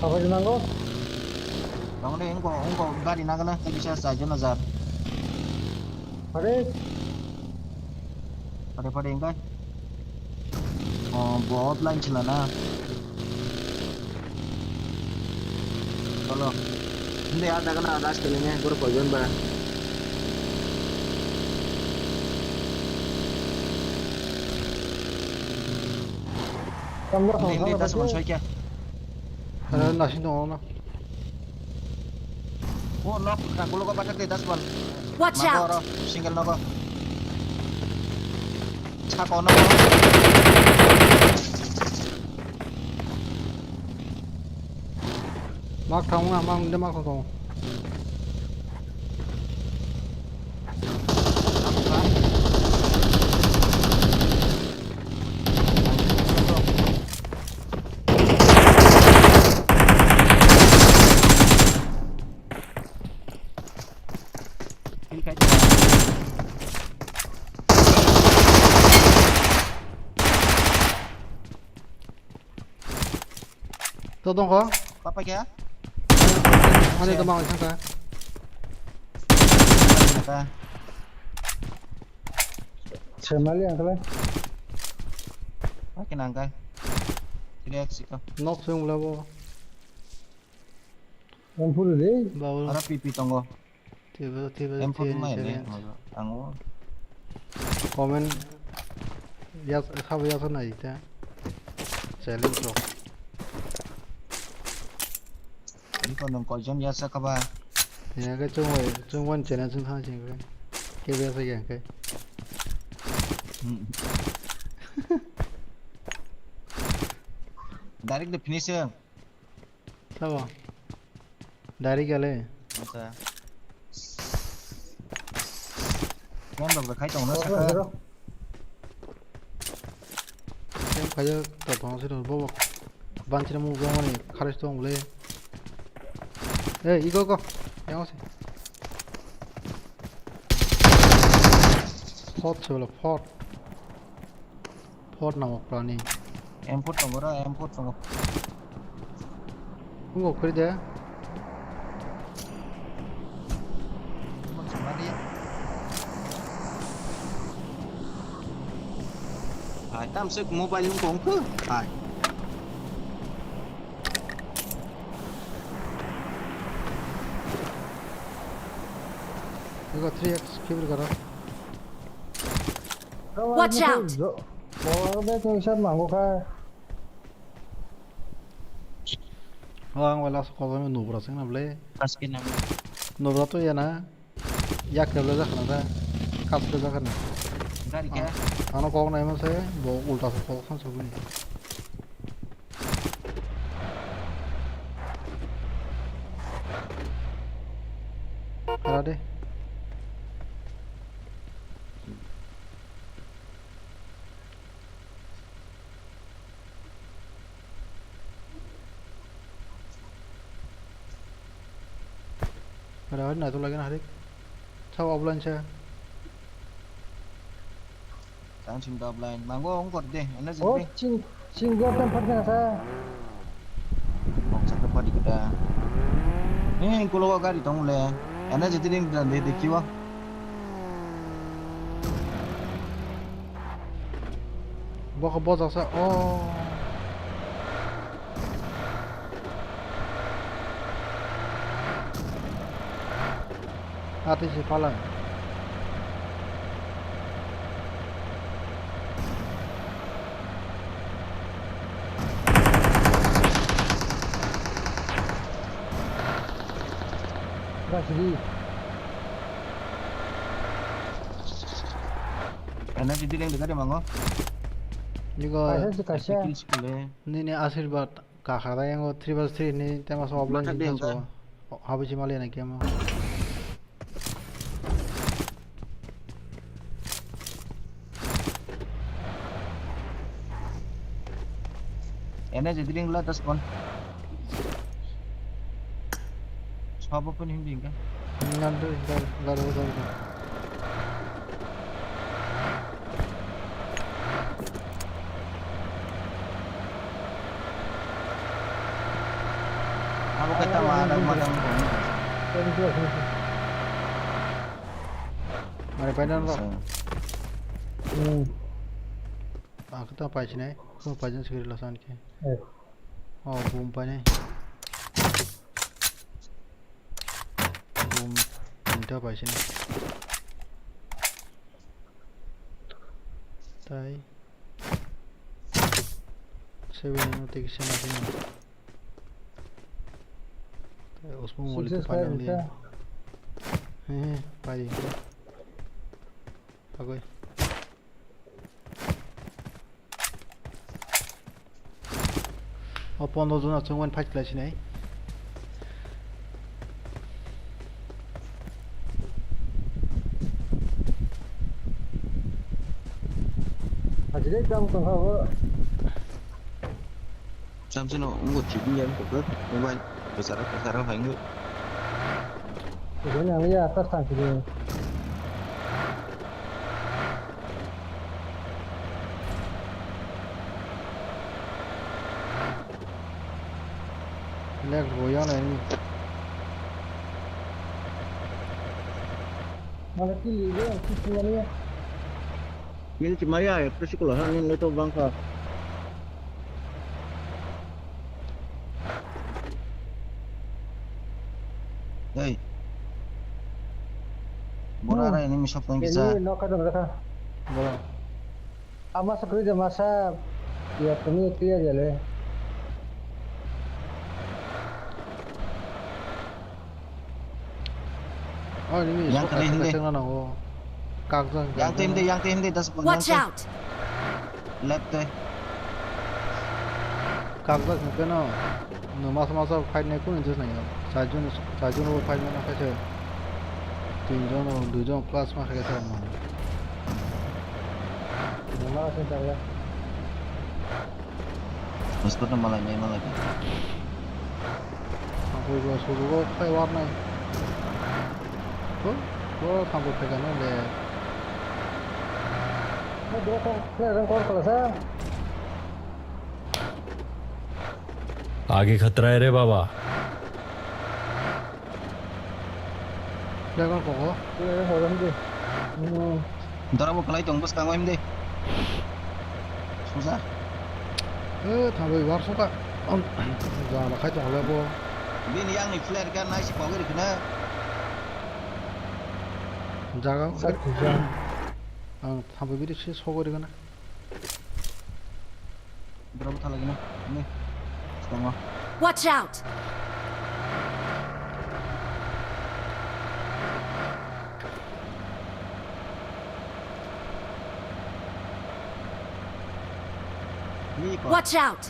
Apa di manggo? Tong deh engko gari nagana bisa saja nazar. Pare. Pada engkai. बहुत line चला ना चलो hindi ada kena atas kalinya gue bagian ba hindi tas man soy kya nasi dong na. oh nok nakulo ka patak di tas man Watch out! single noko chako no Mark thong na, mang de mark thong. Tôi don't có. Papa kya? Anh đi tao mang sang cái. Nata. Semali ang kala. Makin angkai. Relax ito. Knock xuống level. Em phu đi. Bao. Ara pipi tonggo. Tiba. Em phu mai ne. Tango. Comment. Ya sabe ya sana ita. Challenge lo. Ini còn đừng có dân ya sa kaba. Ya cái trung quân challenge trung thang chính cái bây giờ cái. Direct the finisher. Sao? Direct cái này. Sa. Em được khai tổng nó sa ka. Em khai cho tập thong sẽ được bao. Ban chỉ là mua cái này khai xong lên. Ê, 이거 양호세. 포트 별로 포트 나먹라니. Em put tonggo ra, em put tonggo. 이거 그래 돼? Mình xuống đi. Tam sức mobile cũng cũng cứ. 이거 3x 킵을 가라. Watch out! Có bé thương sắt mảng kha. Ang wala sa kawin nubra sing nable. Kaskin namin. Nubra to yan ha. Yak kable za khana ta. Kasle za khana. Gari kya? Ano kong na yun sa'yo? Ulta sa kong kan sabi. Kara deh. Ada na itu lagi na hadik. Sao offline siya? Tang sim offline. Manggo không còn đi. Nó gì Oh, đi. ching gua tempat na sa. Không sa ka pa di kita. Kulo ka gari tong le. Ana jadi ding dan de kiwa. baka bosak sa. Oh. Hati si palang. Kasih. Enak jadi yang dekat ya mango. Juga Skill skill ni Asirbat kakara yang 3vs3 ni tema so offline ni so. Habis Himalaya na game. Enak jadi yang lah tas pon. Siapa pun hindi kan? Ngandu garu. Ako kita madang ko. Mari paidan ro. Kita pai chine. Ko pajan sikir lasan ke. Oh, boom pa ne. Boom. Inta pai chine. Tai. 7 no tek sena chine. उसमें मोली तो पानी लिया हैं पानी अगोय अपन दो जना चंगवन fight लाछि नै Hajile काम तो हो Samsung một chỉ nhân của cướp quanh besar phải ngự Cái này ya tất sang cái leg goya này malah pilih dia semuanya Ini cuma ya persekolahan itu bangsa. Hey, Borara ini misap yang bisa. Ini no kadang mereka. बोलो Ama sekali dia masa ya kami clear aja le. oh ini Yang kali ini. oh kagzang Yang tim deh, das pun. Watch out! Left deh. kagzang ke no no masa fight ne kun just nahi sajun wo fight na kaise 3 জন 2 জন plus ma kaise ma Mana sih saya? Mas ko na malay lagi. aku gua suruh fight war nahi oh kamu pegang le Dia kan kelihatan kalau saya आगे खतरा है रे बाबा legal koko dia orang dia. Ntar aku kelai tong bos kanggo deh. Susah. thambai war suka on ja la khai chong le bo Bin yang ni flare kan nai si power kena. jaga Satu jam. ang thambai biri se sogori gana Berapa tal lagi nah? Ini. Setengah. Watch out! Ini kok. Watch out!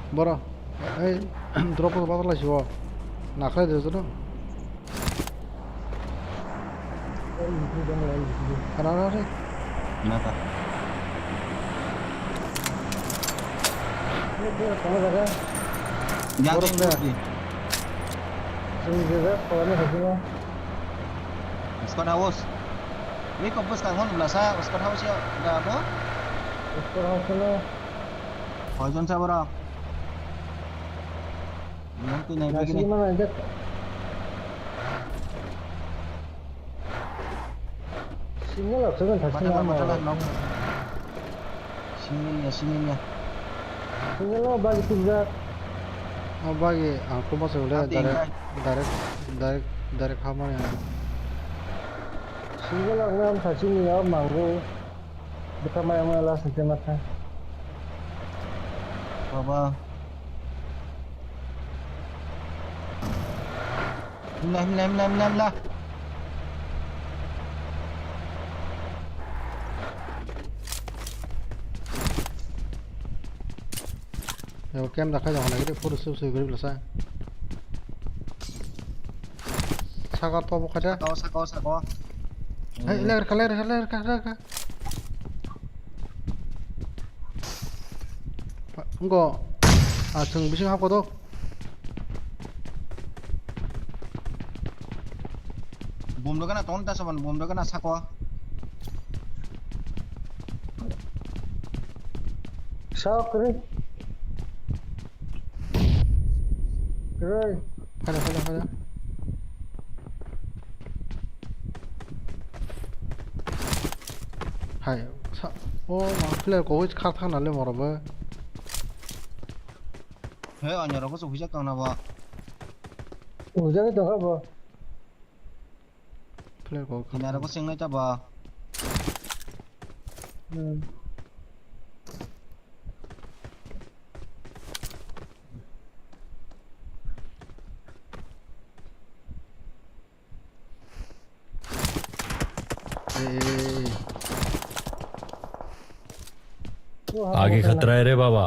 bora drop ko badala jiwa nakhla dejo no ana re Kenapa? Dia kalau ada Yang Borok tim dah. deh. sini juga kalau ada semua. Squad house. Ini kok bos kangon belasa squad house ya. Udah apa? Sekarang sana Poison saya berapa? Yang tu naik nasi begini. mana aja Single 없으면 다시 맞아라 나와. 맞아라 너 싱글이야 Single bagi tiga. bagi aku masuk udah Update, direct kamar ya. Single orang 다시 nih manggu. Bukan main lah sentiasa. 봐봐 힘내 이거 게임 다 가져가나 그래 포르 씁쓸 그리고 사 사과 또 가자. 사과 레가 이거 정비싱 하고도 bom đó cái nào tốn ta sao bằng bom đó cái nào sao qua Sao kiri? Kiri. 가자 하이 막 플레이 거기 카타 날래 뭐라고 thế 아니라고 서 후작 강나 봐 Hujan itu apa? 플레이 거기 이나라고 생내 잡아 आगे खतरा है रे बाबा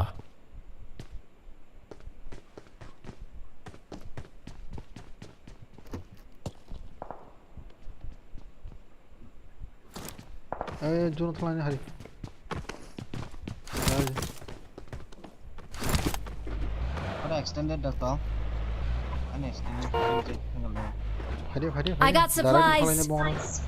जोन थलाने हरी ada extended dah tau an extended हरी I got supplies.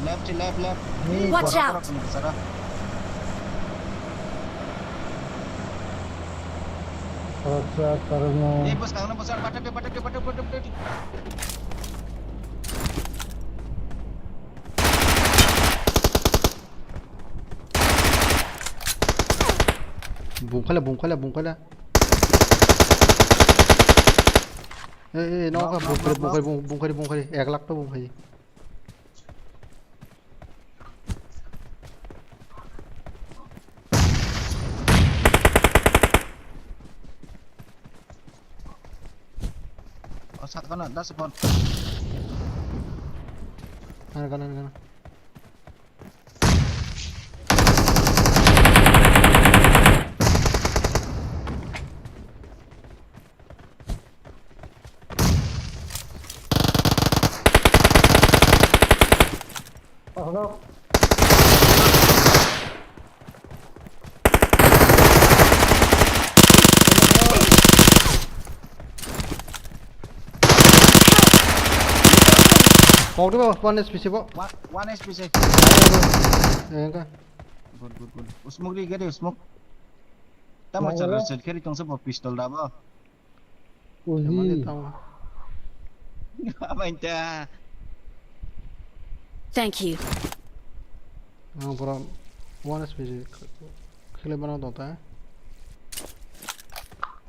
left Watch out. bos tangan besar batak. 봉칼라 너가 봉칼이 액락도 봉칼이 Sakana dah spawn 가나 no. Kau tu apa? One SPC apa? one SPC Enggak. good smoke di gede smoke ta mau cara set kiri tong sebab pistol dah ba Uzi. apa inta Thank you. पूरा one SPC खेले बना होता है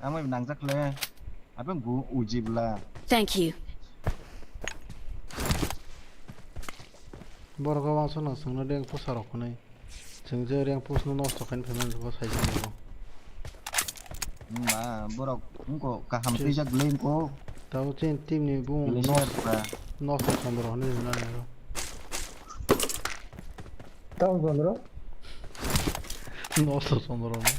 amai nang jak le apa gu uji bla Thank you. बरका वासो न संग रेंग पोसा रखनै जों जे रेंग पोस न नस्ट खाइन फेमेन जबा साइजो ma borok ko kaham prijak lein ko tahu chen tim ni bung nस्ट संदर हने न रो Tahu bro? नस्ट संदर हने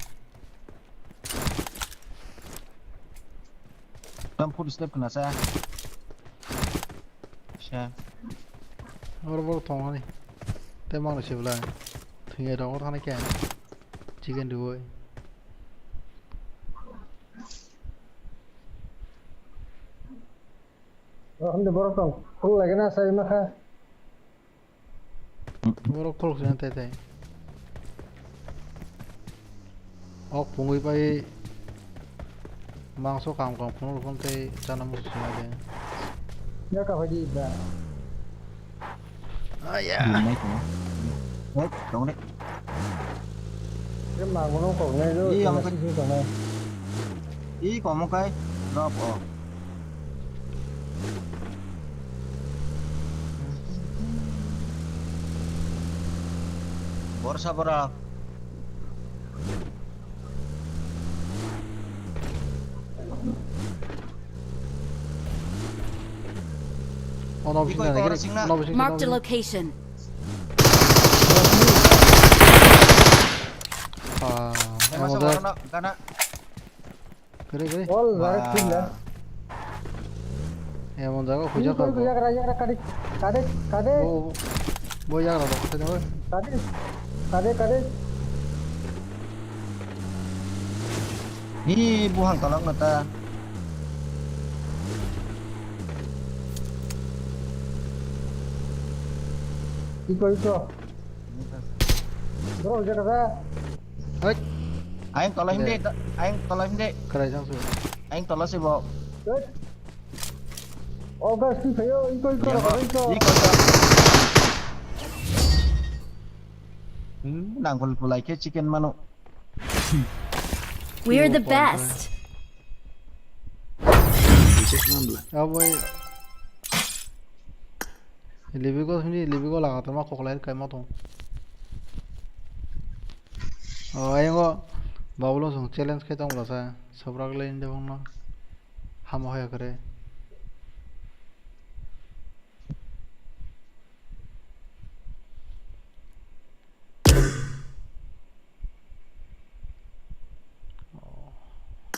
tam full step kena sa sha और वो तो हने ते मांग छिबला थंगे दो थाने के चिकन दुओ हमने बड़ा तो फुल लगे ना सही में खा वो खोल से ते Pungui pai mang số cảm còn phun con tây cho nó một số này nhớ cả phải đi về Nhìn đây có. Đấy, đúng đấy. nhưng mà nó còn này nữa Ý thì ông là cái xin còn này ý có một cái drop ở. Borsa bora. nó Ý bị có này có cái sinh na. nó bị Marked a location. Em masuk ra orang nak kana. cái all right xin lên em ra có đi khói coi cái cà đê bố ra là đâu thế đâu cà đê Ni buang tolong nata. đi coi bro ra ra ấy Aing tolong dia, aing tolong dia. cái này sao rồi Aing tolong si bo. đấy August đi phải đi coi Iya, Bo. Ni kau nang pulai ke chicken manu. We're the best. boy libi ko lagata ma koklai kai ma tong ai ngo babulo song challenge kai tong la sa sabrak lein de bang na ham hoya kare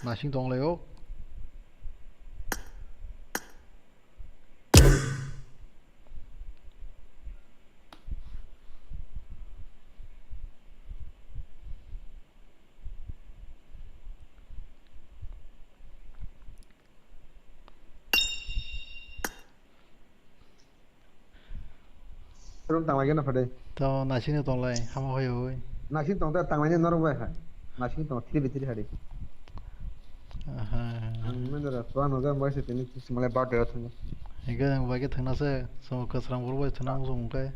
na sing tong leo Rum tang lagi na fade. to na sing tong lai ham hoya oi Nasi tong ta tang lagi norong ba ha. Nasi tong tiri bitiri hari. aha Men da tuan oga mai se tini simale ba de thang. iga nang ba ke thana se so kasram bur ba thana so kai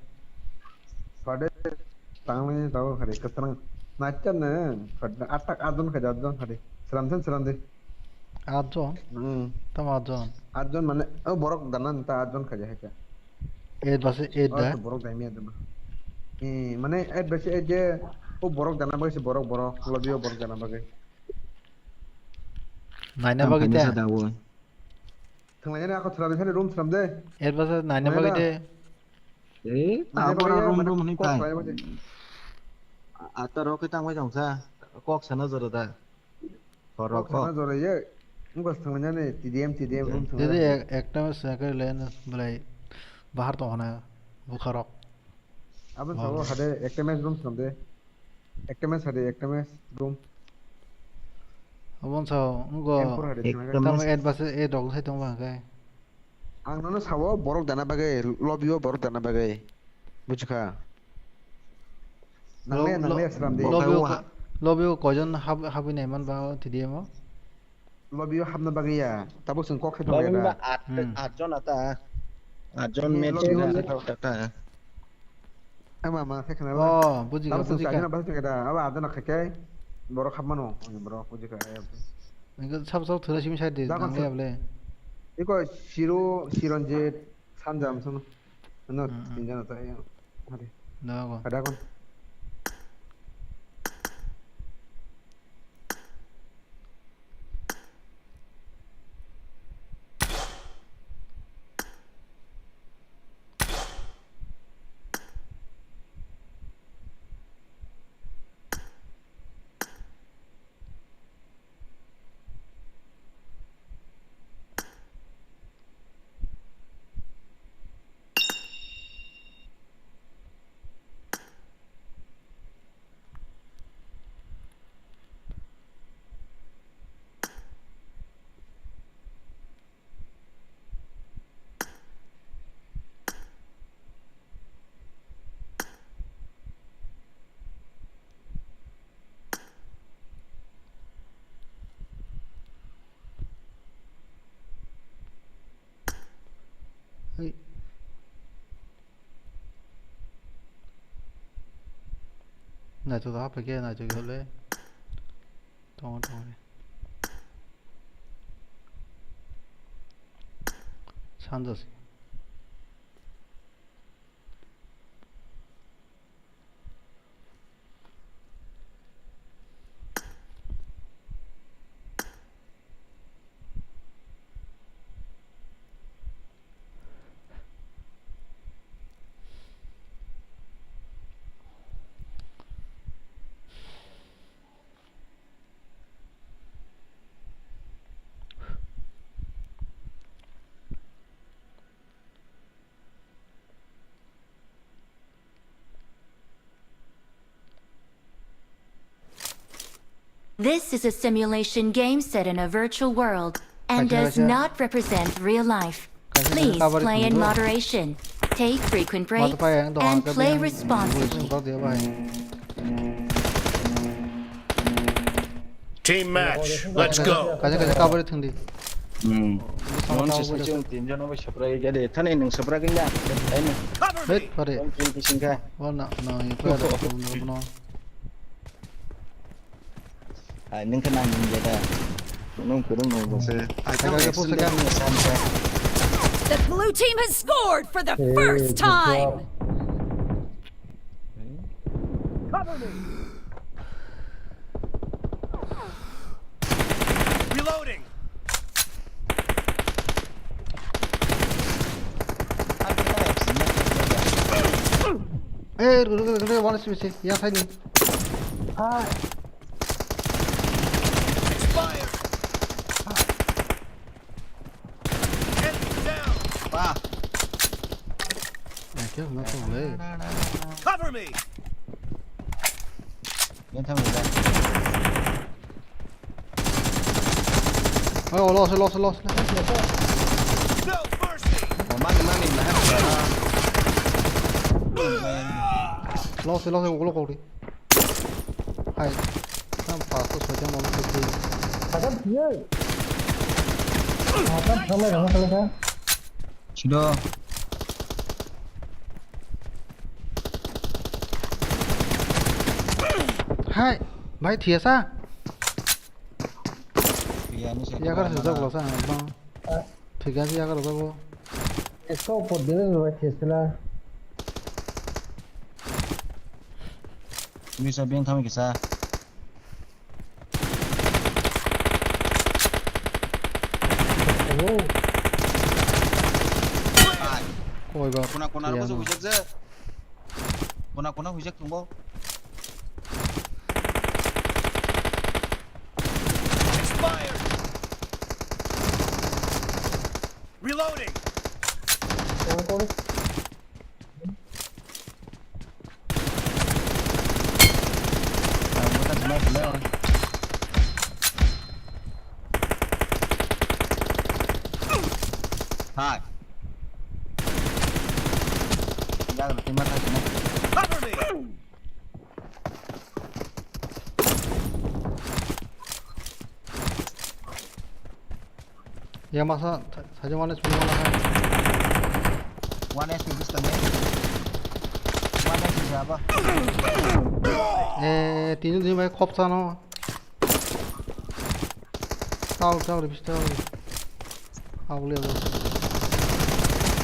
Fade tang lagi tahu hari keterang. Nacan ne fade atak adon ka jadon hari. Seram de. ajon tam ajon Adon mane oh borok danan ta adon ka jahe ka. 8 base 8 da Oh borok dai mi adon. Mane ad base je oh borok dana ba se borok lebih borok dana ba naina ba gite thang lagi na ako seram room seram de. 8 base naina ba gite Tak bora rum ni Kok pai. saya macam Atau rok kita mai jong sa. Kok sana zara da. Korok sana kok. zore ye ungos thang lagi ne TDM room thang दीदी एकटा में cycle लेने बोले बाहर तो होना है बुखारक Abang tahu ada ektemes room sampai ektemes room अब उन सब उनको M4 ada cuma kan तब एड बस ए डॉग से तुम वहाँ गए ang nono sawo borok dana bagai lobby wo borok dana bagai bujuka nangle seram de lobby को कौन हाबी नहीं मन बाव TDM वो lobby wo hamna bagai ya tabu sung kok itu Lobby ya ba atjon ata. Atjon match ta. ama saya kenal ओ बुझी tabu sung बुझी sajana का bahasa kita apa ada nak kayak borok hamano borok bujuka इनको सब थोड़ा सी missile दे नंगे अब ले 이거 시론제 산잠 선 너 괜찮았다 야 하리 나고 가다건 Này tôi hấp cái kia này tôi lấy. Trong này. 산더스. This is a simulation game set in a virtual world and does not represent real life. Please play in moderation, take frequent breaks, and play responsibly. Team match. Let's go. 가자 까버려 튼디. non si sejauh tinjau nopo seberai jadi thane neng seberai kenya ini Bet pare. mungkin kisingka Wana na itu ada no. neng kena neng jada nong kurung nong bose The blue team has scored for the first time. Cover me. Reloading. 그래 원할 수 있지. 야 사니. Expired. Enemy down. Pa. Kêu nó không lấy. Cover me. Bên thằng người lost. No mercy. mang mình là lost 올라가 우리. 하이. 난 봤어 저장 먹는 거. sudah 하이. 많이 뒤에 사. iya ini saya 야가라 저거 사. 되게 하지 야가라 저거. इसको ऊपर दे दो चेसला ini saya bilang kami kisah 거기 봐. kuna aku tuh hujat ze kuna hujat tunggu Expired. Reloading. bukan sebenarnya hai jangan terima kasih Cover me. 야 마사 사정 안에 주문 하나. one SP bisa nih one SP siapa 에 디누디 말 컵사노. 싸우래 비슷해. 아울려.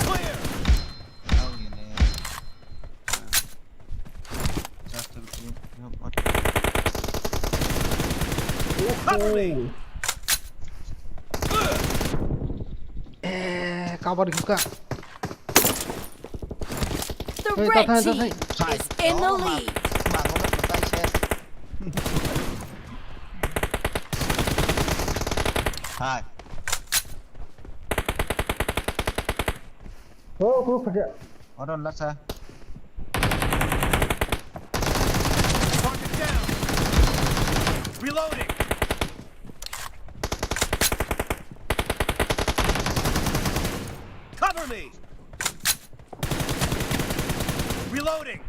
Clear. tahu gini just Cover me. 에 까버리니까. The Hey, red Tathan, team Tathan. is in the lead. mà có mất một tay xe hai ở đâu lát xe Target down. Reloading. Cover me. Reloading.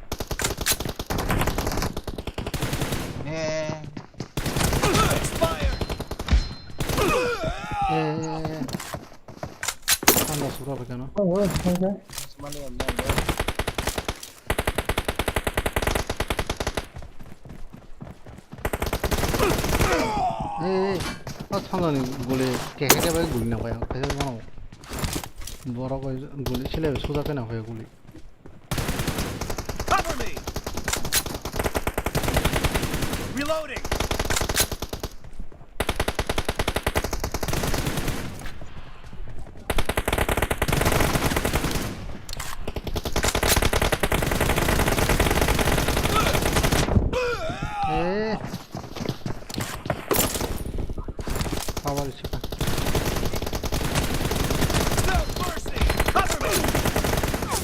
yeah Expired. 에. 한다 수라 그러나. semuanya 상관이 골에 개개개발 골이나 봐요. 그래서 뭐 뭐라고 골이 실내 소작해나 봐요 골이. Cover me! Reloading! 에. 가발이 치가. No mercy! Cover me!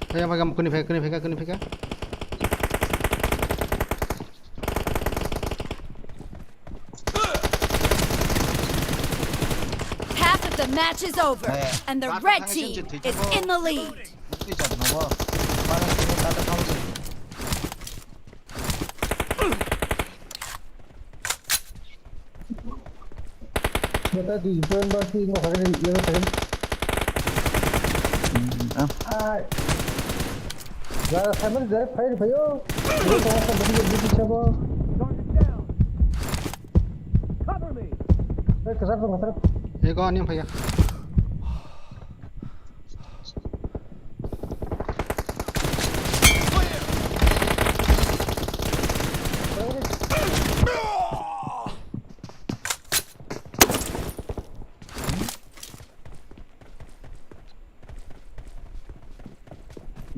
Kaya magam kuni peka. Half of the match is over, and the red team is in the lead. 뛰잖아 뭐 빠른 팀이 따뜻하면서 Beta di phone ba si mo kagani yung kagani. Zara sabar zara fire bhayo. Yo to sa bidi chabo. Target down! Cover me! Kasar to kasar. 이거 아니면 भैया.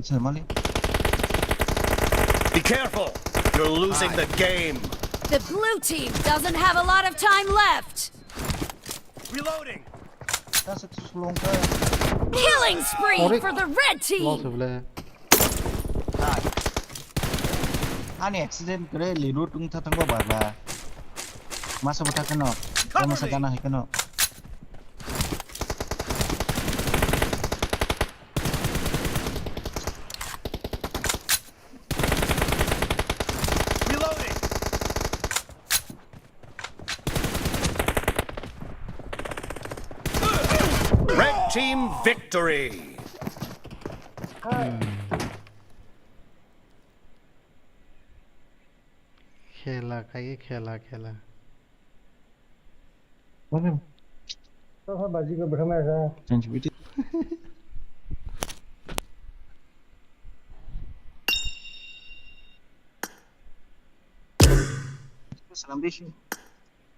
설마리 Be careful! You're losing the game! The blue team doesn't have a lot of time left. Reloading! 따스 슬롱카 Killing spree for the red team. lost boleh. 아니 액시덴트 그래 리루 뚱타던 거 봐봐 마서 부탁해너 마서 가나 해ከ너 Reloading! Red team victory! खेला खाइए खेला Mana? तो बाजी को बैठा मैं ऐसा. 센지비티 사람 대신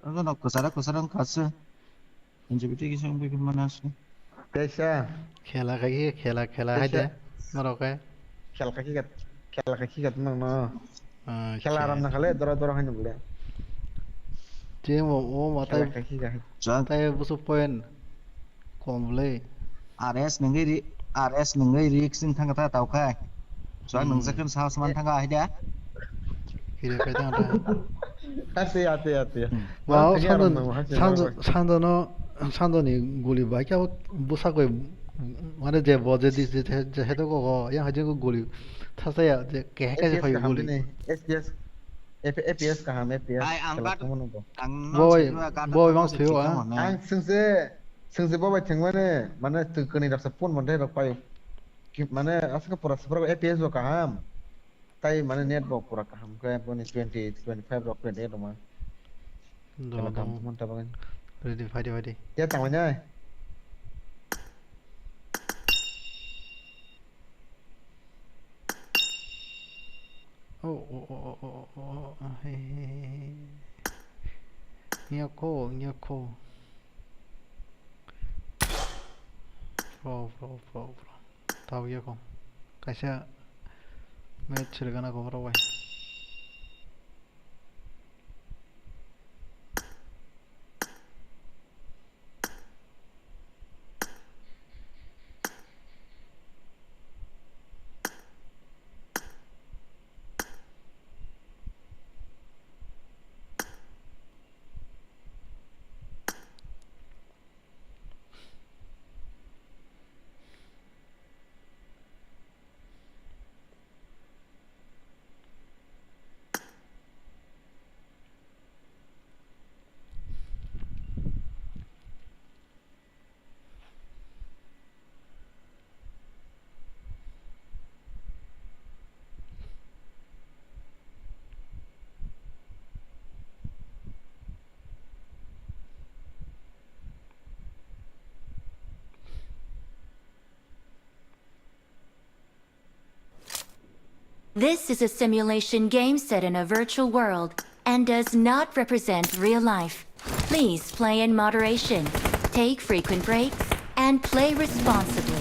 너 고사랑 갔어 센지비티 기상 보기 만났어 Pesa. खेला है दे मरो का Khel kaki kat nang no. Khel aram na khale dora hanya boleh. जे वो माता Khel kaki ka. ताई बुसु पॉइंट कॉम्बले RS नंगै रिक्सिं थांगा तावखाय जों नंजखन साहसमान थांगा आइदा किरे पे तांटा Ate. वाओ 산도니 गोली बाइक अब बुसा कोई माने जे बजे दिस जे हेतो को या हजे को गोली थासा या जे के के कोई गोली FPS ka ham FPS. ai angkat boy mang थियो आ Ang sengse bawa cengwane mana tukani dak sepun monte dak payu. Mana asal pura sepura FPS ka ham. Tai mana net bok pura ka ham ka pun 20 25 rok 28 ma. Kalau kamu monte bangan. ready fight Ya tangannya. Oh, Nyako. Bro. Tahu ya kok. Kasih match लगाना को बरो भाई. This is a simulation game set in a virtual world and does not represent real life. Please play in moderation, take frequent breaks, and play responsibly.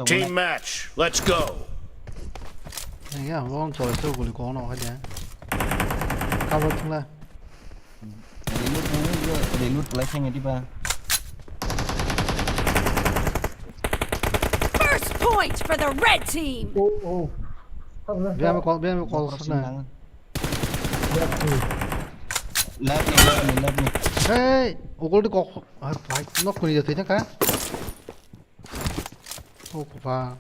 Team match, let's go. Yeah, one choice to go to nó hết cover thằng là để lút lấy thanh đi ba. First point for the red team. Biết mà có này. Left me. Hey, ugol đi có phải nó còn gì thế nhá cả. Ô và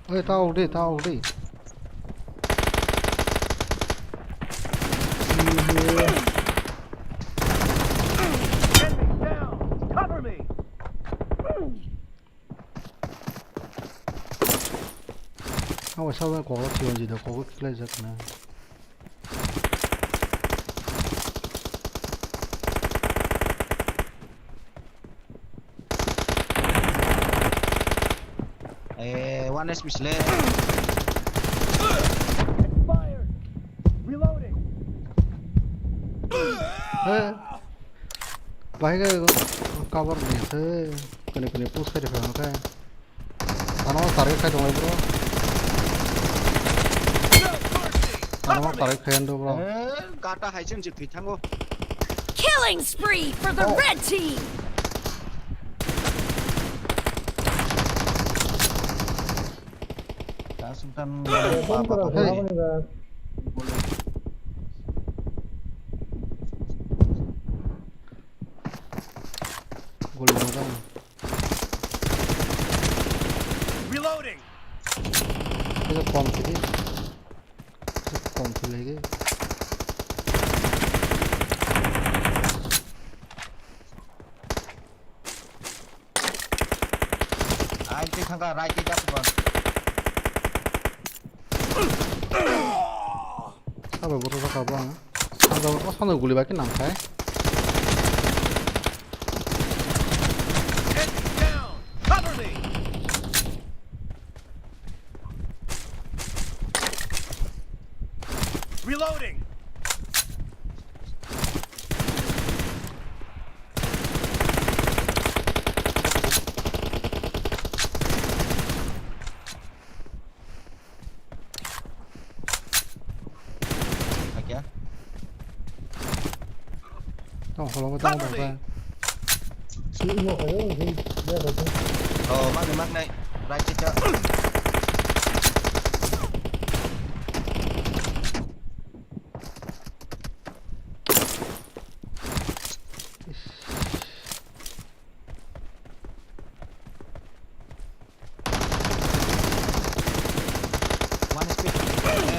ơi tao đi Cover me. không phải sao có chuyện gì đâu có cái giật này One HP left. Reloading. vài cái cover này thế cái này push cái phải cái nó tarik khai dong bro nó tarik khai dong bro Kata hai chân chỉ thắng không? Killing spree for the red team. Sultan Reloading. cái con thì lấy cái ai đi thằng cả right đi đáp vào. sao phải bớt ra cả băng sao nó guli cái nằm cái Enemy down. Cover me. Reloading. không có tao đâu ra Mắc này right chết chưa.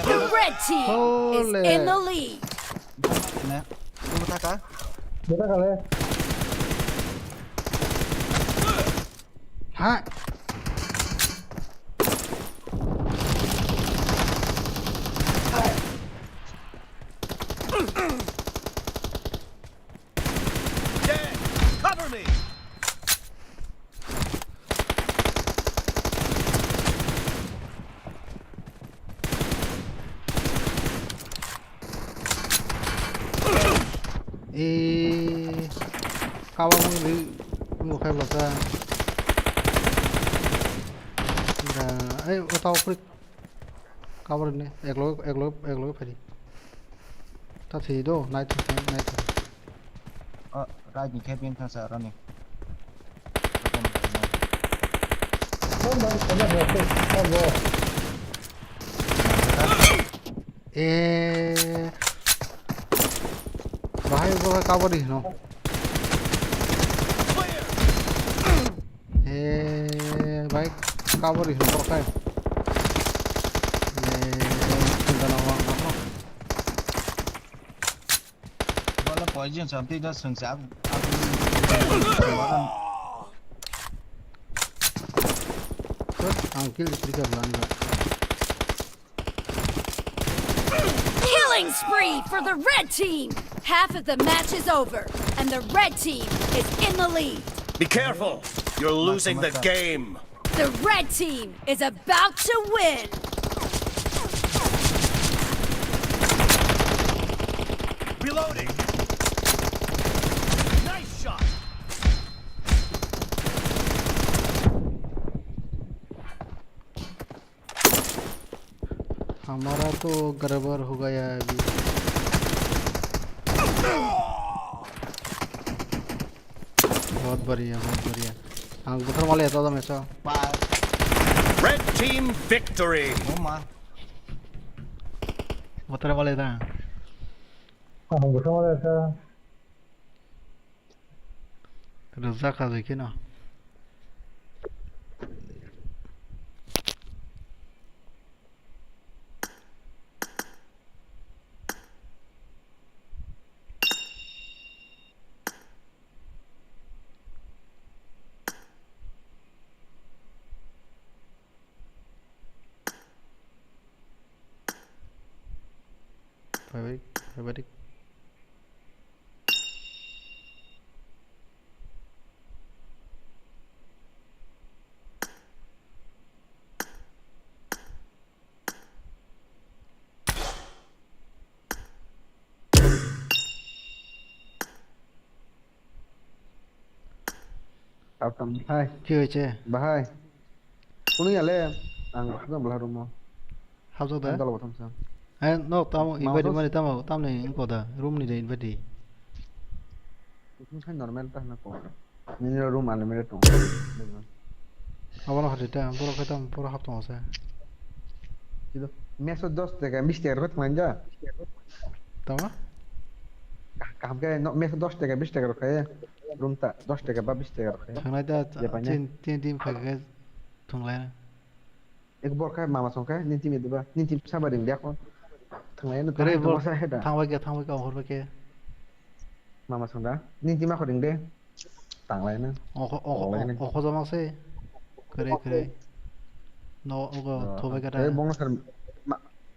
The red team is in the lead. Nè, mua ta cả. hả Dead. Cover me. cao băng đi một khai bật ra là ấy tao click cao băng này ek lối phải đi ta thì đâu này Ra nhìn khai biên thang sợ ra nè. Bahaya gua cover di no. Baik cover di no kayak. Tinggal awang apa? là coi riêng sản phẩm sừng sáp Killing spree for the red team. Half of the match is over, and the red team is in the lead. Be careful! You're losing the game! The red team is about to win. Reloading! Nice shot! हमारा तो गड़बड़ हो गया है अभी बहुत बढ़िया आंख बटर वाले आता था मैचा Red team victory! बटर वाले था रज़ा का देखिए ना Everybody. Hai, chưa chưa bahai. Kuni ale ang khadam belah rumah. hấp dẫn đấy Kalau betul sam. nó tao invite mà tao này cũng có da room này để invite Itu kan normal tah nak kau. Ini room unlimited tu. apa nak cerita pura kita pura hấp tong saya Itu. Meso 10 টাকা 20 টাকা কত মanja? tahu mah Kaham ke no meso 10 টাকা 20 টাকা রাখে. Room tak 10 টাকা বা 20 টাকা রাখে. thằng này ta tin phải cái thằng này Ek bor ka mama song ka ninti me diba. Ninti sabar dia kon. Thang lain tu cái tak masa heda. thằng cái hồi cái Mama song da. Ninti ma ko ding de. Tang lain na. khó ra mắc xe cái nó thôi cái Cái đó bong sar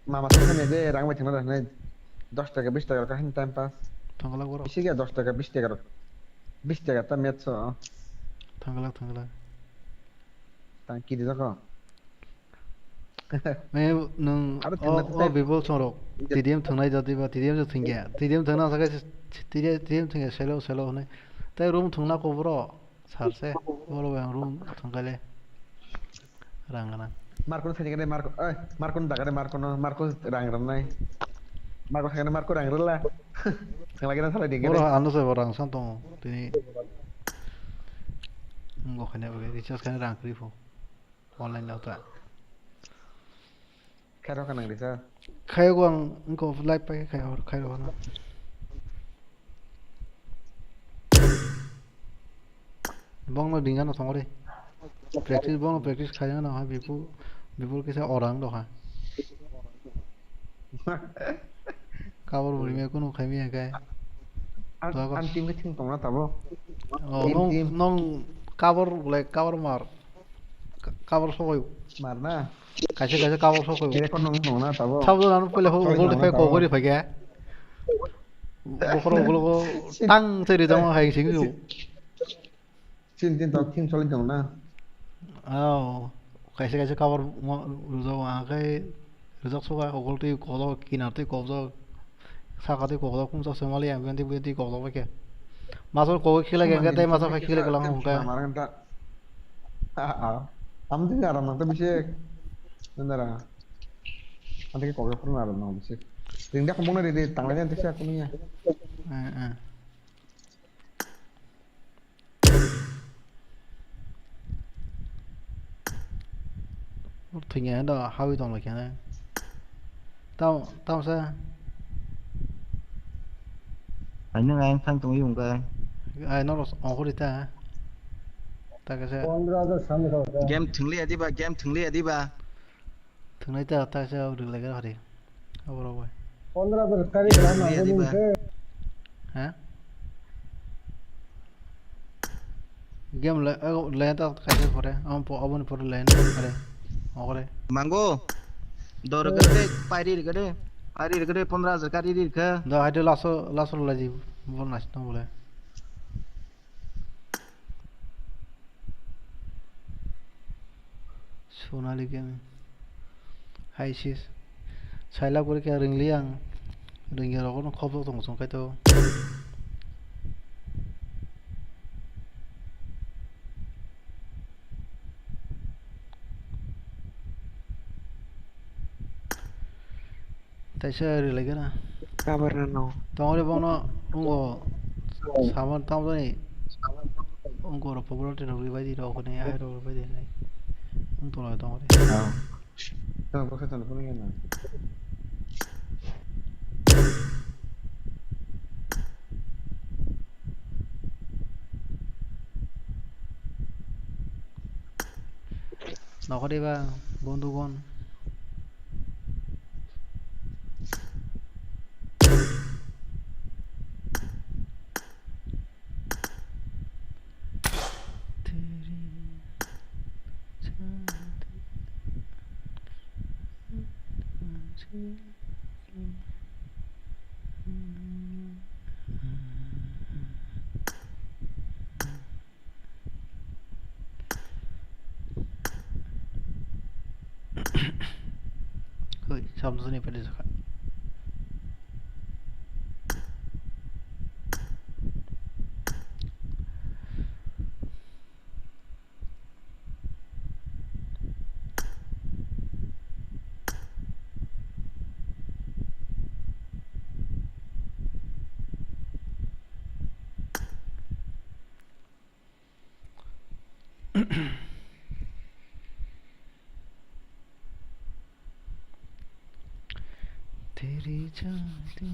mama song ka ne de rang ba thang na ne 10 টাকা 20 টাকা ka time pass. thằng cái đó Isi ga 10 টাকা 20 টাকা 20 টাকা ta met so. thằng cái Tang ki di ko. mẹ nung people xong rồi TDM thằng này giờ đi vào TDM cho thằng kia TDM thằng nào sao cái TDM thằng kia selo này tại room thằng nào có bro sao sẽ bro yang room thằng cái này rang cái này Marco sa jigade Marco Marco dagade Marco rang ran nai Marco sa Marco rang ran la thang lagi na sala di bro anu saya orang santong ini nggak kena pakai recharge kena rang kripo online đâu ta khai đó khả năng đi sao khai quang nggak live pakai khai đó na bong nó dengan nó thong đi practice bong nó practice khai nó hay before cái sao orang đó ha cover beri me kuno khai me cái ăn tim cái thing tong nó tao nong cover like cover mar cover soi mar na kaisa cover soi ini kon nong na tao thao đó nó pele hold phải cổ đi phải cái bokro tăng thế thì trong hành chính dụ tin tao tin solid dong na kaisa cover rồi cái rồi số cái cổ thì cổ đó kinar thì cổ đó sao cái cổ đó cũng sao xem lại bên thì cổ đó vậy kìa masuk cổ khila cái tay masuk phải khila cái lăng không cái am tu ngaram nang tu bisik nandara nanti kau ke pernah ngaram nang bisik ring dia kembung di tangannya nanti saya kuliah thì nghe đó hơi đồng là cái này tao sao anh nước anh thằng tụi dùng cái ai nó ở ta ta cái sao game thừng liệt đi ba thường này ta sao được lại cái đó đi không đâu rồi hả game lain tak kayak apa deh apa nih lain ada oke Mango. Dor gede, pairi gede. Pairi gede 15,000 kari ke. dah ada laso lagi boleh nasi tak boleh Sonali game high sis saya lakukan kayak ring aku nak kau tu tunggu kayak tu Tasha lagi na Kabar nano. tahu deh bang no ungo sama tahu tu ni ungo orang popular tu orang ribai di orang ni air orang ribai di ni untung lah tahu deh Tang pakai telepon ni na. nak deh bang bondu kon Oi, sabtu ni pada sekat. तेरी चाहती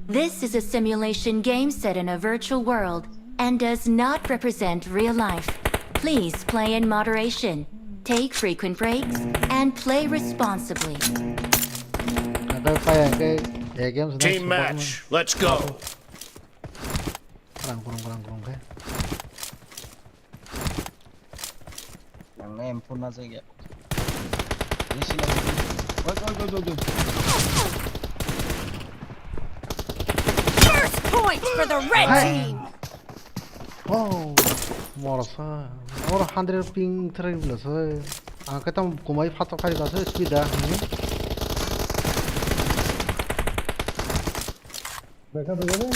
This is a simulation game set in a virtual world and does not represent real life. Please play in moderation, take frequent breaks, and play responsibly. Team match, let's go. Kurang ke. Yang em pun aja ya. Ini sini. Oi. First point for the red team. Oh, morasa. Orang 100 ping terakhir belas. Kita kumai fatok kali belas speed dah. Mereka begini.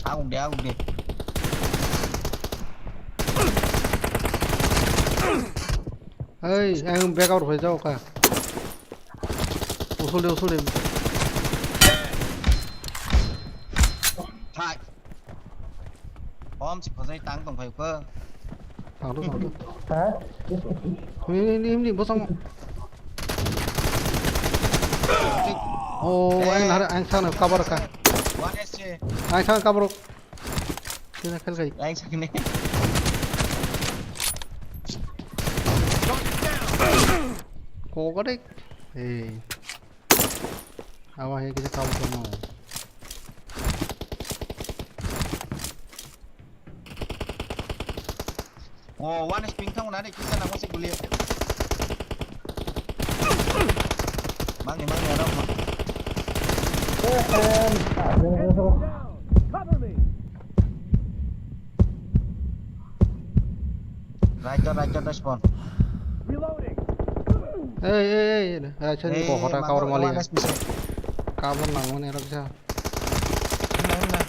Aku deh. Hey, anh back out phải sao cả? Usul deh. Thai. Om chỉ có dây tăng tổng phải cơ. Thằng đó. Hả? Ini bosong. Oh, anh sang này cover ka. Anh sang cover. Sini khel gay. Anh sang này. Cô có đấy. Hey. Awas ya kita tahu semua. Oh, one is ping thang na deh kita nak masih kuliah. Mang ni ada mah. Cover me. Right respond. Reloading. Hey, acha ni kau hota cover mali. One is missing. Cover nang mana era bisa. Jangan.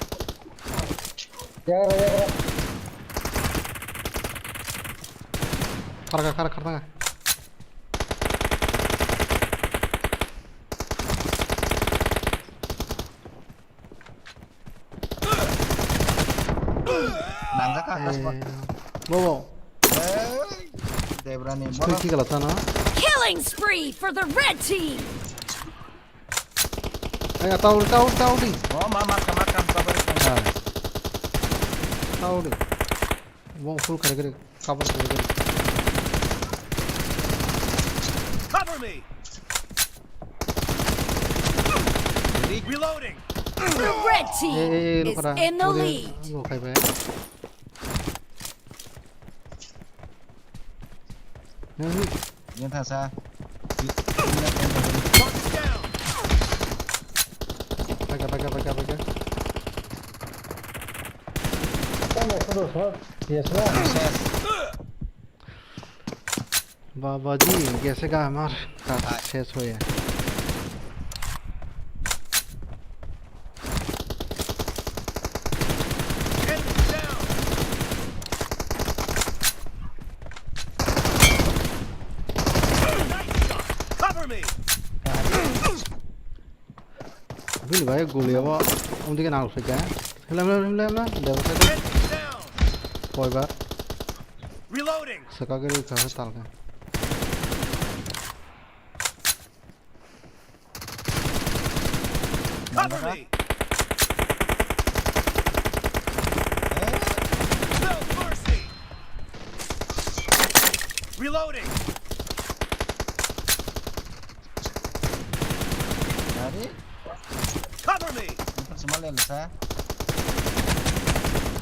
Kar tengah. Nangka respon. Bobo. lebrani bola Quick kalau sana. Killing spree for the red team. Ayo tahu di. oh makan sabar Tahu di. Wong full kare cover kare. Cover me. Reloading. The red team is in the lead. Lo kai ba. Nhân tha sa Pakai. बाबा जी कैसे का हमार का शेष हो है Bil भाई गोली अब उनके के नाल से क्या हिला देव से कोई बार Reloading. सका के कहां ताल का Cover me. No mercy. Reloading. Dari Cover me. semua le sa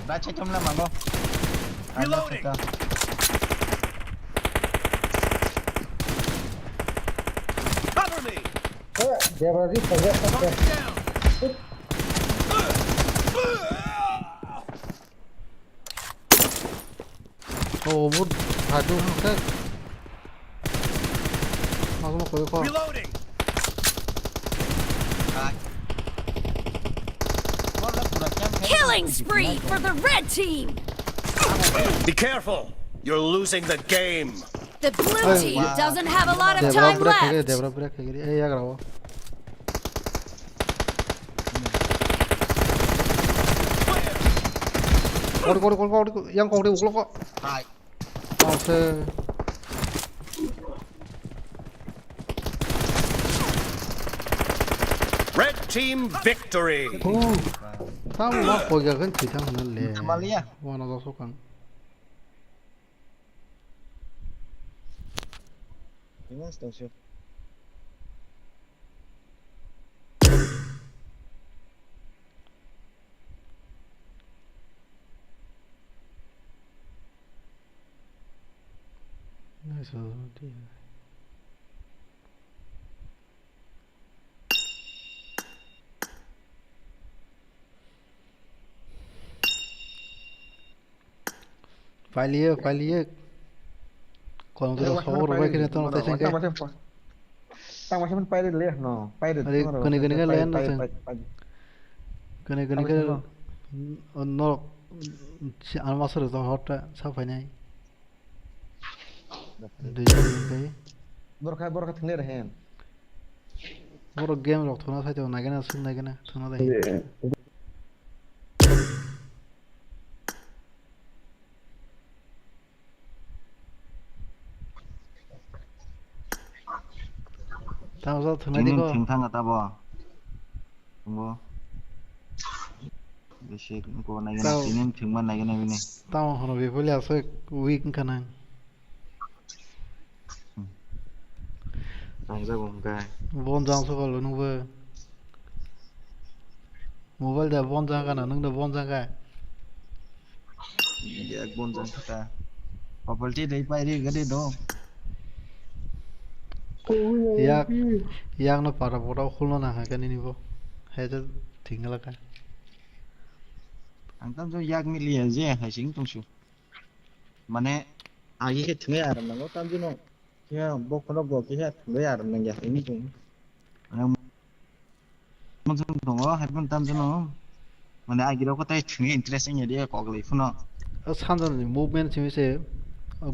baca jumlah mango Reloading. Cover me. dia berarti Down. oh वो हाडू से मालूम कोई को Reloading. Killing spree for the red team. Be careful. You're losing the game. The blue team doesn't have a lot of time left. Devara break है ये या कराओ कोड yang kau di uklo kok hai se Red team victory. tahu mah pojok kan kita le Malia wana dosukan ini station nice File kalau tu sahur baik ni tu nanti sengke tang macam mana pilot leh no pilot kene kan lain nanti kene kan no si almasar tu hot siapa ni deh borka tengah rehen boro game log thona sai tu nagena sun nagena thona deh tahu so thona deh ko thing thang ata bo bo besi ko nagena tinin thing man nagena bini tahu hono be boleh asal week kana angza bom kai bon jang so kalau nunggu mobile dah bon jang kana nung dah bon jang ka dia bon jang ta property dei pai ri gade do yak no para pora khulno na kan ini bo heja tinggal ka angtam jo yak mili je ha sing tung su mane agi ke thme ar nango tam ju no ya bok kono go ke ha thme ar nang ya ini tung mon jung dong ha pun tam ju no mane agi ro ko tai thme interesting ya dia ko gle funo 산다는 movement 재미세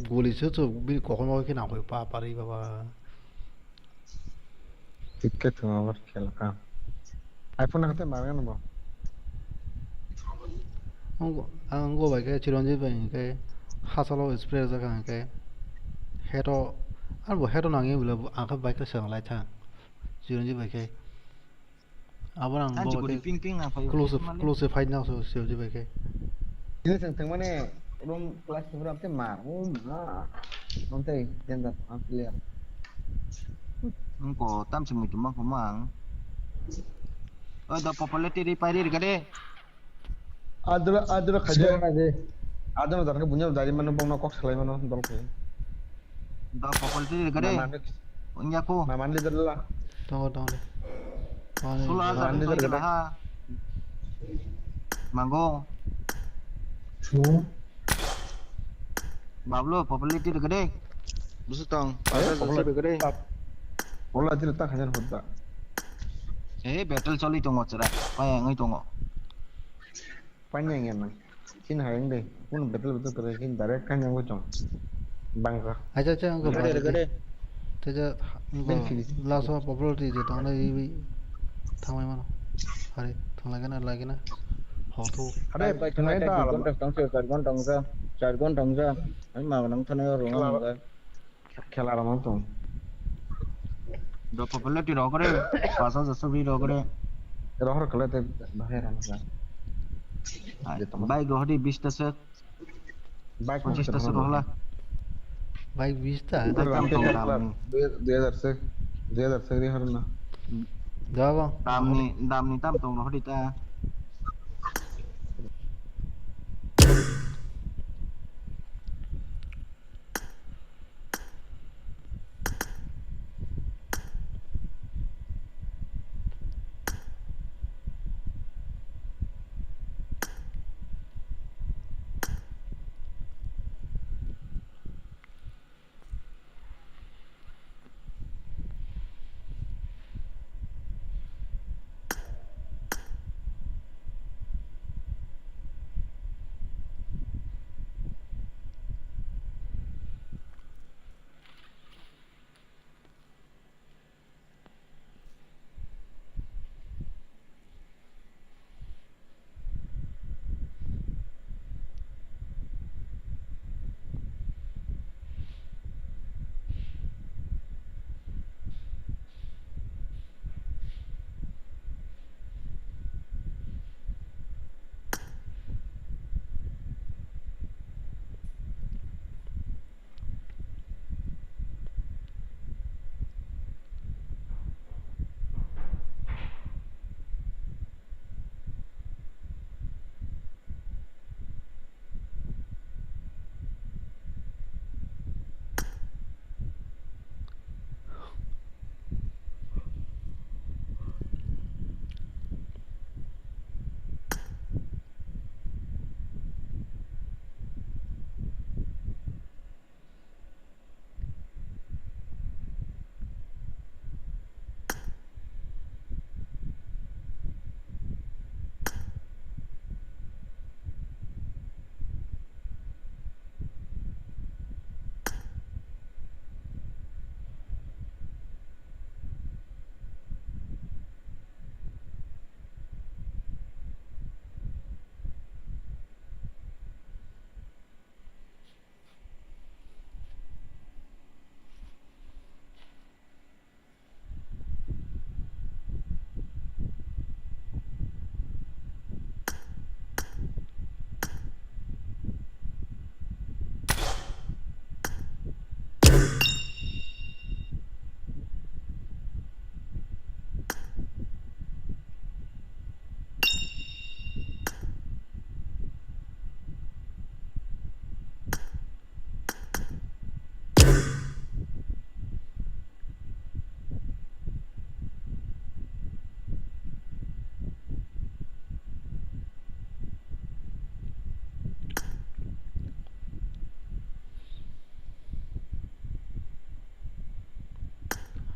골이 저저 미리 고고마 이렇게 나와요 봐 빠리 봐봐 tiket nomor kelaka iPhone hate marga no anggo ba ke chironji ba ke hasalo spray jaga ke Hero an bo hero nang yeng bila angka baik ke sang lai thang jiran ji baik ke abang Anji bawa guri ke ping ping apa yuk close fight now so siapa ji baik ke ini tentang mana room kelas berapa mah nanti jangan ambil Ko tam semu cuma kumang. Oh, da popularity di pari di kade. ada kerja aja ada orang punya dari mana bang nak kok selain mana dol ke Da popularity di kade. Unya ko. maman leader lah tunggu deh Sula za maman to leader ikala kata ha. Mango. Bablo popularity di kade. Busu tong. Pasal popular di kade. pola aja letak hanya hoda Battle choli tongo chara. Paya ngai tongo. panjang ya nang sin hayang deh pun betul betul kerja direct kan yang gocong bangsa aja aja angka Kade baik kade. Teja last one popularity je tang na ini thang mai mana hari thang lagi na hậu thu ada kena itu alam चार घंटा टंग अरे मामा नंग थाने और रोंगा नंगा खेला alam itu Da popularity ro kade. Pasal sesuatu ro kade. rohor kalau itu bahaya ramai Baik rohdi 20 ta se. baik 25 ta se rohla. baik vista Tam tong dam. 2000 se 2000 se hari na jawab Dam ni tam tong rohdi ta.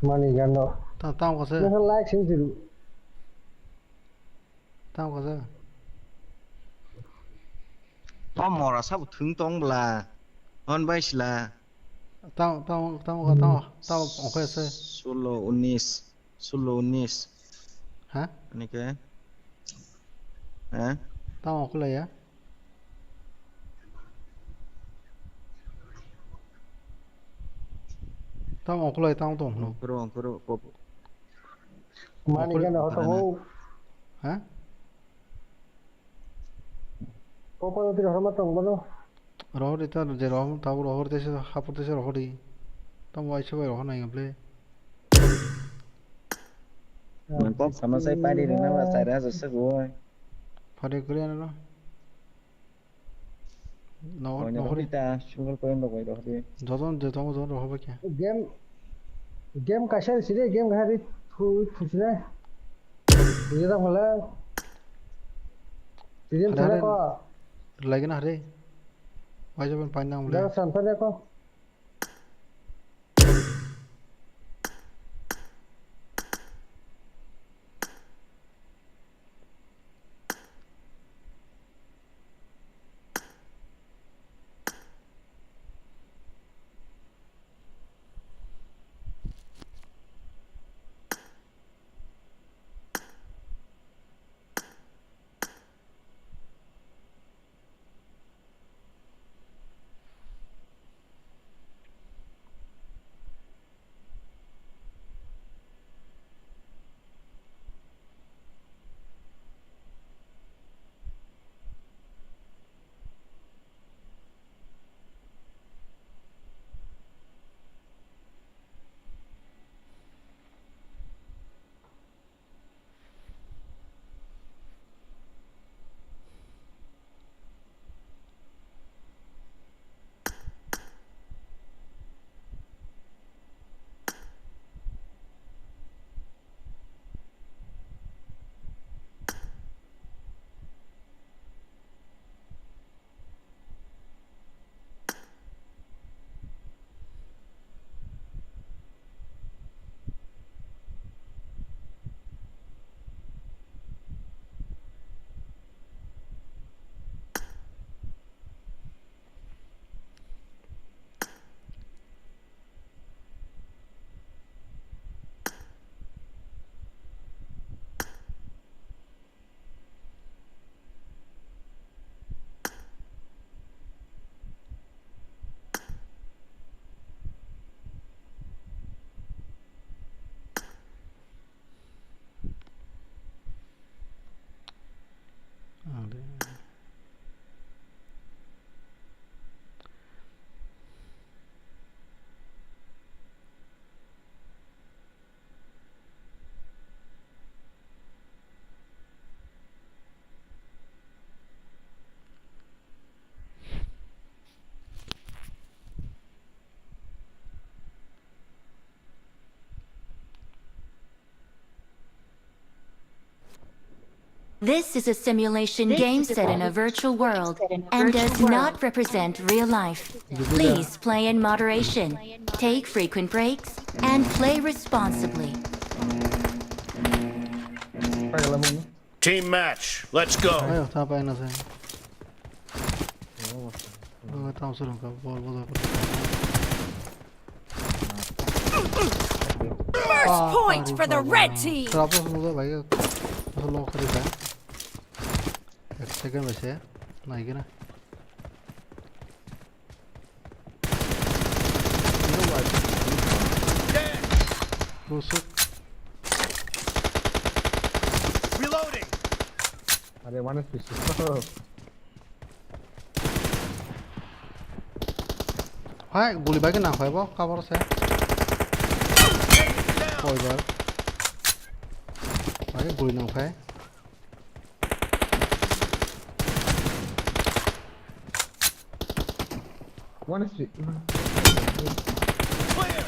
Money gano. tao có Nó sao like xin gì tao có sao Mora sabu thung tong bla. On bais la. tao ok sao Solo unis. hả Ini ke? Hah? tao ok lấy á tao ngọc lại tao tổng nó Kuro pop. Mani kan auto hả Popo tu hormat tong bono. roh đi tao để roh tao roh để sẽ hấp để sẽ roh đi tao mai sẽ roh này gặp lên Pop sama saya padi dengan nama saya rasa sesuai. phải đi cái này nó Nó đi ta single point đâu vậy đó đi. 저던 이제 너무 저런 roh 밖에 Game kasar sih game hari tu sih. Ini dah malah. Jadi tu apa? lagi na hari wajib pun panjang boleh Dah sampai apa? This is a simulation game set in a virtual world and does not represent real life. Please play in moderation, take frequent breaks, and play responsibly. Team match. Let's go. ayo tao bay na sen tao suruh kau bol First point for the red team. terapa semua baik lo kerja एक second वैसे नहीं क्या ना Reloading. अरे one HP हाय गोली bike ना खाए बो कवर से कोई बार भाई गोली ना खाए one HP Clear.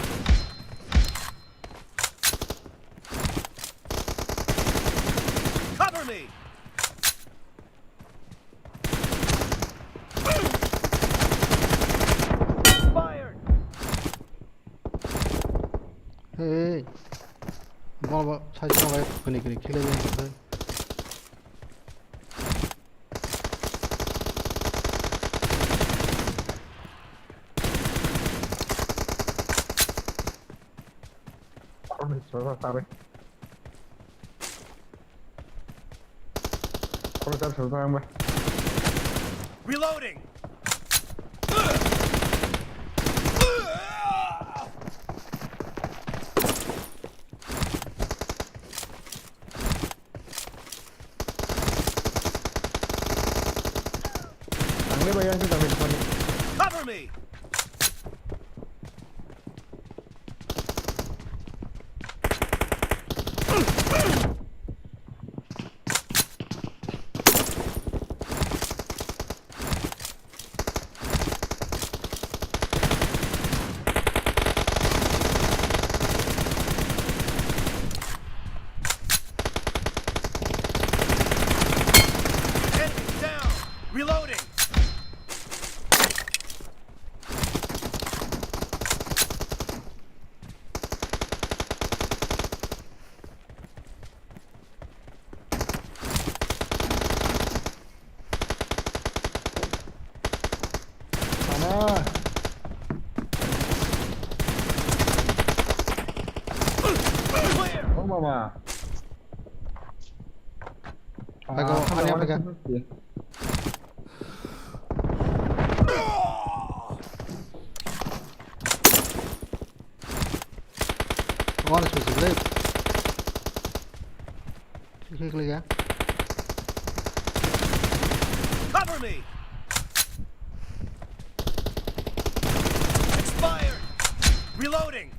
Cover me. Fired. Hey, ball 사진 나와요. 그니 킬레는 거든. सारे कौन सा चलता है मैं Reloading. yang kita depan. Cover me. Enemy down. Reloading. Mana? Clear. Oh mama. Pegang, ada yang pegang. Kemana sih sebelah? Klik ya. Cover me. Expired. Reloading.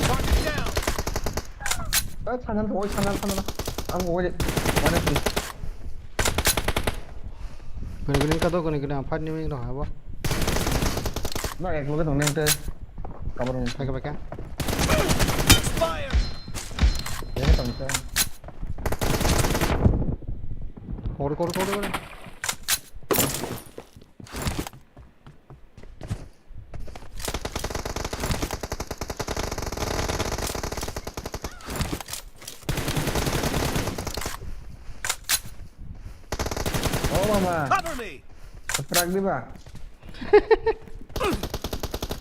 Target down. Sana thôi, sana. Ang ngồi mana sih? Gini ka to, gini apa nih ini apa? Nó ek lo cái thằng neng tê. Kamar ni. Pakai. Expired. Ya cái thằng tê. Kore. Oh mama. Cover me. Seprag di ba?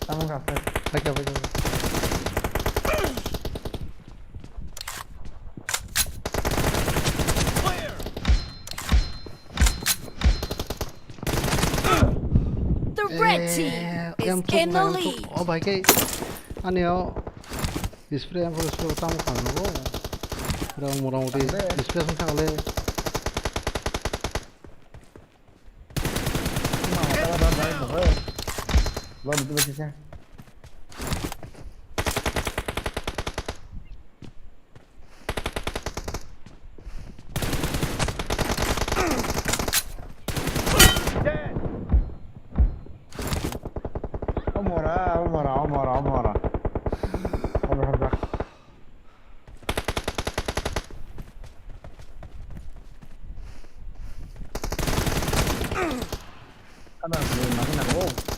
Tama ka, Fred. Pakai. Clear. The red team is in the lead. Oh pakai. Ani yo. Display yang full display tamu kan lo. Udah murah-murah display semua kali. Lo itu basisnya. Dead. Omora. Omor.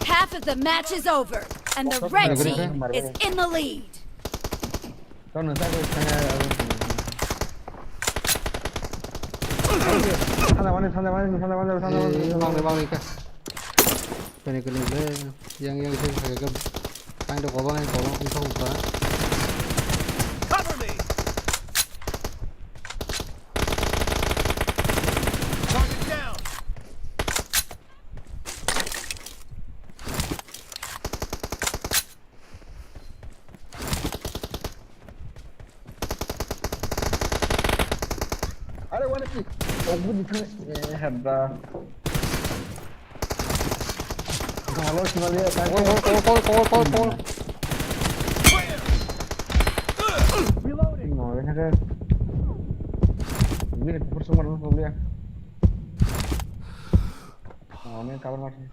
Half of the match is over, and the red team is in the lead. Sana Bang nih kah? Kene le, yang saya pakai ada kolong bisa buka. Cover me. Target down. Ada mana sih? Oh, gue di sana. Hebat. Kalau cuma lihat Kol. Reloading. No, ini kan. Ini bersumber dulu ya. Oh, ini kabar masih.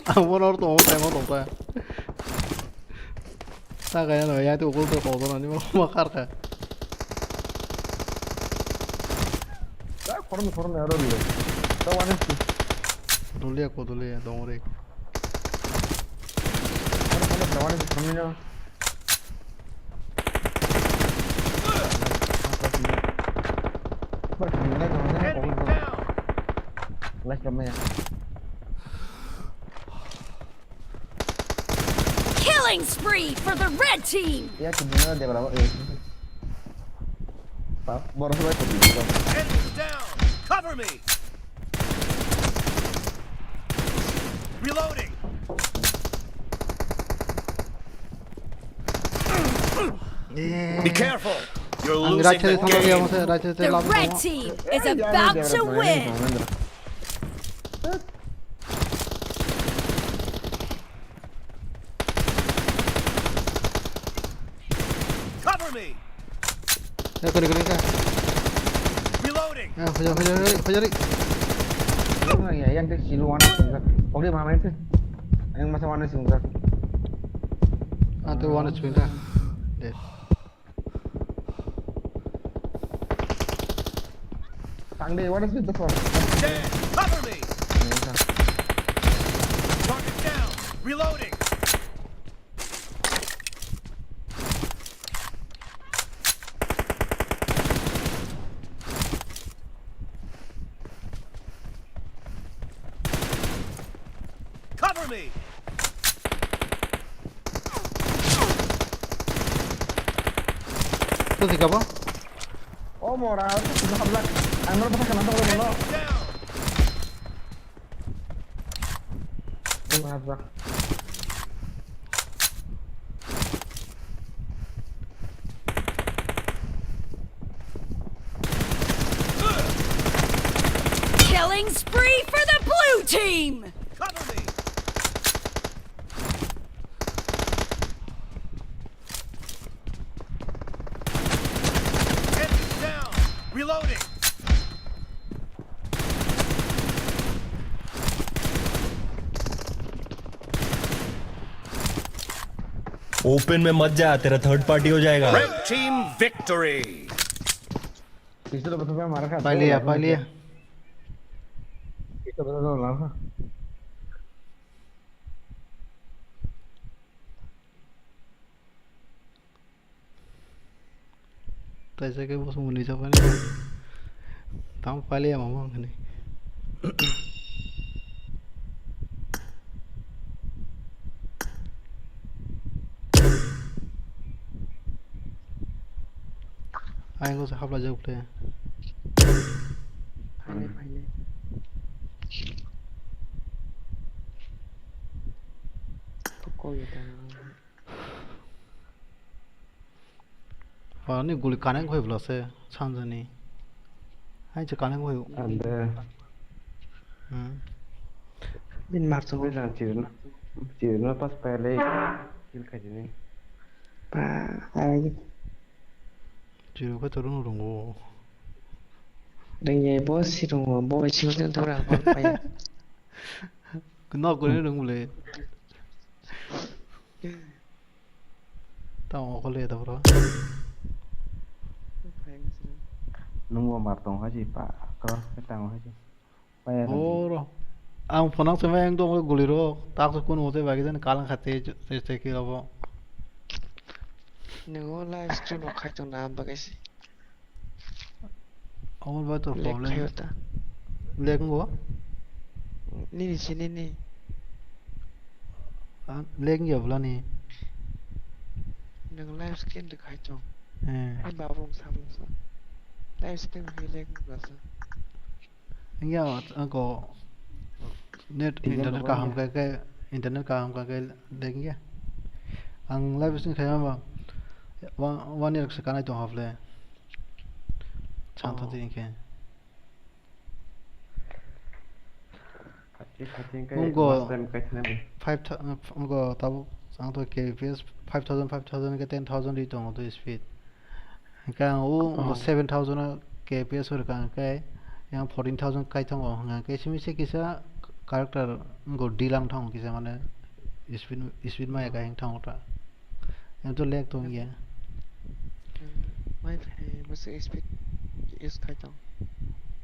아무나 또 없다. 사가야 너 야한테 오글 때 거든 아니면 막 갈까? 나 걸으면 열어줘. 또 와냈지. 돌리야 동물이. 나 와냈지 그러면요. Enemy down. Last kami. Killing spree for the red team. Ya, sebenarnya dia berapa? boros ba ko dito. Enemies down! Cover me! Reloading! Be careful! You're losing the game! The red team is about to win! Cover me! Reloading! Ya, yang ke silu warna sungguh. Oke, mama itu. Yang masa warna sungguh. Tu warna sungguh. Dead. Tangde warna sungguh tu. Dead! Cover me! Target down! Reloading! Cover me! Tu tiga apa? Oh, moral. Sudah habis. Anggur apa kan nanti kalau mau. Habis. Killing spree for the blue team! Cover me! Enemies down! Reloading! Open में मत जा, तेरा third party हो जाएगा। Red team victory! Itu betul betul marah kan? Palia. Itu betul betul marah. Taisa ke bos muni siapa ni? Tahu Palia mama ni. Ayo kau sahab lajau play. Pahile. Pukul kita. Wah ni guli kanan kau belas chanza ni. Hai cak kanan kau. Ada. Bin marzo. Bisa cium pas pele. Kil kajini. Pa, lagi. Cium kau turun urungu. Dengan bos si rungo, bos si rungo tu orang apa ya? Kena kau ni urungu le. Tahu kau le tak bro? Nunggu martong aja pak, cross ketang aja. Oh, ang phone ang sampai yang tu aku guliro, tak sukun hote bagi tu kalang khate cerita kira apa? Nunggu live stream waktu itu nama bagai. Awal baca tu problem. Lekh Lekh gua? Ni di sini ni. Lekh ni apa ni? Nunggu live skin dekat itu. Ini babung sabung sa. Live stream ni lekh berasa. Ya, aku net internet kaham kayak internet kaham kayak lekh ya. Ang live stream kayak apa? One year sekarang itu hafle. Chanto tu ni kan. Ungo 5,000 ungo tahu sangat kps 5,000 ke 10,000 itu untuk speed. Kan ungo 7,000 kps orang kan yang 14,000 kai thong orang kan sini kisah karakter ungo dilang thong kisah mana speed mana kai thong ta. Yang tu lag tu ya. Wifi masih speed is kai thong.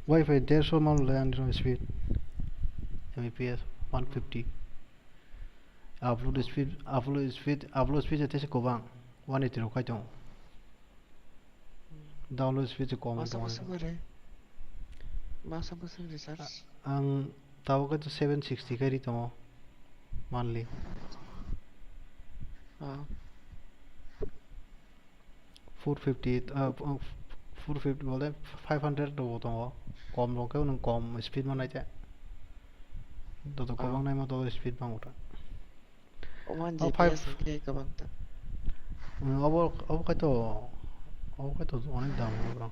Wi-Fi 150 mau land speed. Mbps 150. Upload speed itu sih kau 180 kai thong. Download speed itu kau Masa boleh research. Ang tahu kan tu 760 kali tu mau monthly. 450 450 बोले 500 दो तो कम लोग उन्हें कम speed में नहीं जाए तो कम नहीं में तो स्पीड में उठा 1 GPS के कबांग ता अब काय तो अनेक दाम होगा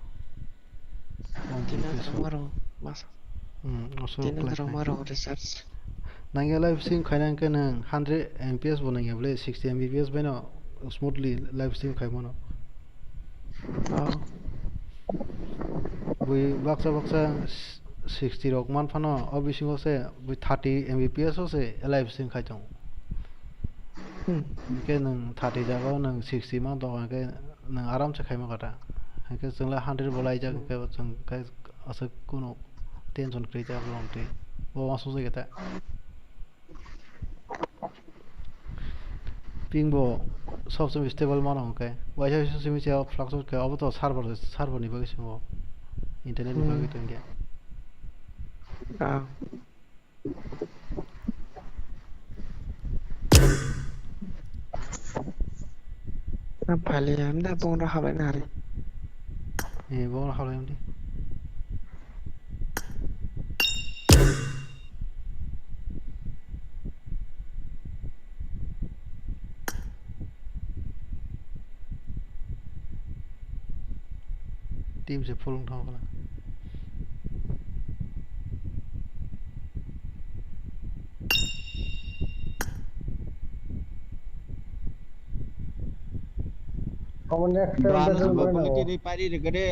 1 Tiene GPS otro más. Tiene otro maro research. नंगे लाइव स्ट्रीम खाने के न 100 MPS बनेंगे बोले 60 MBPS बना स्मूथली लाइव स्ट्रीम खाए मनो वही बक्सा 60 रॉक मान फनो अब इसी को से वही 30 MBPS हो से लाइव स्ट्रीम खाए जाऊँ के न 30 जगह न 60 मान तो के न आराम से खाए मगाता के जोंला 100 बोलाई जा के जों के असर कुनो टेंशन क्रिएट जा बोलते वो मासुं से कहता पिंगबो सबसे स्टेबल मानो के वाइस से मिसे फ्लक्स के अब तो सर्वर नि बगे सिंगो इंटरनेट नि बगे तो Napali am da bong ra habai na re. bon halai am di team से फुल उठाओ वाला Ini pari de gede.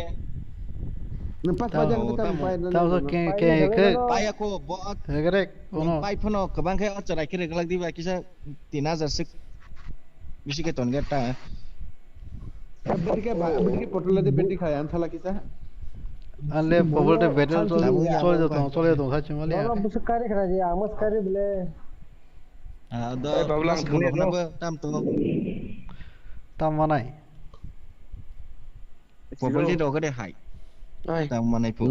Nempat pajang kita pai. Tahu ke Pai aku buat. Gerek ono Pai phono kebang kai और चराई के गलत दी बाकी से 3000 से बिशी के तोन गटा है बेटी के पोटल दे बेटी खाया था लकी सा अल्ले पबल दे बेटल चले तो सच में ले बाबा मुस्कारे खरा जी मुस्कारे बले द बाबला बुनो ताम तो ताम मनाई पबल दे दो गदे हाई ताम मनाई पु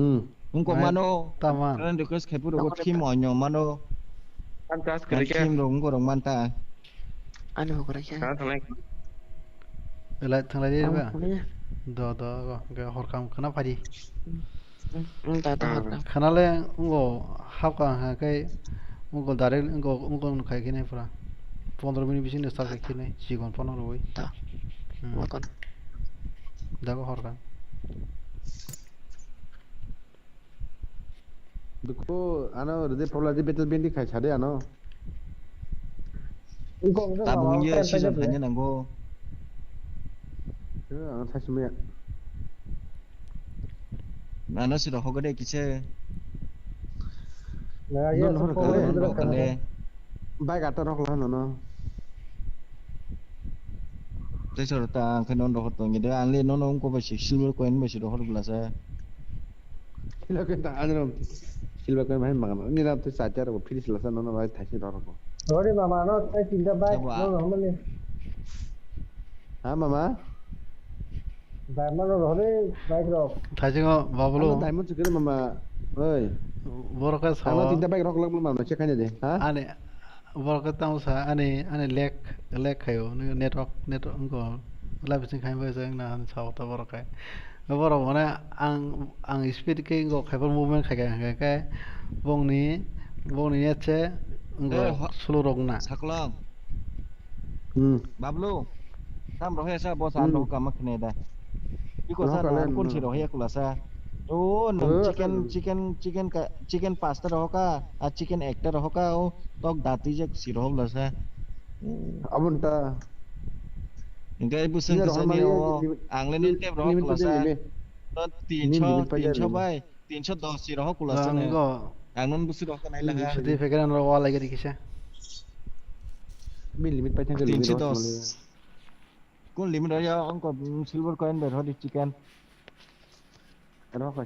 उनको मानो तामान kan request kai puro got kim onyo mano Pantas kan kerja. kim dong gorong manta Anu kerja. Belai tengah dia juga. Do ke horkam kena padi. Kena le ungo hap ka kai ungo direct ungo kai kini pura. 15 minit bisin start kai kini sigon pano roi. Ta. Makan. Dago horkam. देखो आना हृदय problem दे battle बेंडी खाइ छादे आनो tabung ye season hanya nanggo आं सासुमे nana sudah hogade kise ना ये सब kale bike आटा रख ला न tesor ta kanon rohot to ngide anle nono ko basi silver coin basi rohot blasa kilo के ता आनो सिल्वर कोइन भाइ मगन नि रात साचार को फिनिश लसा न भाइ थासी रखो अरे मामा न ए तीनटा बाइक न हमले हां मामा डायमंड रहले बाइक रख थासी को बाबलो डायमंड चुके मामा ओइ बरका छ आनो तीनटा बाइक रख लग मामा चेक खाने दे हां आने बरका ताउ छ आने लेक खायो नेटवर्क उनको लाइभ सिं खाइ बसे ना छ त बरका बर माने आं स्पीड के गो खाइफोर मुभमेन्ट खाय बंनि एसे slow रगना saklang bablu tam rohe sa bos ando kama kene da iko sa pun si rohe kulasa oh no chicken pasta roka a chicken actor roka o tok dati je si roh lasa abunta Enggak ibu sen kesini angle nih tiap roh kulasa to 300 bay 310 si roh kulasa nih angon busi roh kan ailah jadi pikiran roh lagi di kisah min limit pa thang 310 kun limit aja angko silver coin ber di chicken roh ka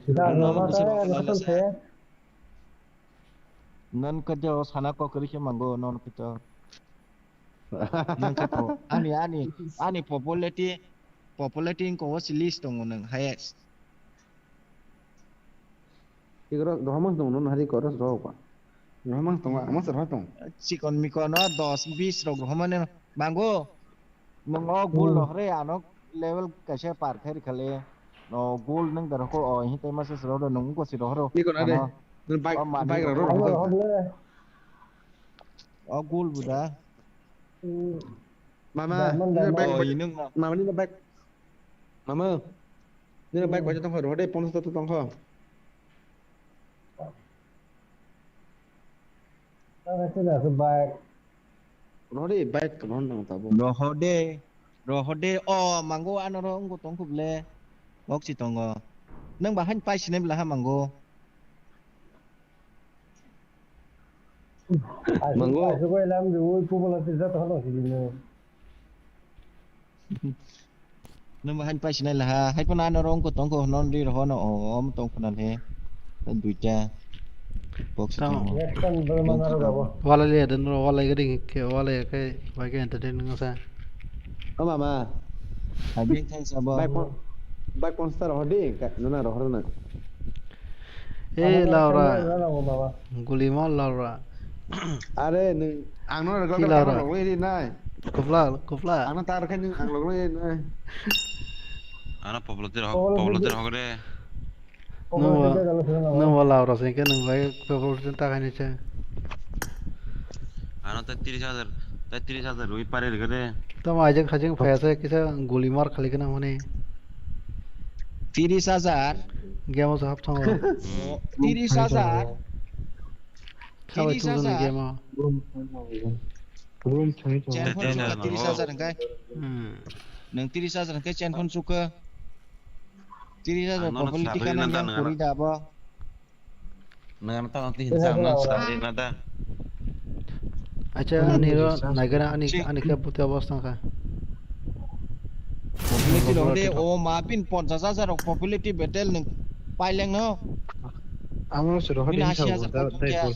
non kerja sana kok kerja manggo non kita non kato ani popularity ko was list tong nang highest igro dohamang tong non hari koros roh pa dohamang tong amas roh tong cikon mikono 10 20 rog homane manggo mango gul re anok level kashe par khair khale no gold nang dar ko o hi te ma se ro nung ko si ro Ni kon ade. Bike ro ro. O gold buda. Mama, ni bike. Mama ni bike. Mama. Ni bike baca tong ro de 50 tong kho. Cái là cái bike. Ro de bike kon nang ta bo. Ro hode o mango ano ro ngo tong ku ble. Bok si tong go. Nang ba han pai sinem la ha mango. Mango. Cái quay làm rồi, phụ là rất là gì nữa. Nang ba han pai sinem la ha. Hai pon ano ro ngo tong ko non ri ro no o om tong pon he. Dan duita. Bok si tong. Wala le den ro wala ke wala ke ba ke entertain ng sa. Mama. Hai bien khai sa ba. Bike monster ro de ka nona ro na. Laura. Gulima Laura. Are ni ang no ro ro we nai. Kopla. Ang ta ro khen ang lo le nai. Ana poblater hogre. No Laura se ke nang vai poblater ta khani cha. Ana 30,000 rui pare gre. Tam ajak khajing faise kisa gulimar khali kana hone. 30,000 Game sa hap thang. 30,000 Sabai tu zon game. Room change. Chen phone suka 30,000 kai. Nang 30,000 kai chen phone suka. 30,000 probability kana yang puri da ba. Nang ta nanti hinsam nan sari nada. Acha niro nagara ani ke puti awastha ka. Populity lo de o ma pin 50,000 populity battle nang paileng no. Amo suruh din sa da dai.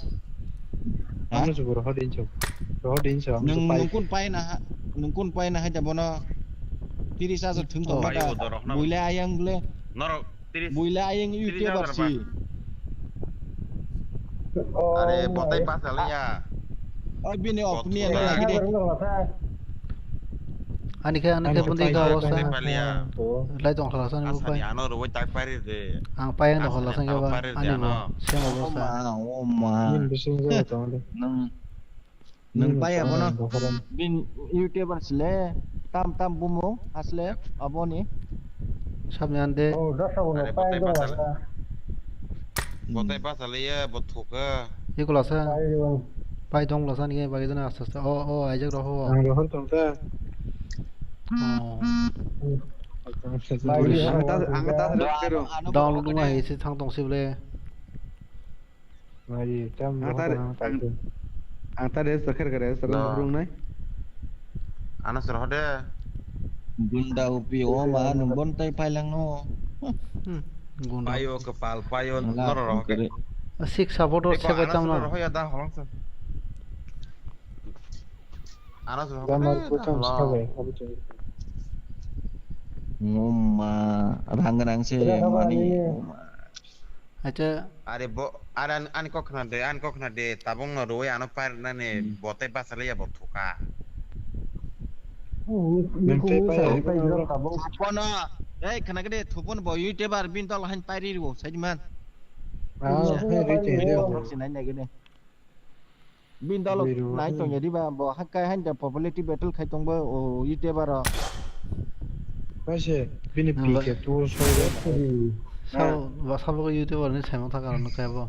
Amo suruh din sa. Roh din sa. Nung kun pai na ha jabono. 30,000 thung to ba. Buila ayang ble. Noro 30. Buila ayang YouTuber si. Are botai pasal ya. Bini opini ano lagi deh. Ani ke pundi ka awastha. Lai tong khalasan ni Asani ano ro tak pare de. Ang payang tong khalasan ke ba. Ani ba. Siang awastha. Oma. Nang payah mana? Bin YouTuber sile. Tam bumung asle aboni. Sabne ande. Oh, dah sama nak payang tu awastha. Botai pasal ya botuka. Ye kulasa. Pai dong lasan ke bagi dana asta. Oh ajak roho. Ang roho tong ta. Download dunga isi thang tong sible. Mari tam. Ang ta de sakher kare sarang burung nai. Ana surah de. Bunda upi o ma nung bon tai pailang no. Payo kepal payo noro ke. Sik support or se batam na. Roho ya dah holong sa. Ana surah. Gamar putam sabai. Ngoma rang se mani. Acha Are bo aran an kok na de tabung no roe ano par na ne botai pasal ya botuka. Thupon eh kana gede thupon bo YouTuber bin tol han pari ro sajman. Sinai ne gede. Bin tol nai to jadi ba bo hakai han da popularity battle khai tong ba o YouTuber. Pashe bini pike tu soire. sao sao YouTuber ni chemo ta karon ka bo.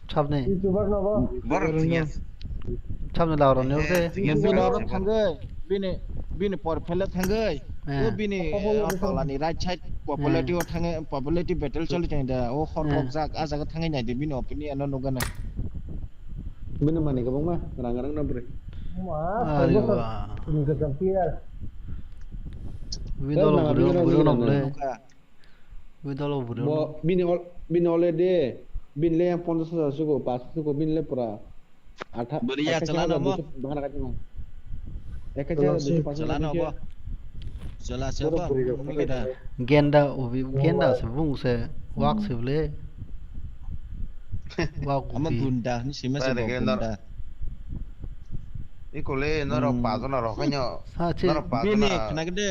Chap ne. YouTuber no ba. Chap ne lawron ne te. Bin lawron thangai. Bini por phele thangai. O bini tolani right side popularity o thangai popularity battle choli chang da o hot rock jak aja ka thangai nai de bini opini ano no gana. Bini mani ka bang ma rang na bre. Wah. Ini kesampian. Widolo buru ble. Widolo buru. Bo bin ole de bin le yang 50,000 suko pas suko bin le pura. Atha. Beriya chalana mo. Bahana ka mo. Ek aja chalana bo. Chala siapa? Genda sebung se wak seble. Wak ama bunda ni sima se bunda. Ikole noro pazo noro kanyo. Noro pazo bini kena gede.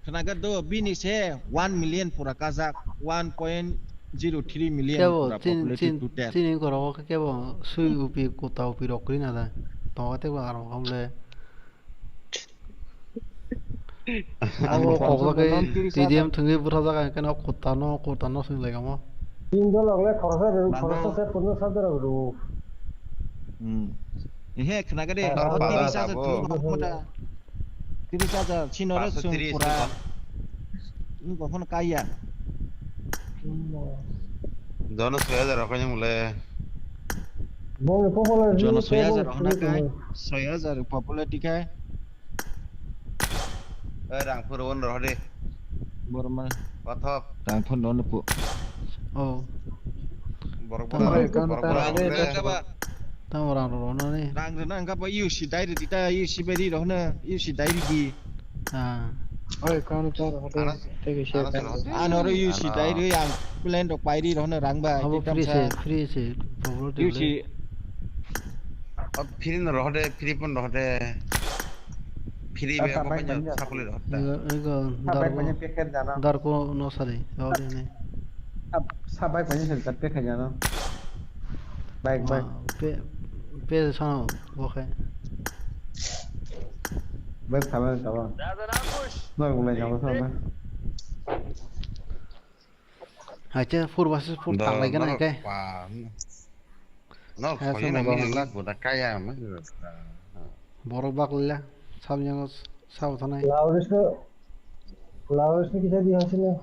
Kenaga do bini se 1 million pura kazak 1.03 million Kebo pura populated to death. tin ko ro kebo sui upi ko ta upi ro kri na da. To te ko aro kamle. Abo ko ke TDM thungi pura da ka na ko ta no sing le kamo. $3 le khorsa se punno sadra ro. He kenaga de 30,000 pura 30,000 chinore sung pura. Ini kok kaya. Jono saya ada rokoknya mulai. Jono soya jar hona kai soya jar popularity kai. Rangpur on roh deh. Borma. Wathop. Rangpur non pu. Oh. Borok-borok. Ta orang ro no ni. Rang rena angka pa yu si dai di ta yu si beri roh na yu si dai di. Oi kaun tar hode take share kan. Anoro yu si dai di yang plan dok pai di roh na rang ba. Free se. Yu si Free roh deh, free pun roh deh. Free be apa banyak sapuli roh deh. Ego dar ko no sare. Ore ne. Sabai banyak sel tapi kaya no. Baik. Pe sa boke. Baik sabar. No mulai jago sama. Aja 4 versus 4 tang lagi na ke. No, kaya na minyak budak kaya mah. Borok bak la. Sab yang sab thana. Flowers ni kita di hasil ni.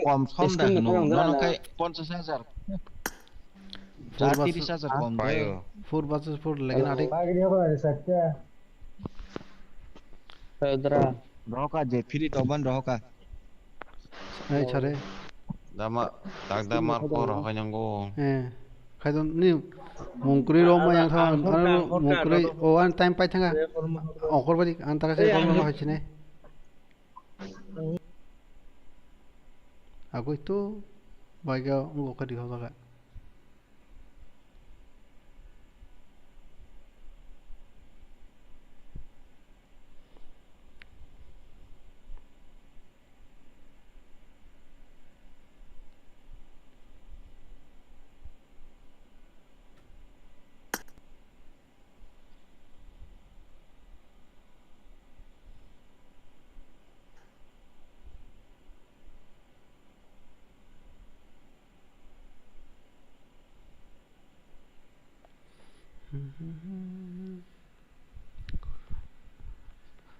Kom som dah no kai 50,000. 30,000 kom deh. 4 versus 4 lagi na adik. Pagi dia apa ada saja. Saudara. Roka je free toban roka. Chare. Dama ko roh kanyang ko. Khai don ni mungkuri ro ma yang tha mungkuri o an time pai thanga. Okor bari antara se ko ma hachine. Aku itu baga ngo ka di hoga.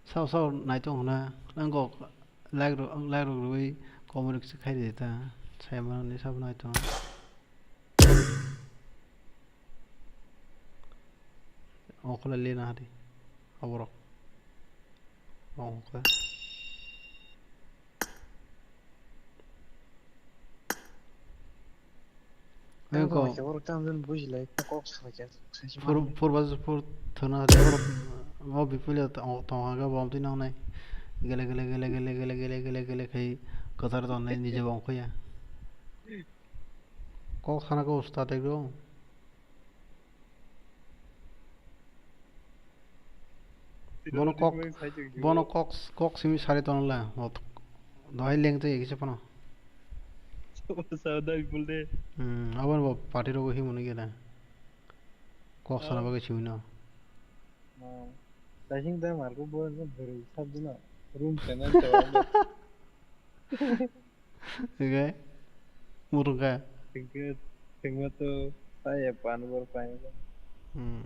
Sao nãy tôi na đang có like rồi có một sự khai để ta xem mà sao nãy tôi ok là lên đi abro ok anh có for bas for thana वो बिपुल तो आगे बमती ना नहीं गले कहीं कथार तो नहीं निजे बमको या को खाना को उस्ताद एक दो बोनो कॉक सिमी सारे तो ना वो दवाई लेंगे तो एक ही से पना अब वो पार्टी रोग ही मुने गया कॉक साना बगे चिवना Dashing dah marco boleh beri sabtu na room channel cakap. Okay, murga. Tengah tu saya panwar panjang.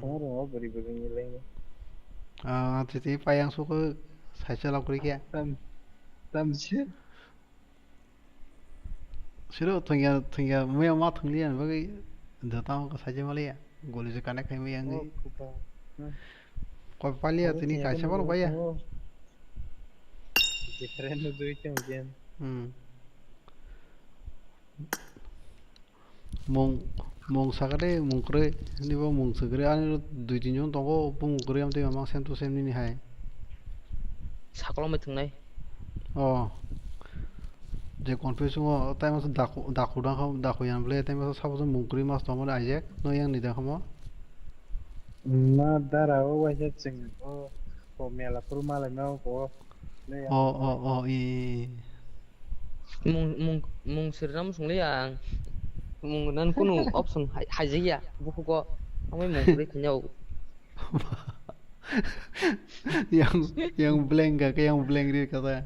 Orang apa beri ni lagi. Jadi payang suka saya celak kuri kia. Tamsi. Sudah tengah maya mat tenglian bagi datang ke saja malia. Goli sekarang kami yang ni. Kau paling hati ni kasih apa lupa ya? Different tu itu mungkin. Mong sakare mungkre ni bawa mong sakare ane 2-3 jon toko mungkre am tu memang same to same ni hai. Sakalo mai thung nai. Oh. Je confuse ngo tai mas daku yang beli tai mas sabu mungkre mas tomo ajak no yang ni dah kamu. Na darah wajah ceng oh mela kurma le mau ko mung siram sungli yang mung nan kunu option haji ya buku ko amai mung kuri kenyau yang blank gak kayak yang blank dia kata.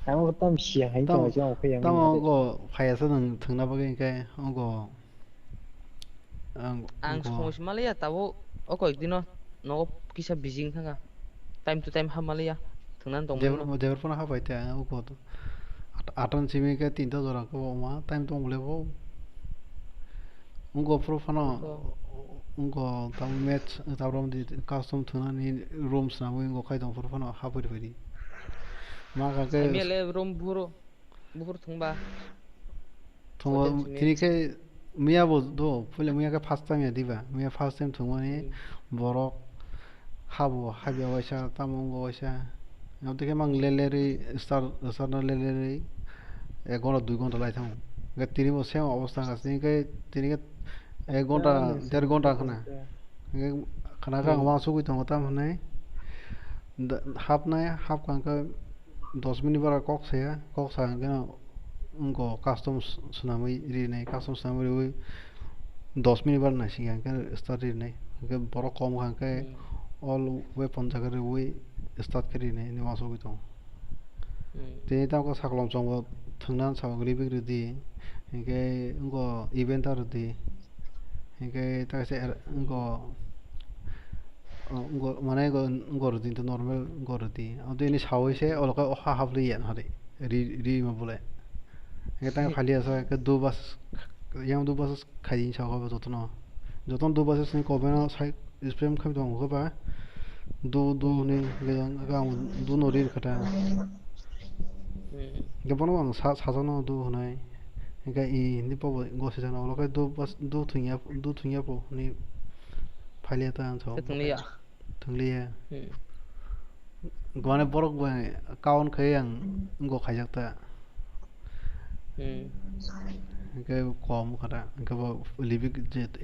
Kamu tam siang hay Tam cho cái tam yang ông phải sao thằng nào bây cái ông ang sung malia tahu okoi dino no kisah bijing thanga time to time hamalia thangnan tong Jawar pun apa itu ya ông tuh atan sih cái tinta orang kau mah time tuh boleh wo ông pro fana ông tam match tam rom di custom thuna ni rooms na ông kai dong pro fana apa itu beri maka ke samile room buhur thungba thong tini ke Mia do pule mia ke first time ya diba mia first time thungani borok habo habi awasha tamongo awasha ngam teke mang leleri star na leleri 1 ঘন্টা 2 ঘন্টা লাই থাম গে তিনি বসে অবস্থা আছে কে তিনি কে 1 ঘন্টা 1.5 ঘন্টা খানা খানা কা আমা সুগি তো তাম নাই হাফ নাই হাফ কাঙ্কা 10 মিনিট বারা কক সা কে उनको कस्टम सुनामै रिनै कस्टम सुनामै रि 10 मिनिट बार नासिं के स्टार्ट रिनै के बरो कम खांके ऑल वेपन जगर वे स्टार्ट करिनै नि मासो बितो ते ता को साकलम संग थंगना सागरि बिग्रदि के उनको इवेंट आरदि के ता से उनको माने उनको रदि तो नॉर्मल उनको रदि अब देनि सावैसे अलका हा हाबलि यान हरे रि मबले kita खाली ऐसा है कि 2 बस यहाँ 2 बस खाई चाहो बस उतना जो तुम 2 बस नहीं कोबे ना साइड इस पे हम कभी तो हमको पा 2 नहीं लेकिन दो नोरी रखता है जब बनो हम साजा ना 2 होना है इनका नहीं पाओ गोसे जाना वाला का 2 बस 2 थुनिया पो नहीं खाली आता है तो थुनिया गवाने बरक गवाने काउन खाई yang गो खाई जाता है cái com kata cái bộ living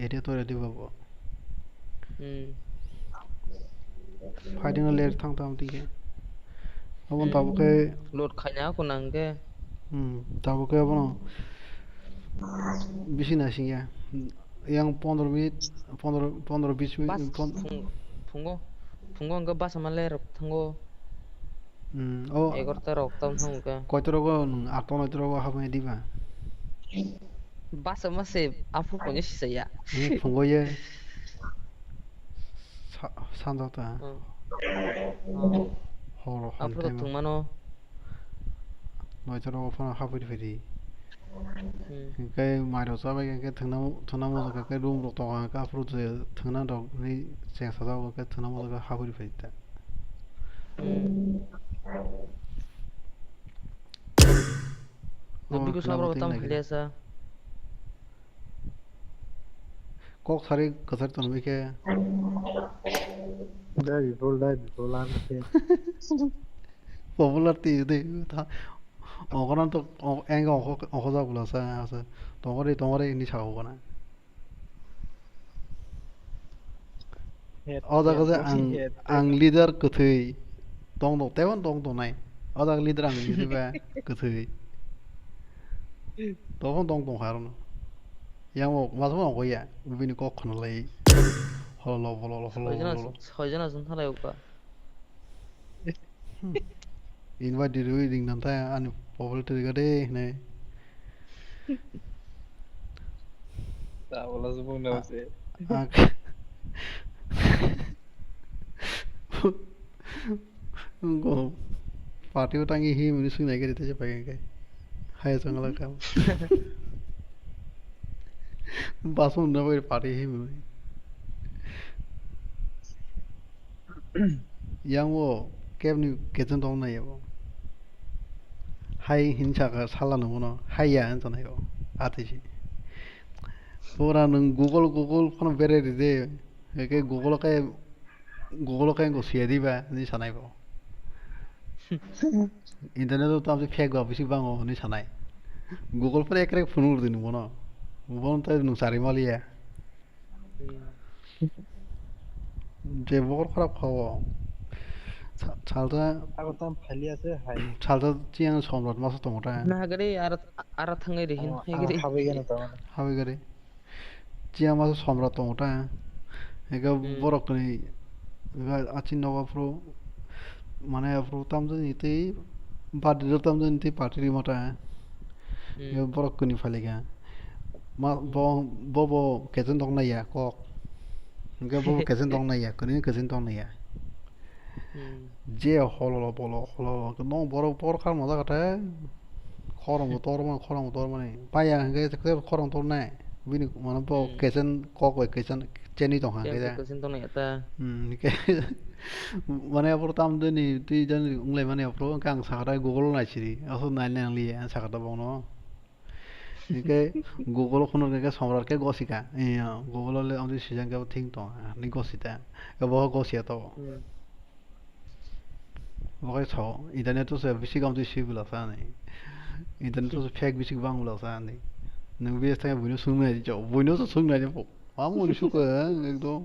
area tôi là đi vào phải đi lên thang tao tí cái ông tao cái lột khai nhá con nàng cái tao cái apa bisi nasi ya yang 15 menit 20 menit fungo enggak bas sama ler tunggu oh ekor terok tam thong ka kau terus kau atau terus kau apa yang di mana bas sama se afu punya sih saya fungo ya sangat ta holo afu tuh tung mano nói cho nó phải học đi phải đi cái mai đầu sau cái thằng nào cái room đồ to cái afu thằng nào đó này sẽ sao cái thằng nào cái học đi phải đi lebih ku sabro tam khaliasa kok sari kasar ton me ke dai bolan ke popular ti de ta ogonan to eng ogo za bula sa asa tongore ni cha ogona oda kaza ang leader kuthei tong do nai oda leader ang leader ba kuthei tong haron yang mo masuk mo ya ubini kok kono lai holo hojana sun thalai uka invite di reading nanti anu popular gede ne tahu lah semua nggak sih उनको party उठाएंगे ही मुझे सुनाई के देते पाएंगे हाय संगला काम बस में नवे पार्टी ही मुझे yang wo kem ni kezen dong na yo hai hin cha ka sala no no hai ya an na yo ate ji pura nang google kono bere de ke google ka go sia di ba ni sanai bo internet to am fake ba bisi bang o ni sanai google पर एक phone ur din bono bon ta nu sari malia je bor kharap khawa 살다 Aku tam phali ase hai. 살다 찌양 somrat masa tongra Na gari ara thangai rehin hai Ang gari. habi gana tamana. habi gari 찌양 masa somrat tongra ega borokni ega achin noga pro মানে pro tamjani ite party tamjani ite party mata ega borokni phaliga ma bo kezen dong na ya kok ega bo kezen dong na ya kuni kezen dong na ya je hololo hololo no bor khar moda kata khorong torma ni paya ge te khorong torna bini mana bo kezen kok kezen cheni tong hang ge da Kezen tong na ta. ke মানে আপর তাম দনি তুই জানি উংলাই মানে আপর Kang Sakata Google নাইছিরি আসো Nile Nangli Sakata বনো নিকে Google খনো কে সম্রাট কে গসিকা গুগল le আমদি সিজাং কে থিং তো নি গসিতা এব গসিয়া তো বকাই ছাও ইন্টারনেট তো বেশি কাম তুই সিবুলা সানি ইন্টারনেট তো ফেক বেশি বাংলা সানি নং বেস থাকে বুনো সুংনাই যাও বুনো তো সুংনাই যাও আমনি সুকো একদম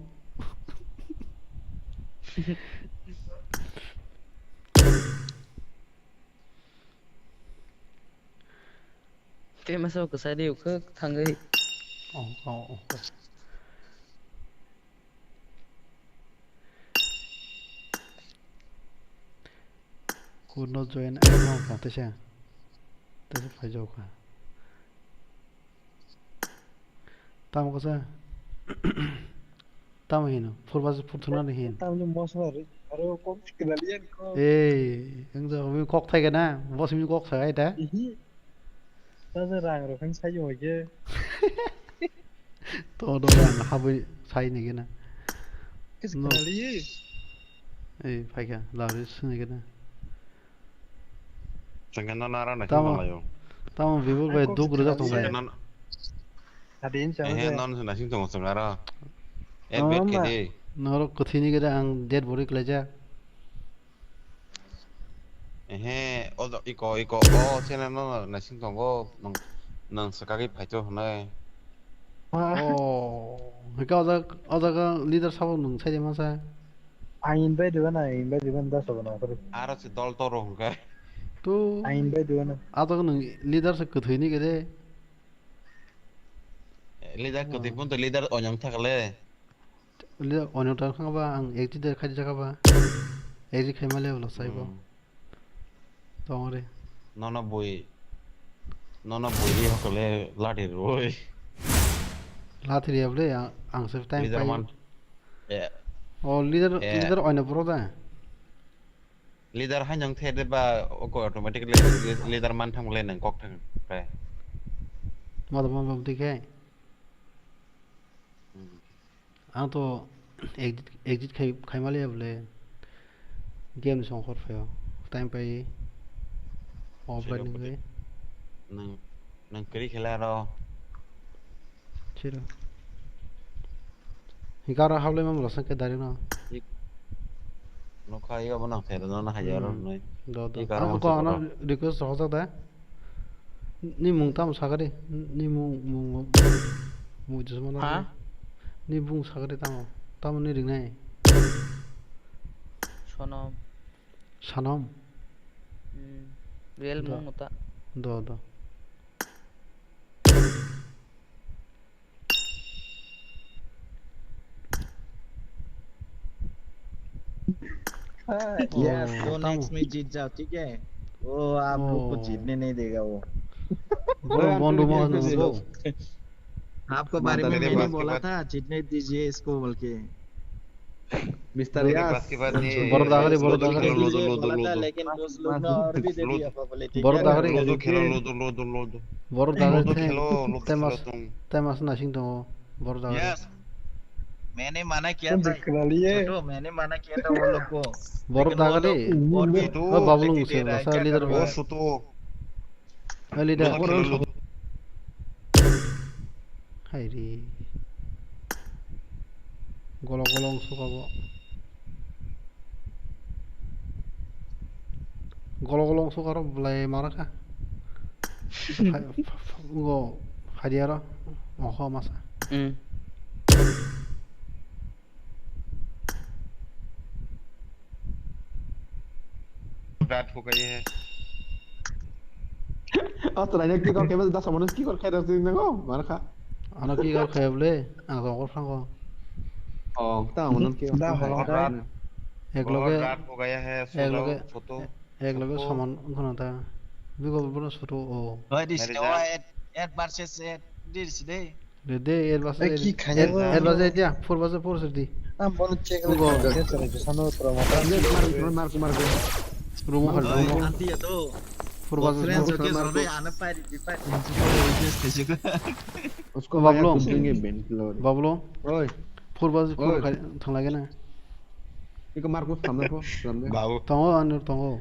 Cái mà sao cứ sai điều cứ thằng ấy. Could not join account cả thế sao? Thế phải joke à? Tao có sao? Tao hình phút bao phút thua nó hình. Tam ni mos mari. Are ko kenalian ko. Ê, anh giờ mình cóc thay cái na, vô xem cóc sai đấy. Ta se rang ro khang sai yo ge. Tôi đồ rằng habi sai này cái na. Kis kenali. Ê, phải cái là cái này cái na. Jangan nara na hima layo. Tao vivo về du guru ra tung này. Adin chama. Non na sing tong sangara. Bet ke de. Nó có thi như cái đó ăn dead body cái gì? Iko chena no na sing tong go nang sakagi phaito hone. Cái cái leader sao nung sai đi mà sao? Ain bay dua na, ain bay dua na so na. Aro si dol toro hongka. Tu ain bay dua na. Cái nung leader sẽ cứ thi như cái đấy. Leader ke tipun to leader onyong thakle. Leader onyong thak khang ba ang exit der khai jaga ba. Exit khai male bolo sai ba. Tongre. Nono bui ri hokle lati roi. Lati ri able ang se time Leader pai. man. Leader onyong pro da. Leader hanyong the de ba ko automatically leader man thang le nang kok thang pe. Ma da ma dikai. Ang to exit khai male able. Game song khot pheo. Time pai. Offline như nang kiri khela ro chiro hikara hable mam losan ke dari na no khai yo bana the no na hajar noi do ko ana request ho sakta ni mung tam sagare ni mung jismana ha ni bung sagare tam ni ring nai sanam Real mong mata. Do. Yes, वो next में जीत जाओ ठीक है वो आप लोग को जीतने नहीं देगा वो आपको बारे में मैंने बोला था जीतने दीजिए इसको बोल के मिस्टर यास के बाद ये बरदागरी बोला था लेकिन उस लोग ने और भी दे दिया पापा ठीक है बरदागरी लोदो खेलो बरदागरी खेलो तेमस नसिंग तो बरदागरी यस मैंने माना किया था तो मैंने माना किया था वो लोग को बरदागरी ओ बाबलू से सा लीडर वो सुतो लीडर हाय रे golong suka golong suka ro belai mana kah go hadiara mau masa dot हो गई है तो लाइन की कर केबल 10 मनस की कर खाय दस दिन को मार खा आना की कर खायबले आं गंगर फ्रांको ता मनन की एक बहुत लगे डाट हो गया है एक सुनो लगे छोटो एक लगे सामान उखना था बिको बनो छोटो ओ Oi, this मेरे is जान at versus at this day. दे एर बासे की खाने एर एर बासे दिया फोर बासे फोर से दी हम बोल चेक ले उनको कैसे चले जो सानो प्रमोटर मार रूम खाल Oi, room nanti ya tuh. Four बासे Friends, four oke, soalnya anak pak di pak. Juga. उसको बाबलो कुछ देंगे बेंच लोड बाबलो ओए फोर बासे फोर ओए थांग लगे ना इको मार को सामने को सामने बाबू तंगो आने तंगो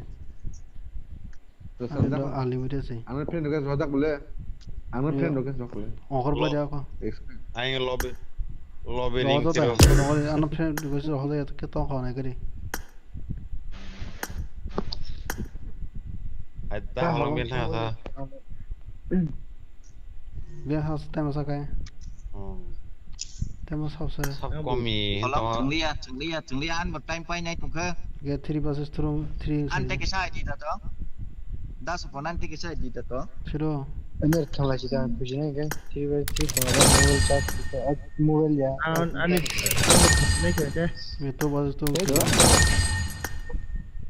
तो सामने को अनलिमिटेड से आने फ्रेंड के जोड़क बोले आने फ्रेंड के जोड़क बोले और बजा को आएंगे लॉबी लॉबी रहो रिंग तो करो और आने फ्रेंड को से रहो तो कितना खाने करी आइता हम लोग बिना था बिया हाउस टाइम सा काय टाइम हाउस है सब कमी Tolong cenglian bertime pai naik tuh ke. ये 3 बासे through 3 Ante kisah di tato. Da supon nanti kisah di tato. शुरू अंदर थाला सीधा बुझने के 3x3 तुम्हारा मोबाइल चार्ज आज मोबाइल या आणि नाही खेळते ये तो बासे तो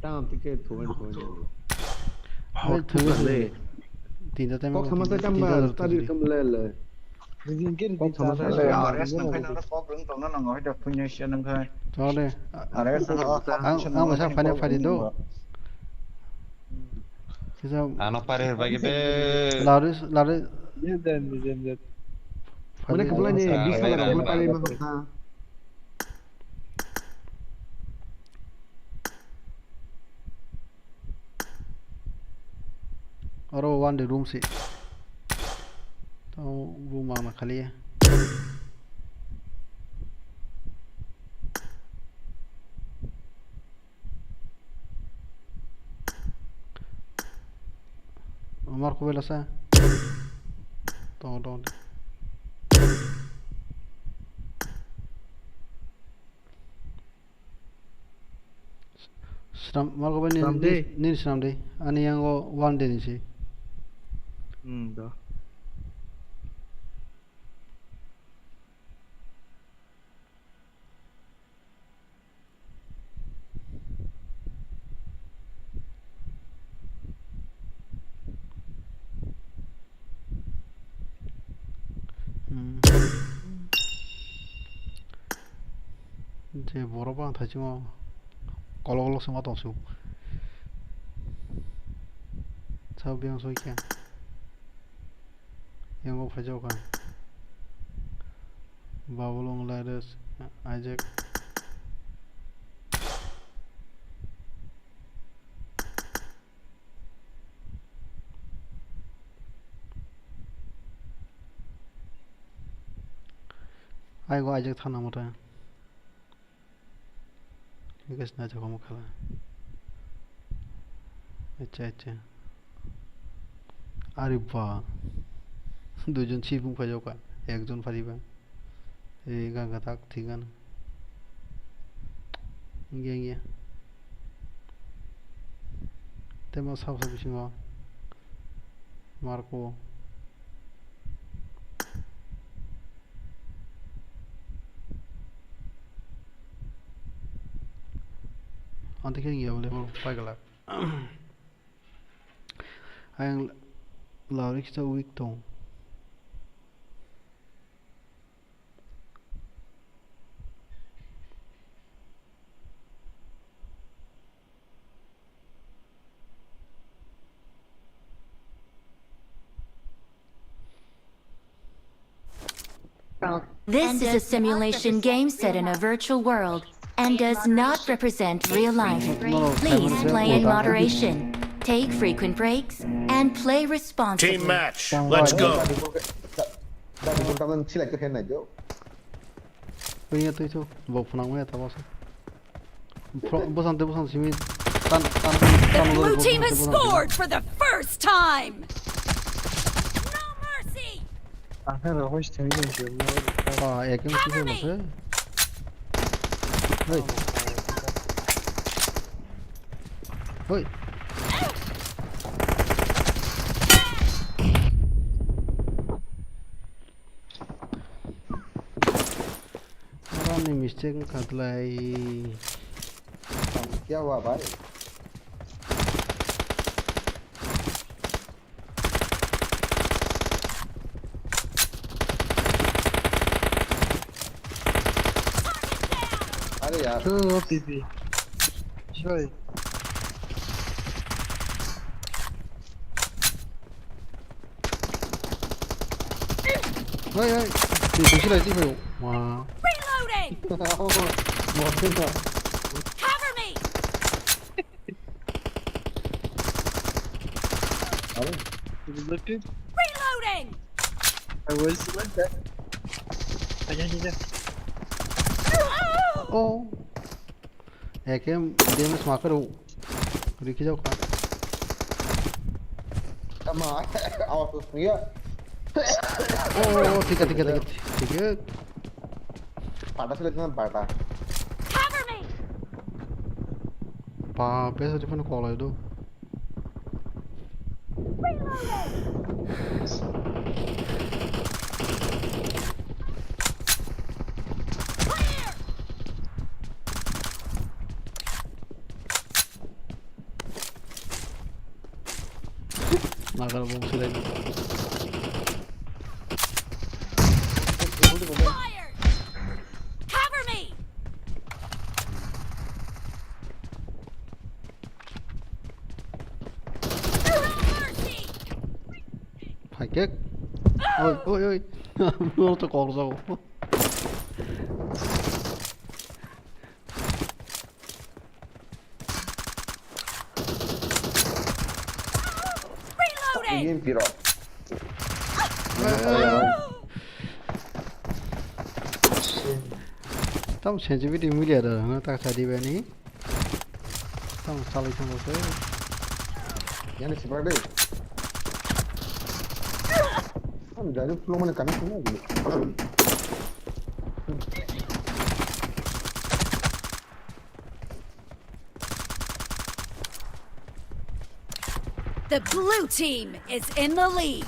टाइम टिकट थोड़े अरे थोड़े तीन टाइम को समझ से कम स्टडी कम ले Mungkin Kok sama bisa saya Ya, res nang kai nang kok belum tahu nang nggak ada punya sih nang kai. चले Res ang masa fane fane do किसा आनो पारे बाकी पे लारिस लारे dan मैंने कबला ने 20 साल कबला पारे में होता और वो वन रूम से तो रूम आना खाली है Omar ko bela sa to Sram Mar ko ni Sram de ani yang go one day ni si dah. je boroba thachimo kolok sama tosu sao biang soi kya yang go phajo kan babulong ladas Isaac ai go Isaac thana mota guys na jago mo khala अच्छा আরে বাহ দুজন ছিপুং ফাজাও কা একজন ফারিবা এই গাঙ্গা থাক ঠিকানা গিয়ে তেমন সব কিছু Marco antes que guía boleh pagar ang laurik sa week tong This is a simulation game set in a virtual world and does not represent real life. Please play in moderation, take frequent breaks, and play responsibly. Team match. Let's go. Punya tu itu, bawa punang mana tak bossan. Bosan sini. The blue team has scored for the first time. No mercy. Ana hoş temizim ki. Ah, yakin sih masih. Hoi. Hoi. ने mistake कर लाई क्या हुआ भाई अरे यार तो PP shoy ơi ơi thì cái này chứ phải wow Reloading! một cái rồi Cover me! looking Reloading! I was like that yeah ô cái game smart cái đủ đi cái dâu sama awas tuh dia oh tiga pada sulit dengan pada Cover me! pa pesa cuma kalau itu nakal bom sila itu Fire! Cover me! phải chết ôi ôi ôi nó tôi còn sao Reloading! ingin piro tao sensitivity milih ada na tak sadi bani tao salah sama saya yang seperti kan dari flow mana kami semua gitu The blue team is in the lead.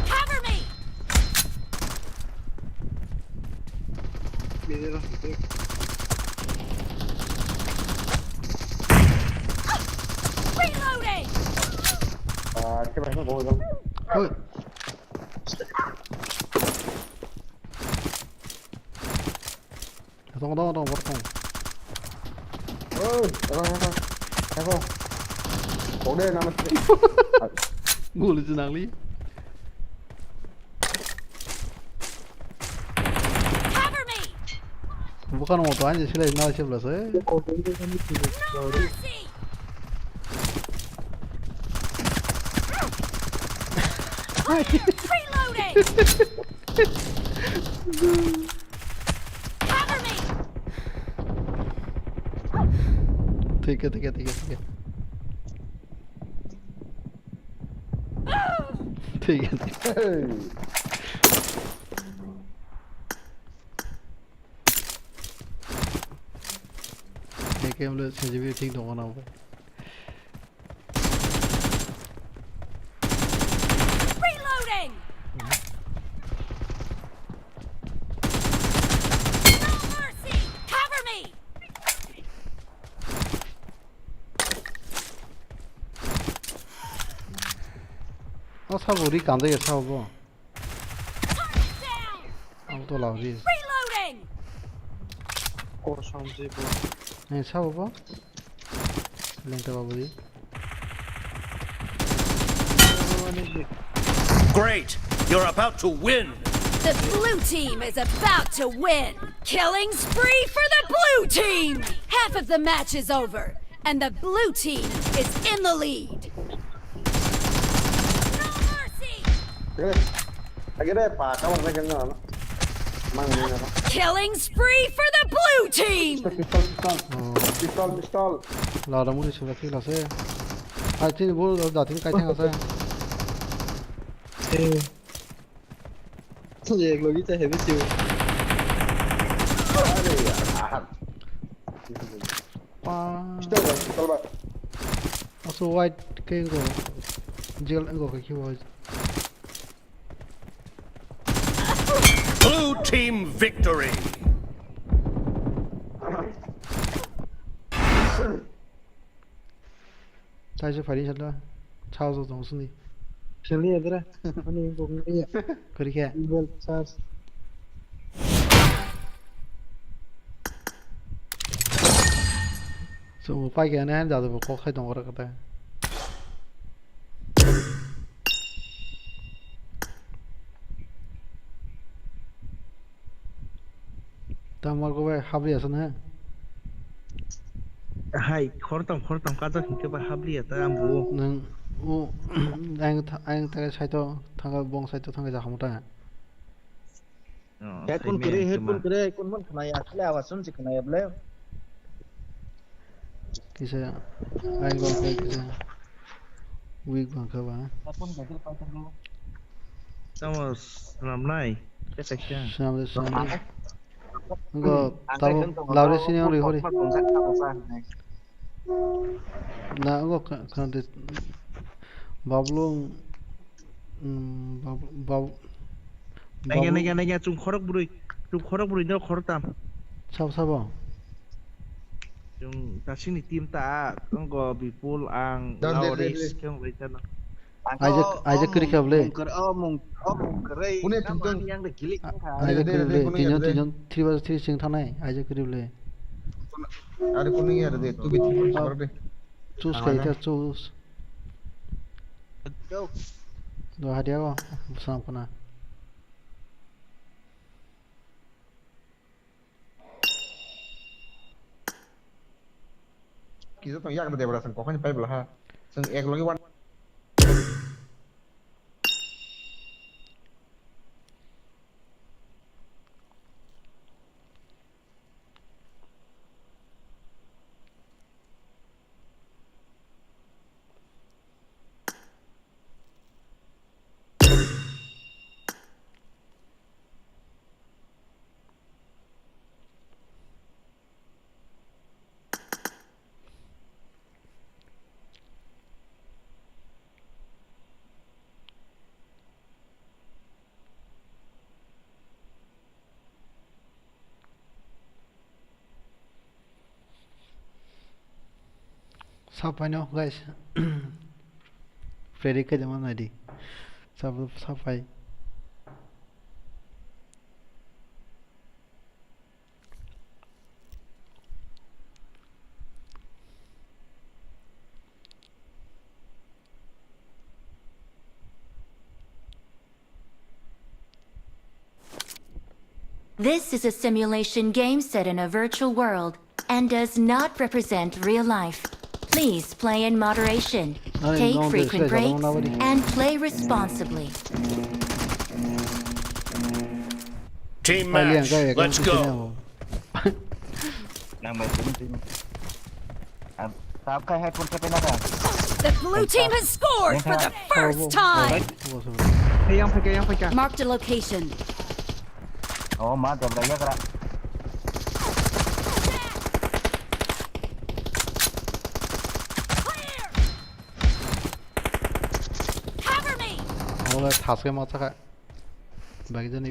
Cover me! Reloading! coba ini bawa dong ôi tong bắt tong ôi apa kode nama gue lucu nangli Cover me! bukan motor aja sih lah sebelah saya Mercy! Reloading! Cover me! ठीक है ठीक है देखिए हम लोग sensitivity ठीक होगा ना वो Reloading! No mercy! Cover me! 사고 우리 간다게 사고 Target down! 아무도 나오지 Reloading! Koşamcı bu. 네 사고 렌트 바보지 Great! You're about to win! The blue team is about to win! Killing spree for the blue team! Half of the match is over, and the blue team is in the lead. No mercy! akhirnya pak kawan saya kenal mang ini apa Killing spree for the blue team! pistol Lara मुझे सुबह की लसे I think वो जाती है कैसे कैसे एक लोग ही चाहे भी Also white cái go jail go cái kêu Blue team victory. tại sao phải đi chặt đó sao rồi tổng đi Chali adra. Ani ko ngiya. cái kia Well, charge. so phải cái này giờ tôi có khai đồng cái đó ta mà có vẻ hấp dẫn ha Hai, khortam kaza hingke ba habli ata ambu. nâng anh thay sai to thằng cái bông sai to thằng cái gì không ta Head kun kere kun mon kena ya kle awasun si kena ya ble. Kisa anh có cái kisa weak bằng cơ bản Head kun gadil pa taglo. Sama nam nai. Keseksya. Sam enggak tahu lalu sini yang rihori nah enggak kan bablu bab Nanya chung khorok buri no khortam. Sabo Chung tasini tim ta engko bipul ang lauris keng lecan. aja kiri kable Mung kere. Pune tungtung yang de gilik kan. aja kiri le tinjon three sing thanai aja kiri le ada kuning ya deh tu bitin sabar deh choose kayak itu choose Go. dua hadiah kok sama pernah kita tuh yak deh berasan kok kan pai belah seng ek lagi wan सब पाइनो guys Freddy का जमाना है दी सब पाई This is a simulation game set in a virtual world and does not represent real life. Please play in moderation, take frequent breaks, and play responsibly. Team match, let's go. The blue team has scored for the first time. Marked a location. Oh, mantap ya kera. Cover me. Ola thas ke mata ka bagi jani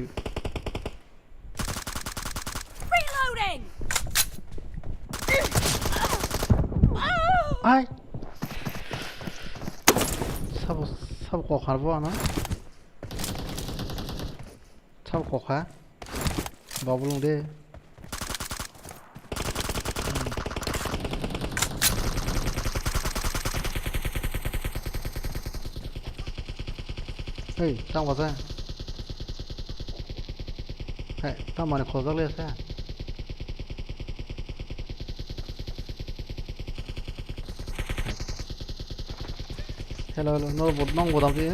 Reloading. ai sab ko kharbo na sab ko kha babulung de hey tang wa sa hey tang mane khozak le sa hello no bot nong bodam ti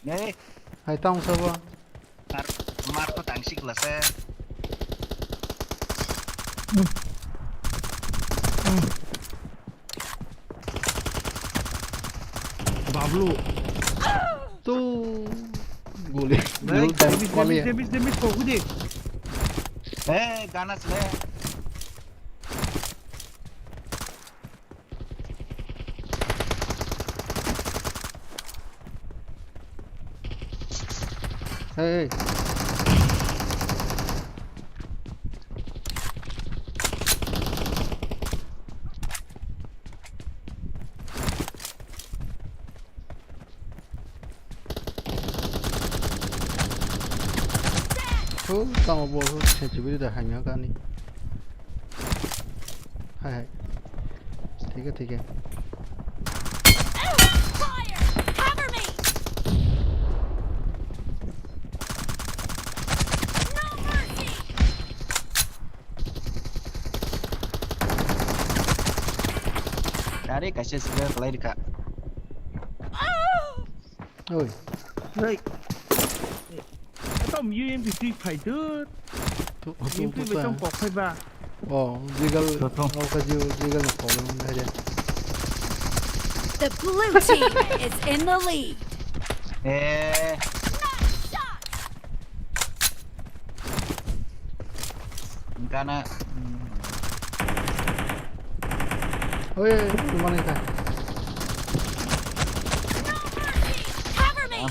Nih, hai tang sa ba Marco tangsik lah saya. Bablu. Tu gule. Demis kok gede. Ganas le. Hey. Tao bộ sẽ chỉ biết được hành nhau cái này. Hay. ठीक है. Dari kasih segera kelai dekat. Ôi. Đây. Tao như em thì tuy phải chứ. Em tuy phải trong cọc hay ba. Jigal. Cái jigal nó có luôn đây. The blue team is in the lead. Karena ôi mana itu Cover me.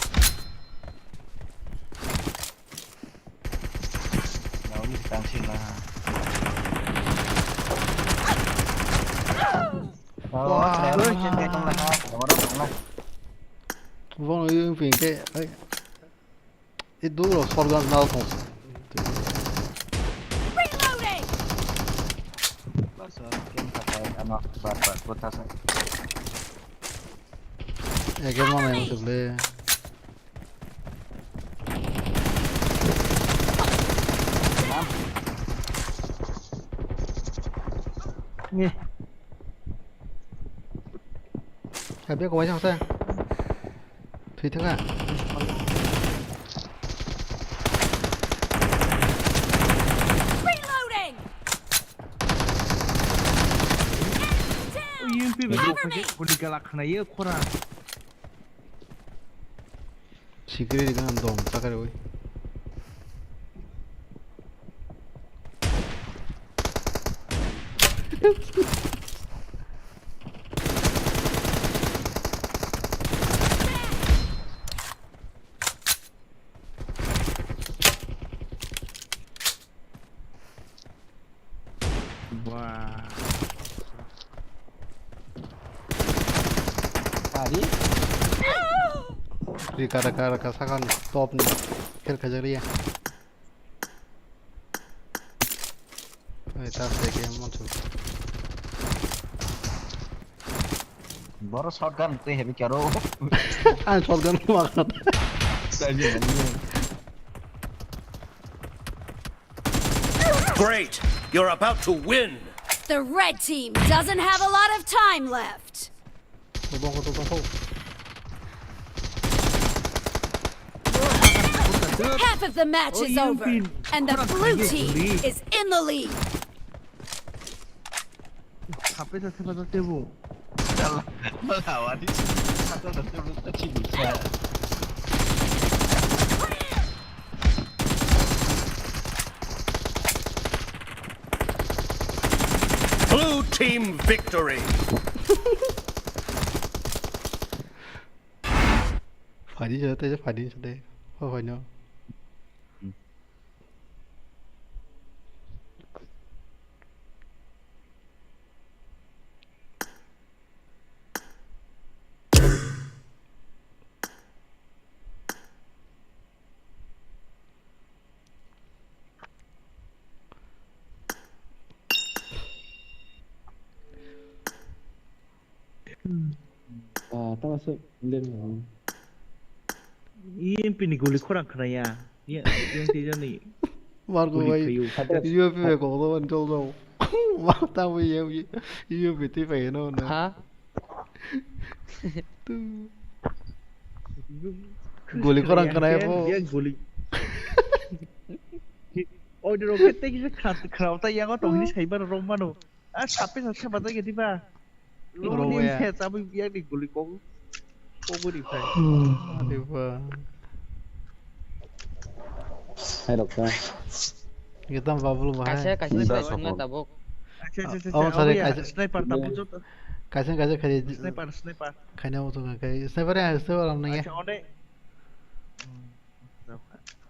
Jauh di tangsin lah. Saya lu cendek trong là nó đó cũng là. Vâng ơi phiền cái ấy ít đủ rồi shotgun nào không Reloading. Bahasa game pakai anak bapak kota saya. cái món này được lên Nghe. Chả biết có mấy trong xe Thủy thức à Reloading. Ui, em phải cái con đi cái lạc này có ra. Secret đi cái làm đồn ta cái rồi Wow. Tadi Rika sakan top nih kill kerja dia kita game muncul baru shotgun tuh heavy karo. shotgun banget Great! You're about to win! The red team doesn't have a lot of time left. Half of the match is over, and the blue team is in the lead. 앞에서 세바도 떼고. Melawan di satu terus bisa. Blue team victory! phải đi cho đây phải đi cho đây không phải nữa tao masuk lên EMP nih guli kurang kena ya. Iya, yang tidak nih. Marco vai UMP về cổ tôi ăn trâu đâu mà tao bây giờ UMP tí về nó nè hả guli kurang kena ya po Dia guli. Oh, di roket tadi kenapa tadi yang kau ini saya baru Romano. Sampai saya baca gitu pak. Lo ini saya sampai dia di guli kau. Kau di sana. Aduh pak. Hai dokter. Kita 40 bahaya. Kasih flashnya tabuk. Sniper tabuk tu. Kasih kali. Sniper. Kayaknya waktu kayak sniper ya, sniper orang nanya.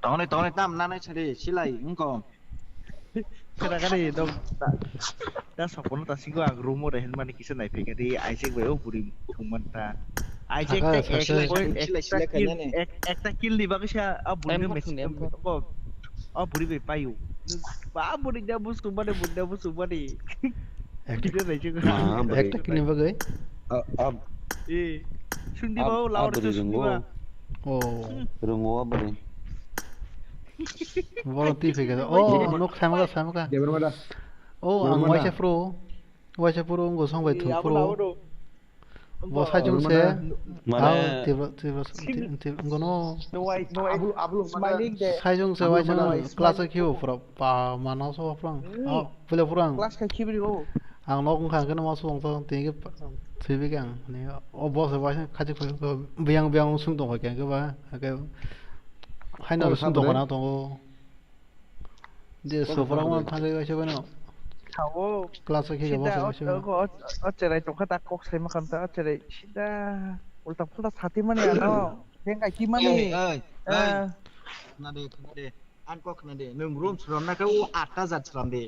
tao này tam na này chơi đi xí lại cũng còn Kadang-kadang dong dah sapon ta singo ang rumo deh man kisah naik pika di Isaac weo buri kuman ta Isaac Thaka tak thaka ekta kill di bagus ya buri Em ne pot messi em pot. ko buri be payu ba buri dah bus suba deh kita naik juga একটা কিনে বাগে sundi bau lawan itu sundi ba ও rungo bari বড় তি ফেকে ও nok সামকা Dia berapa dah? 오 ang waise pro ngo songbai thu apa pro lawan tu bo sajungse Mana? aw tibra ngono ablu smiling deh sajungse waise class kiu pro pa mano so prang aw pule prang kelas kan kibri oh ang nok khang kana ma song song ti ge thibi gang ni o bo se waise khaji phu biang sung dong ga ge ba ga hai no sung dong na dong de so prang ma thang ge waise ba no tahu class ki ge bo se waise cerai coklat takok saya makan tak cerai sida ulta ulta hati mana ya no dia kayak gimana nade an ko nade nung room suram na ka u atta jat suram de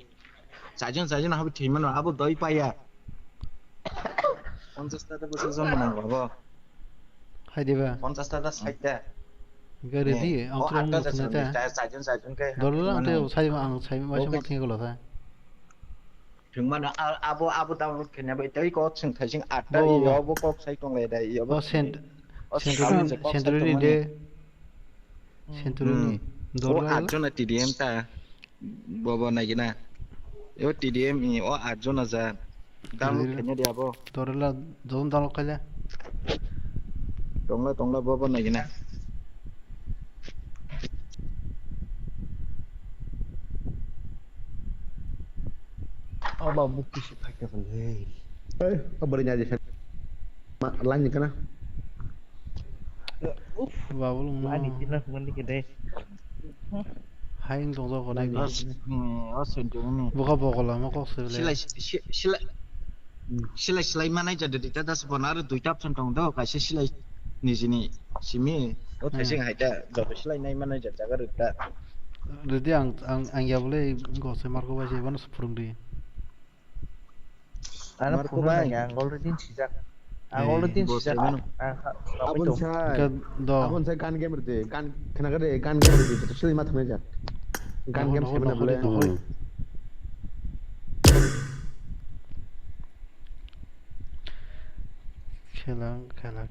sajun habi thiman abu doi paya 50 টা বছর জন্ম না বাবা hai diba 50 টা সাইটা ga re di ang trom mo thna ta sajun ke dorla ang te sai waise ma thing ko la sa 정말 아부 다운 그냥 뭐 이따 이거 층 아따 여보 꼭 사이동 내다 여보 센트럴이 데 센트럴이 dorla 아존나 TDM ता बाबा 나기나 요 TDM 이 아존나 자 다운 그냥 dia bo dorla zon dal kala 동라 바바 나기나 Abang bukti sih pakai boleh. Apa berinya aja? Lanjut kan? babulung no Ani tina mandi gede. hai ng dong ko nai sen ni buka bokola ma ko se silai mana jadi kita sebenarnya duit apa sentong dah kasih silai ni sini simi oh kasih ada jadi silai nai mana jaga ruta Jadi ang ya boleh go se marco ba je ban sprung di Anak kuma yang ngolutin sijak. Ngolutin sijak. Abon saya kan game berarti kan kena gede kan game berarti terus lima temen aja kan game sebenarnya boleh khela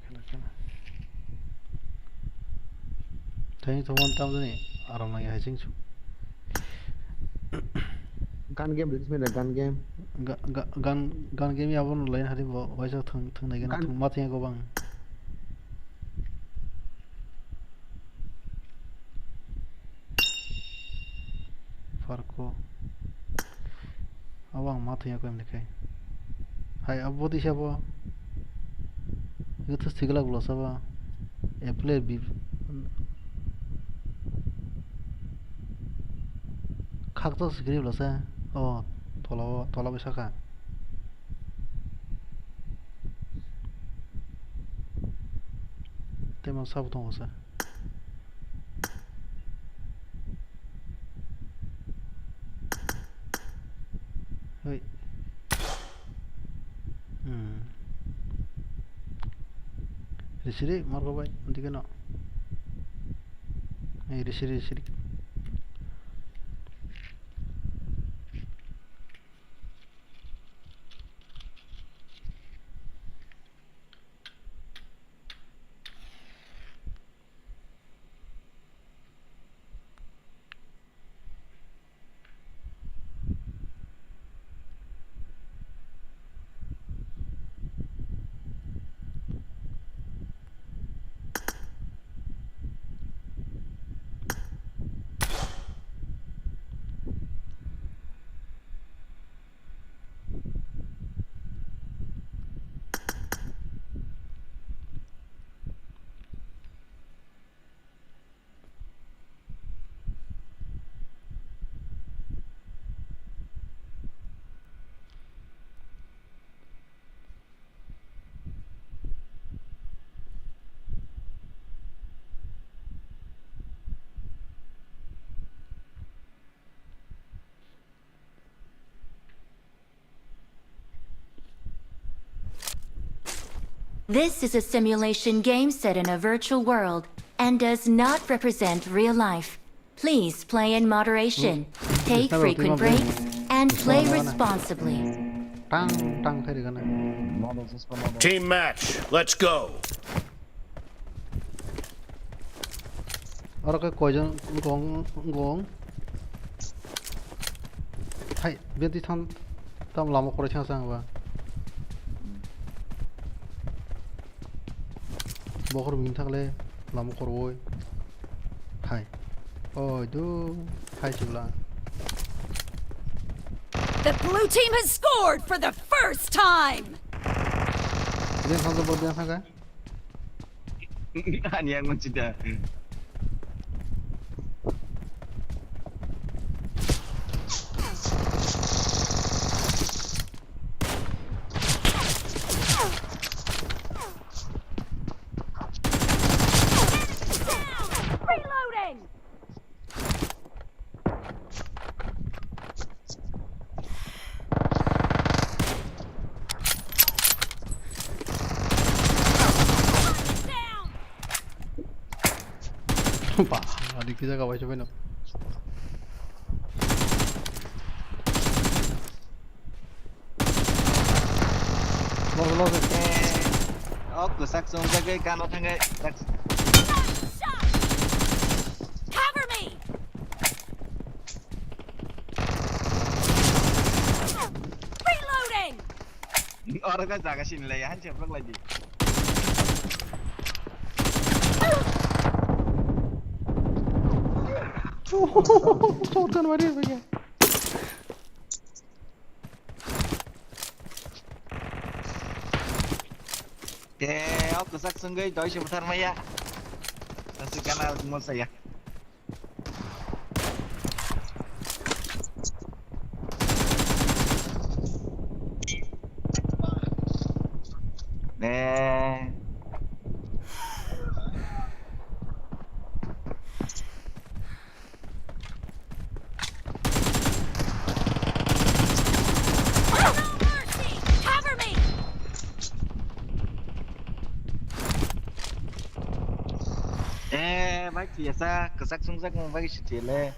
thai to wan tam ni aram na ya jing chu kan game berarti sebenarnya kan game gan game ya bon lain hari bo waisa thang nai gan thang ma thang ko bang farko awang ma thang ko em likai hai abo di sabo itu sigla gulo saba apple bi khakto sigri gulo sa oh tola besaka tema sab tong sa hoi risiri margo bai dikena risiri This is a simulation game set in a virtual world and does not represent real life. Please play in moderation, take frequent breaks, and play responsibly. Team match, let's go. Ahora que cojan gong. Hai, biar di tam lama kore chang sang ba. Bokor min thakle lama koroi. Hai. Oh, do hai chula. The blue team has scored for the first time. Dia sang tu dia sang kan? Anh em mình chỉ để Reloading. Bah, adik kita kau baca mana? Lo. oh cửa sắc xuống cái cano thằng ấy Cover me. Reloading. orang kan jaga sini lah ya han ceplok lagi Shotgun mari bhaiya. oh cửa sắc xuống cái đói chịu thằng mày ya nanti kana mau saya nè Cover me. bác thì sao cửa sắc xuống rắc bác chỉ lên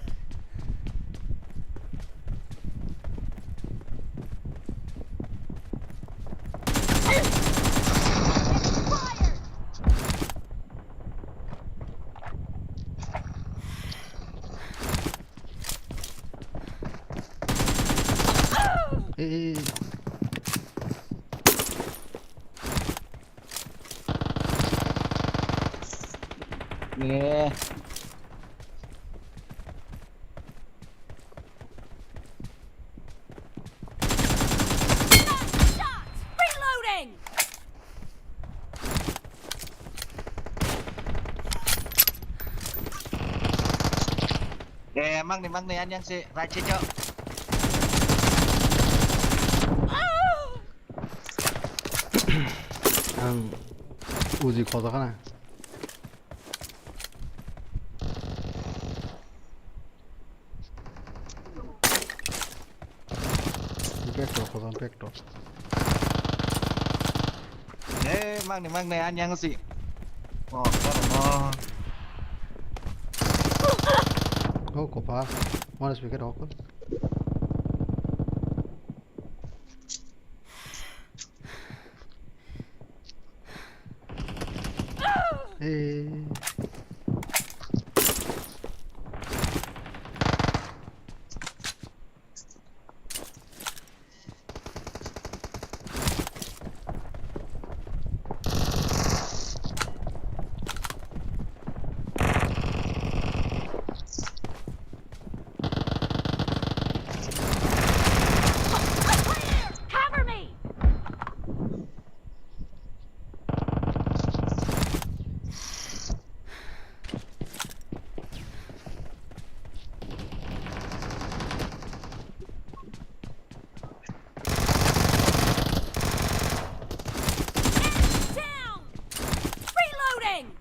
Eh. nè Reloading. nè mang này anh đang sẽ ra chơi cho Ang uji khoda kana. Pekto. nè mang này anh đang gì oh Oh, kopa. Mana speaker off? Eh. Cover me. Down. Reloading.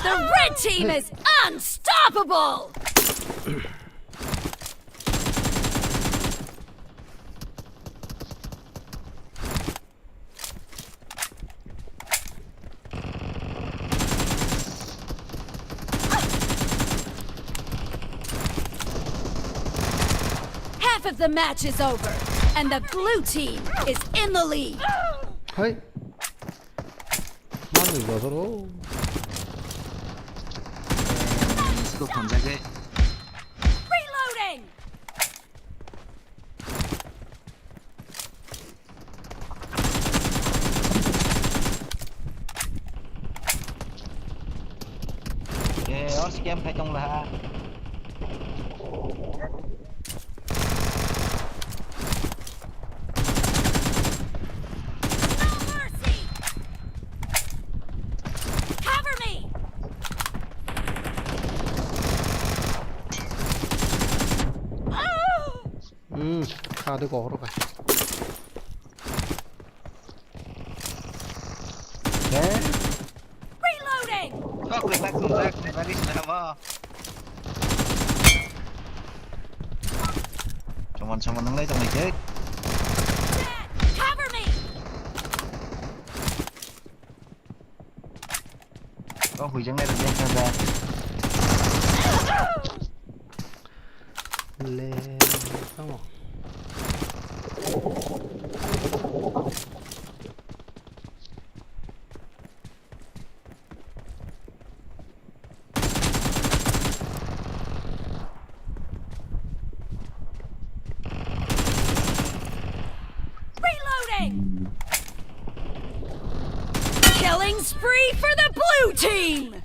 The red team is unstoppable. Half of the match is over, and the blue team is in the lead. Hey. Mang gì vào đó. Cô còn ra cái. Reloading. Ở scam phải trong là khá được có rồi cả. Reloading. Kok kita kumpak tadi selama. Cuman nang lấy trong này chết. Cover me. Có hủy chẳng này được nhanh ra. Lên xong rồi. Killing spree for the blue team!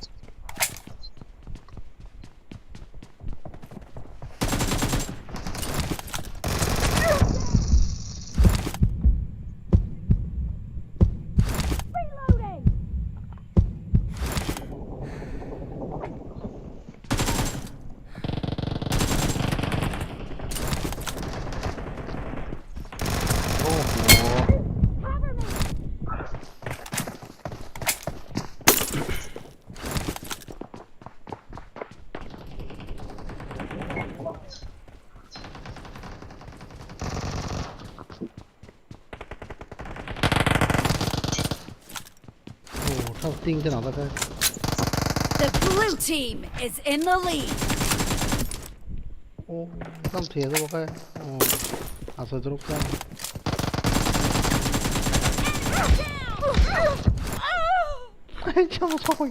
The blue team is in the lead. Tam thiệt rồi cái. Sao drop ra. Chao sao vậy?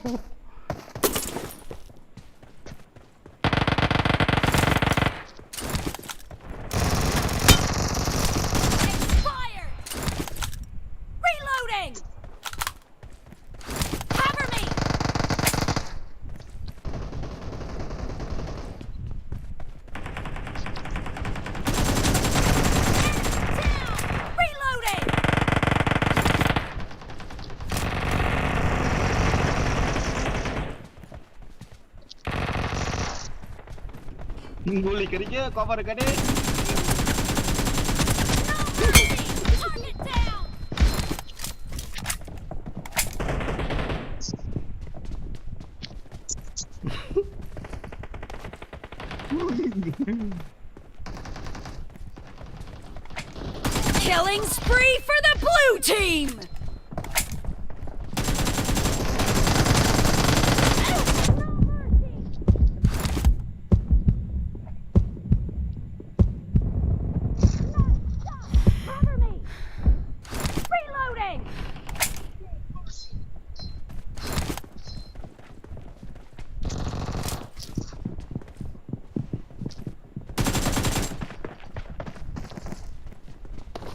Nguli cái đi, cover cái đi. Killing spree for the blue team!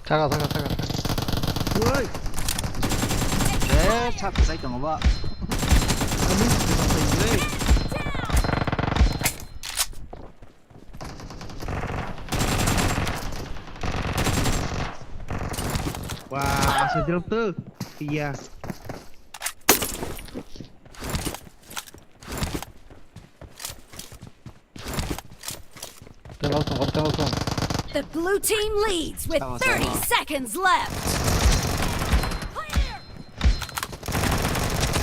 잠깐. Ui. Để chắc phải chồng vợ. Wah, sejarah tuh. Iya. The blue team leads with 30 seconds left. Clear.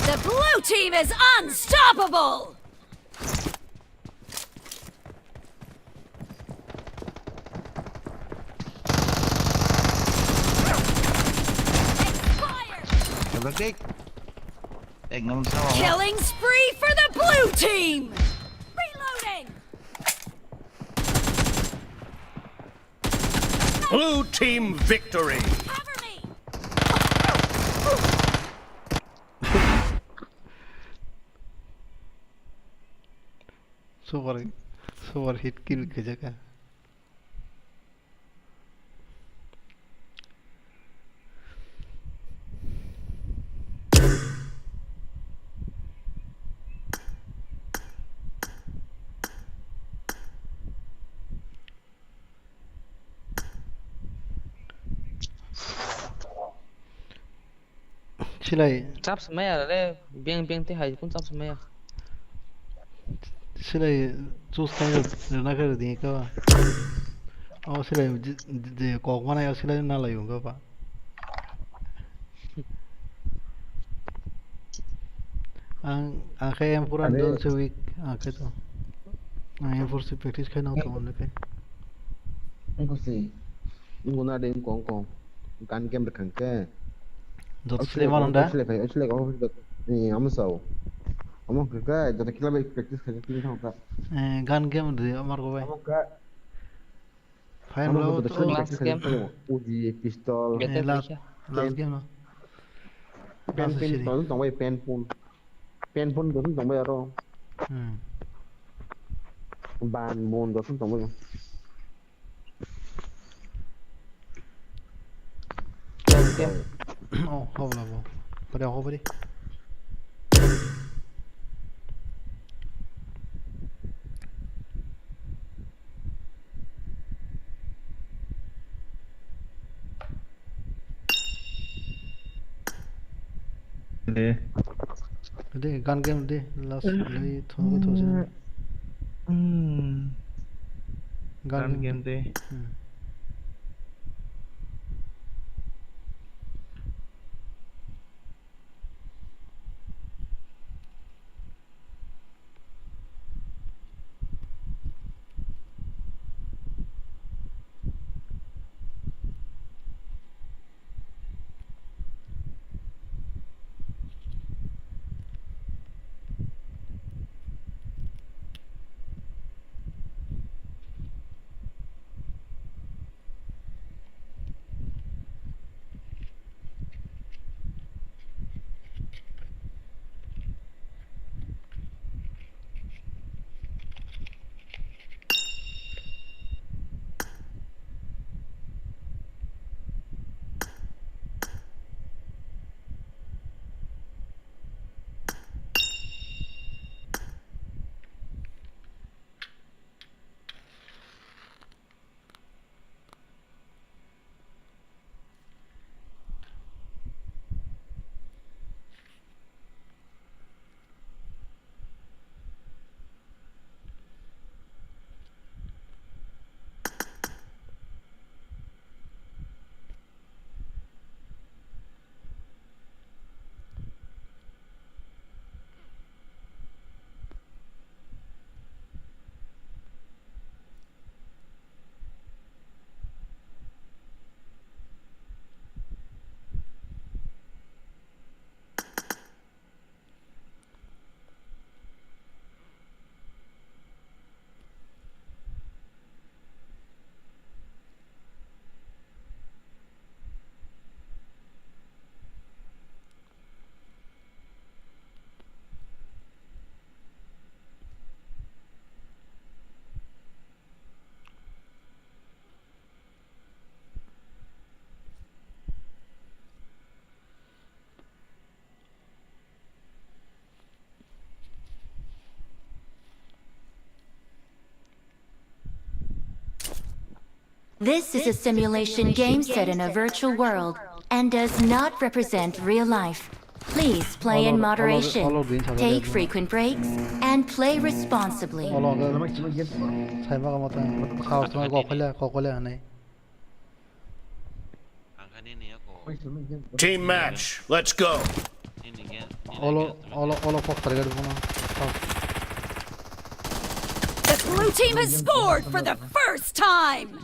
The blue team is unstoppable. Killing spree for the blue team. Reloading. Blue team victory. Super hit kill ke jagah. Silai Chap semaya le biang te hai pun chap semaya. silai choose kind na kar di ka. Oh silai je kok mana ya silai na layu ka pa. Ang kaya yang puran don se week angke to. Ang for se practice kai na to on kai. Aku sih, guna ada yang kongkong, kan game berkangke. Jot silai mana anda? Silai kamu ni kamu saw. Kamu kerja, jadi kita baik practice kerja tinggi kamu kak. Gun game de amar ko bai. Kamu kak. Fine Kamu lo betul practice kerja uji pistol. Last game no. Pen tu tong bai pen pun tu tong bai aro. Ban mon tu tong bai. Oh, hau lah bo. Pada hau beri. Deh, gun game deh. Last lagi thong ko those. Gun game deh. This is a simulation game set in a virtual world and does not represent real life. Please play in moderation, take frequent breaks, and play responsibly. Team match, let's go. The blue team has scored for the first time!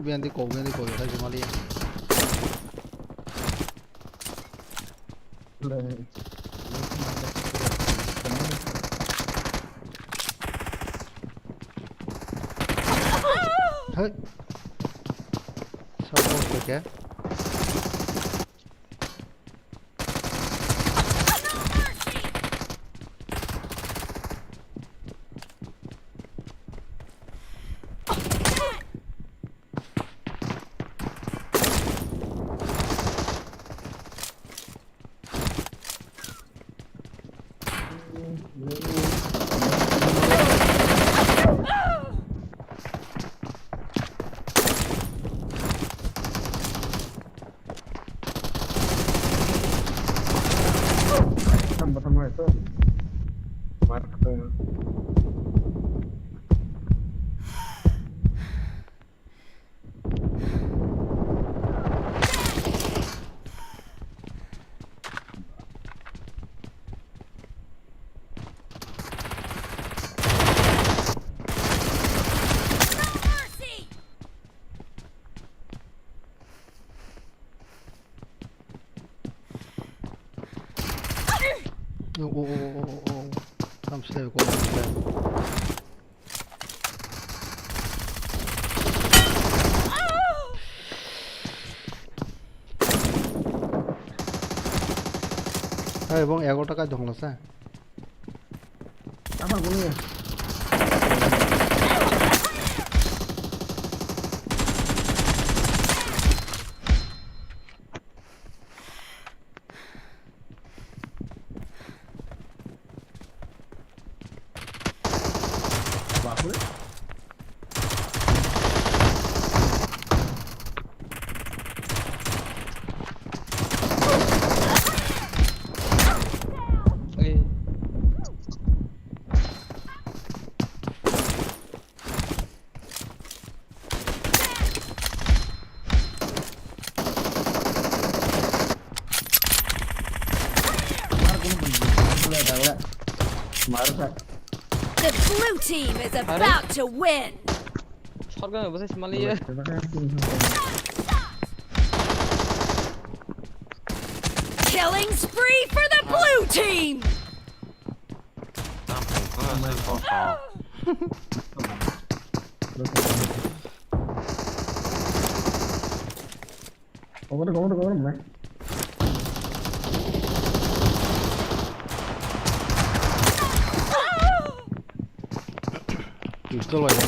Biar di kau dah cuma lihat. Hey, sao không được kìa? Thăm hỏi tôi. Mà tôi Tam sobie głowę. এবং 11 টাকা ঢংলাছে আমার কোনো বাপরে The blue team is about to win. 설강에 무슨 말이야? Killing spree for the blue team. Có mày. Pistol aja.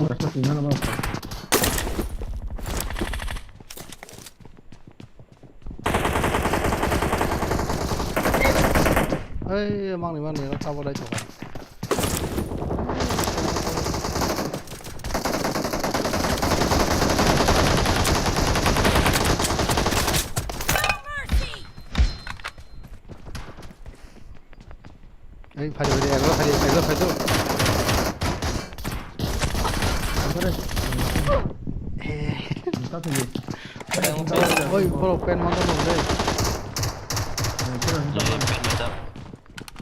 Rasa tinggal apa? Mang này nó tao vào đây chỗ này. phải rồi đi, phải rồi. Ôi, pro pen mang cái đây.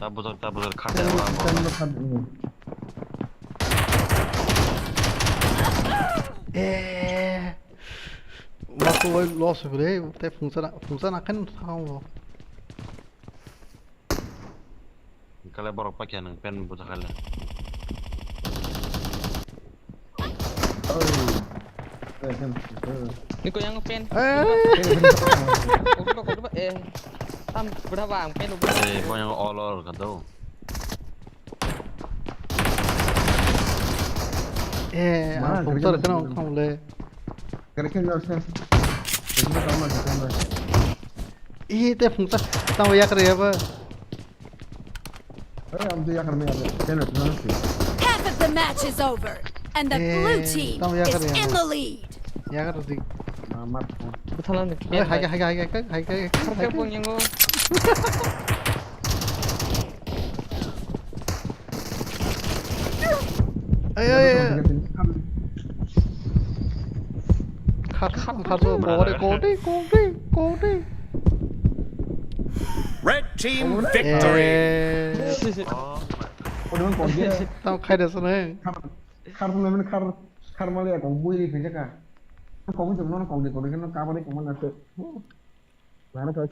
Ta buzzer khát rồi mà. Waktu gue lost gue, tapi fungsi akan tahu. Kalau borok pakai nang pen buzzer kali. Ini kau yang pen. Tam berapa ang pen? Mau yang all kan tu. Fungsi akan tahu le. Kerja nggak usah. Kerja kamu aja. Itu fungsi tahu ya kerja apa? Half of the match is over, and the blue team is in the lead. Ya kan Rudy. Betul nih. Hai. Punya gua. Ayo. Khát rồi, cố đi. Red team victory. Tao khai được rồi. Khar malah ya kau bui di kerja kan. Kau macam mana kau di kau kan kau balik kau mana tu. Mana thôi.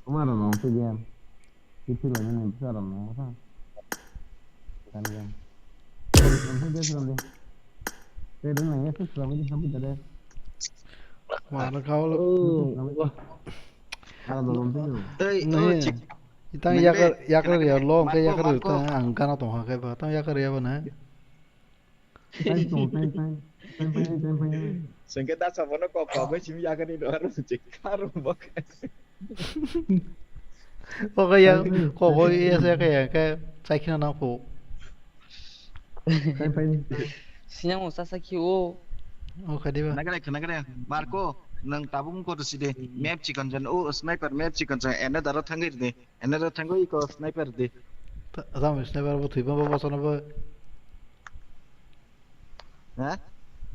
Kemarin nong tuh game. Itu lah ini besar nong apa? Kan game. Nong dia sudah deh. Tapi nong ya sih selama ini sampai tadi. Mana kau lo? Wah. Ada belum tuh. Nih. Itang yakar ya lo, kayak yakar itu angkana tuh kayak apa? Tang yakar ya mana? Sengketa sabono kok kabe simi yakan itu harus cek harus bok. Kok kayak kok iya saya kayak saya napo. Sinyang mo sasaki o. Oh kadiba. Kenapa? Marco, nang tabung ko si de map chicken jan o sniper map chicken jan ena daro thangai de. Ena daro thangai ko sniper de. Adam sniper bu tuiban ba basana ba. Ha?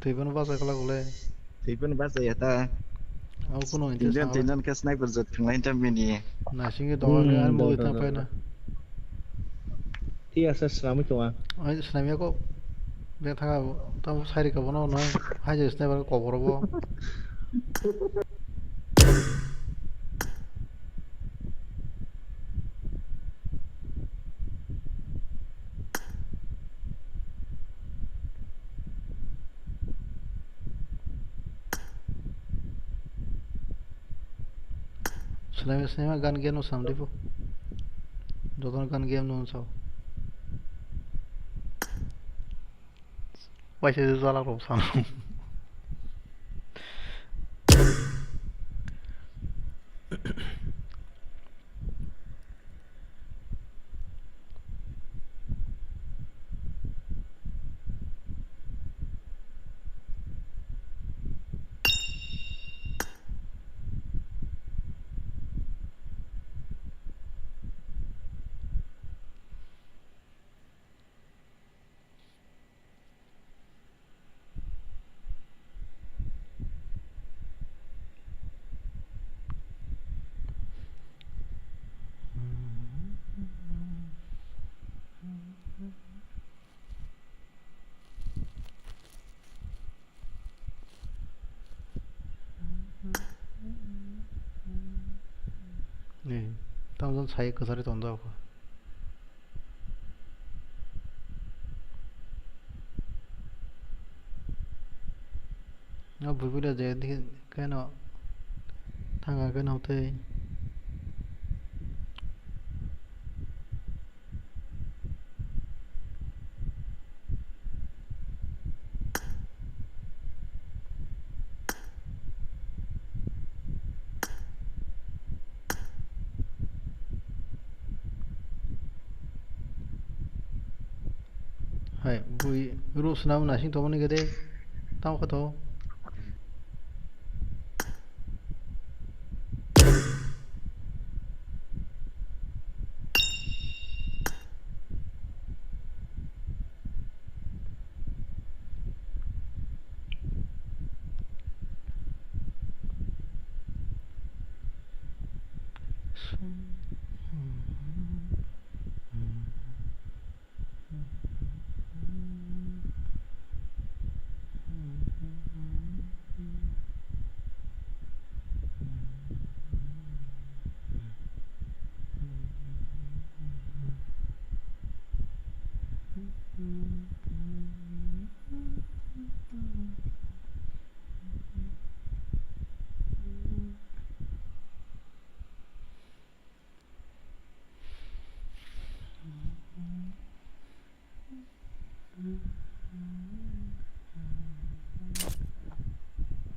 Tuiban ba sa kala gule. Tuiban ba sa yata. Aku kuno inti sama. Tinan ka sniper zat thangai tam bini. Nah singi doa ke an mau itu apa na? Iya saya selama itu ah. Ay snamia ko. Dia thaka tam sairi ka bono no. Haje sniper ko borobo. Snamia gun game no samdi po. Joton gun game no sao. Why should this all up some? 네, 다음 사이 그 자리 돈다고. nó vừa bây giờ thì cái nó thằng cái nào thì hay vui rút nào nãy sinh tố này cái đấy tao có tố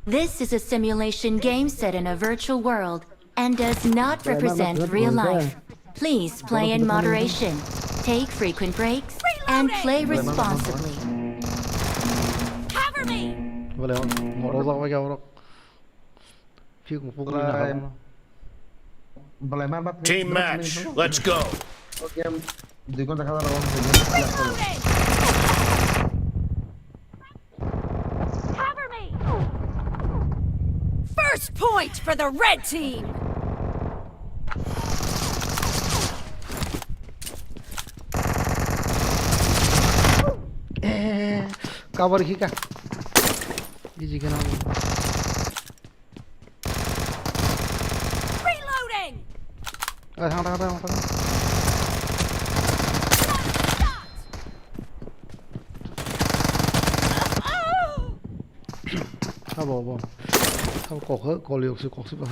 This is a simulation game set in a virtual world and does not represent real life. Please play in moderation, take frequent breaks, and play responsibly. Cover me! Team match, let's go. First point for the red team. Cover hika. Easy can Reloading. Thằng. Bo. Thao có liều sự có sức vào.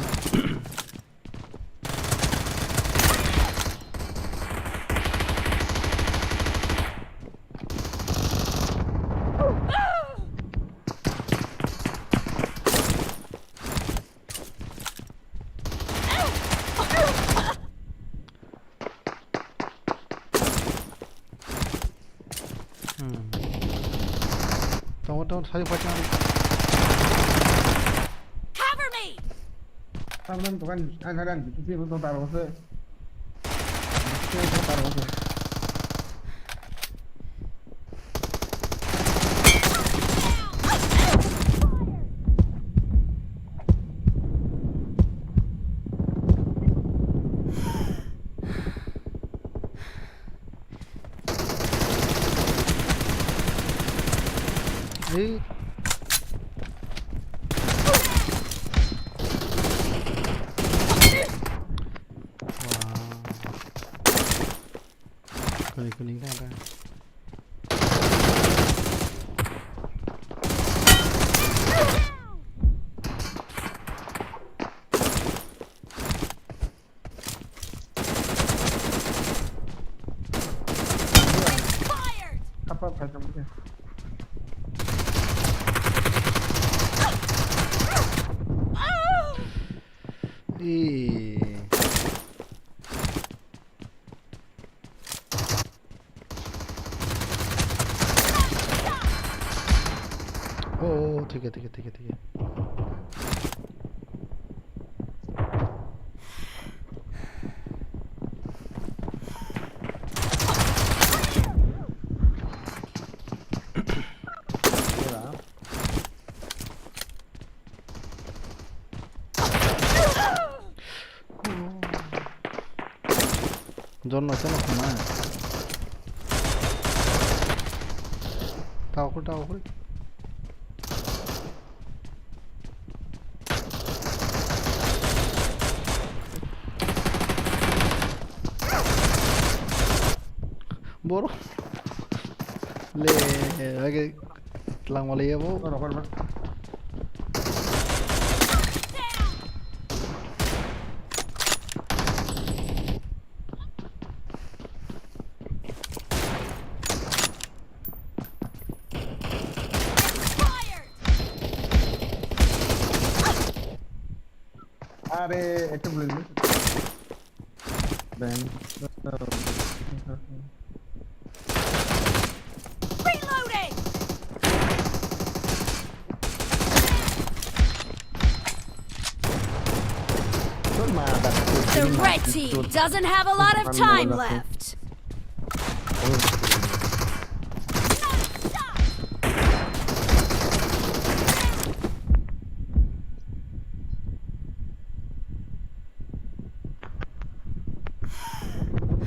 Don't say what you Cover me. Taman tukan anaran itu sih untuk taruh se. Itu taruh se. Kuning kan ada. Apa macamnya? ठीक है John macam mana? Tahu. Boro. Le, lagi telang wali ya bu. Are itu belum. Dan Reloading. The red team doesn't have a lot of time left.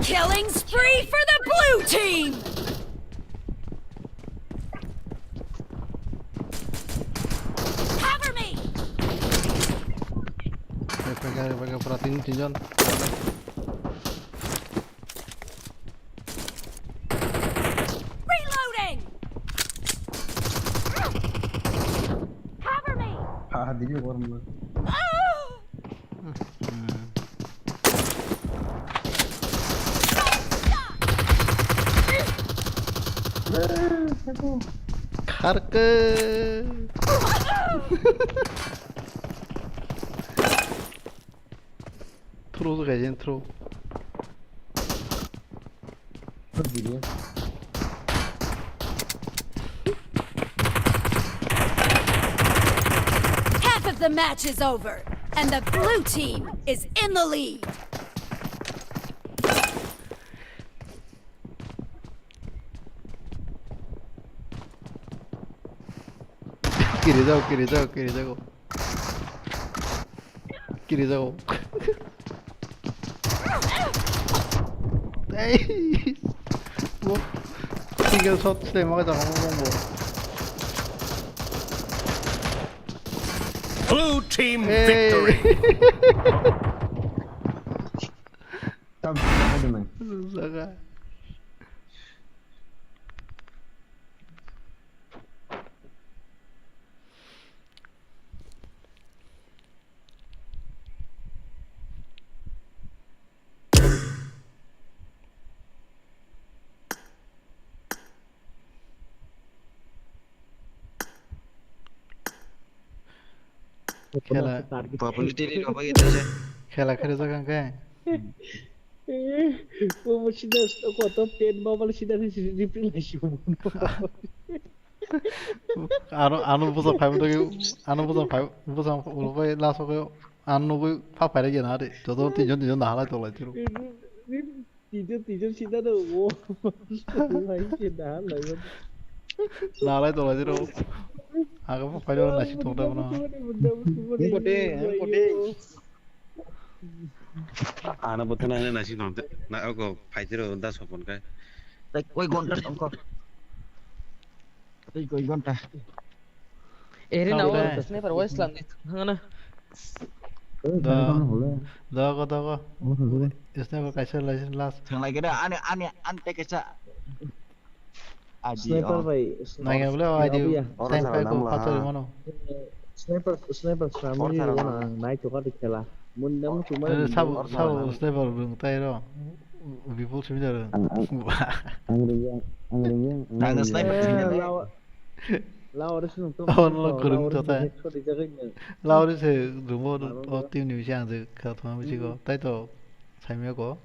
Killing spree for the blue team! Cover me! Pakai perhatiin si John. Reloading! Cover me! Dili orang. Harke. Throw तो गए throw. Half of the match is over, and the blue team is in the lead. Kiri जाओ Kiri jauh. Gua tinggal shot tembak aja ngomong gua. Blue team victory. Susah kan? Khela khela jaga kan? Como se dá, eu conto pena, mas se dá de privilégio. anu busa five to anu busa ulo kai last kai anu kai fa phải đấy na đấy, cho tôi tin chọn nào lại tôi lại chứ. Tidur sih dah tu, lain sih dah lah. Nào lại tôi lại chứ. Aku fa phải đó là chỉ tôi đâu nó. Ana betul nanya nasi nonton, nak aku pajero dah sopon kai. Tay koi gonta tongko. Tay koi gonta. Eri na wo sniper voice lam ni hangana. Dago. Sniper kaisa last. Thằng này cái đó anh tay cái sa. Sniper भाई. Nanya boleh ID. Time pack ko patho di mana? Sniper selama ni mana naik coba di kelas. Mundam cuma. Sabu sniper belum tahu lo. Bipul sih dah. Anggrengnya. Nah, sniper sini. Lao harus nonton. Lo kurung tu tak? Lao ni se rumah tim ni macam tu kalau tu macam tu. Tapi tu saya meko.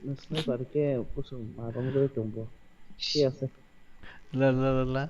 Sniper ke pusing, abang tu jumpa. Siapa? La.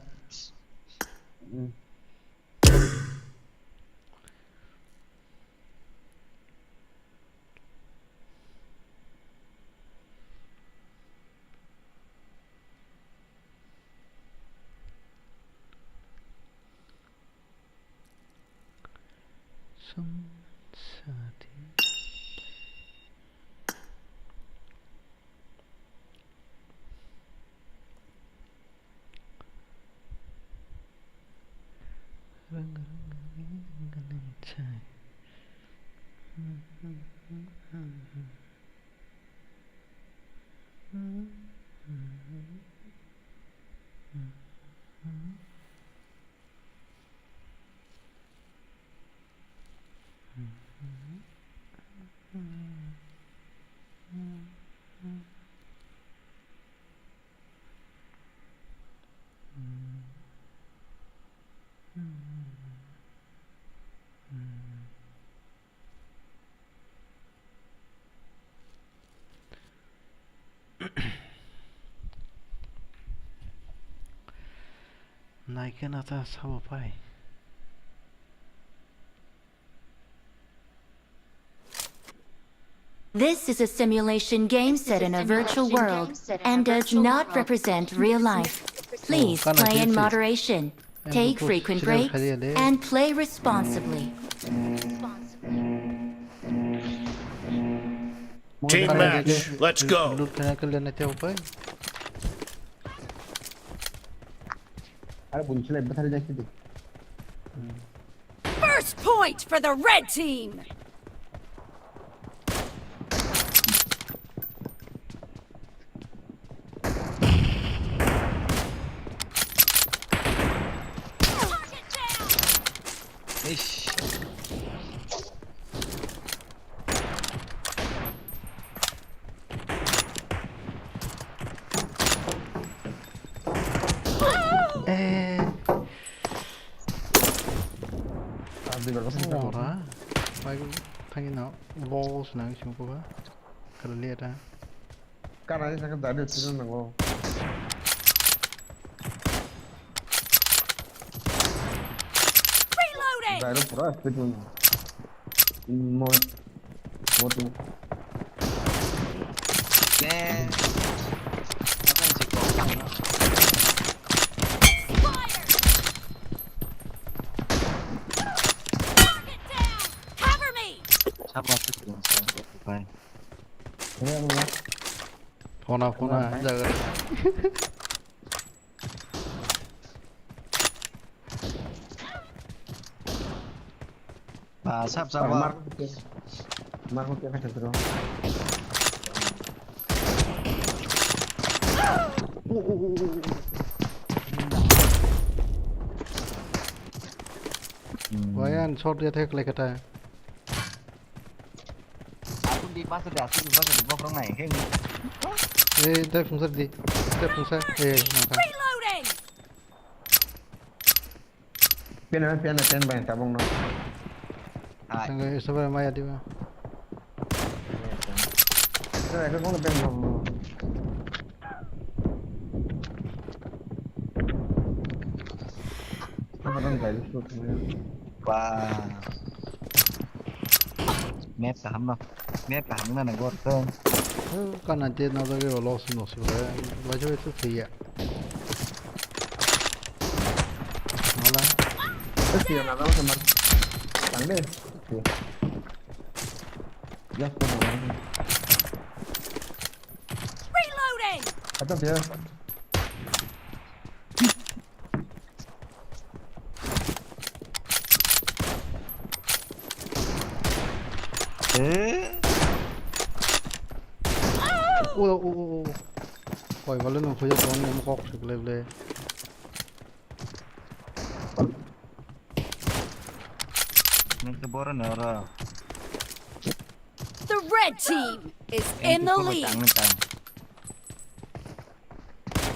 Naikin atas apa? This is a simulation game set in a virtual world and does not represent real life. Please play in moderation, take frequent breaks, and play responsibly. Team match, let's go. First point for the red team. Ora, pengen nak ball senang cuma kalau lihat dah. Karena saya kan ada tu nang ball. Reloading. Dah ada pura speed pun. More tu. Kona jaga. Sap apa? Marco que hace terus. Wayan shot dia thek lekata. Aku di pas di bawah này heng. Tay phungsa di. Tay phungsa. Naka. Reloading. Pian banyak tabung no. Tangga sabar maya diba. Saya kau pian no. Orang gak itu semuanya. Wah. Net saham no. Net saham mana gue tuh. Kan nanti nado ke loss no sih. Baca itu sih ya. Malah. Sí, nada más más. También. Sí. Ya está. Reloading. Atau dia. Khỏi vào lên một phía con em cọc được lên. The red team is in the lead.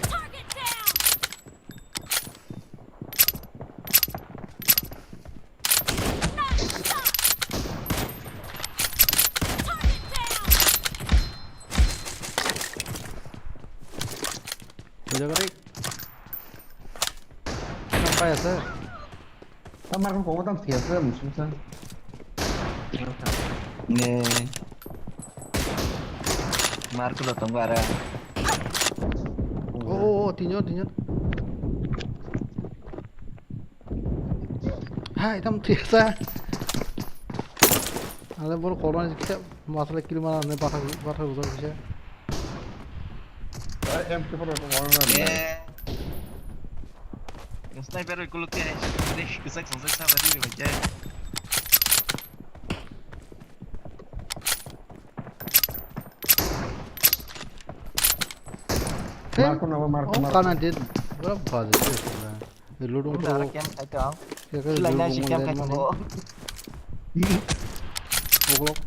Target down. Bây giờ cái sampai ya sir. Kamar kan kau tak siap kan susah. Nge. Marco lo tunggu ada. Tinjau. Hai, tam Tiprasa. Ada baru korban kita masalah kill mana nih patah udah bisa. Em ke pernah orang. Sniper itu lu kayak deh kesak sama dia macam. Marco. Kanan dia berapa bazi itu? Lulung tu. Kem kacau. Selain nasi kem kacau. Oglok.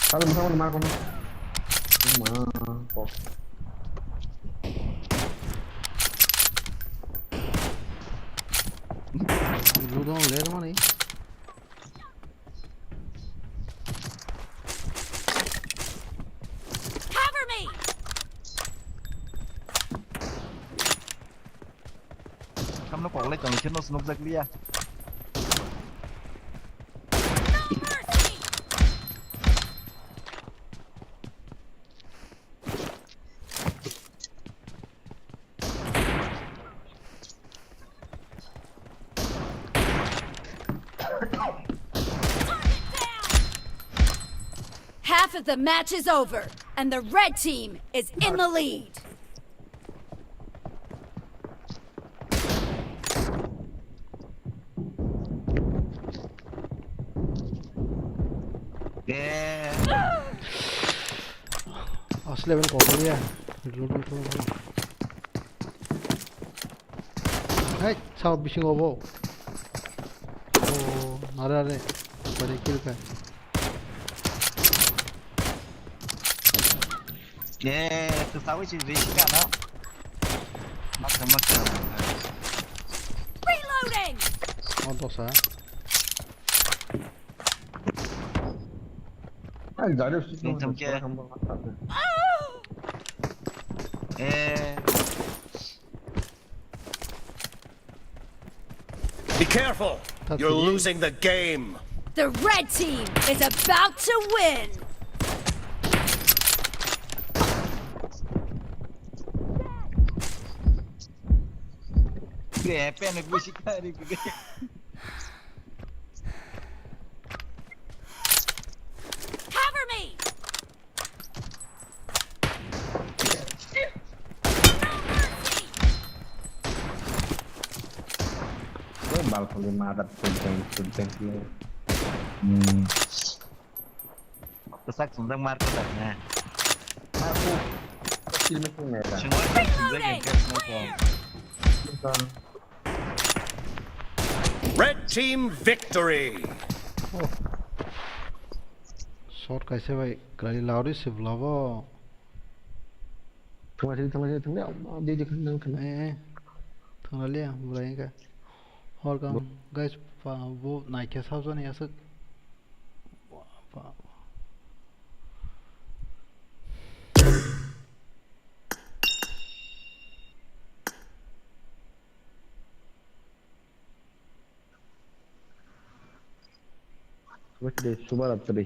Kalau misalnya Marco. Marco. Lulung leher mana ni? Cover me. Kamu nak boleh jangan cina snoop zak dia. Half of the match is over, and the red team is in the lead. Asli ben korkulu ya. Lulung tu. Hey, sao bising obo? Nara pada kill kan. Tu tahu sih risiko no. Macam. Reloading. Dosa. Jadi macam ke. Be careful! You're losing the game! The red team is about to win! Cover me! pal kali madat sudah lo. Kesak sudah market dah. Marku. Film itu merah. Red team victory. Shot कैसे भाई गाड़ी लाउडी से बुलावा थोड़ा जे खंडन खंडन थोड़ा लिया बुलाएंगे और काम गाइस वो नाइके साहब जो नहीं ऐसा Wes Subaraत्री.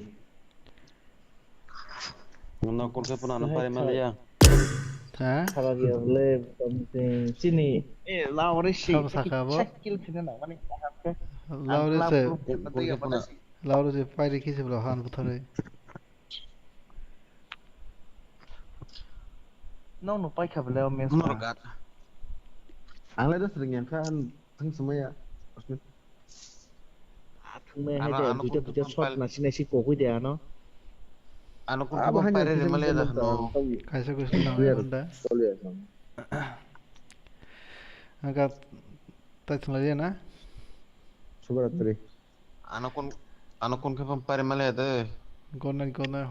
Mana kau ke pernah nampak Malaysia? Kalau dia boleh penting sini. Lawan sih. Sakil sini nak mana? Loud से पाइरे किसे बुला हान बथरे No pai kah boleh mes. Anglah dah sering yang kanทั้งsemua ya. Thằng hay để bây giờ shot nasi cổ dia no. Ano kung kumpare rin Malaysia no. कैसे कुछ ना बंदा अगर तक सुन लिया ना Subaraत्री. Ano kung kumpare Malaysia tu. कौन ना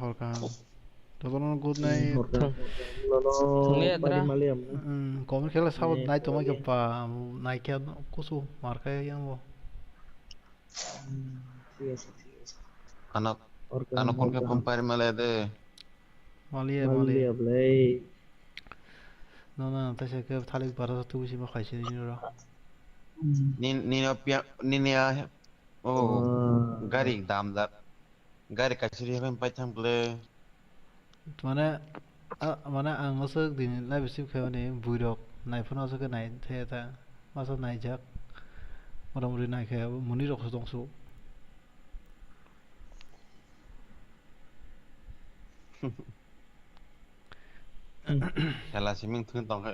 और कहाँ तो कौन कौन नहीं कौन खेला सब नहीं तो मैं क्या पा नहीं क्या कुछ मार का है वो Ano kung kumpare Malaysia tu. Malaysia play. No तैसे के थाली बारह तो उसी में खाई चीज़ नहीं रहा Nina oh gari damdar gari kasih kan pacang ble mana ang masuk di nilai besip kau ni buruk naik pun masuk ke naik theta masuk naik jak mudah-mudahan naik kau muni rok sotong su खेला सिमिं थुन तंग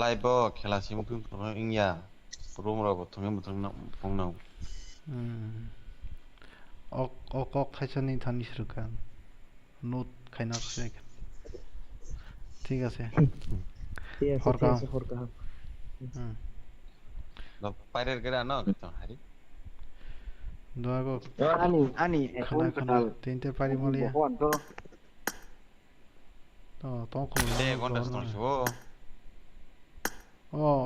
live खेला सिमिं थुन तंग इंया room रो थुन मुथुन फंग now ok খাইছে নি Thani সুরকান note খাইনা আছে ঠিক আছে হরকা no parer gera no gitu hari doago ani খানা তিনটে পারি মলিয়া তো তো de gondas ton shuo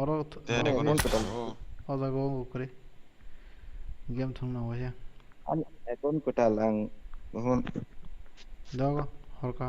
oro de gondas ton shuo ozago করে game thungna hoya এখন কোটা লাং doago হরকা